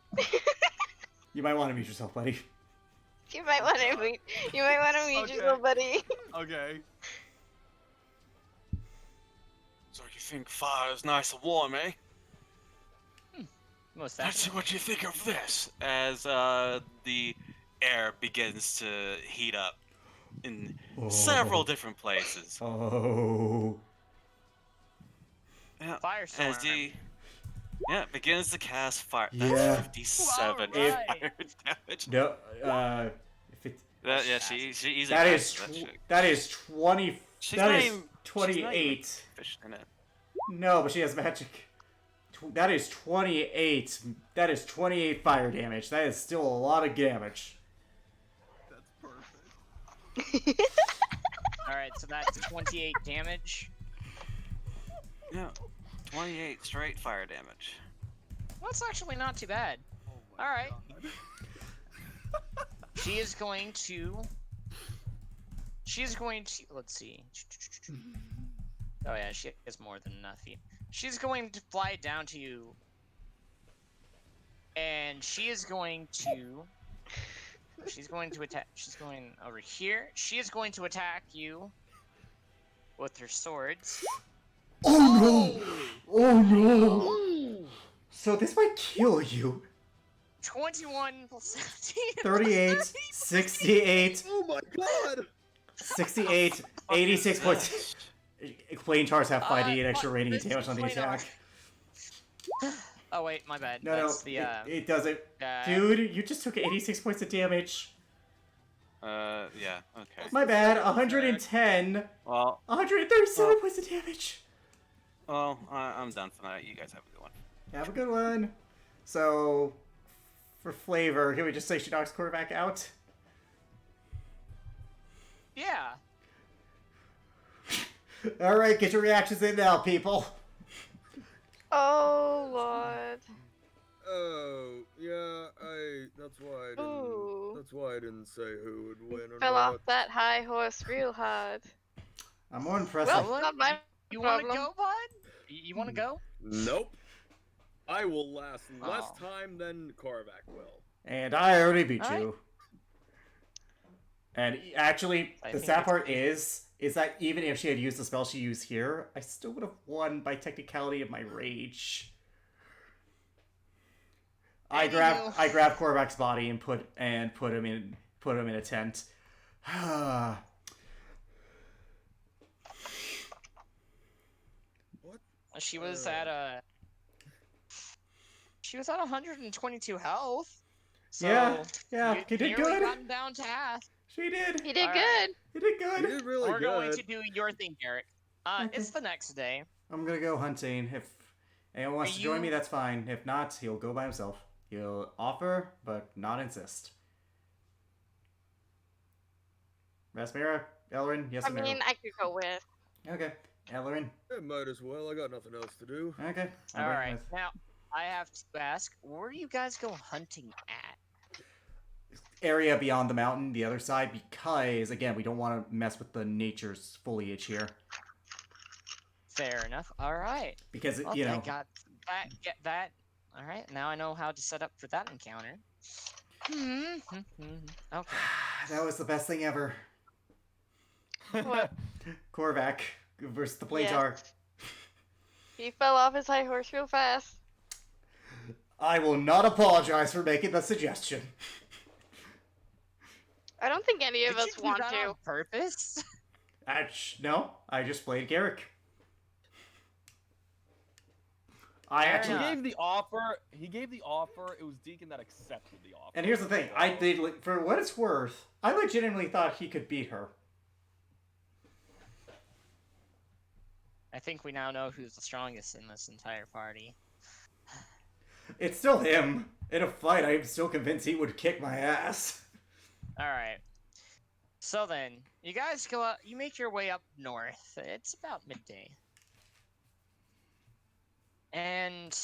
You might want to mute yourself, buddy. You might want to meet. You might want to meet Okay. your little buddy. Okay. So you think fire is nice and warm, eh? Most Let's see definitely. what you think of this. As the air begins to heat up in several different places. Oh. Yeah. Firestorm. As the it begins to cast fire. Yeah. That's 57 Alright. fire damage. No, if it, Yeah, she easily that passes is that shit. that is 20. She's That not is even- she's not even 28. efficient in it. No, but she has magic. That is 28. That is 28 fire damage. That is still a lot of damage. That's perfect. Alright, so that's 28 damage. Yeah, 28 straight fire damage. That's actually not too bad. Oh my Alright. God. She is going to. Let's see. Oh yeah, she has more than enough feet. She's going to fly down to you. And she is going to. She's going to attack. She's going over here. She is going to attack you with her swords. Oh no! Oh no! So this might kill you. 21 plus 17. 38, 68, Oh my God. 68, 86 points. Plane chars have 5d extra fuck, radiant this damage is on the planar. attack. Oh wait, my bad. No, That's no, the it doesn't. uh, Dude, you just took 86 points of damage. Yeah, okay. My bad, 110, Well, 137 points of damage. I'm done for that. You guys have a good one. Have a good one. So, for flavor, can we just say she knocks quarterback out? Yeah. Alright, get your reactions in now, people. Oh Lord. Oh, yeah, that's why I didn't, Ooh. that's why I didn't say who would win or Fell not. off that high horse real hard. I'm more impressed. Well, Well, not my You want to problem. go, bud? You want to go? Nope. I will last less Oh. time than Korvac will. And I already beat Alright. you. And actually, I the think sad it's part is that even if she had used the spell she used here, I still would have won by technicality of my rage. I grabbed Korvac's body and put him in a tent. What? She was at 122 health. So yeah, you he did nearly good. got him down to half. She did. He did Alright. good. He did You good. did really We're good. going to do your thing, Garrett. Okay. It's the next day. I'm gonna go hunting. If anyone wants Are to join me, you- that's fine. If not, he'll go by himself. He'll offer, but not insist. Rasmira, Elrin, yes I or no? mean, I could go with. Okay, Elrin. Yeah, might as well. I got nothing else to do. Okay. I'm All going right. with Now I have to ask, where do you guys go hunting at? area beyond the mountain, the other side, because again, we don't want to mess with the nature's foliage here. Fair enough. All right. Because Well, you know, thank God. Get that. All right. Now I know how to set up for that encounter. Okay. that was the best thing ever. What? Korvac versus the Plains Yes. are. He fell off his high horse real fast. I will not apologize for making the suggestion. I don't think any of Did us you do want that to. on purpose? No, I just played Garrick. I Fair actually, enough. He gave the offer. He gave the offer. It was Deacon that accepted the offer. and here's the thing: I did, for what it's worth, I legitimately thought he could beat her. I think we now know who's the strongest in this entire party. It's still him. In a fight, I am still convinced he would kick my ass. All right. So then, you guys go up. You make your way up north. It's about midday. And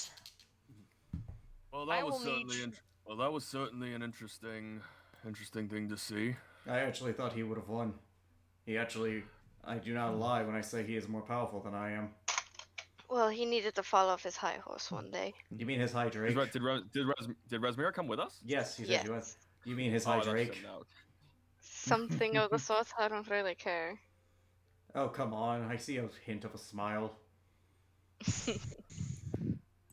Well, I that was will certainly need- well, that was certainly an interesting thing to see. I actually thought he would have won. He actually, I do not lie when I say he is more powerful than I am. Well, he needed to fall off his high horse one day. You mean his high Drake? Did Resmira come with us? Yes, he said Yes. you was. You mean his Oh, high that's Drake? a no. Something of the sort. I don't really care. Oh, come on. I see a hint of a smile. Oh,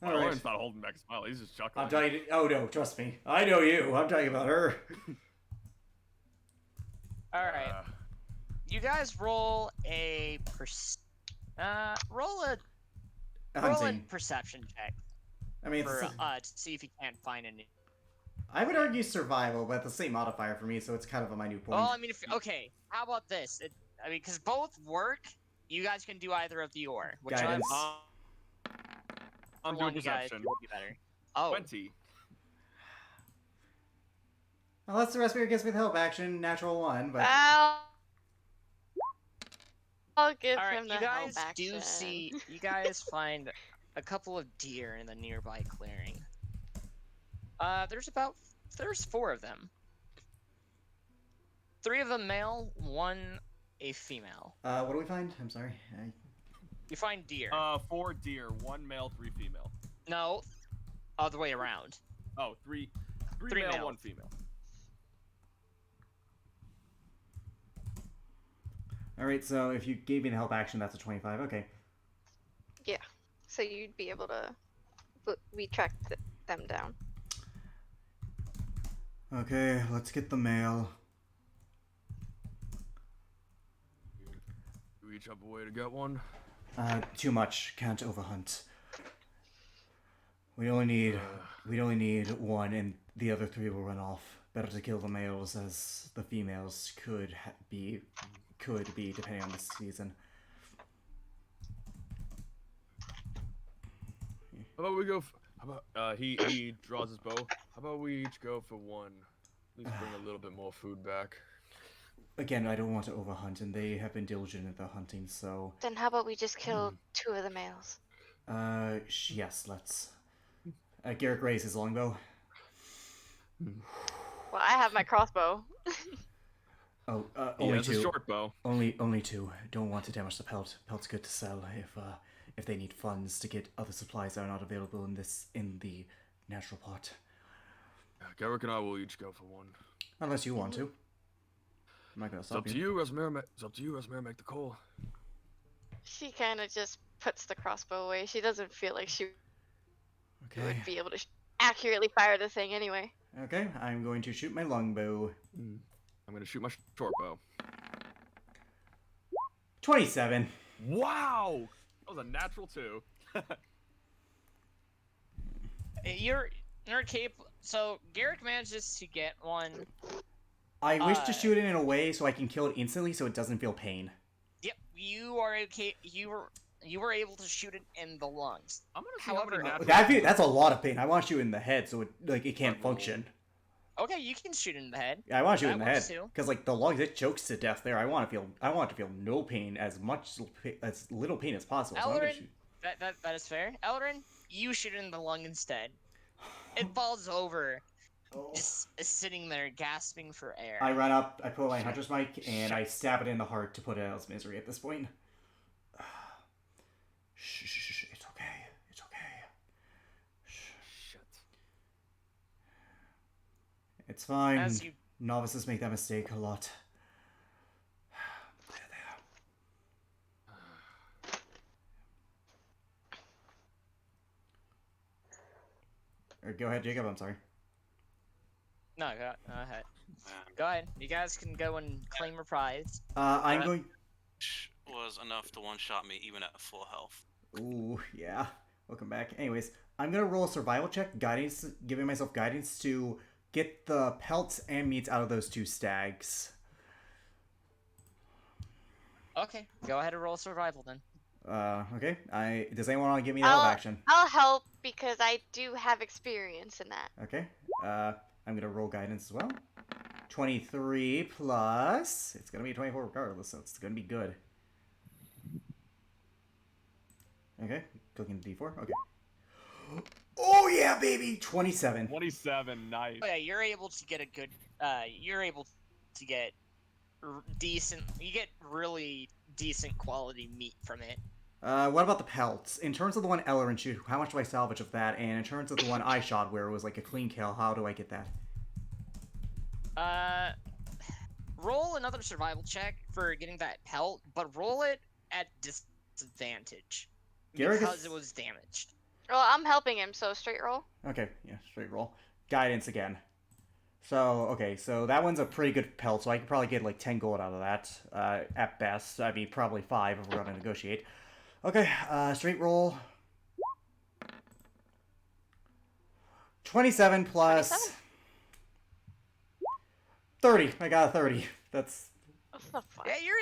Alright. Lauren's not holding back a smile. He's just chuckling. I'm talking. Oh no, trust me. I know you. I'm talking about her. All right. You guys roll a roll a Hunting. perception check I mean, for it's, to see if you can't find any. I would argue survival, but the same modifier for me, so it's kind of a minute point. Well, I mean, okay. How about this? I mean, because both work, you guys can do either of the or. Which Guidance. I'm doing perception. Would be better. Oh, 20. Unless the respirator gets with help action, natural 1, but I'll give all right. him the You guys help do action. see. You guys find a couple of deer in the nearby clearing. There's 4 of them. 3 of them male, 1 a female. what do we find? I'm sorry. You find deer. 4 deer, 1 male, 3 female. No, other way around. Oh, three Three male, male. 1 female. Alright, so if you gave me the help action, that's a 25. Okay. So you'd be able to retrack them down. Okay, let's get the male. Do we each have a way to get one? Too much. Can't overhunt. We only need 1, and the other 3 will run off. Better to kill the males, as the females could be depending on the season. How about we go? How about he draws his bow? How about we each go for 1? At least bring a little bit more food back. Again, I don't want to overhunt, and they have been diligent at the hunting, so... Then how about we just kill 2 of the males? Yes, let's... Garrick raised his longbow. Well, I have my crossbow. Oh, He only has a 2. short bow. Only 2. Don't want to damage the pelt. Pelt's good to sell if they need funds to get other supplies that are not available in the natural pot. Garrick and I will each go for 1. Unless you want to. I'm not gonna It's up stop to you, Resmira. It's up to you, Resmira. Make the call. She kind of just puts the crossbow away. She doesn't feel like she Okay. would be able to accurately fire the thing anyway. Okay, I'm going to shoot my longbow. I'm gonna shoot my short bow. 27. Wow! That was a natural 2. You're capable. So Garrick manages to get one. I wish to shoot it in a way so I can kill it instantly so it doesn't feel pain. Yep, you are okay. You were able to shoot it in the lungs. I'm gonna see However, how many natural... That's a lot of pain. I want to shoot it in the head so it can't function. Okay, you can shoot it in the head. Yeah, I want to shoot it in That the head works too. because like the lungs, it chokes to death there. I want to feel no pain, as little pain as possible. So I'm gonna Elrin, shoot. that is fair. Elrin, you shoot it in the lung instead. It falls over, just sitting there gasping for air. I run up, I pull my hunter's mic, and I stab it in the heart to put it out of its misery at this point. Shh, it's okay. It's okay. Shit. It's fine. As you Novices make that mistake a lot. Or go ahead, Jacob. I'm sorry. no, go ahead. Go ahead. You guys can go and claim a prize. I'm going. Was enough to one-shot me even at full health. Ooh, yeah. Welcome back. Anyways, I'm gonna roll a survival check, guidance, giving myself guidance to get the pelts and meats out of those 2 stags. Okay, go ahead and roll survival then. Okay. Does anyone want to give me the help action? I'll help because I do have experience in that. Okay. I'm gonna roll guidance as well. 23 plus. It's gonna be 24 regardless, so it's gonna be good. Okay. Clicking the D4. Okay. Oh yeah, baby. 27. 27, nice. Oh, yeah, you're able to get a good. You're able to get decent. You get really decent quality meat from it. What about the pelts? In terms of the one Ellerin shoot, how much do I salvage of that? And in terms of the one I shot where it was like a clean kill, how do I get that? Roll another survival check for getting that pelt, but roll it at disadvantage Garrick because is- it was damaged. Well, I'm helping him, so straight roll. Okay, yeah, straight roll. Guidance again. So, okay, so that one's a pretty good pelt, so I could probably get like 10 gold out of that, at best. I mean, probably 5 if we're gonna negotiate. Okay, straight roll. 27 plus 27? 30. I got a 30. That's What the fuck? Yeah, you're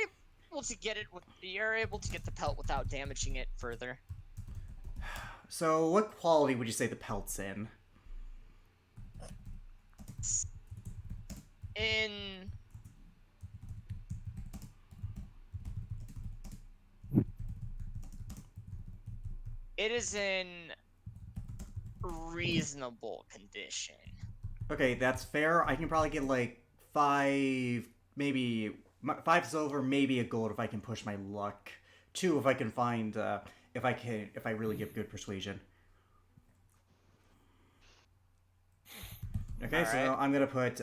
able to get it. You're able to get the pelt without damaging it further. so. What quality would you say the pelt's in? In it is in reasonable condition. Okay, that's fair. I can probably get like 5, maybe 5 silver, maybe a gold if I can push my luck. 2 if I can find, if I really get good persuasion. Okay, so Alright. I'm gonna put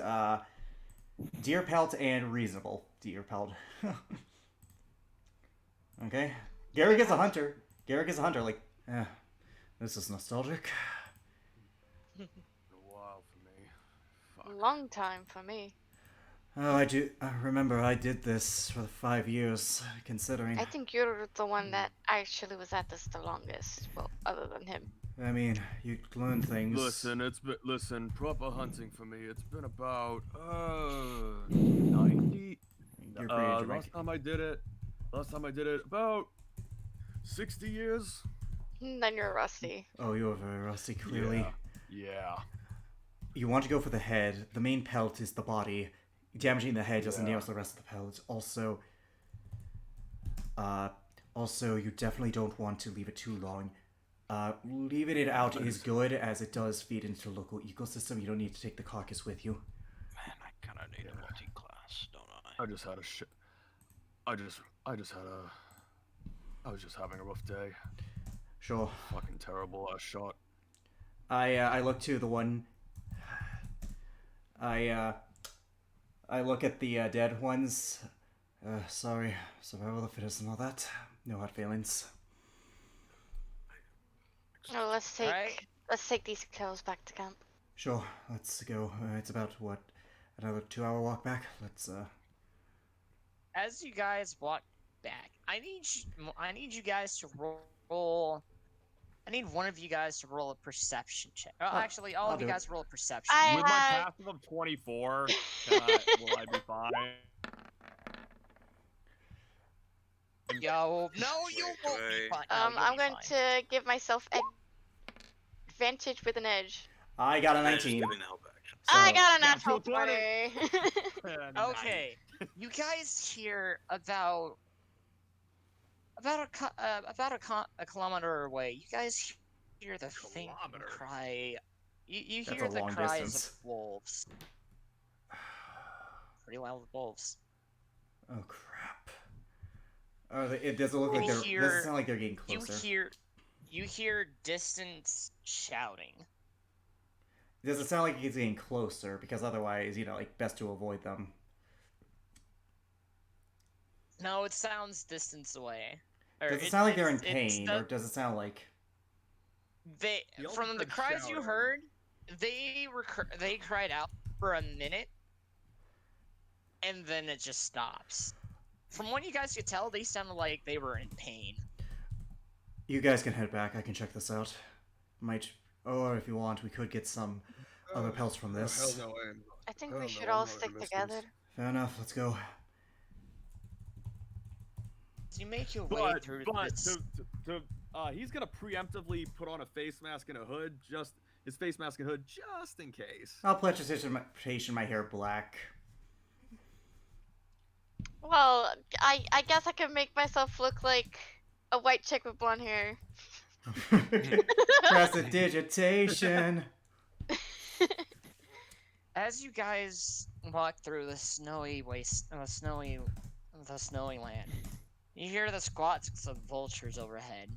deer pelt and reasonable deer pelt. Okay, Garrick is a hunter. Garrick is a hunter. Like, this is nostalgic. A while for me. Fuck. Long time for me. Oh, I do. I remember I did this for 5 years, considering. I think you're the one that actually was at this the longest. Well, other than him. I mean, you learn things. Listen, proper hunting for me. It's been about 90. You're pretty dramatic. Last time I did it, about 60 years. Then you're rusty. Oh, you're very rusty, clearly. Yeah. You want to go for the head. The main pelt is the body. Damaging the head doesn't damage the rest of the pelt. Also, you definitely don't want to leave it too long. Leaving it out is good, as it does feed into the local ecosystem. You don't need to take the carcass with you. Man, I kind of need a multi-class, don't I? I just had a shit. I was just having a rough day. Sure. Fucking terrible last shot. I look to the one. I look at the dead ones. Sorry, survival of the fittest and all that. No hard feelings. Oh, let's Alright. take these kills back to camp. Sure, let's go. It's about what, another 2-hour walk back. Let's As you guys walk back, I need you guys to roll. I need one of you guys to roll a perception check. Oh, actually, all I'll of you do it. guys roll a perception. With my had- passive of 24, will I be fine? Yo, no, you won't be wait. fine. No, you'll I'm be going fine. to give myself advantage with an edge. I got a Yeah, just 19. give me an help action. I got a Yeah, natural so 20. 20. Okay, you guys hear about a kilometer away. You guys hear the faint Kilometer? cry. You That's hear a the long cries distance. of wolves. Pretty loud wolves. Oh crap. Oh, it doesn't look like You they're. hear- Doesn't sound like they're getting closer. You hear distant shouting. It doesn't sound like it's getting closer, because otherwise, like, best to avoid them. No, it sounds distance away. Or Does it sound like they're in it's pain, the- or does it sound like? They The from the ultimate cries you shouting. heard, they cried out for a minute, and then it just stops. From what you guys could tell, they sounded like they were in pain. You guys can head back. I can check this out. Or if you want, we could get some other pelts from this. Hell no, I am. I think Hell we no, should I'm all not stick gonna miss together. this. Fair enough. Let's go. As you make your way But, through but this, he's gonna preemptively put on a face mask and a hood, just in case. I'll prestidigitation my hair black. Well, I guess I can make myself look like a white chick with blonde hair. Prestidigitation. as you guys walk through the snowy waste, the snowy land, You hear the squawks of vultures overhead.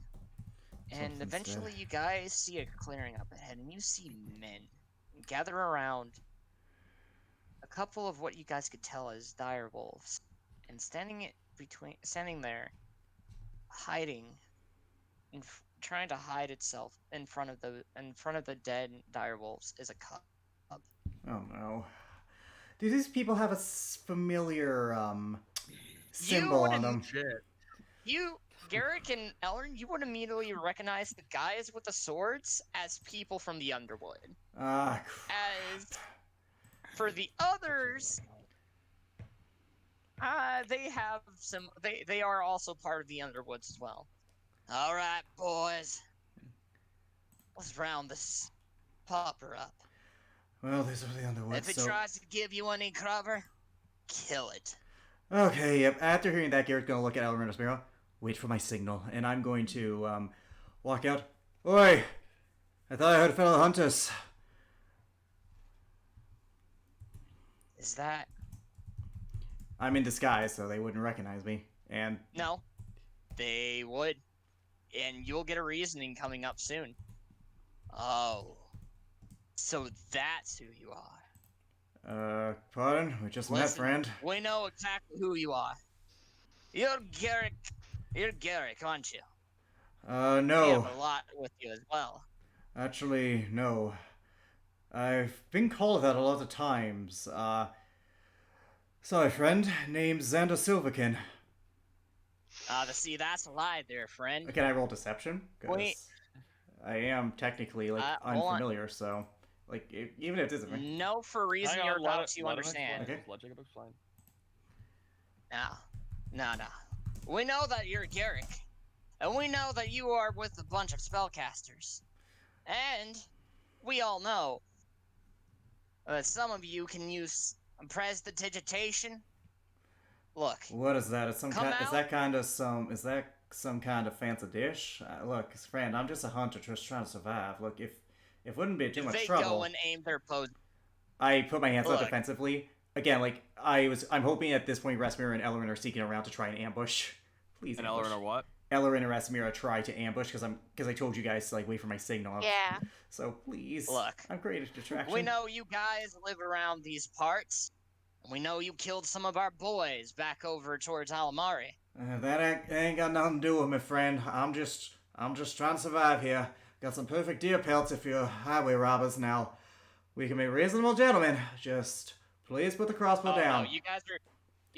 And Something's eventually dead. you guys see a clearing up ahead, and you see men gather around a couple of what you guys could tell as dire wolves. And standing there, hiding, trying to hide itself in front of the dead dire wolves is a cub. Oh no. Do these people have a familiar symbol on them? Shit. You, Garrick and Ellern, you would immediately recognize the guys with the swords as people from the Underwood. Ah, As for the others, they have some. They are also part of the Underwoods as well. All right, boys, let's round this popper up. well, these are the Underwoods. If it So tries to give you any cover, kill it. okay, yep. After hearing that, Garrett's gonna look at Elrin's mirror. Wait for my signal, and I'm going to walk out. Oi! I thought I heard fellow hunters. Is that I'm in disguise, so they wouldn't recognize me. And no? They would, and you'll get a reasoning coming up soon. Oh, so that's who you are. Pardon? We just met, Listen, friend. We know exactly who you are. You're Garrick. You're Garrick, aren't you? We No. have a lot with you as well. Actually, no. I've been called that a lot of times. Sorry, friend. Name's Xander Silverkin. See, that's a lie there, friend. Can I roll deception? 'Cause Wait. I am technically, like, hold on. unfamiliar, so... Like, even if it isn't me. No, for a reason Hang you're on, let about it- to let him understand. explain. Okay. Let Jacob explain. No. We know that you're Garrick. And we know that you are with a bunch of spellcasters. And we all know that some of you can use prestidigitation. Look, What is that? Is Come that out. kind of some kind of fancy dish? Look, friend, I'm just a hunter just trying to survive. Look, if it wouldn't be too much they trouble, go and aim their pose. I put my hands up Look. defensively. Again, like I'm hoping at this point Rasmira and Ellerin are seeking around to try and ambush. Please, And ambush. Elrin or what? Ellerin and Rasmira try to ambush because I told you guys to like wait for my signal. Yeah. So please, Look. I'm great at distraction. We know you guys live around these parts. And we know you killed some of our boys back over towards Alamari. That ain't got nothing to do with me, friend. I'm just trying to survive here. Got some perfect deer pelts if you're highway robbers. Now, we can be reasonable gentlemen. Just please put the crossbow Oh down. no, you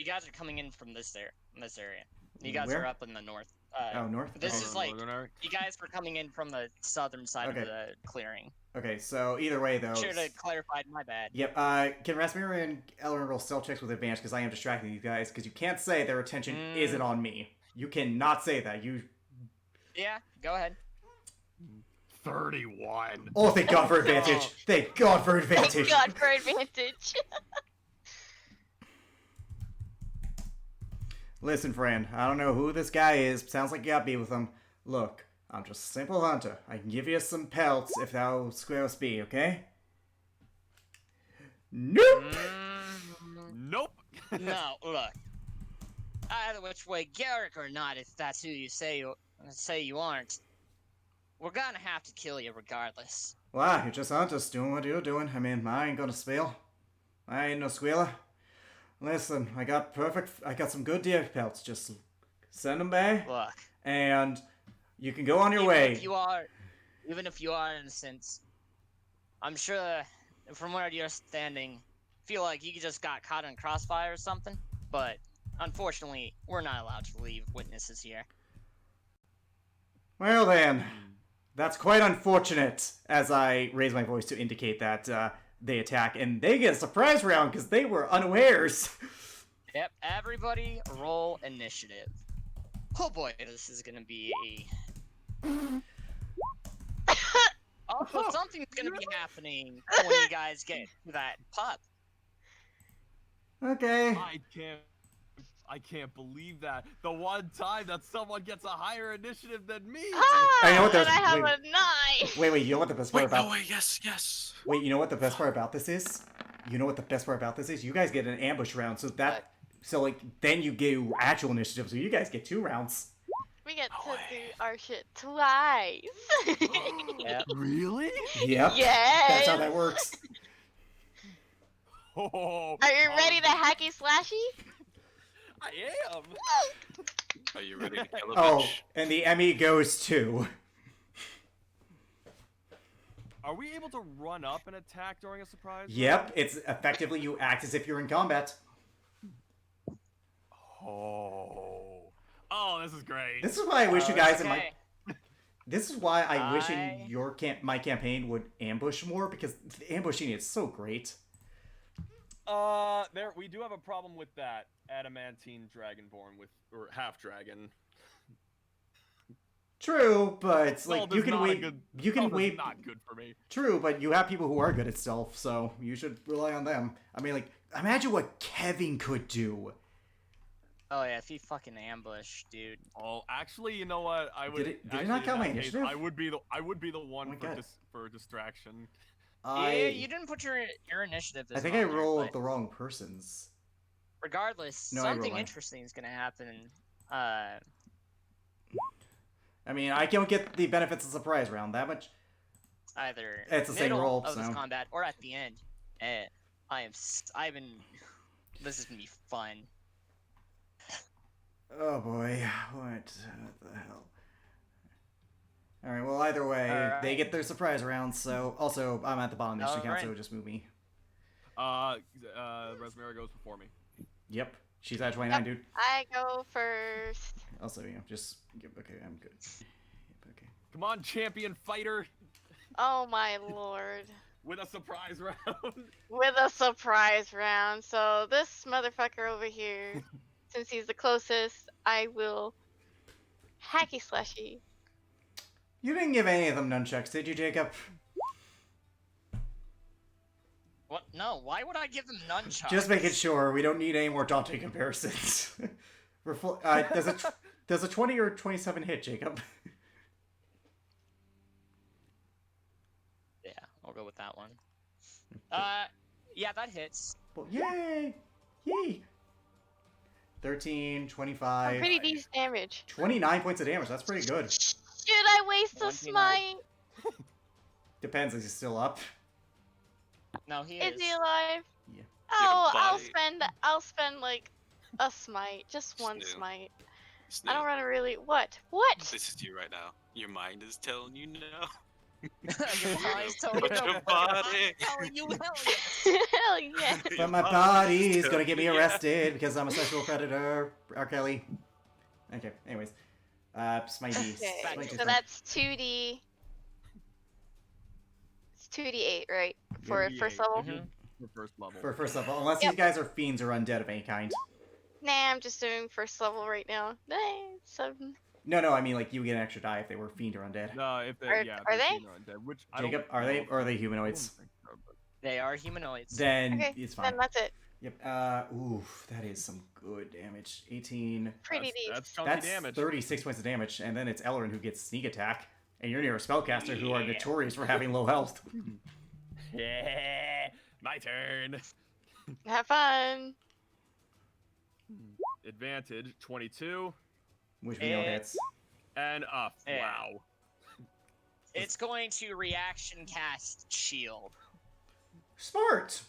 guys are coming in from this area. You guys Where? are up in the north. Oh, north? This Okay. is like Northern area? you guys were coming in from the southern side Okay. of the clearing. Okay, so either way, though. Should have clarified. My bad. Yep, can Rasmira and Ellerin roll stealth checks with advantage because I am distracting these guys because you can't say their attention isn't on me. You cannot say that. Yeah, go ahead. 31. Oh, thank God for advantage. Oh. Thank God for advantage. Thank God for advantage. Listen, friend, I don't know who this guy is. Sounds like you got beef with him. Look, I'm just a simple hunter. I can give you some pelts if thou square us be, okay? Nope! Nope. No, look. Either which way, Garrick or not, if that's who you say you aren't, we're gonna have to kill you regardless. Wow, you're just hunters doing what you're doing. I mean, I ain't gonna spill. I ain't no squealer. Listen, I got some good deer pelts. Just send them back, Look, and you can go on your way. Even if you are innocent, I'm sure from where you're standing, feel like you just got caught in crossfire or something. But unfortunately, we're not allowed to leave witnesses here. Well then, that's quite unfortunate, as I raise my voice to indicate that they attack, and they get a surprise round because they were unawares. Yep, everybody roll initiative. Oh boy, this is gonna be a... Also, something's gonna be happening when you guys get to that pub. Okay. I can't believe that. The one time that someone gets a higher initiative than me. I know what and there's- I have wait. a 9. Wait, you know what the best part Wait, about... no way, yes. Wait, you know what the best part about this is? You know what the best part about this is? You guys get an ambush round, so that So like then you get actual initiative. So you guys get 2 rounds. We get No to way. do our shit twice. Yep. Really? Yep. Yes. That's how that works. Oh, Are you ready to hacky slashy? I am. Are you ready to kill a Oh, bitch? and the Emmy goes to. Are we able to run up and attack during a surprise? Yep, round? it's effectively you act as if you're in combat. Oh. Oh, this is great. This is why I wish you Oh, guys it's in my. okay. This is why I wish in I- your my campaign would ambush more because the ambushing is so great. There we do have a problem with that adamantine dragonborn or half dragon. True, but like Stealth you is can not a wait. good- You can stealth is wait. Not good for me. True, but you have people who are good at stealth, so you should rely on them. I mean, like, imagine what Kevin could do. Oh yeah, if he fucking ambushed, dude. Oh, actually, you know what? I would. Did it actually, not in count my that case, initiative? I would be the one my for God. for distraction. Yeah, you didn't put your initiative. I think on I there, rolled but the wrong persons. regardless, No, I rolled something mine. interesting is gonna happen. I mean, I don't get the benefits of surprise round that much. Either It's the same middle roll, of this so- combat or at the end. I've been. This is gonna be fun. Oh boy, what the hell? All right, well, either way, they Alright. get their surprise round. So, also, I'm at the bottom of the count, so Alright. just move me. Rosemary goes before me. Yep, she's at 29, dude. I go first. Also, just okay, I'm good. Yep, okay. Come on, champion fighter, Oh my lord. with a surprise round. With a surprise round. So this motherfucker over here, since he's the closest, I will hacky slashy. You didn't give any of them nunchucks, did you, Jacob? What? No. Why would I give them nunchucks? Just making sure we don't need any more daunting comparisons. We're full. Does a 20 or 27 hit, Jacob? Yeah, I'll go with that one. Yeah, that hits. Well, yay! Yay! 13, 25, Pretty decent damage. 29 points of damage. That's pretty good. Should I waste a 29. smite? Depends, is he still up? No, he Is is. he alive? Yeah. Oh, body. I'll spend like a smite, just one Snoo. smite. Snoo, I don't want to really. What? What? This is you right now. Your mind is telling you no. Your body's telling But you your no, body- I'm telling you hell yes. Hell yeah. But my body's gonna get me arrested because I'm a sexual predator. R. Kelly. Okay, anyways. Smitey. Okay, Smitey, so Smite. that's 2d. It's 2d8, right? For first 2d8. level? Mhm. For first level. For first level, unless Yep. these guys are fiends or undead of any kind. Nah, I'm just doing first level right now. Nah, so No, I mean, like, you would get an extra die if they were fiend or undead. No, if they, Are- yeah, are if they? seen undead, which I don't Jacob, are know they, if- or are they I humanoids? don't think so, but- They are humanoids. Then okay, it's then fine. that's it. Yep, oof, that is some good damage. 18. Pretty That's decent. chunky That's damage. 36 points of damage, and then it's Ellerin who gets sneak attack. And you're near a spellcaster who are notorious for having low health. Yeah, my turn. Have fun. Advantage 22 Which we know Eh. hits. and up. Yeah. Wow. It's going to reaction cast shield. Smart!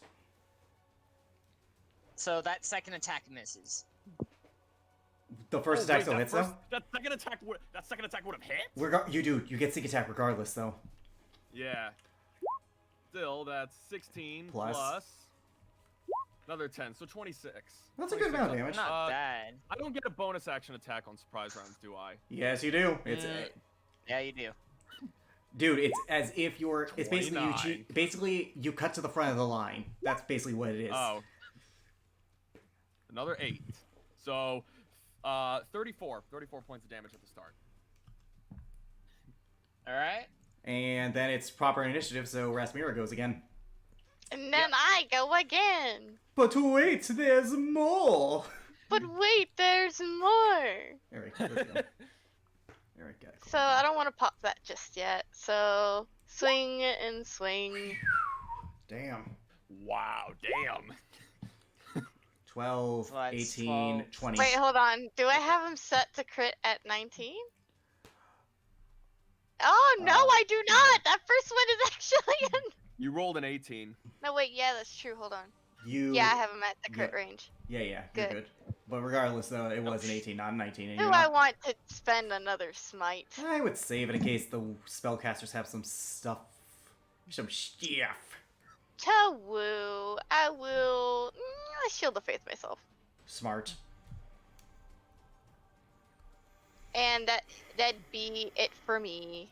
So that second attack misses. The first Oh, attack wait, still that hits, first- though? That second attack would have hit. You do. You get sneak attack regardless, though. Yeah. Still, that's 16 Plus. Another 10, so 26. That's a good amount of 26. damage. Not bad. I don't get a bonus action attack on surprise rounds, do I? Yes, you do. It's Yeah, you do. dude. It's as if you're. It's basically you 29. cheat. Basically, you cut to the front of the line. That's basically what it is. Oh. Another 8. So, 34 points of damage at the start. All right. And then it's proper initiative, so Rasmira goes again. And then I go again. But wait, there's more. But wait, there's more. Eric, where'd you go? Eric, got it. So I don't want to pop that just yet. So swing and swing. Damn. Wow, damn. 12, So that's 18, 12. 20. Wait, hold on. Do I have him set to crit at 19? Oh no, I do not. That first one is actually an... You rolled an 18. No, wait. Yeah, that's true. Hold on. You. Yeah, I have him at the crit yeah. range. Yeah, you're Good. good. But regardless, though, it was an 18, not a 19. And Do you're I not... want to spend another smite? I would save it in case the spellcasters have some stuff. Some stuff. To woo, I will shield of faith myself, Smart. and that'd be it for me.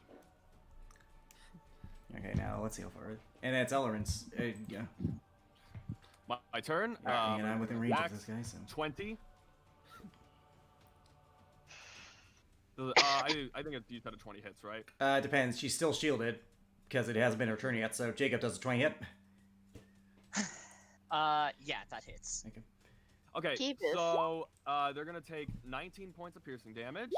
Okay, now let's heal for it. And it's Elrond's. Yeah. My turn. And I'm within range of attack, this guy, so. 20. I think you said a 20 hits, right? Depends. She's still shielded because it hasn't been her turn yet. So Jacob does a 20 hit. Yeah, that hits. Okay. Okay, Keep it. so they're gonna take 19 points of piercing damage.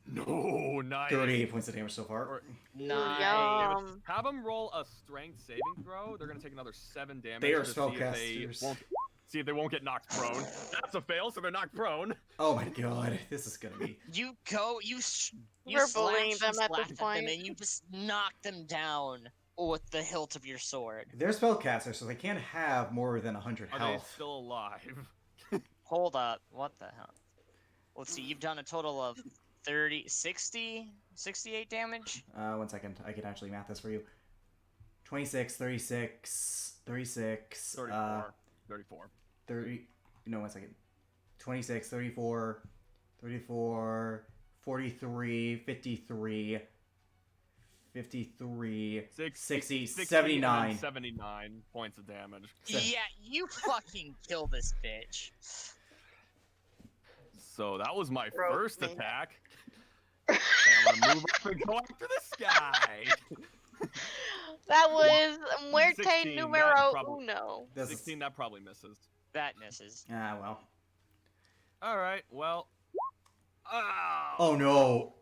No, nice. 38 points of damage so far. Or- Nice. Yum. Have them roll a strength saving throw. They're gonna take another 7 damage. They are to see if they spellcasters. won't- See if they won't get knocked prone. That's a fail, so they're knocked prone. Oh my god, this is gonna be. You go, you We're bullying slash them at this them, point. and you just knock them down with the hilt of your sword. They're spellcasters, so they can't have more than 100 Are they health. still alive? Hold up, what the hell? Let's see, you've done a total of 68 damage? 1 second, I can actually math this for you. 26, 36, 36, 34. 34. 30, no, 1 second. 26, 34, 34, 43, 53, 53, 60, 79. 79 points of damage. So- Yeah, you fucking kill this bitch. So that was my Broke first me. attack. And I'm gonna move up and go after this guy. That was muerte 16, that numero probably- uno. This is- 16, that probably misses. That misses. Ah, well. All right, well. Oh no!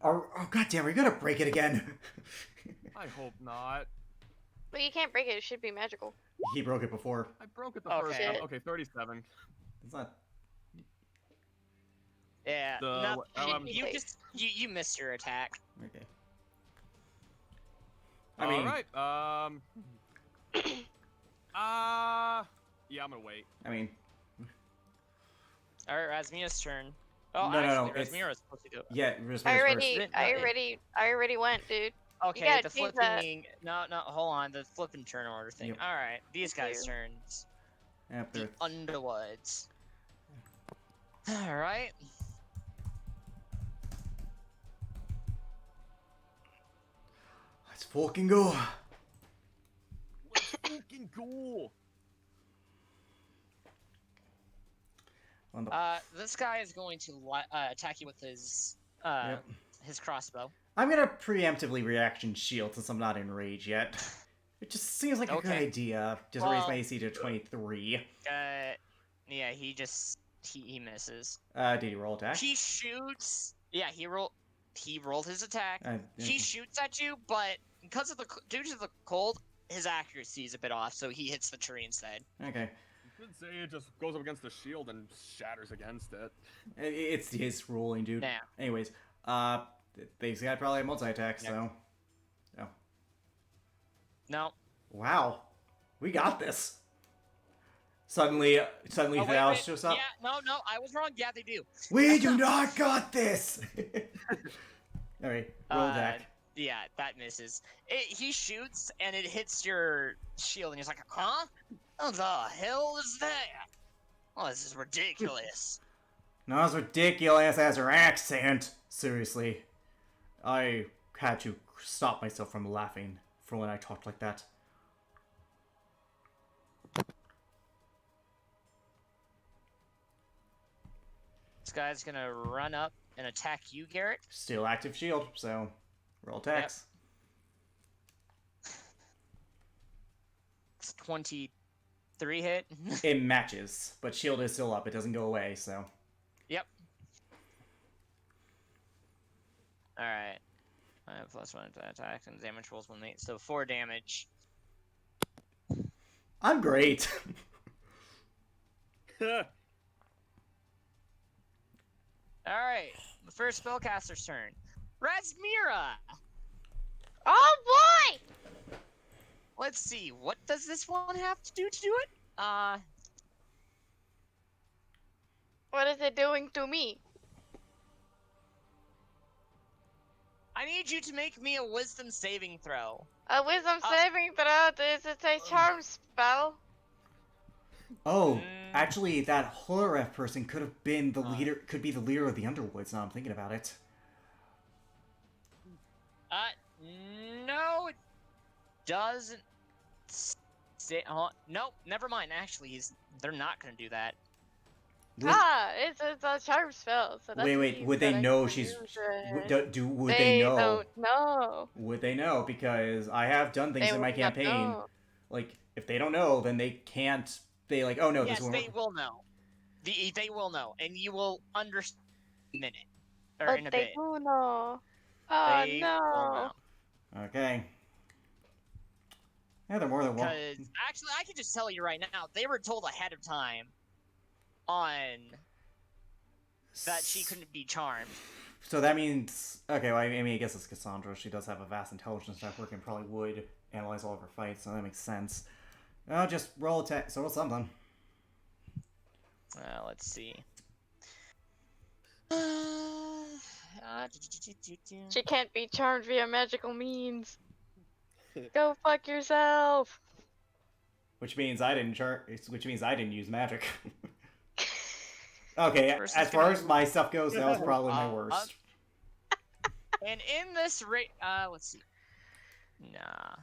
Oh, goddamn, are you gonna break it again? I hope not. But you can't break it. It should be magical. He broke it before. I broke it the first Okay. time. Okay, 37. It's not. Yeah, The- you just you missed your attack. Okay. I All mean, right. Yeah, I'm gonna wait. I mean, All right, Razmia's turn. Oh, No, no, no, actually, it's- Razmia was supposed to go. yeah, Riz I first. already, first. I already went, dude. Okay, gotta the change that. flipping. No, hold on. The flipping turn order thing. Yep. All right, these guys' you. turns. Yep, The they're- Underwoods. All right. Let's fucking go. Let's fucking go. On the- This guy is going to attack you with his Yep. his crossbow. I'm gonna preemptively reaction shield since I'm not in rage yet. It just seems like a good Okay. idea. Just raise Well- my AC to 23. Yeah, he misses. Did he roll attack? He shoots. Yeah, he rolled his attack. Okay. He shoots at you, but because of due to the cold, his accuracy is a bit off, so he hits the tree instead. Okay. You could say it just goes up against the shield and shatters against it. It's his ruling, dude. Yeah. Anyways, they've got probably a multi-attack, so... No. Wow. We got this. Suddenly Oh, Val shows up. Yeah, no, I was wrong. Yeah, they do. We do not got this! Alright, roll attack. Yeah, that misses. He shoots, and it hits your shield, and he's like, huh? What the hell is that? Oh, this is ridiculous. Not as ridiculous as her accent. Seriously. I had to stop myself from laughing for when I talked like that. This guy's gonna run up and attack you, Garrett. Still active shield, so roll attacks. It's 23 hit. It matches, but shield is still up. It doesn't go away, so. Yep. Alright. I have +1 to attack and damage rolls 1/8, so 4 damage. I'm great. Alright, the first spellcaster's turn. Razmira! Oh boy! Let's see, what does this one have to do it? What is it doing to me? I need you to make me a wisdom saving throw. A wisdom saving throw. Is it a charm spell? Oh, actually, that Horef person could have been the leader. Could be the leader of the Underwoods. Now I'm thinking about it. No, it doesn't. Nope, never mind. Actually, they're not gonna do that. It's a charm spell. So that Wait. means Would that they I know can she's? use it. Would they know? Don't know. Would they know? Because I have done things They in my would not campaign. know. Like, if they don't know, then they can't. They like, oh no, Yes, this one. they will know. They will know, and you will understand in a minute or But in a they bit. do know. Oh They no. will know. Okay. Yeah, they're more than one. Because actually, I can just tell you right now, they were told ahead of time on that she couldn't be charmed. So that means, okay, well, I mean, I guess it's Cassandra. She does have a vast intelligence network and probably would analyze all of her fights, so that makes sense. Just roll so roll something. Let's see. She can't be charmed via magical means. Go fuck yourself. Which means I didn't Which means I didn't use magic. Okay, First as is far gonna- as my stuff goes, that was probably my worst. And in this rate, let's see. Nah,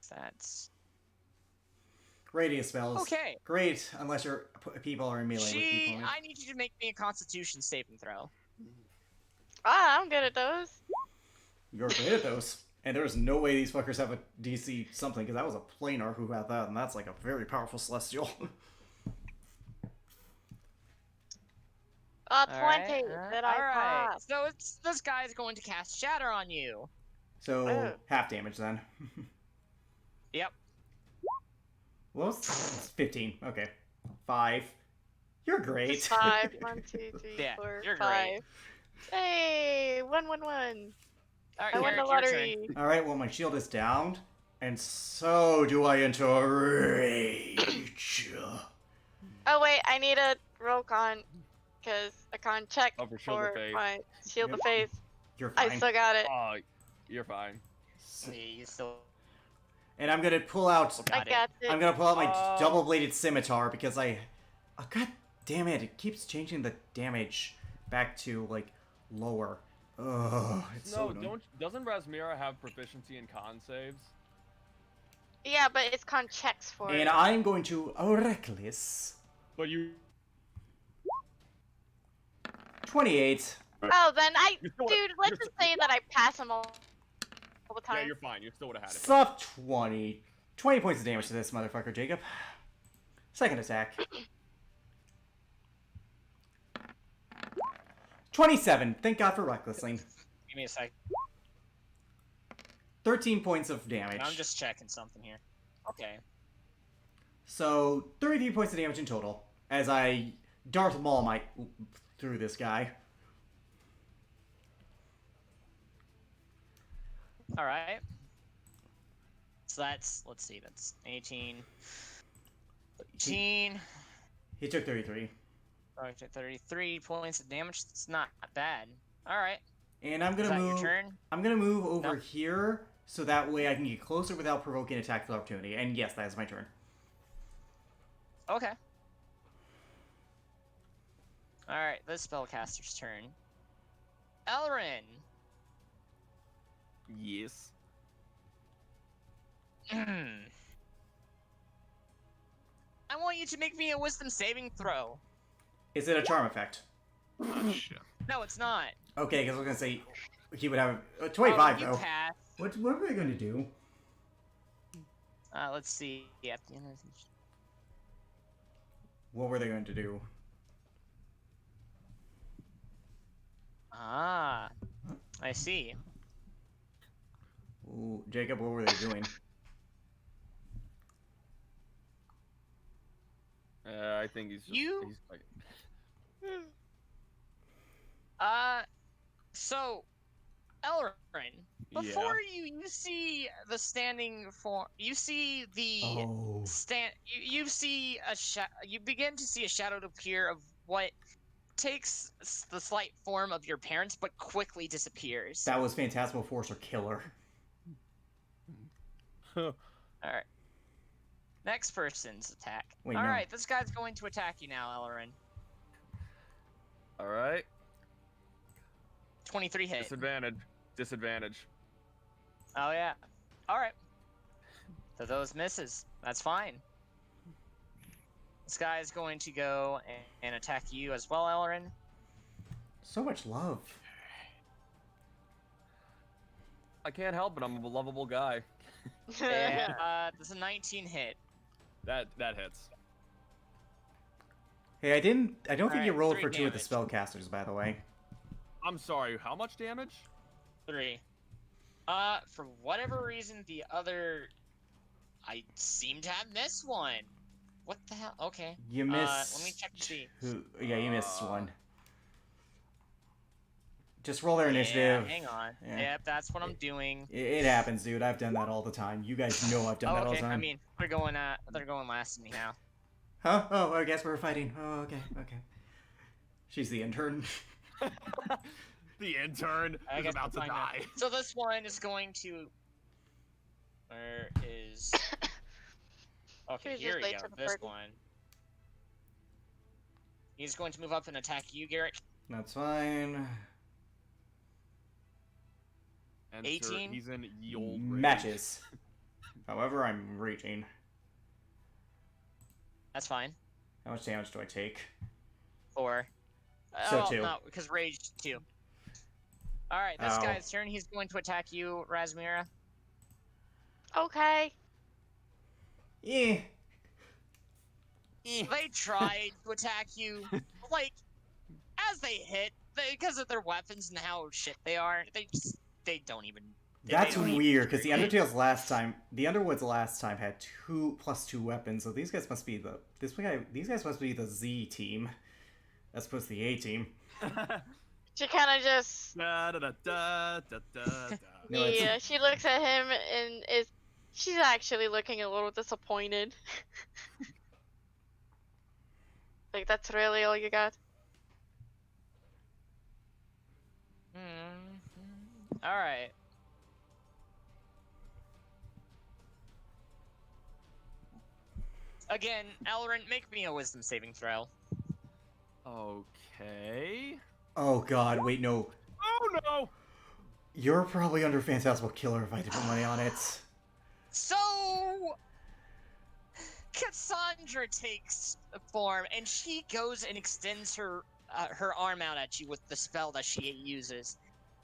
that's Radius spells. okay. Great, unless your people are in melee with people. I need you to make me a Constitution saving throw. I'm good at those. You're great at those. And there's no way these fuckers have a DC something, because that was a planar who had that, and that's like a very powerful celestial. 20 that I passed. So this guy's going to cast Shatter on you. So, Oh. half damage then. Yep. What was it's 15. Okay. 5. You're great. Just 5. 1, 2, 3, Yeah, 4, you're 5. great. Hey, 111. All right, I won Eric, the your turn. lottery. Alright, well, my shield is down, and so do I enter rage. Oh wait, I need a roll con, because a con check Oh, for shield of faith. my shield Yep. of faith. You're I fine. still got it. Oh, you're fine. Yeah, you still And I'm gonna pull out. I got it. got it. I'm gonna pull out my double-bladed scimitar because I. Oh, God damn it! It keeps changing the damage back to like lower. Ugh, it's so No, annoying. doesn't Razmira have proficiency in con saves? Yeah, but it's con checks for And it. I'm going to reckless But you 28. Oh, then You still dude, let's you're just say that I pass them all the yeah, time. you're fine. You still would have had it. Sub 20. 20 points of damage to this motherfucker, Jacob. Second attack. 27. Thank God for recklessing. give me a sec. 13 points of damage. I'm just checking something here. Okay. So 33 points of damage in total as I Darth Maul might through this guy. All right. So that's let's see. That's 18. 18. He took 33. Oh, 33 points of damage. It's not bad. All right. And I'm Is gonna that your move. turn? I'm gonna move over No. here so that way I can get closer without provoking attack of opportunity. And yes, that is my turn. Okay. All right. This spellcaster's turn. Elrin. Yes. I want you to make me a wisdom saving throw. Is it a charm effect? Oh, shit. No, it's not. Okay, because I was gonna say he would have 25 Oh, you though. pass. What are they gonna do? Let's see. Yeah. What were they going to do? Ah, I see. Ooh, Jacob, what were they doing? I I think he's just, You- he's like, So, Elrin, before you see the standing form, you see the Oh. you see you begin to see a shadow appear of what takes the slight form of your parents, but quickly disappears. That was Phantasmal Force or Killer. All right. Next person's attack. Wait, All no. right, this guy's going to attack you now, Elrin. all right. 23 hit. Disadvantage. Oh yeah. All right. So those misses. That's fine. This guy is going to go and attack you as well, Elrin. So much love. I can't help it. I'm a lovable guy. And this is a 19 hit. That hits. Hey, I don't think you Alright, rolled 3 for 2 of the damage. spellcasters, by the way. I'm sorry. How much damage? 3. For whatever reason, the other, I seem to have missed one. What the hell? Okay. You missed. Let me check to see. Yeah, you missed one. Just roll their initiative. Yeah, hang on. Yeah. Yep, that's what I'm doing. It happens, dude. I've done that all the time. You guys know I've done that all the Okay, time. I mean, they're going last anyhow. Huh? Oh, I guess we're fighting. Oh, okay. She's the intern. The intern I is guess about to we'll find out. die. So this one is going to. Where is? Okay, He's here just we late go. to the This party. one. He's going to move up and attack you, Garrick. That's fine. Enter, 18? He's in ye old rage. Matches. However, I'm raging. That's fine. How much damage do I take? 4. So 2. No, because rage 2. All right, this Ow. guy's turn. He's going to attack you, Razmira. Okay. Yeah. They tried to attack you, like, as they hit, because of their weapons and how shit they are. They don't even. That's don't even weird, because the hit. the Underwoods last time had 2+2 weapons, so these guys must be these guys must be the Z team, as opposed to the A team. She kind of just. Da, da, da, da, da, da, da. No, it's- Yeah, she looks at him and she's actually looking a little disappointed. Like, that's really all you got? All right. Again, Elrin, make me a wisdom saving throw. Okay. Oh god, wait, no. Oh no! You're probably under Phantasmal Killer if I had to put money on it. So, Cassandra takes form, and she goes and extends her arm out at you with the spell that she uses,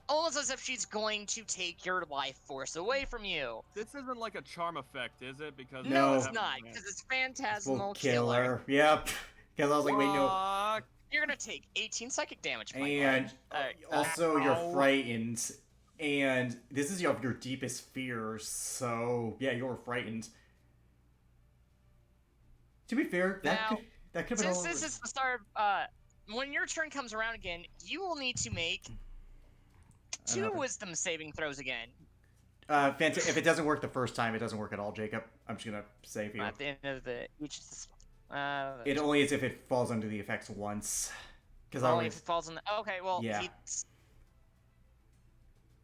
almost as if she's going to take your life force away from you. This isn't like a charm effect, is it? Because No. No, I it's haven't not, met. because it's Phantasmal Well, Killer. Yep. Because I was like, wait, no. Fuck. You're gonna take 18 psychic damage. my And friend. Alright, also, you're Ow. frightened. And this is your deepest fears, so yeah, you're frightened. To be fair, Now, that could have been since all this is the start of, when your turn comes around again, you will need to make 2 Another. wisdom saving throws again. If it doesn't work the first time, it doesn't work at all, Jacob. I'm just gonna say for you. At the end of each of the It only is if it falls under the effects once. Because only if it falls on the. Okay, well, Yeah. he'd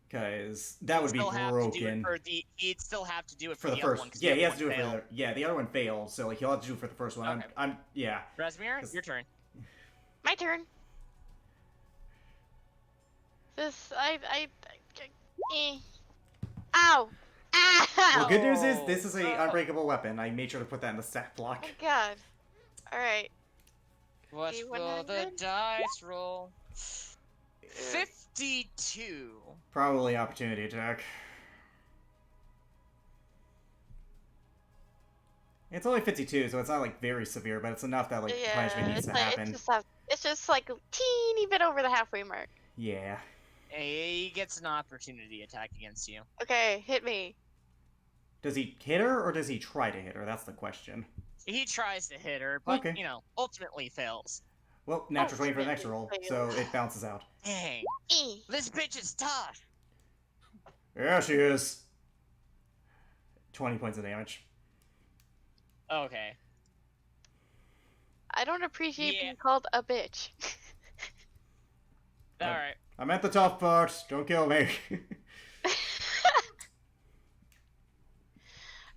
Because that would be still have to do it broken for the. He'd still have to do it for the other first. one, 'cause Yeah, the he other has to do it one for failed. the. Yeah, the other one failed, so like he'll have to do it for the first one. Okay. I'm yeah. Razmir, 'Cause- your turn. My turn. This, eh. Ow! Ow! Well, good news is this is a Oh. unbreakable weapon. I made sure to put that in the stat block. Oh my god. Alright. What Okay, will the 100? dice roll? 52. Probably opportunity attack. It's only 52, so it's not like very severe, but it's enough that like punishment needs it's to like happen. it's just like a teeny bit over the halfway mark. Yeah. He gets an opportunity attack against you. Okay, hit me. Does he hit her or does he try to hit her? That's the question. He tries to hit her, but Okay. you know, ultimately fails. Well, natural 20 for the next Ultimately roll, so fails. it bounces out. Dang, Eh. this bitch is tough. Yeah, she is. 20 points of damage. Okay. I don't appreciate Yeah. being called a bitch. All right. I meant the tough part. Don't kill me.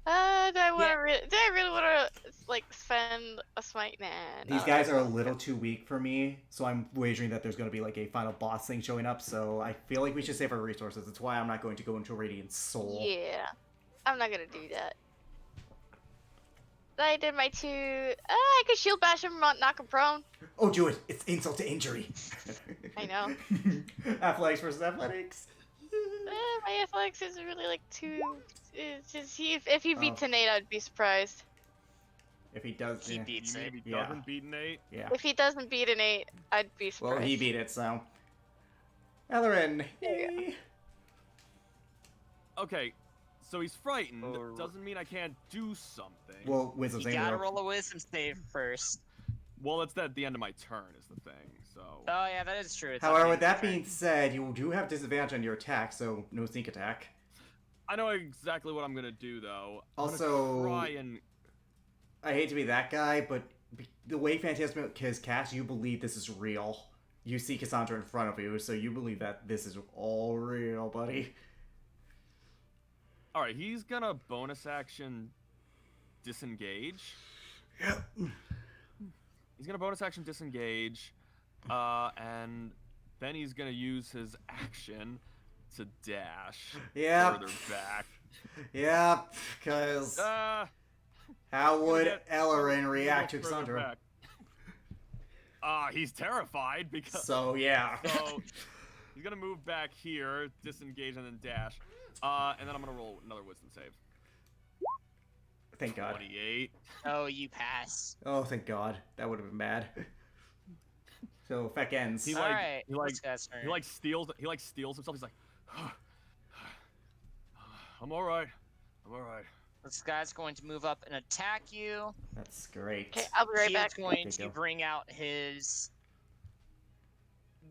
Do I really want to like spend a smite? Nah. These not guys right are a now. little too weak for me, so I'm wagering that there's going to be like a final boss thing showing up. So I feel like we should save our resources. That's why I'm not going to go into Radiant Soul. Yeah, I'm not gonna do that. I did my 2. I could shield bash him, knock him prone. Oh, do it! It's insult to injury. I know. Athletics versus athletics. My athletics is really like 2. It's just if he beat Oh. an 8, I'd be surprised. If he does, He yeah. beats You mean it. if he Yeah. doesn't beat an 8? Yeah. If he doesn't beat an 8, I'd be surprised. Well, he beat it, so. Ellerin. There you Yay. Okay, so he's frightened. Or- Doesn't mean I can't do something. Well, wisdom You saving gotta throw. roll a wisdom save first. Well, it's at the end of my turn is the thing. So Oh yeah, that is true. It's However, okay, with that okay. being said, you do have disadvantage on your attack, so no sneak attack. I know exactly what I'm gonna do though. I'm gonna Also- try and I hate to be that guy, but the way Phantasmic is cast, you believe this is real. You see Cassandra in front of you, so you believe that this is all real, buddy. all right. He's gonna bonus action disengage. Yep. He's gonna bonus action disengage, and then he's gonna use his action to dash Yep. further back. Yep. Because how would Ellerin react to Cassandra? He's terrified because So yeah. so he's gonna move back here, disengage, and then dash. And then I'm gonna roll another wisdom save. Thank God. 28. Oh, you pass. Oh, thank God. That would have been bad. So Feck ends. He All like- right. he like- this guy's turn. He steals himself. He's like, I'm all right. I'm all right. This guy's going to move up and attack you. That's great. Okay, I'll be right He back. is going Okay, to go. bring out his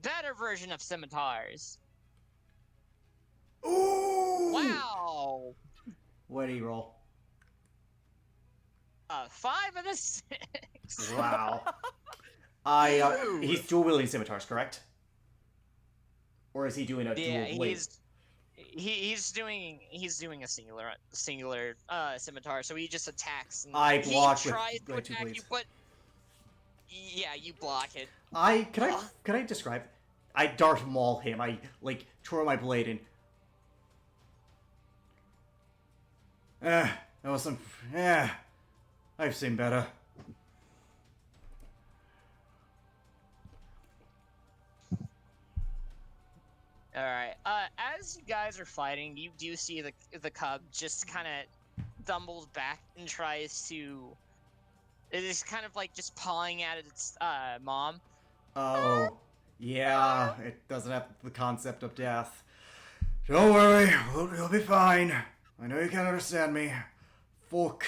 better version of scimitars. Ooh! Wow. What did he roll? 5 and a 6. Wow. He's dual wielding scimitars, correct? Or is he doing a Yeah, dual blade? he's doing a singular scimitar, so he just attacks. And I block he with tries to my two attack blades. you, but yeah, you block it. Can I describe? I Darth Maul him. I like twirl my blade and. That was some. Yeah, I've seen better. All right. As you guys are fighting, you do see the cub just kind of stumbles back and tries to. It is kind of like just pawing at its mom. Oh, yeah. It doesn't have the concept of death. Don't worry, you'll be fine. I know you can't understand me. Fuck.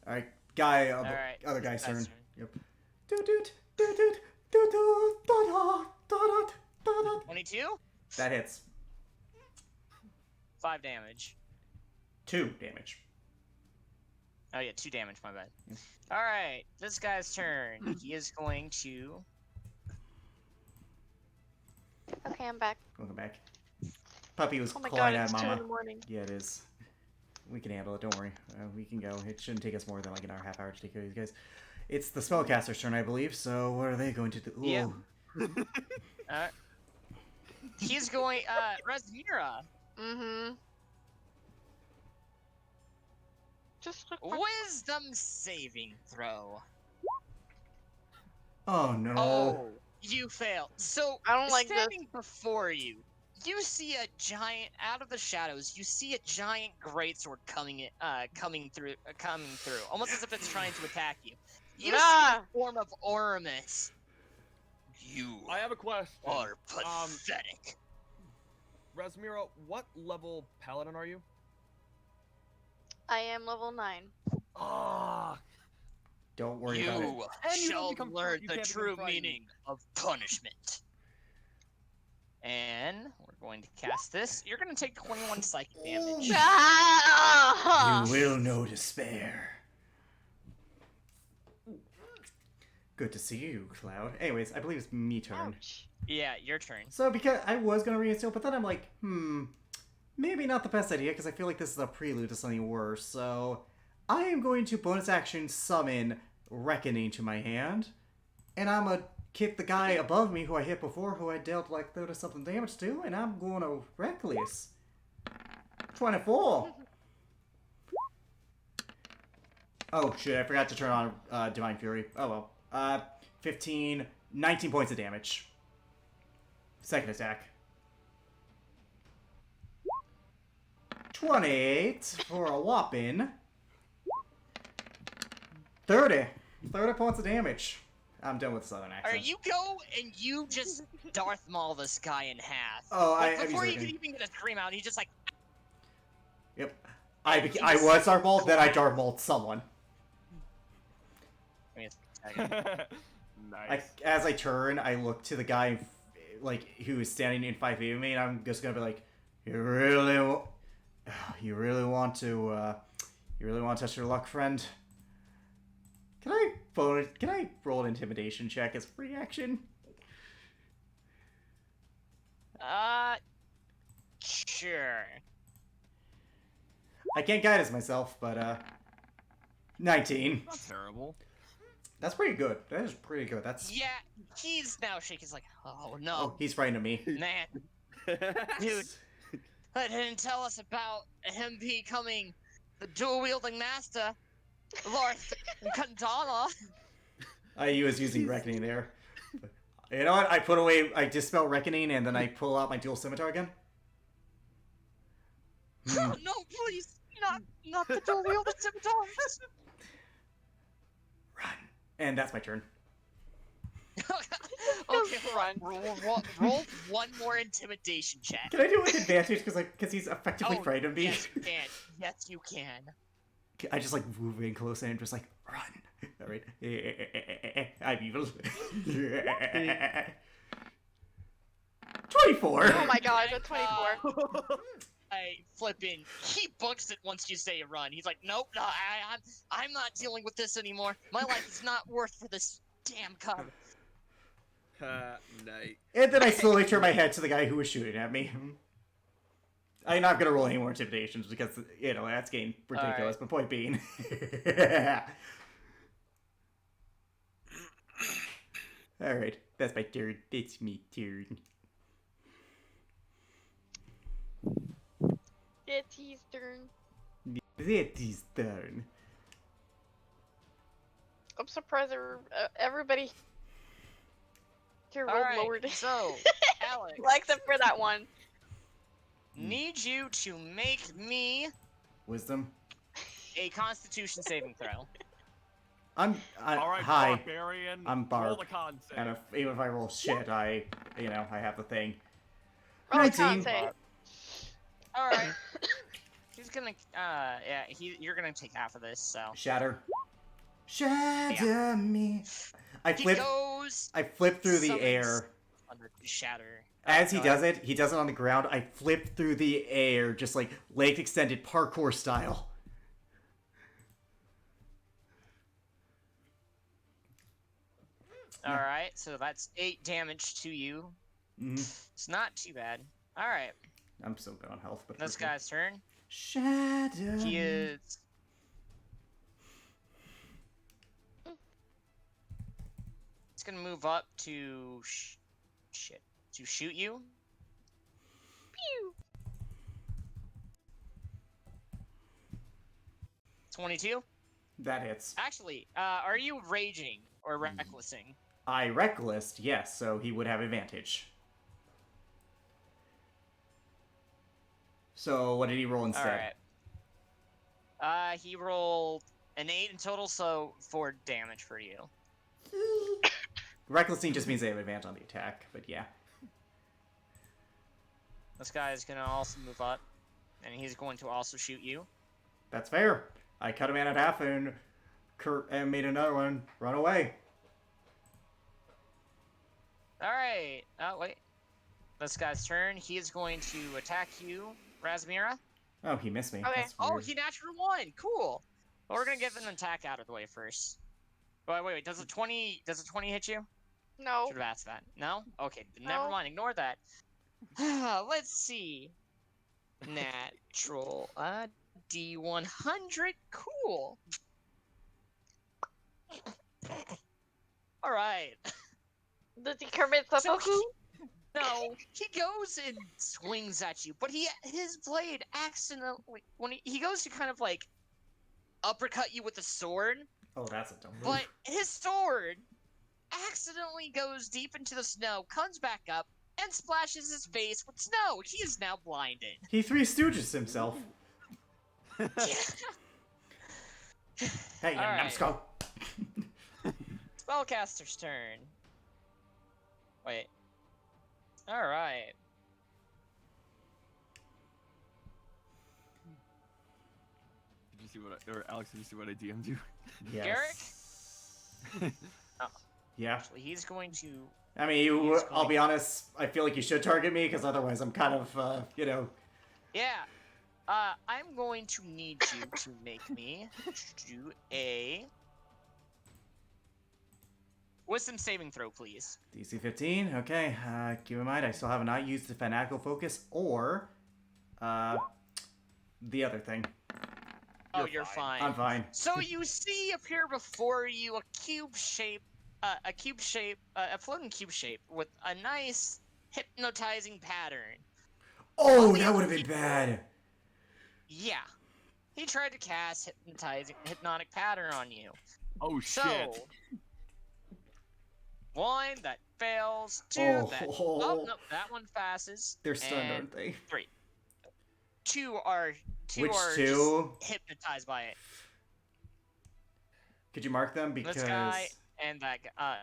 Alright, Alright, other guy's that's turn. turn. Yep. Doot doot doot doot doot doot da da da da da. 22, That hits. 5 damage. 2 damage. Oh yeah, 2 damage. My bad. All right, this guy's turn. He is going to. Okay, I'm back. Welcome back. Puppy was Oh my clawing god, at it's 2 in Mama. the morning. Yeah, it is. We can handle it. Don't worry. We can go. It shouldn't take us more than like an hour, half hour to take care of these guys. It's the spellcaster's turn, I believe. So what are they going to do? Ooh. Yeah. He's going. Rasmira. Mm-hmm. Just look for Wisdom saving throw. Oh no. Oh, you failed. So I don't like this. standing before you, you see a giant out of the shadows. You see a giant greatsword coming through, almost as if it's trying to attack you. You see Nah. the form of Oramus. You I have a question. are pathetic. Rasmira, what level paladin are you? I am level 9. Ah, Don't worry about it. You And you don't shall become learn you the can't become true frightened. meaning of punishment. And we're going to cast this. You're going to take 21 psychic damage. Ah! You will know despair. Good to see you, Cloud. Anyways, I believe it's me turn. Ouch. Yeah, your turn. So because I was gonna reinstall, but then I'm like, maybe not the best idea because I feel like this is a prelude to something worse. So I am going to bonus action summon Reckoning to my hand, and I'm gonna hit the guy above me who I hit before, who I dealt like 30 something damage to, and I'm going to Reckless. 24. Oh shit! I forgot to turn on Divine Fury. Oh well. 15, 19 points of damage. Second attack. 28 for a whopping 30. 30 points of damage. I'm done with Southern accent. Alright, you go and you just Darth Maul this guy in half. Oh, Like, I'm before you using could even get a scream out, he just like, Yep. I was Darth Maul, then I Darth Mauled someone. Nice. As I turn, I look to the guy, like, who is standing in 5 feet of me, and I'm just gonna be like, you really want to test your luck, friend? Can I roll an intimidation check as a free action? sure. I can't guide as myself, but 19. Not terrible. That's pretty good. That is pretty good. That's Yeah, he's now shaking. He's like, oh oh, no, he's frightened of me. man, dude, that didn't tell us about him becoming the dual-wielding master, Lord Kandala. I was using Reckoning there. You know what? I dispel Reckoning, and then I pull out my dual scimitar again. Oh no, please, not the dual-wielding scimitar. Run. And that's my turn. Okay, roll one more intimidation check. Can I do it with advantage because he's effectively frightened of me? Yes, you can. Yes, you can. I just like move in close and just like run. All right. I'm evil. 24. Oh my god, a 24. I flipping. He books it once you say run. He's like, nope, no, I'm not dealing with this anymore. My life is not worth for this damn cub. Night. And then I slowly turn my head to the guy who was shooting at me. I'm not gonna roll any more intimidations because that's getting ridiculous. Alright. But point being, all right, that's my turn. It's me turn. It's his turn. That is turn. I'm surprised everybody here rolled Alright, lowered. so, Alex, Well, except for that one. need you to make me Wisdom. a Constitution saving throw. All right, hi. barbarian. I'm Barb. Roll the con save. And even if I roll shit, I have the thing. Roll a 19. con save. Alright. He's gonna, you're gonna take half of this, so. Shatter. Shatter me. I flip through the summons air. Under the shatter. As he does it, he does it on the ground. I flip through the air, just like leg extended parkour style. Alright, so that's 8 damage to you. Mhm. It's not too bad. Alright, I'm so good on health, but this guy's turn. Shatter. He is. He's gonna move up to. To shoot you. Pew. 22? That hits. Actually, are you raging or recklessing? I reckless, yes, so he would have advantage. So what did he roll instead? Alright. He rolled an 8 in total, so 4 damage for you. Recklessing just means they have advantage on the attack, but yeah. This guy is gonna also move up, and he's going to also shoot you. That's fair. I cut a man in half and And made another one. Run away. Alright. Oh, wait. This guy's turn. He is going to attack you, Razmira. Oh, he missed me. Okay. That's Oh, weird. he natural one. Cool. Well, we're gonna get an attack out of the way first. Wait. Does a 20 hit you? No. Should have asked that. No? Okay, No. never mind. Ignore that. Let's see. Natural D100. Cool. All right. Does he commit seppuku? No, he goes and swings at you, but his blade accidentally when he goes to kind of like uppercut you with the sword, Oh, that's a dumb move. but his sword accidentally goes deep into the snow, comes back up, and splashes his face with snow. He is now blinded. He Three Stooges himself. Hey, you Alright. numbskull. Spellcaster's turn. Wait. All right. Did you see what or Alex, did you see what I DM'd you? Yes. Oh. Yeah. Actually, he's going to. I mean, He's I'll going- be honest. I feel like you should target me because otherwise, I'm kind of, Yeah. I'm going to need you to make me do a wisdom saving throw, please. DC 15. Okay. Keep in mind, I still have not used the fanatical focus or, the other thing. Oh, you're fine. I'm fine. So you see appear before you a floating cube shape with a nice hypnotizing pattern. Oh, the that would other have been bad. Yeah. He tried to cast hypnotic pattern on you. Oh shit. So, one that fails, two Oh. that no, that one passes. They're stunned, and aren't they? Three. Two are Which just two? hypnotized by it. Could you mark them? Because This guy and that guy.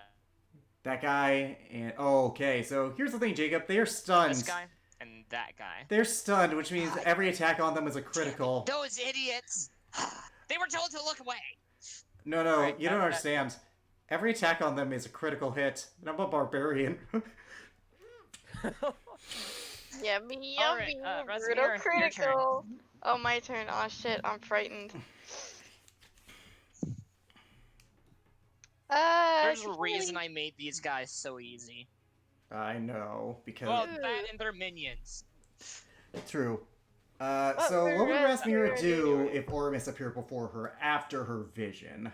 that guy and okay. So here's the thing, Jacob. They're stunned. This guy and that guy. They're stunned, which means every attack on them is a critical. Those idiots! They were told to look away. No, Alright, you don't that- understand. Every attack on them is a critical hit, and I'm a barbarian. Yummy, Alright, yummy. Razmir, Brutal your turn. critical. Oh, my turn. Oh shit, I'm frightened. There's a reason I made these guys so easy. I know because Well, that and their minions. true. So what would Rasmira do if Ormus appeared before her after her vision?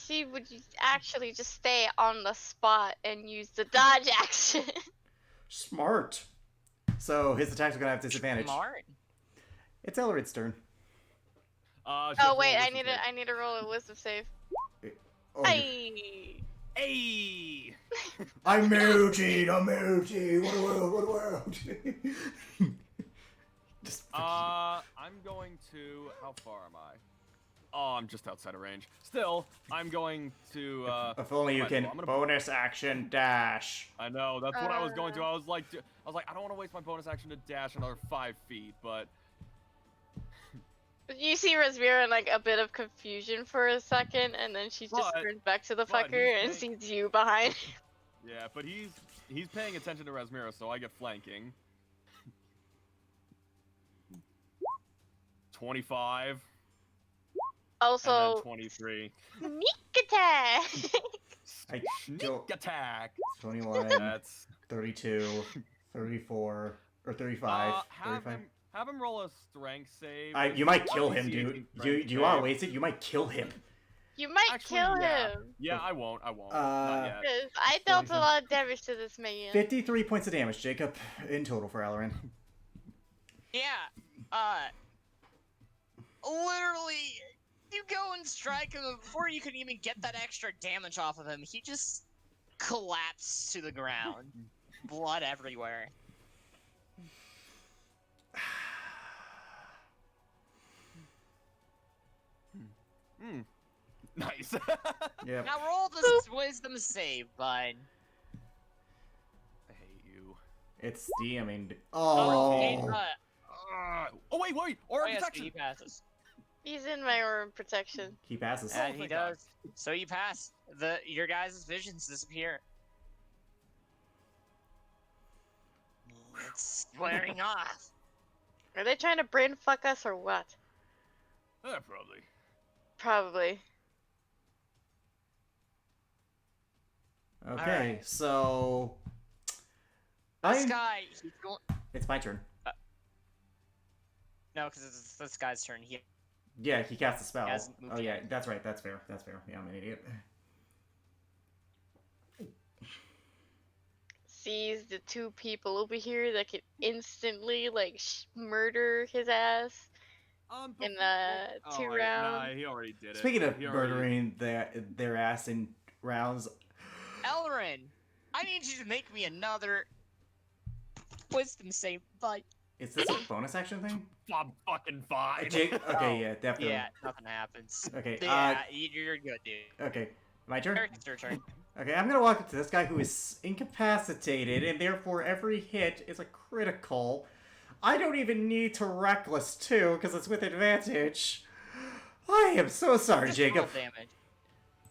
She would actually just stay on the spot and use the dodge action. Smart. So his attacks are gonna have disadvantage. Smart. It's Elrid's turn. Oh wait, I need to roll a wisdom save. Oh, Hey. Hey! I'm Muji. What a world. Just I'm going to. How far am I? Oh, I'm just outside of range. Still, I'm going to. if only you I'm can gonna- bonus action dash. I know that's what I was going to. I was like, I don't want to waste my bonus action to dash another 5 feet, but You see Rasmira in like a bit of confusion for a second, and then she just But- turns back to the but fucker and he's sees you behind. yeah, but he's paying attention to Rasmira, so I get flanking. 25 and Also, then 23. sneak attack. I Sneak go attack. 21, That's 32, 34, or 35. have 35. him roll a strength save. You might Why kill don't him, we see if dude. he Do strength you want to save? waste it? You might kill him. You might Actually, kill yeah. him. Yeah, I won't. Not yet. 'Cause I dealt a 47. lot of damage to this minion. 53 points of damage, Jacob, in total for Alarin. Yeah. Literally, you go and strike him and before you can even get that extra damage off of him. He just collapsed to the ground, blood everywhere. Nice. Yep. Now roll the wisdom save, bud. I hate you. It's the, I mean... Oh, Oh! okay, Oh wait, or yes, protection. he passes. He's in my aura protection. He passes. Oh, He thank God. does. So you pass. Your guys' visions disappear. It's flaring off. Are they trying to brain fuck us or what? Probably. Probably. Okay, Alright. so This guy, he's going. it's my turn. No, because it's this guy's turn. Yeah, he cast a spell. hasn't moved Oh yeah, yet. that's right. That's fair. That's fair. Yeah, I'm an idiot. Sees the two people over here that could instantly like murder his ass in two Nah, rounds. he already did it. Speaking of He already- murdering their ass in rounds, Elrin, I need you to make me another wisdom save, but is this a bonus action thing? I'm fucking fine. Jake. Okay, Oh, yeah, definitely. yeah, nothing happens. Okay. Yeah, you're good, dude. Okay. My turn. Eric, it's your turn. Okay, I'm gonna walk up to this guy who is incapacitated, and therefore every hit is a critical. I don't even need to reckless too, because it's with advantage. I am so sorry, Just Jacob. roll damage.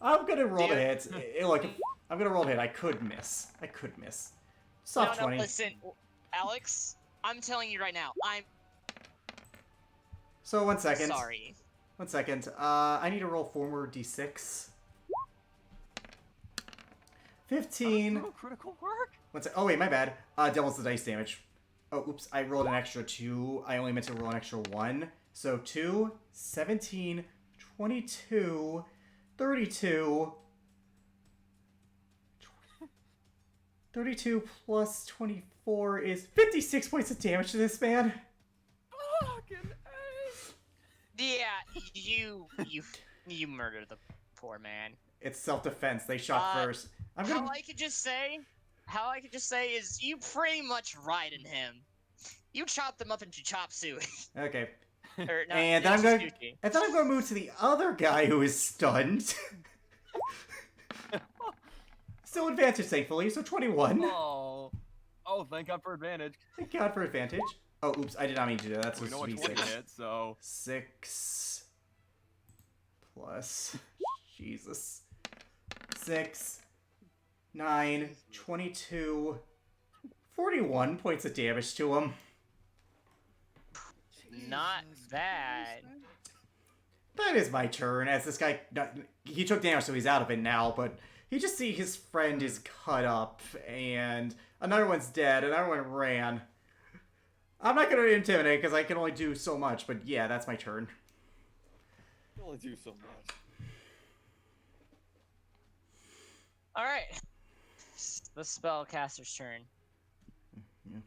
I'm gonna roll Dude. a hit. Look, I'm gonna roll a hit. I could miss. Soft No, 20. listen, Alex. I'm telling you right now. I'm So 1 second. sorry. 1 second. I need to roll 4 more d6. 15. Oh, critical work. Oh wait, my bad. Doubles the dice damage. Oh, oops. I rolled an extra 2. I only meant to roll an extra 1. So 2, 17, 22, 32. 32 plus 24 is 56 points of damage to this man. Fucking A. Yeah, you murdered the poor man. It's self-defense. They shot first. I'm How gonna. I could just say is you pretty much riding him. You chopped them up into chop suey. Okay. Or, no, And then I'm into going. sushi. And then I'm going to move to the other guy who is stunned. Still advantage, thankfully. So 21. Oh, thank God for advantage. Thank God for advantage. Oh, oops. I did not mean to do that. That's We know supposed to what be 20 6. hit, so 6 plus. Jesus. 6, 9, 22, 41 points of damage to him. Not bad. That is my turn, as this guy, he took damage, so he's out of it now, but you just see his friend is cut up, and another one's dead, another one ran. I'm not going to intimidate, because I can only do so much, but yeah, that's my turn. you only do so much. Alright. The spellcaster's turn. Yeah.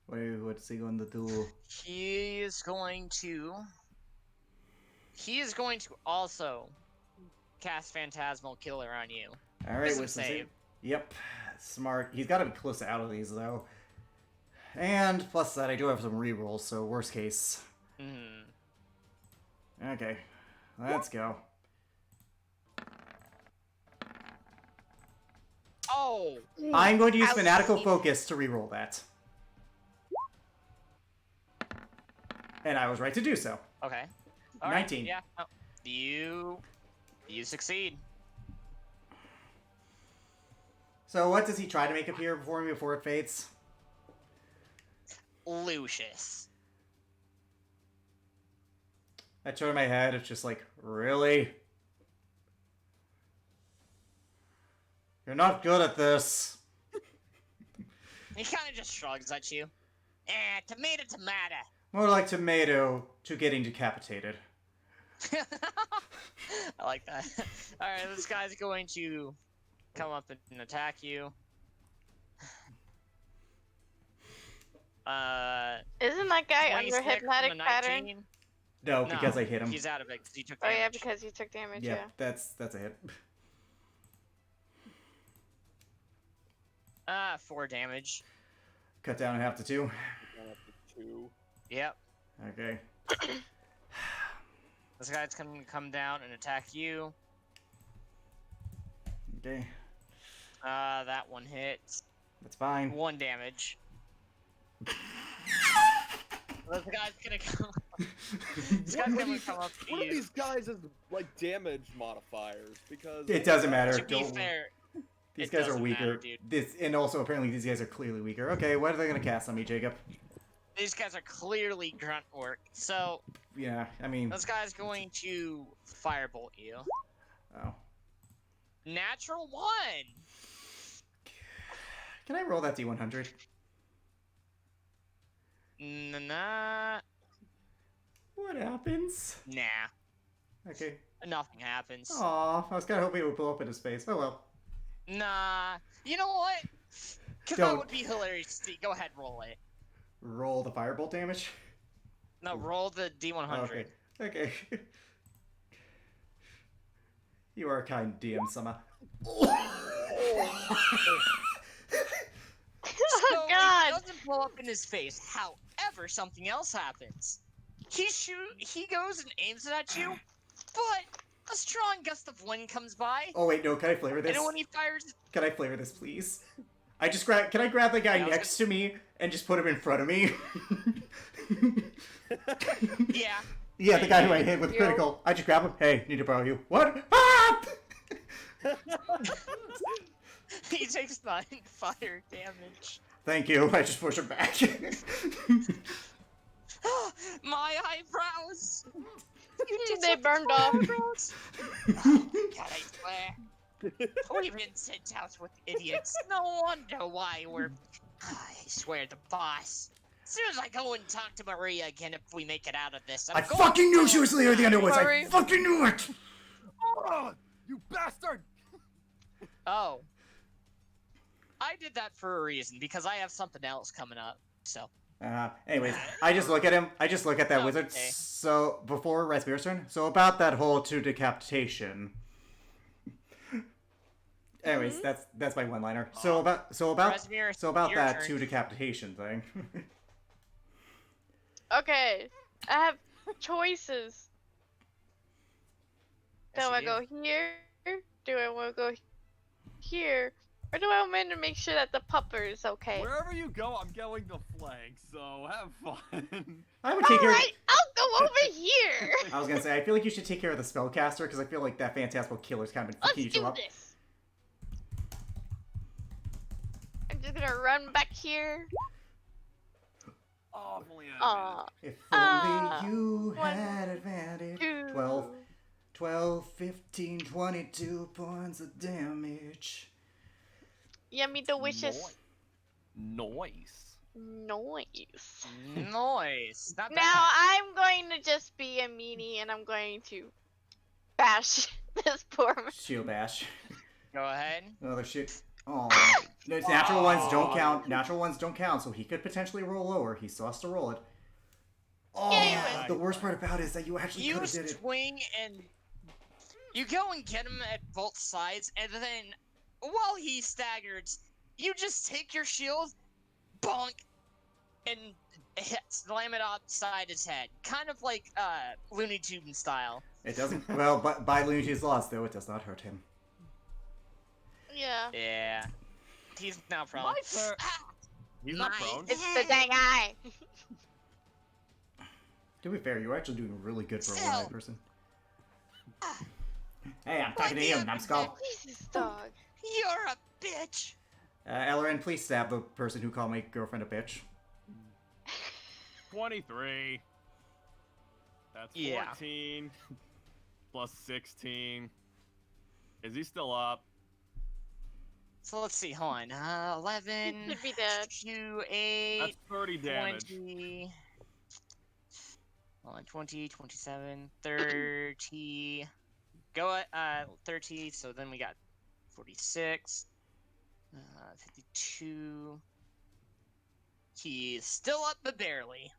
What's he going to do? He is going to also cast Phantasmal Killer on you. Alright, Wisdom wisdom save. save. Yep, smart. He's got to be close to out of these, though. And plus that, I do have some rerolls, so worst case. Okay, let's go. Oh! I'm going to use Ouch. Fanatical Focus to reroll that. And I was right to do so. Okay. All right, 19. Yeah. No. You succeed. So what does he try to make appear before me before it fades? Lucius. I turn my head, it's just like, really? You're not good at this. He kind of just shrugs at you. Tomato. More like tomato to getting decapitated. I like that. Alright, this guy's going to come up and attack you. Isn't that guy 26 under hypnotic from a pattern? 19. No, because I hit him. He's out of it because he took Oh damage. yeah, because you took damage. Yeah, Yeah. that's a hit. 4 damage. Cut down in half to 2. One up to 2. Yep. Okay. This guy's gonna come down and attack you. Okay, That one hits. that's fine. 1 damage. This guy's gonna come. This guy's gonna come up to What are you. these guys' like damage modifiers? Because It doesn't matter. To be Don't. fair, These it guys are doesn't weaker. matter, dude. And also apparently these guys are clearly weaker. Okay, what are they gonna cast on me, Jacob? these guys are clearly grunt work. So Yeah, I mean. this guy's going to firebolt you. Oh. Natural 1. Can I roll that D100? Nah. What happens? Nah. Okay. Nothing happens. Aw, I was kind of hoping it would blow up into space. Oh well. Nah. You know what? Because that Don't. would be hilarious. Go ahead, roll it. Roll the firebolt damage? No, roll the D100. Okay. Okay. You are a kind DM, Sama. So Oh God! it doesn't blow up in his face. However, something else happens. He goes and aims it at you, but a strong gust of wind comes by, Oh wait, no, can I flavor this? and when he fires, Can I flavor this, please? Can I grab the guy Yeah, I was next to me and just put him in front of me? yeah, Yeah, the guy who I hit with Yo. critical. I just grab him. Hey, need to borrow you. What? Ah! he takes 9 fire damage. Thank you. I just push him back. My eyebrows. You did They something burned to my off. eyebrows. Oh, God, I swear. We've been sent out with idiots. No wonder why we're. I swear, the boss. As soon as I go and talk to Maria again, if we make it out of this, I I'm going fucking knew to- she was leader of the Underwoods. I Sorry. fucking knew it. Oh, you bastard! Oh. I did that for a reason, because I have something else coming up, so. Anyways, I just look at him. I just look at that Okay. wizard. So before Rasmir's turn. So about that whole 2 decapitation. Anyways, that's my one-liner. So about Rasmir, that your turn. 2 decapitation thing. Okay, I have choices. Do Yes, I you go here? Do I want to go here? Or do I want to make sure that the pupper is okay? Wherever you go, I'm going to flank, so have fun. I would take care. Alright, I'll go over here! I was gonna say, I feel like you should take care of the spellcaster because I feel like that Phantasmal Killer's kind of been Let's fucking you do up. this! I'm just gonna run back here. Awfully Aw. If Ah, only you one, had advantage. Two. 12, 15, 22 points of damage. Yummy delicious Noise. noise. Noise. Not Now bad. I'm going to just be a meanie and I'm going to bash this poor man. Shield bash. Go ahead. Another shit. Oh, natural ones don't count. Natural ones don't count, so he could potentially roll lower. He still has to roll it. Oh, Yeah, he would. the worst part about it is that you actually You could have did it. swing and you go and get him at both sides, and then while he staggers, you just take your shield, bonk, and slam it outside his head, kind of like Looney Tunes style. It doesn't. Well, but by Looney Tunes laws, though, it does not hurt him. Yeah. Yeah, he's now prone. My turn. He's not Nice. prone. It's the dang eye. To be fair, you're actually doing really good for a Still. one-eyed person. Hey, I'm talking to you, numbskull. Jesus, dog. You're a bitch. Ellerin, please stab the person who called my girlfriend a bitch. 23. That's Yeah. 14. Plus 16. Is he still up? So let's see, hold on. 11, He should be dead. 2, 8, That's 30 damage. 20, hold on, 20, 27, 30. Go at 30, so then we got 46, 52. He's still up, but barely.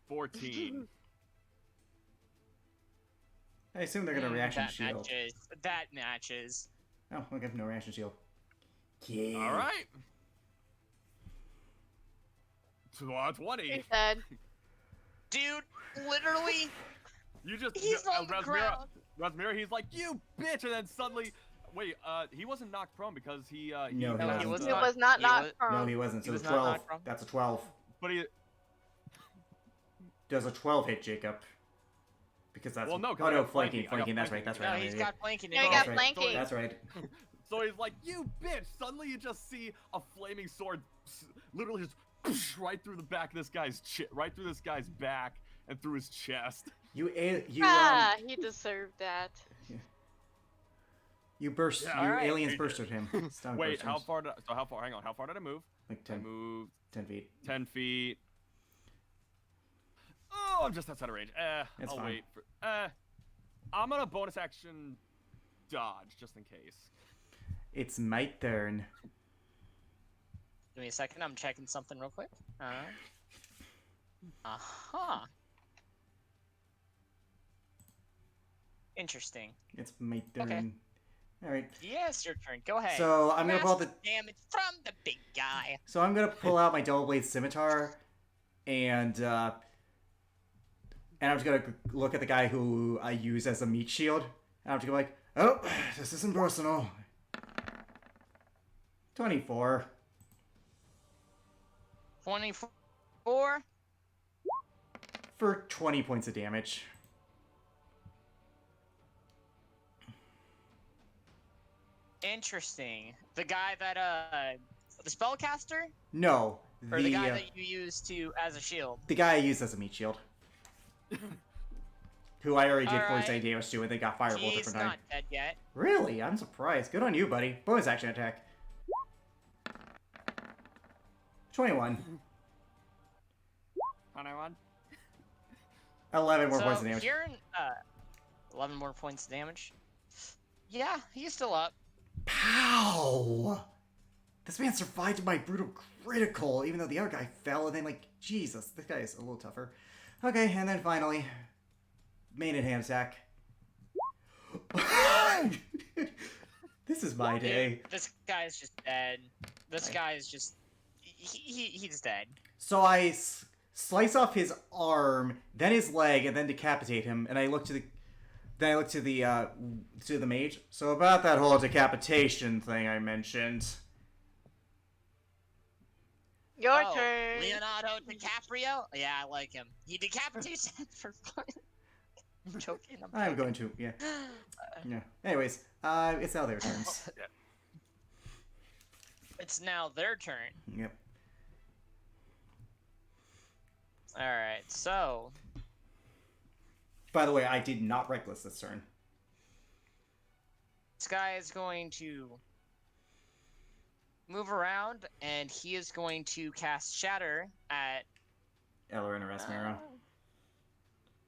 14. I assume they're gonna reaction that shield. matches. That matches. Oh, okay, no reaction shield. Yeah. Alright. 20. He's dead. Dude, literally, You just he's on the ground. Rasmira, he's like, you bitch, and then suddenly wait, he wasn't knocked prone because he No, he No, wasn't. he was It not. was not he knocked was- prone. No, he wasn't. He So was the not 12. knocked prone. That's a 12. But he. Does a 12 hit Jacob? Because that's. Well, no, 'cause oh I no, got flanking. flanking. I got Flanking. That's right. That's No, right. I'm he's an got idiot. flanking. Yeah, he and got all. That's right. flanking. That's right. So he's like, you bitch! Suddenly you just see a flaming sword literally just right through the back of this guy's right through this guy's back and through his chest. You He deserved that. you burst. Yeah, you alright. aliens bursted him. Stun Wait, burst how him. far did hang on, how far did I move? Like I 10, moved 10 feet. 10 feet. Oh, I'm just outside of range. It's I'll fine. wait for I'm gonna bonus action dodge just in case. It's my turn. Give me a second. I'm checking something real quick. Uh-huh. Interesting. It's my turn. Okay. Alright. Yes, your turn. Go ahead. So I'm gonna pull out Mass the. damage from the big guy. So I'm gonna pull out my double blade scimitar, and I'm just gonna look at the guy who I use as a meat shield. And I'm just gonna be like, oh, this isn't personal. 24. 24. For 20 points of damage. Interesting. The guy that the spellcaster, No, or the guy that you use to as a shield. the guy I used as a meat shield. Who I already did Alright. 47 damage to, and they got fireball He's different time. not dead yet. Really? I'm surprised. Good on you, buddy. Bonus action attack. 21. 21. 11 more So points of damage. here, 11 more points of damage. Yeah, he's still up. Pow! This man survived my brutal critical, even though the other guy fell, and then, like, Jesus, this guy is a little tougher. Okay, and then finally, main and hand attack. This is my day. Dude, this guy is just dead. This guy is just... He's dead. So I slice off his arm, then his leg, and then decapitate him, and I look to the... Then I look to the mage. So about that whole decapitation thing I mentioned. Your Oh, turn. Leonardo DiCaprio? Yeah, I like him. He decapitates for fun. I'm joking. I'm going to, yeah. Yeah. Anyways, it's now their turns. It's now their turn. Yep. Alright, so... By the way, I did not reckless this turn. This guy is going to move around, and he is going to cast Shatter at... Eller and Rasmera.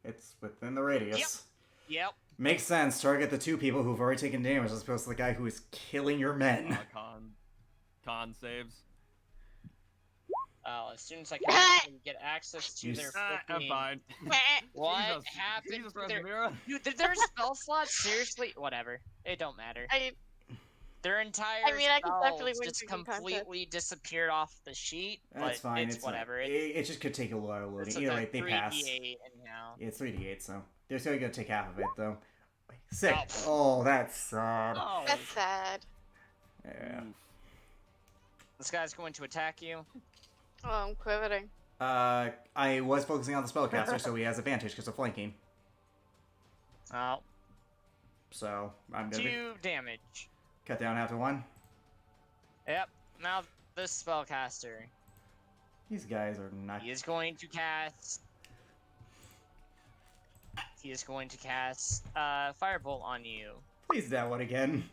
It's within the radius. Yep. Makes sense. Target the two people who've already taken damage as opposed to the guy who is killing your men. Con saves. As soon as I can actually get access to You their I'm freaking... fine. What Jesus. happened Jesus, to their... Rasmera. Dude, did their spell slot seriously... Whatever. It don't matter. Their entire I mean, I could definitely spells win just freaking contest. completely disappeared off the sheet, That's but fine. it's whatever. It just could take a while loading. It's Either like way, they pass. 3d8 anyhow. Yeah, it's 3d8, so they're still gonna take half of it though. 6. Oh. Oh, that's sad. Oh, That's sad. Yeah. this guy's going to attack you. Oh, I'm quivering. I was focusing on the spellcaster, so he has advantage because of flanking. Oh, So I'm gonna 2 damage. cut down half to 1. Yep. Now this spellcaster. These guys are not. He is going to cast. He is going to cast Firebolt on you. Please that one again.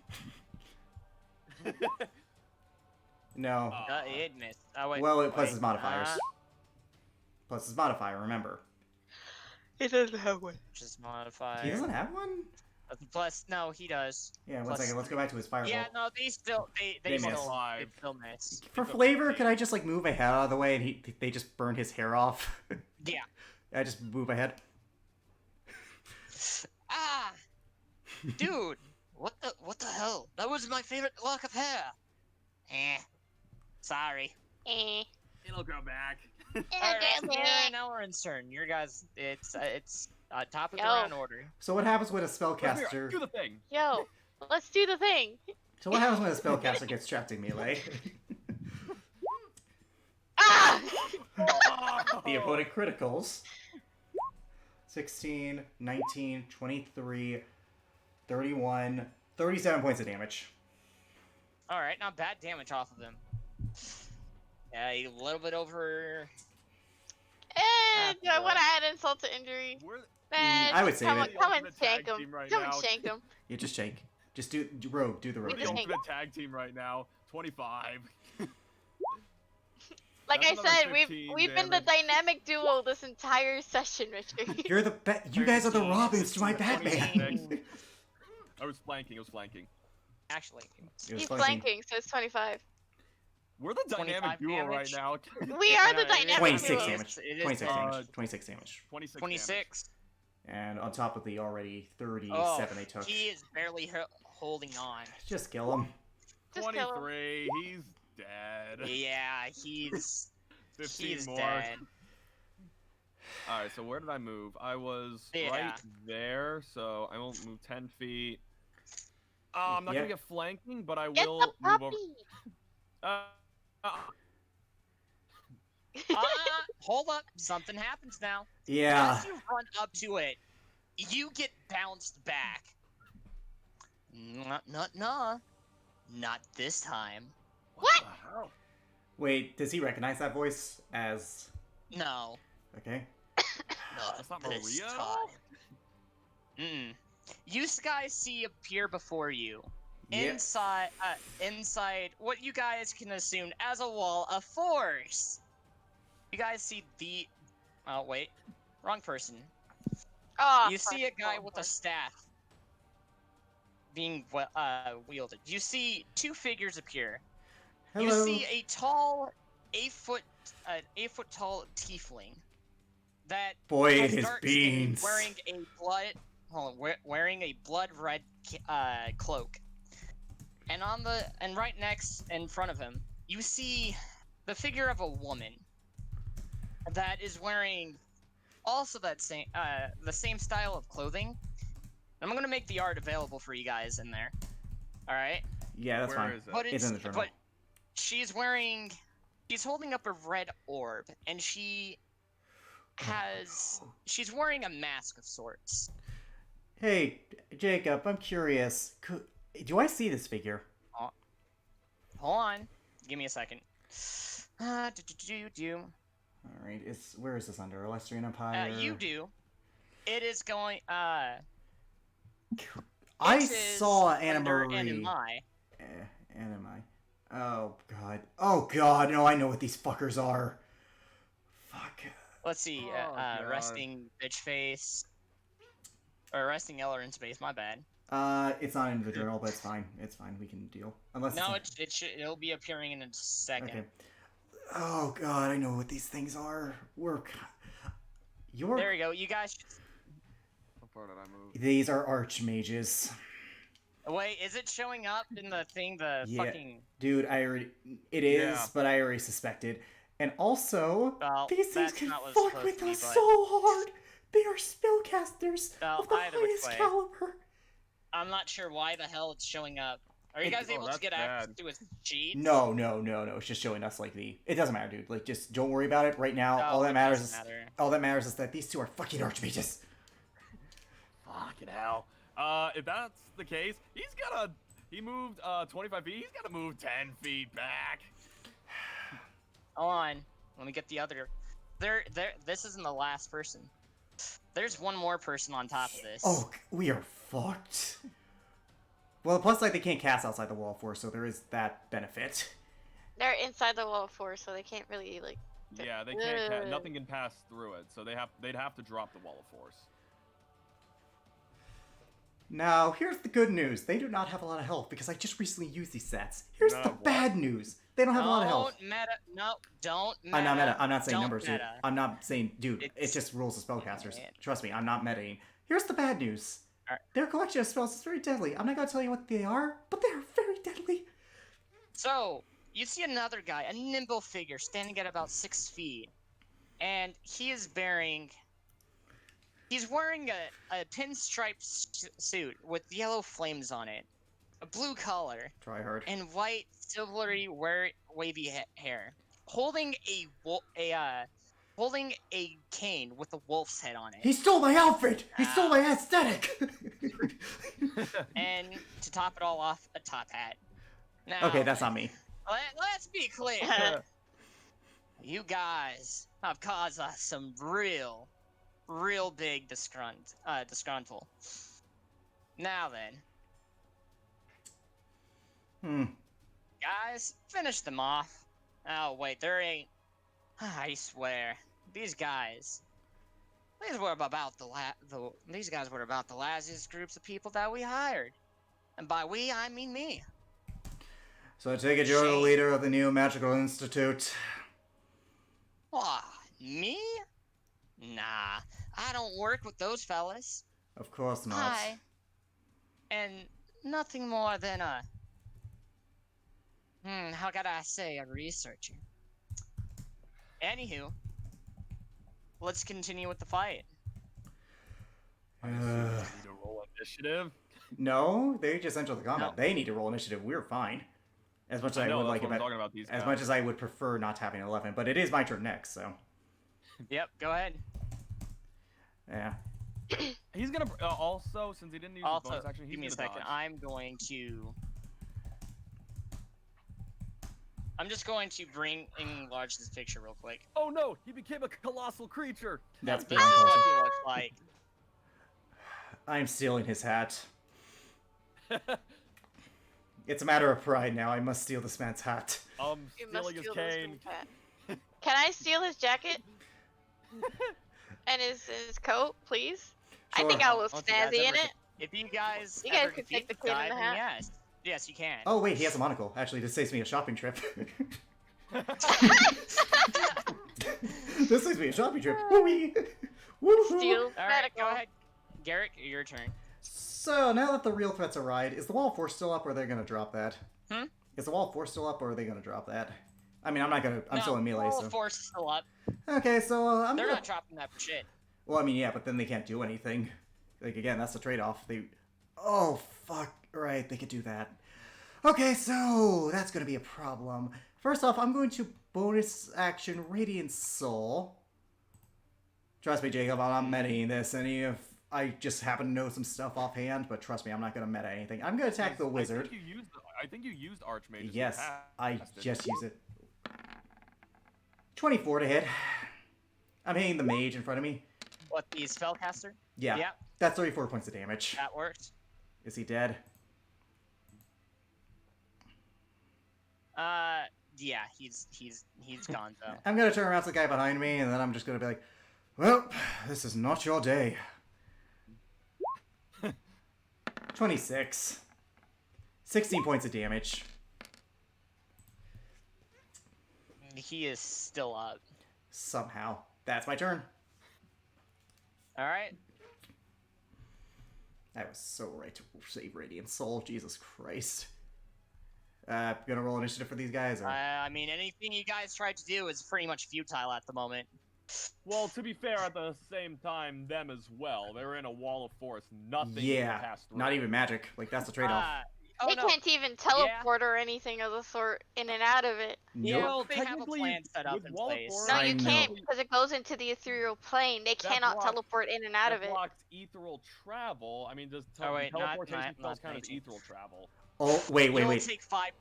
No. It missed. Oh wait. Well, it plus wait, his modifiers. Plus his modifier, remember. He doesn't have one. Just modifier. He doesn't have one? Plus, no, he does. Yeah, one Plus- second. Let's go back to his firebolt. Yeah, no, they still They miss. still miss. For flavor, could I just like move my head out of the way and they just burn his hair off? Yeah. I just move my head. Ah, dude, what the hell? That was my favorite lock of hair. Sorry. It'll grow back. Alright, now we're in turn. Your guys, it's top of the Yo. round order. So what happens with a Rasmera, spellcaster? do the thing. Yo, Let's do the thing. So what happens when a spellcaster gets trapped in melee? Ah! The opponent criticals. 16, 19, 23, 31, 37 points of damage. All right, not bad damage off of them. Yeah, a little bit over. And do I want to add insult to injury? We're Man, I would just say come, that- come and Ultimate shank tag him. team right Come now. and shank him. You just shake. Just do rogue. Do the We rogue. the just thing. hang- ultimate tag team right now. 25. Like That's I another said, 15 we've been the damage. dynamic duo this entire session, Richard. You're the you guys are the 13, Robins to my 16, Batman. I was flanking. Actually, It was He's flanking. flanking, so it's 25. We're the 25 dynamic duo right damage. now. We are no, the it is- dynamic 26 duo. damage. It is 26 damage. damage. 26 damage. 26. 26. And on top of the already 37 Oh, they took. he is barely holding on. Just kill him. Just kill him. 23. He's dead. Yeah, he's 15 he's more. dead. All right. So where did I move? I was Yeah. right there. So I won't move 10 feet. I'm not Yep. gonna get flanking, but I Get will the move over. puppy! Hold up, something happens now. Yeah. As you run up to it, you get bounced back. Not this time. What? the hell? Wait, does he recognize that voice as No, okay? not That's not this Maria at time. all? You guys see appear before you. Yep. Inside what you guys can assume as a wall of force. You guys see the. Oh wait, wrong person. Oh, You see a fuck. guy with a staff being wielded. You see two figures appear. Hello. You see a tall, 8 foot tall tiefling that Boy, has his dark skin, beans. wearing a wearing a blood red cloak. And right next in front of him, you see the figure of a woman that is wearing also that same the same style of clothing. I'm gonna make the art available for you guys in there. All right, Yeah, that's Where fine. is it? but It's in the journal. but she's holding up a red orb, and she's wearing a mask of sorts. Hey, Jacob, I'm curious. Do I see this figure? Hold on, give me a second. All right, where is this under? Electrian Empire. You do. It is going. I It is saw Anna under Marie. NMI. Anime. Oh god. Oh god. No, I know what these fuckers are. Fuck. Let's see. Oh, God. Resting bitch face. Or resting Ellerin space. My bad. It's not in the journal, but it's fine. It's fine. We can deal. Unless No, it's it'll be appearing in a second. okay. Oh god, I know what these things are. You're. There we go. You guys. What part did I move? These are archmages. Wait, is it showing up in the thing? The Yeah. fucking. Dude, it is, Yeah. but I already suspected. And also, Well, these things that's can not what's fuck supposed with to be, us but- so hard. They are spellcasters Well, of the either which highest way. caliber. I'm not sure why the hell it's showing up. Are you guys Oh, able to that's get access bad. to his sheet? No. It's just showing us like it doesn't matter, dude. Like, just don't worry about it right now. All that matters is that these two are fucking archmages. Fucking hell. If that's the case, he moved 25 feet. He's gotta move 10 feet back. Hold on. Let me get the other. This isn't the last person. There's one more person on top of this. Oh, we are fucked. Well, plus, like, they can't cast outside the wall of force, so there is that benefit. They're inside the wall of force, so they can't really like. Yeah, they can't. Ugh. Nothing can pass through it, so they'd have to drop the wall of force. Now, here's the good news. They do not have a lot of health, because I just recently used these sets. Here's No, the what? bad news. They don't have a lot of health. Don't meta. No, don't meta. I'm not meta. I'm not saying Don't numbers, dude. meta. I'm not saying, dude. It's It's- just rules of spellcasters. Man. Trust me, I'm not metaing. Here's the bad news. Alright. Their collection of spells is very deadly. I'm not gonna tell you what they are, but they are very deadly. So, you see another guy, a nimble figure, standing at about 6 feet. And he's wearing a pinstripe suit with yellow flames on it. a blue color, Try hard. and white, silvery, wavy hair, holding holding a cane with a wolf's head on it. He stole my outfit! He stole my aesthetic! And to top it all off, a top hat. Now, Okay, that's not me. let's be clear. You guys have caused us some real big disgruntle. Now then, guys, finish them off. Oh wait, there ain't. I swear, these guys were about the last groups of people that we hired, and by we I mean me. So I take it you're the leader of the new Magical Institute. What, me? Nah, I don't work with those fellas. Of course not. I and nothing more than a how could I say, a researcher. Anywho, let's continue with the fight. I assume you need to roll initiative. No, they just entered the combat. No. They need to roll initiative. We're fine. As much as I know, would that's like what I'm it, talking about these as guys. much as I would prefer not having 11, but it is my turn next, so Yep, go ahead. yeah. He's gonna also, since he didn't use his Also, bonus action, he's give me a gonna second. dodge. I'm just going to enlarge this picture real quick. Oh no, he became a colossal creature. That's This being is what impulsive. he looks like. I'm stealing his hat. It's a matter of pride now. I must steal this man's hat. You must Stealing his steal this cane. man's hat. Can I steal his jacket? And his coat, please? I think I was Don't you guys snazzy in ever it. If you guys You guys ever could defeat take the this kid in guy, the then hat. yes, you can. Oh wait, he has a monocle. Actually, this saves me a shopping trip. This saves me a shopping trip. Woo-wee. Woo-hoo. Steal All right, medical. go ahead, Garrick. Your turn. So now that the real threats arrived, is the wall of force still up, or are they gonna drop that? Is the wall of force still up, or are they gonna drop that? I mean, I'm still in melee, Wall so. of force is still up. Okay, so I'm They're gonna. not dropping that for shit. Well, I mean, yeah, but then they can't do anything. Like again, that's the trade-off. Oh fuck! Right, they could do that. Okay, so that's gonna be a problem. First off, I'm going to bonus action Radiant Soul. Trust me, Jacob, I'm not metaing this. I just happen to know some stuff offhand, but trust me, I'm not gonna meta anything. I'm gonna attack the wizard. I think you used Archmage. Yes, I cast it. just use it. 24 to hit. I'm hitting the mage in front of me. What, the spellcaster? Yeah, Yep, that's 34 points of damage. that works. Is he dead? Yeah, he's gone though. I'm gonna turn around to the guy behind me, and then I'm just gonna be like, well, this is not your day. 26. 16 points of damage. He is still up. Somehow. That's my turn. All right. I was so right to save Radiant Soul. Jesus Christ. Gonna roll initiative for these guys? Or... I mean, anything you guys tried to do is pretty much futile at the moment. Well, to be fair, at the same time, them as well. They're in a wall of force. Nothing yeah, can pass through. not even magic. Like, that's the trade-off. They can't even teleport or anything of the sort in and out of it. Yeah, Nope. they have a technically, plan set up with in Wall of place. Force- No, I you know. can't because it goes into the ethereal plane. They cannot blocked- teleport in and out of That it. blocked ethereal travel. I mean, does Oh, wait, not- teleportation not spells count as 19. ethereal travel? Oh, wait. You'll take 5.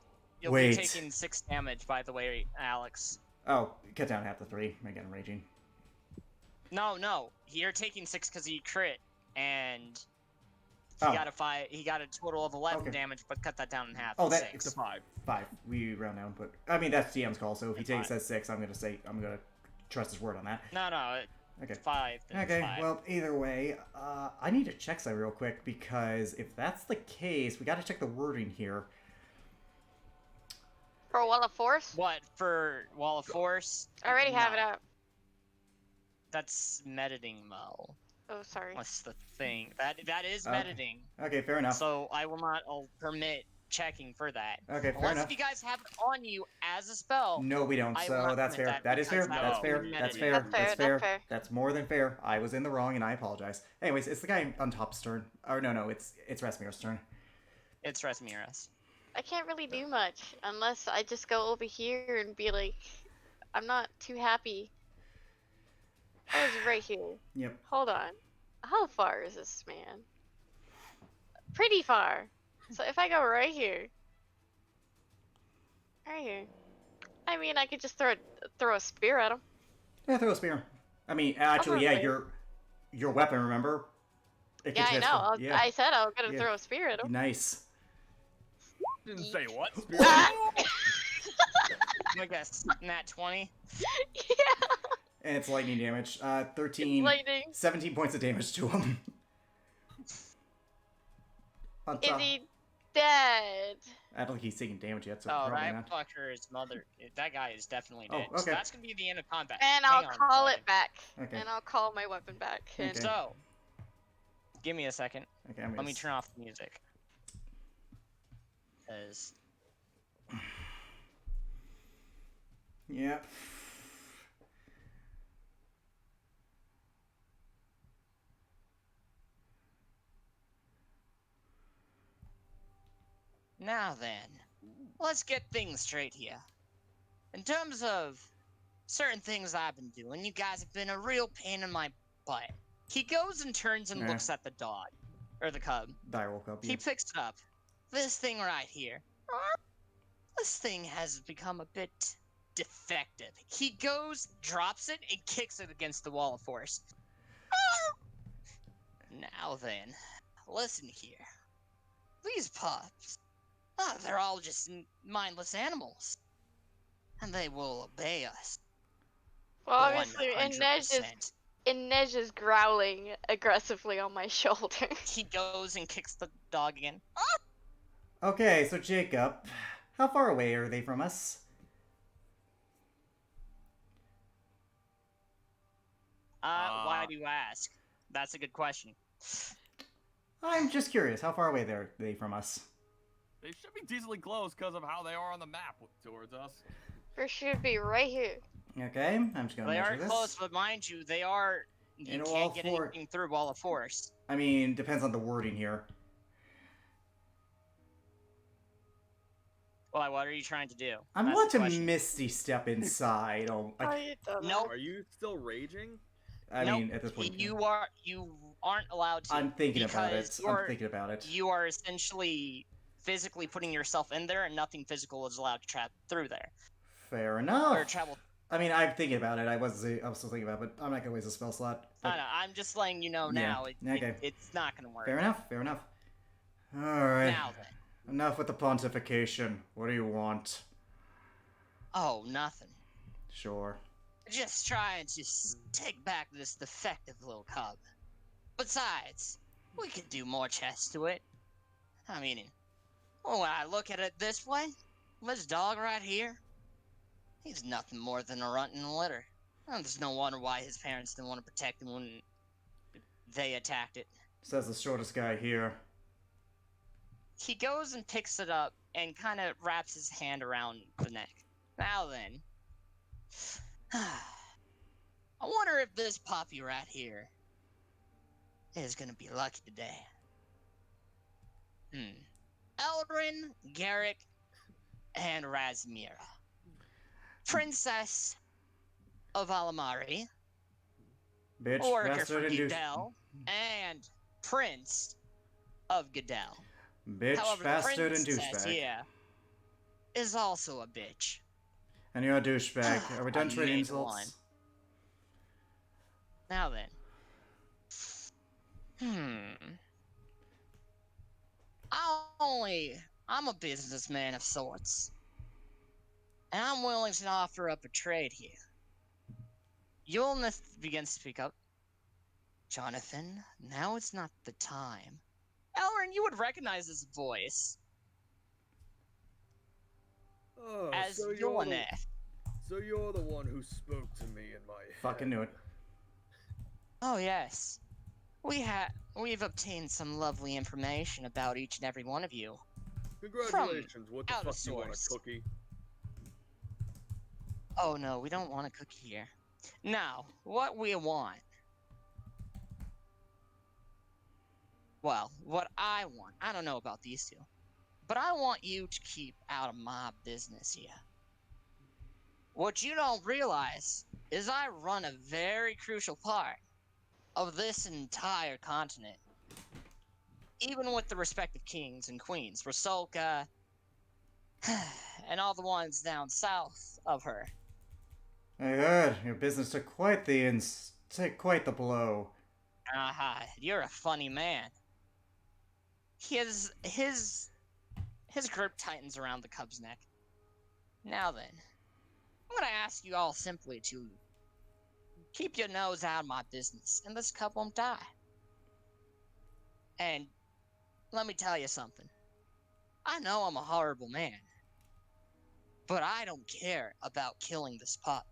You'll Wait. be taking 6 damage, by the way, Alex. Oh, cut down half the 3. Again, raging. No. You're taking 6 because he crit, and he Oh. got a 5. He got a total of 11 Okay. damage, but cut that down in half. Oh, to that- 6. It's a 5. 5. We round down, but... I mean, that's GM's call, so if he It's says 6, I'm gonna trust his word on that. No. Okay. 5. then it's Okay, 5. well, either way, I need to check something real quick, because if that's the case, we gotta check the wording here. For a wall of force? What for Wall of Force? I already have it No, out. That's mediting, Mo. Oh, sorry. What's the thing? That is Okay. mediting. Okay, fair enough. So I will not permit checking for that. Okay, fair Unless enough. if you guys have it on you as a spell. No, we don't, I will so not that's permit fair. that That is fair. because That's that fair. will be That's mediting. fair. That's fair, That's fair. that's fair. That's more than fair. I was in the wrong, and I apologize. Anyways, it's the guy on top's turn. Or no, it's Rasmir's turn. It's Resmiras. I can't really do much unless I just go over here and be like, I'm not too happy. Oh, it's right here. Yep. Hold on. How far is this, man? Pretty far. So if I go right here, I mean, I could just throw a spear at him. Yeah, throw a spear. I mean, actually, yeah, Alright. your weapon, remember? It Yeah, can I know. transform- Yeah. I said I was gonna Yeah. throw a spear at him. Nice. Didn't say what. Ah! I guess nat 20. Yeah. And it's lightning damage. 13, Lightning. 17 points of damage to him. On Is top. he dead? I don't think he's taking damage yet, so Oh, probably that not. fucker's mother. That guy is definitely Oh, dead. So okay. that's gonna be the end of combat. And Hang I'll on a call it second. back. Okay. And I'll call my weapon back. And Okay. So, give me a second. Okay, I'm Let gonna me turn off the music. Because Yep. now then, let's get things straight here. In terms of certain things I've been doing, you guys have been a real pain in my butt. He goes and turns and Yeah. looks at the dog, or the cub. Dire woke up. He Yeah. picks it up. This thing right here. This thing has become a bit defective. He goes, drops it, and kicks it against the wall of force. Now then, listen here. These pups, they're all just mindless animals. And they will obey us. well, obviously, 100%. Inej is growling aggressively on my shoulder. He goes and kicks the dog again. Okay, so Jacob, how far away are they from us? Why do you ask? That's a good question. I'm just curious. How far away are they from us? They should be decently close because of how they are on the map towards us. They should be right here. Okay, I'm just gonna They measure are this. call but mind you, they are. You In a can't wall get for- anything through Wall of Force. I mean, depends on the wording here. Well, what are you trying to do? I That's want the to question. Misty step inside. Oh, I don't know. Nope. Are you still raging? I Nope. mean, at this point, You aren't allowed to. I'm thinking about it. because I'm thinking about it. You are essentially physically putting yourself in there, and nothing physical is allowed to travel through there Fair or enough. travel. I mean, I'm thinking about it. I was still thinking about it, but I'm not gonna waste a spell slot. I But don't know. I'm just letting you know Yeah, now. okay. It's not gonna work. fair enough. Fair enough. All right. Now then. Enough with the pontification. What do you want? Oh, nothing. Sure. Just trying to take back this defective little cub. Besides, we could do more chess to it. I mean, when I look at it this way, this dog right here, he's nothing more than a runt in a litter. And there's no wonder why his parents didn't want to protect him when they attacked it. Says the shortest guy here. He goes and picks it up and kind of wraps his hand around the neck. Now then, I wonder if this puppy right here is gonna be lucky today. Eldrin, Garrick, and Razmira. Princess of Alamari, Bitch, Orator bastard, from and douche. Goodell, and Prince of Goodell. Bitch, However, bastard, the and princess, douchebag. yeah, is also a bitch. And you're a douchebag. Are we done I trading made insults? one. Now then. I'm a businessman of sorts. And I'm willing to offer up a trade here. Yulnith begins to speak up. Jonathan, now is not the time. Elrin, you would recognize this voice Oh, as so you're the, Yulnith. so you're the one who spoke to me in my Fucking knew it. Oh yes. We've obtained some lovely information about each and every one of you. Congratulations. What the out of fuck do you want, a source. cookie? Oh no, we don't want a cookie here. Now, what we want. Well, what I want. I don't know about these two. but I want you to keep out of my business here. What you don't realize is I run a very crucial part of this entire continent. Even with the respective kings and queens, Rasulka, and all the ones down south of her. I heard your business took quite the blow. Aha, you're a funny man. His grip tightens around the cub's neck. Now then, I'm gonna ask you all simply to keep your nose out of my business, and this cub won't die. And let me tell you something. I know I'm a horrible man, but I don't care about killing this pup.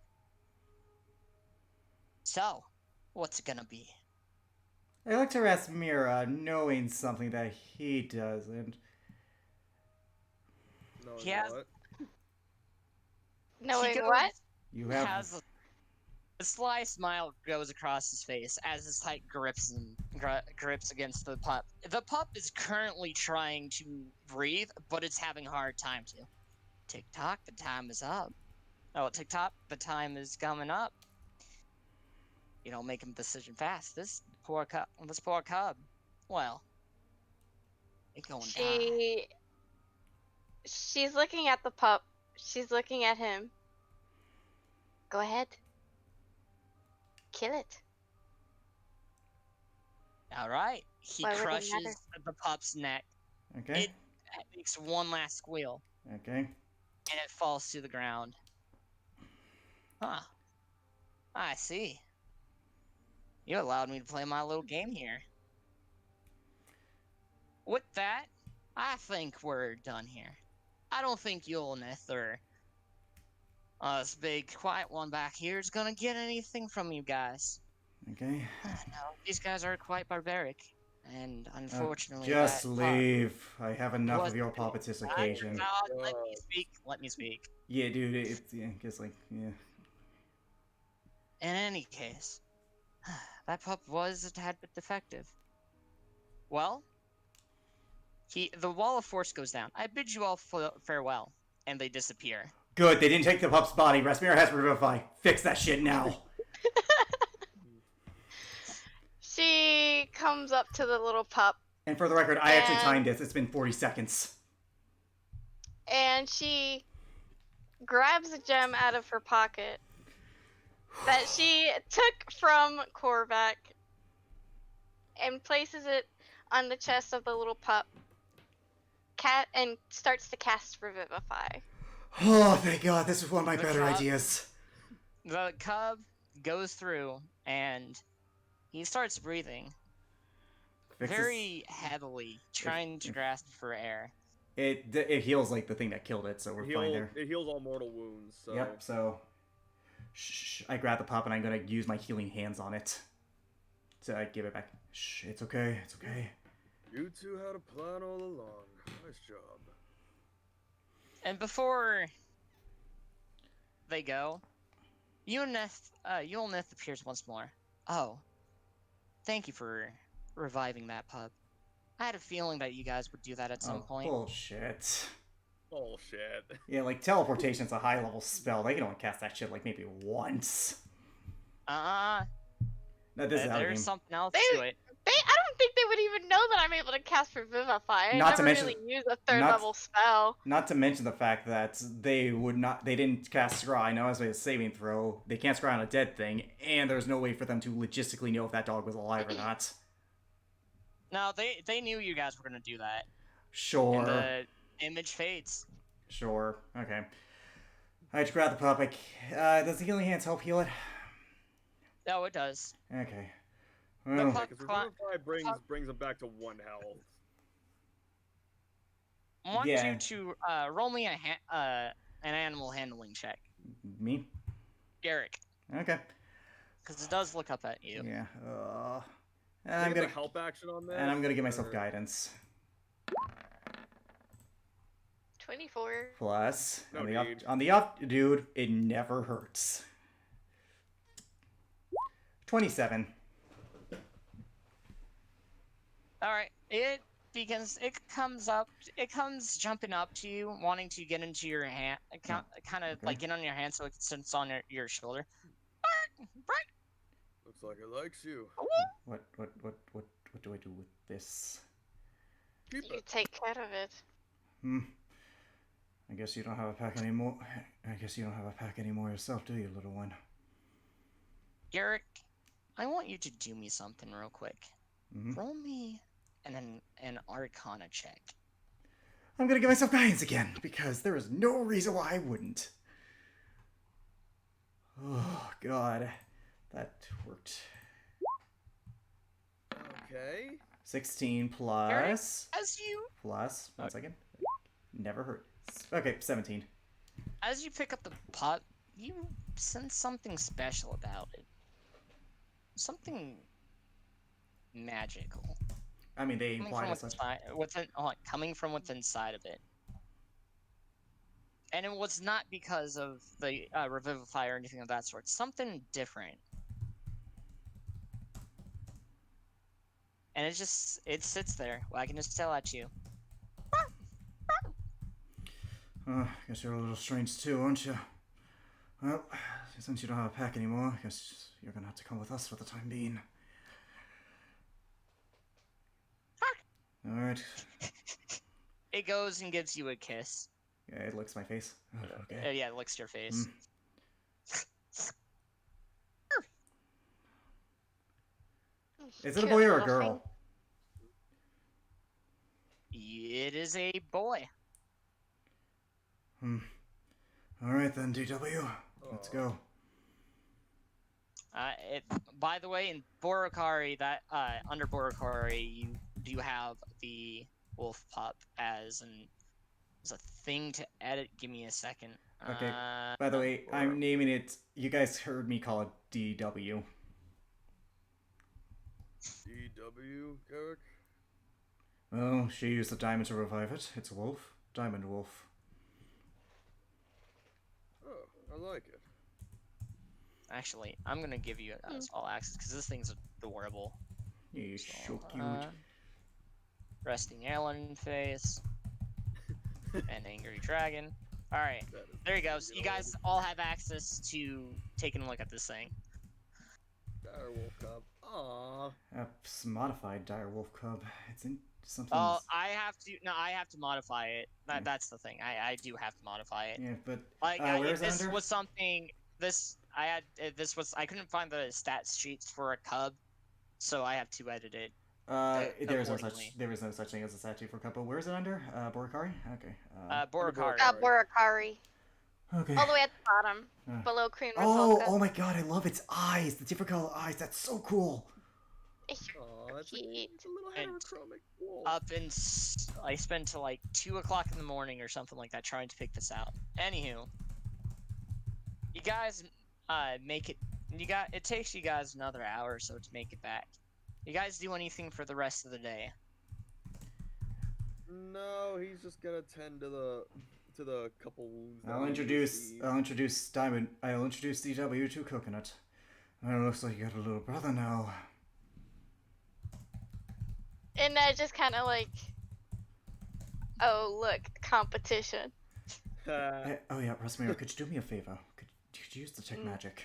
So, what's it gonna be? I like to ask Mira, knowing something that he doesn't. No, He has- what? Knowing goes- what? You have. Has a sly smile goes across his face as his tight grips against the pup. The pup is currently trying to breathe, but it's having a hard time to. Tick tock, the time is up. Oh, tick tock, the time is coming up. You don't make a decision fast. This poor cub. Well, it's going to die. She's looking at the pup. She's looking at him. Go ahead. Kill it. All right. He Why would it matter? crushes the pup's neck. Okay. It makes one last squeal, Okay. and it falls to the ground. Huh. I see. You allowed me to play my little game here. With that, I think we're done here. I don't think Yulnith or this big quiet one back here is gonna get anything from you guys. Okay. No, these guys are quite barbaric, and unfortunately, Just that leave. I have enough was- of your puppets this occasion. Let me speak. Let me speak. Yeah, dude. It's just like yeah. In any case, that pup was a tad bit defective. Well, the wall of force goes down. I bid you all farewell, and they disappear. Good. They didn't take the pup's body. Rasmira has Revivify. Fix that shit now. She comes up to the little pup And for the record, I actually And- timed this. It's been 40 seconds. and she grabs a gem out of her pocket that she took from Korvac and places it on the chest of the little pup. And starts to cast Revivify. Oh, thank God. This is one of my The better cub- ideas. The cub goes through, and he starts breathing Fixes- very heavily, trying to grasp for air. It heals like the thing that killed it, so we're fine there. It heals all mortal wounds. So. Yep, so... Shh, I grab the pup and I'm gonna use my healing hands on it. So I give it back. Shh, it's okay, it's okay. You two had a plan all along. Nice job. And before they go, Yulnith appears once more. Oh, thank you for reviving that pup. I had a feeling that you guys would do that at some point. Bullshit. Bullshit. Yeah, like, teleportation's a high-level spell. They can only cast that shit, like, maybe once. No, This is out of there's game. something else They- to it. I don't think they would even know that I'm able to cast Revivify. I Not to never mention- really use a third not- level spell. Not to mention the fact that they didn't cast Scry. I know as a saving throw. They can't Scry on a dead thing, and there's no way for them to logistically know if that dog was alive or not. No, they knew you guys were gonna do that. Sure. And the image fades. Sure. Okay. I just grab the pup. Does the healing hands help heal it? No, it does. Okay. The Well, pup Because Revivify brings him back to 1 health. want Yeah. you to roll me an animal handling check, me? Garrick, Okay. because it does look up at you. Yeah. And I'm I'm gonna help action on that. and I'm gonna give myself or- guidance. 24. Plus, No need. on the off, dude, it never hurts. 27. All right, it because it comes jumping up to you, wanting to get into your hand, kind of okay. like get on your hand so it sits on your shoulder. Looks like it likes you. What do I do with this? Keep You it. take care of it. I guess you don't have a pack anymore. I guess you don't have a pack anymore yourself, do you, little one? Garrick, I want you to do me something real quick. Mhm. Roll me an Arcana check. I'm gonna give myself guidance again, because there is no reason why I wouldn't. Oh, God. That worked. Okay. 16 plus... As you Plus... One second. Never heard. Okay, 17. As you pick up the pot, you sense something special about it. Something magical. I mean, they Coming implied from as such. coming from what's inside of it. And it was not because of the Revivify or anything of that sort. Something different. And it sits there, wagging its tail at you. Guess you're a little strange too, aren't you? Well, since you don't have a pack anymore, I guess you're gonna have to come with us for the time being. Alright. It goes and gives you a kiss. Yeah, it licks my face. Okay. Yeah, it licks your face. Is it a Cute boy or a little girl? It is a boy. Alright then, DW. Let's go. By the way, in Borokari, under Borokari, you do have the wolf pup as a thing to edit. Give me a second. Okay. By the way, I'm naming it. You guys heard me call it DW. DW, Garrick? Well, she used the diamond to revive it. It's a wolf. Diamond wolf. Oh, I like it. Actually, I'm gonna give you all access because this thing's adorable. Yeah, so cute. Resting Alien face. And Angry Dragon. Alright, there you go. So you guys all have access to taking a look at this thing. Direwolf cub. Aww. Apps modified direwolf cub. It's in something. Oh, I have to modify it. That's the thing. I do have to modify it. Yeah, but Like, where is it this under? was something. I couldn't find the stats sheets for a cub, so I have to edit it. There is no accordingly. such thing as a statue for couple. Where is it under? Borikari? Okay. Borokari. Borokari. Okay. All the way at the bottom, below Queen Oh, Rapoka. oh my god, I love its eyes. The different color eyes. That's so cool. Aw, that's Cute. it's a little And heterochromic wolf. I spent till like 2 o'clock in the morning or something like that trying to pick this out. Anywho, you guys make it. It takes you guys another hour or so to make it back. You guys do anything for the rest of the day? No, he's just gonna tend to the couple wounds. I'll introduce Diamond. I'll introduce DW to Coconut. It looks like you got a little brother now. And I just kind of like, oh look, competition. Oh yeah, Rasmir, could you do me a favor? Could you use the tech magic?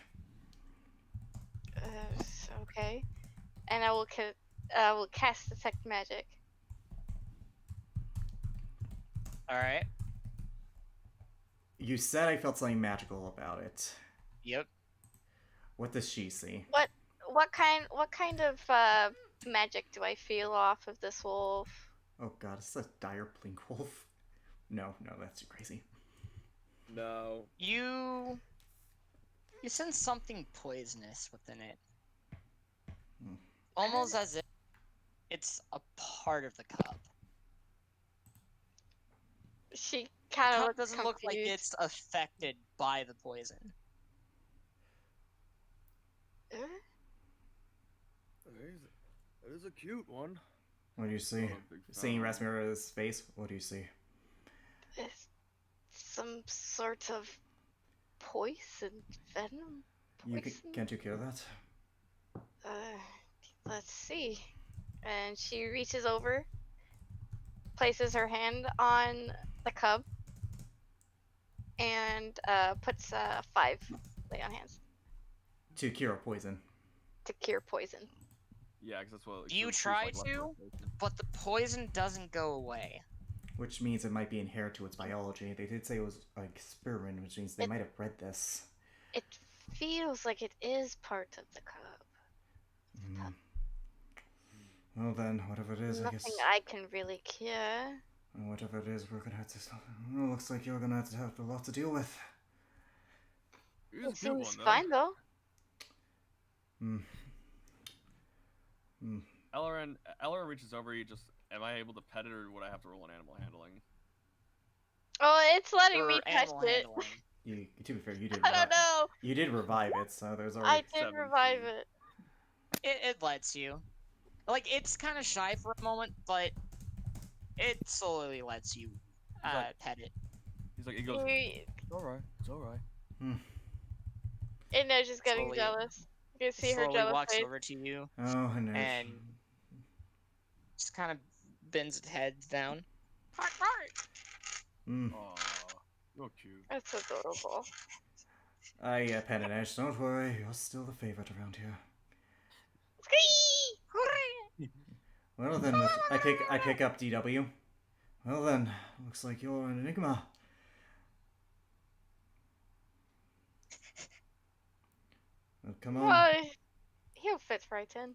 Okay. And I will cast detect magic. All right. You said I felt something magical about it. Yep. What does she see? What kind of magic do I feel off of this wolf? Oh god, is this a dire blink wolf? No, that's too crazy. No. You sense something poisonous within it. Almost as if it's a part of the cup. She The kind cup of doesn't look like it's affected by the poison. That is a cute one. What do you see? Seeing Rasmira's face, what do you see? Some sort of poison, venom. Can't you cure that? Let's see. And she reaches over places her hand on the cub and puts 5 lay on hands To cure poison. to cure poison. Yeah, because that's what. You so it's try like to, but the poison doesn't go away. Which means it might be inherent to its biology. They did say it was an experiment, which means they might have bred this. It feels like it is part of the cub. Mm. Well then, whatever it is, I Nothing guess. I can really cure. Whatever it is, we're gonna have to. Well, looks like you're gonna have a lot to deal with. It It was a good one seems though. fine though. Hmm. Hmm. Ellerin reaches over. You just, am I able to pet it, or would I have to roll an animal handling? Oh, it's letting me For touch animal it. handling. To be fair, you did. I don't know. You did revive it, so there's I already. did 17. revive it. It lets you. Like, it's kind of shy for a moment, but it slowly lets you like- pet it. He's like, he goes, it's alright, it's alright. And now she's getting Slowly- jealous. You can see her Slowly jealous walks face. over to you Oh, no. and just kind of bends its head down. Hmm. Aww, you're cute. That's adorable. Pen and Ash, don't worry, you're still the favorite around here. Squee! Well then, I pick up DW. Well then, looks like you're an enigma. Well, come on. Well, he'll fit right in.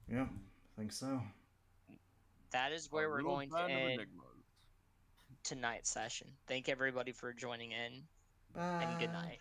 Yeah, I think so. That is where A we're little going to band of end enigmas. tonight's session. Thank everybody for joining in, Bye. and good night.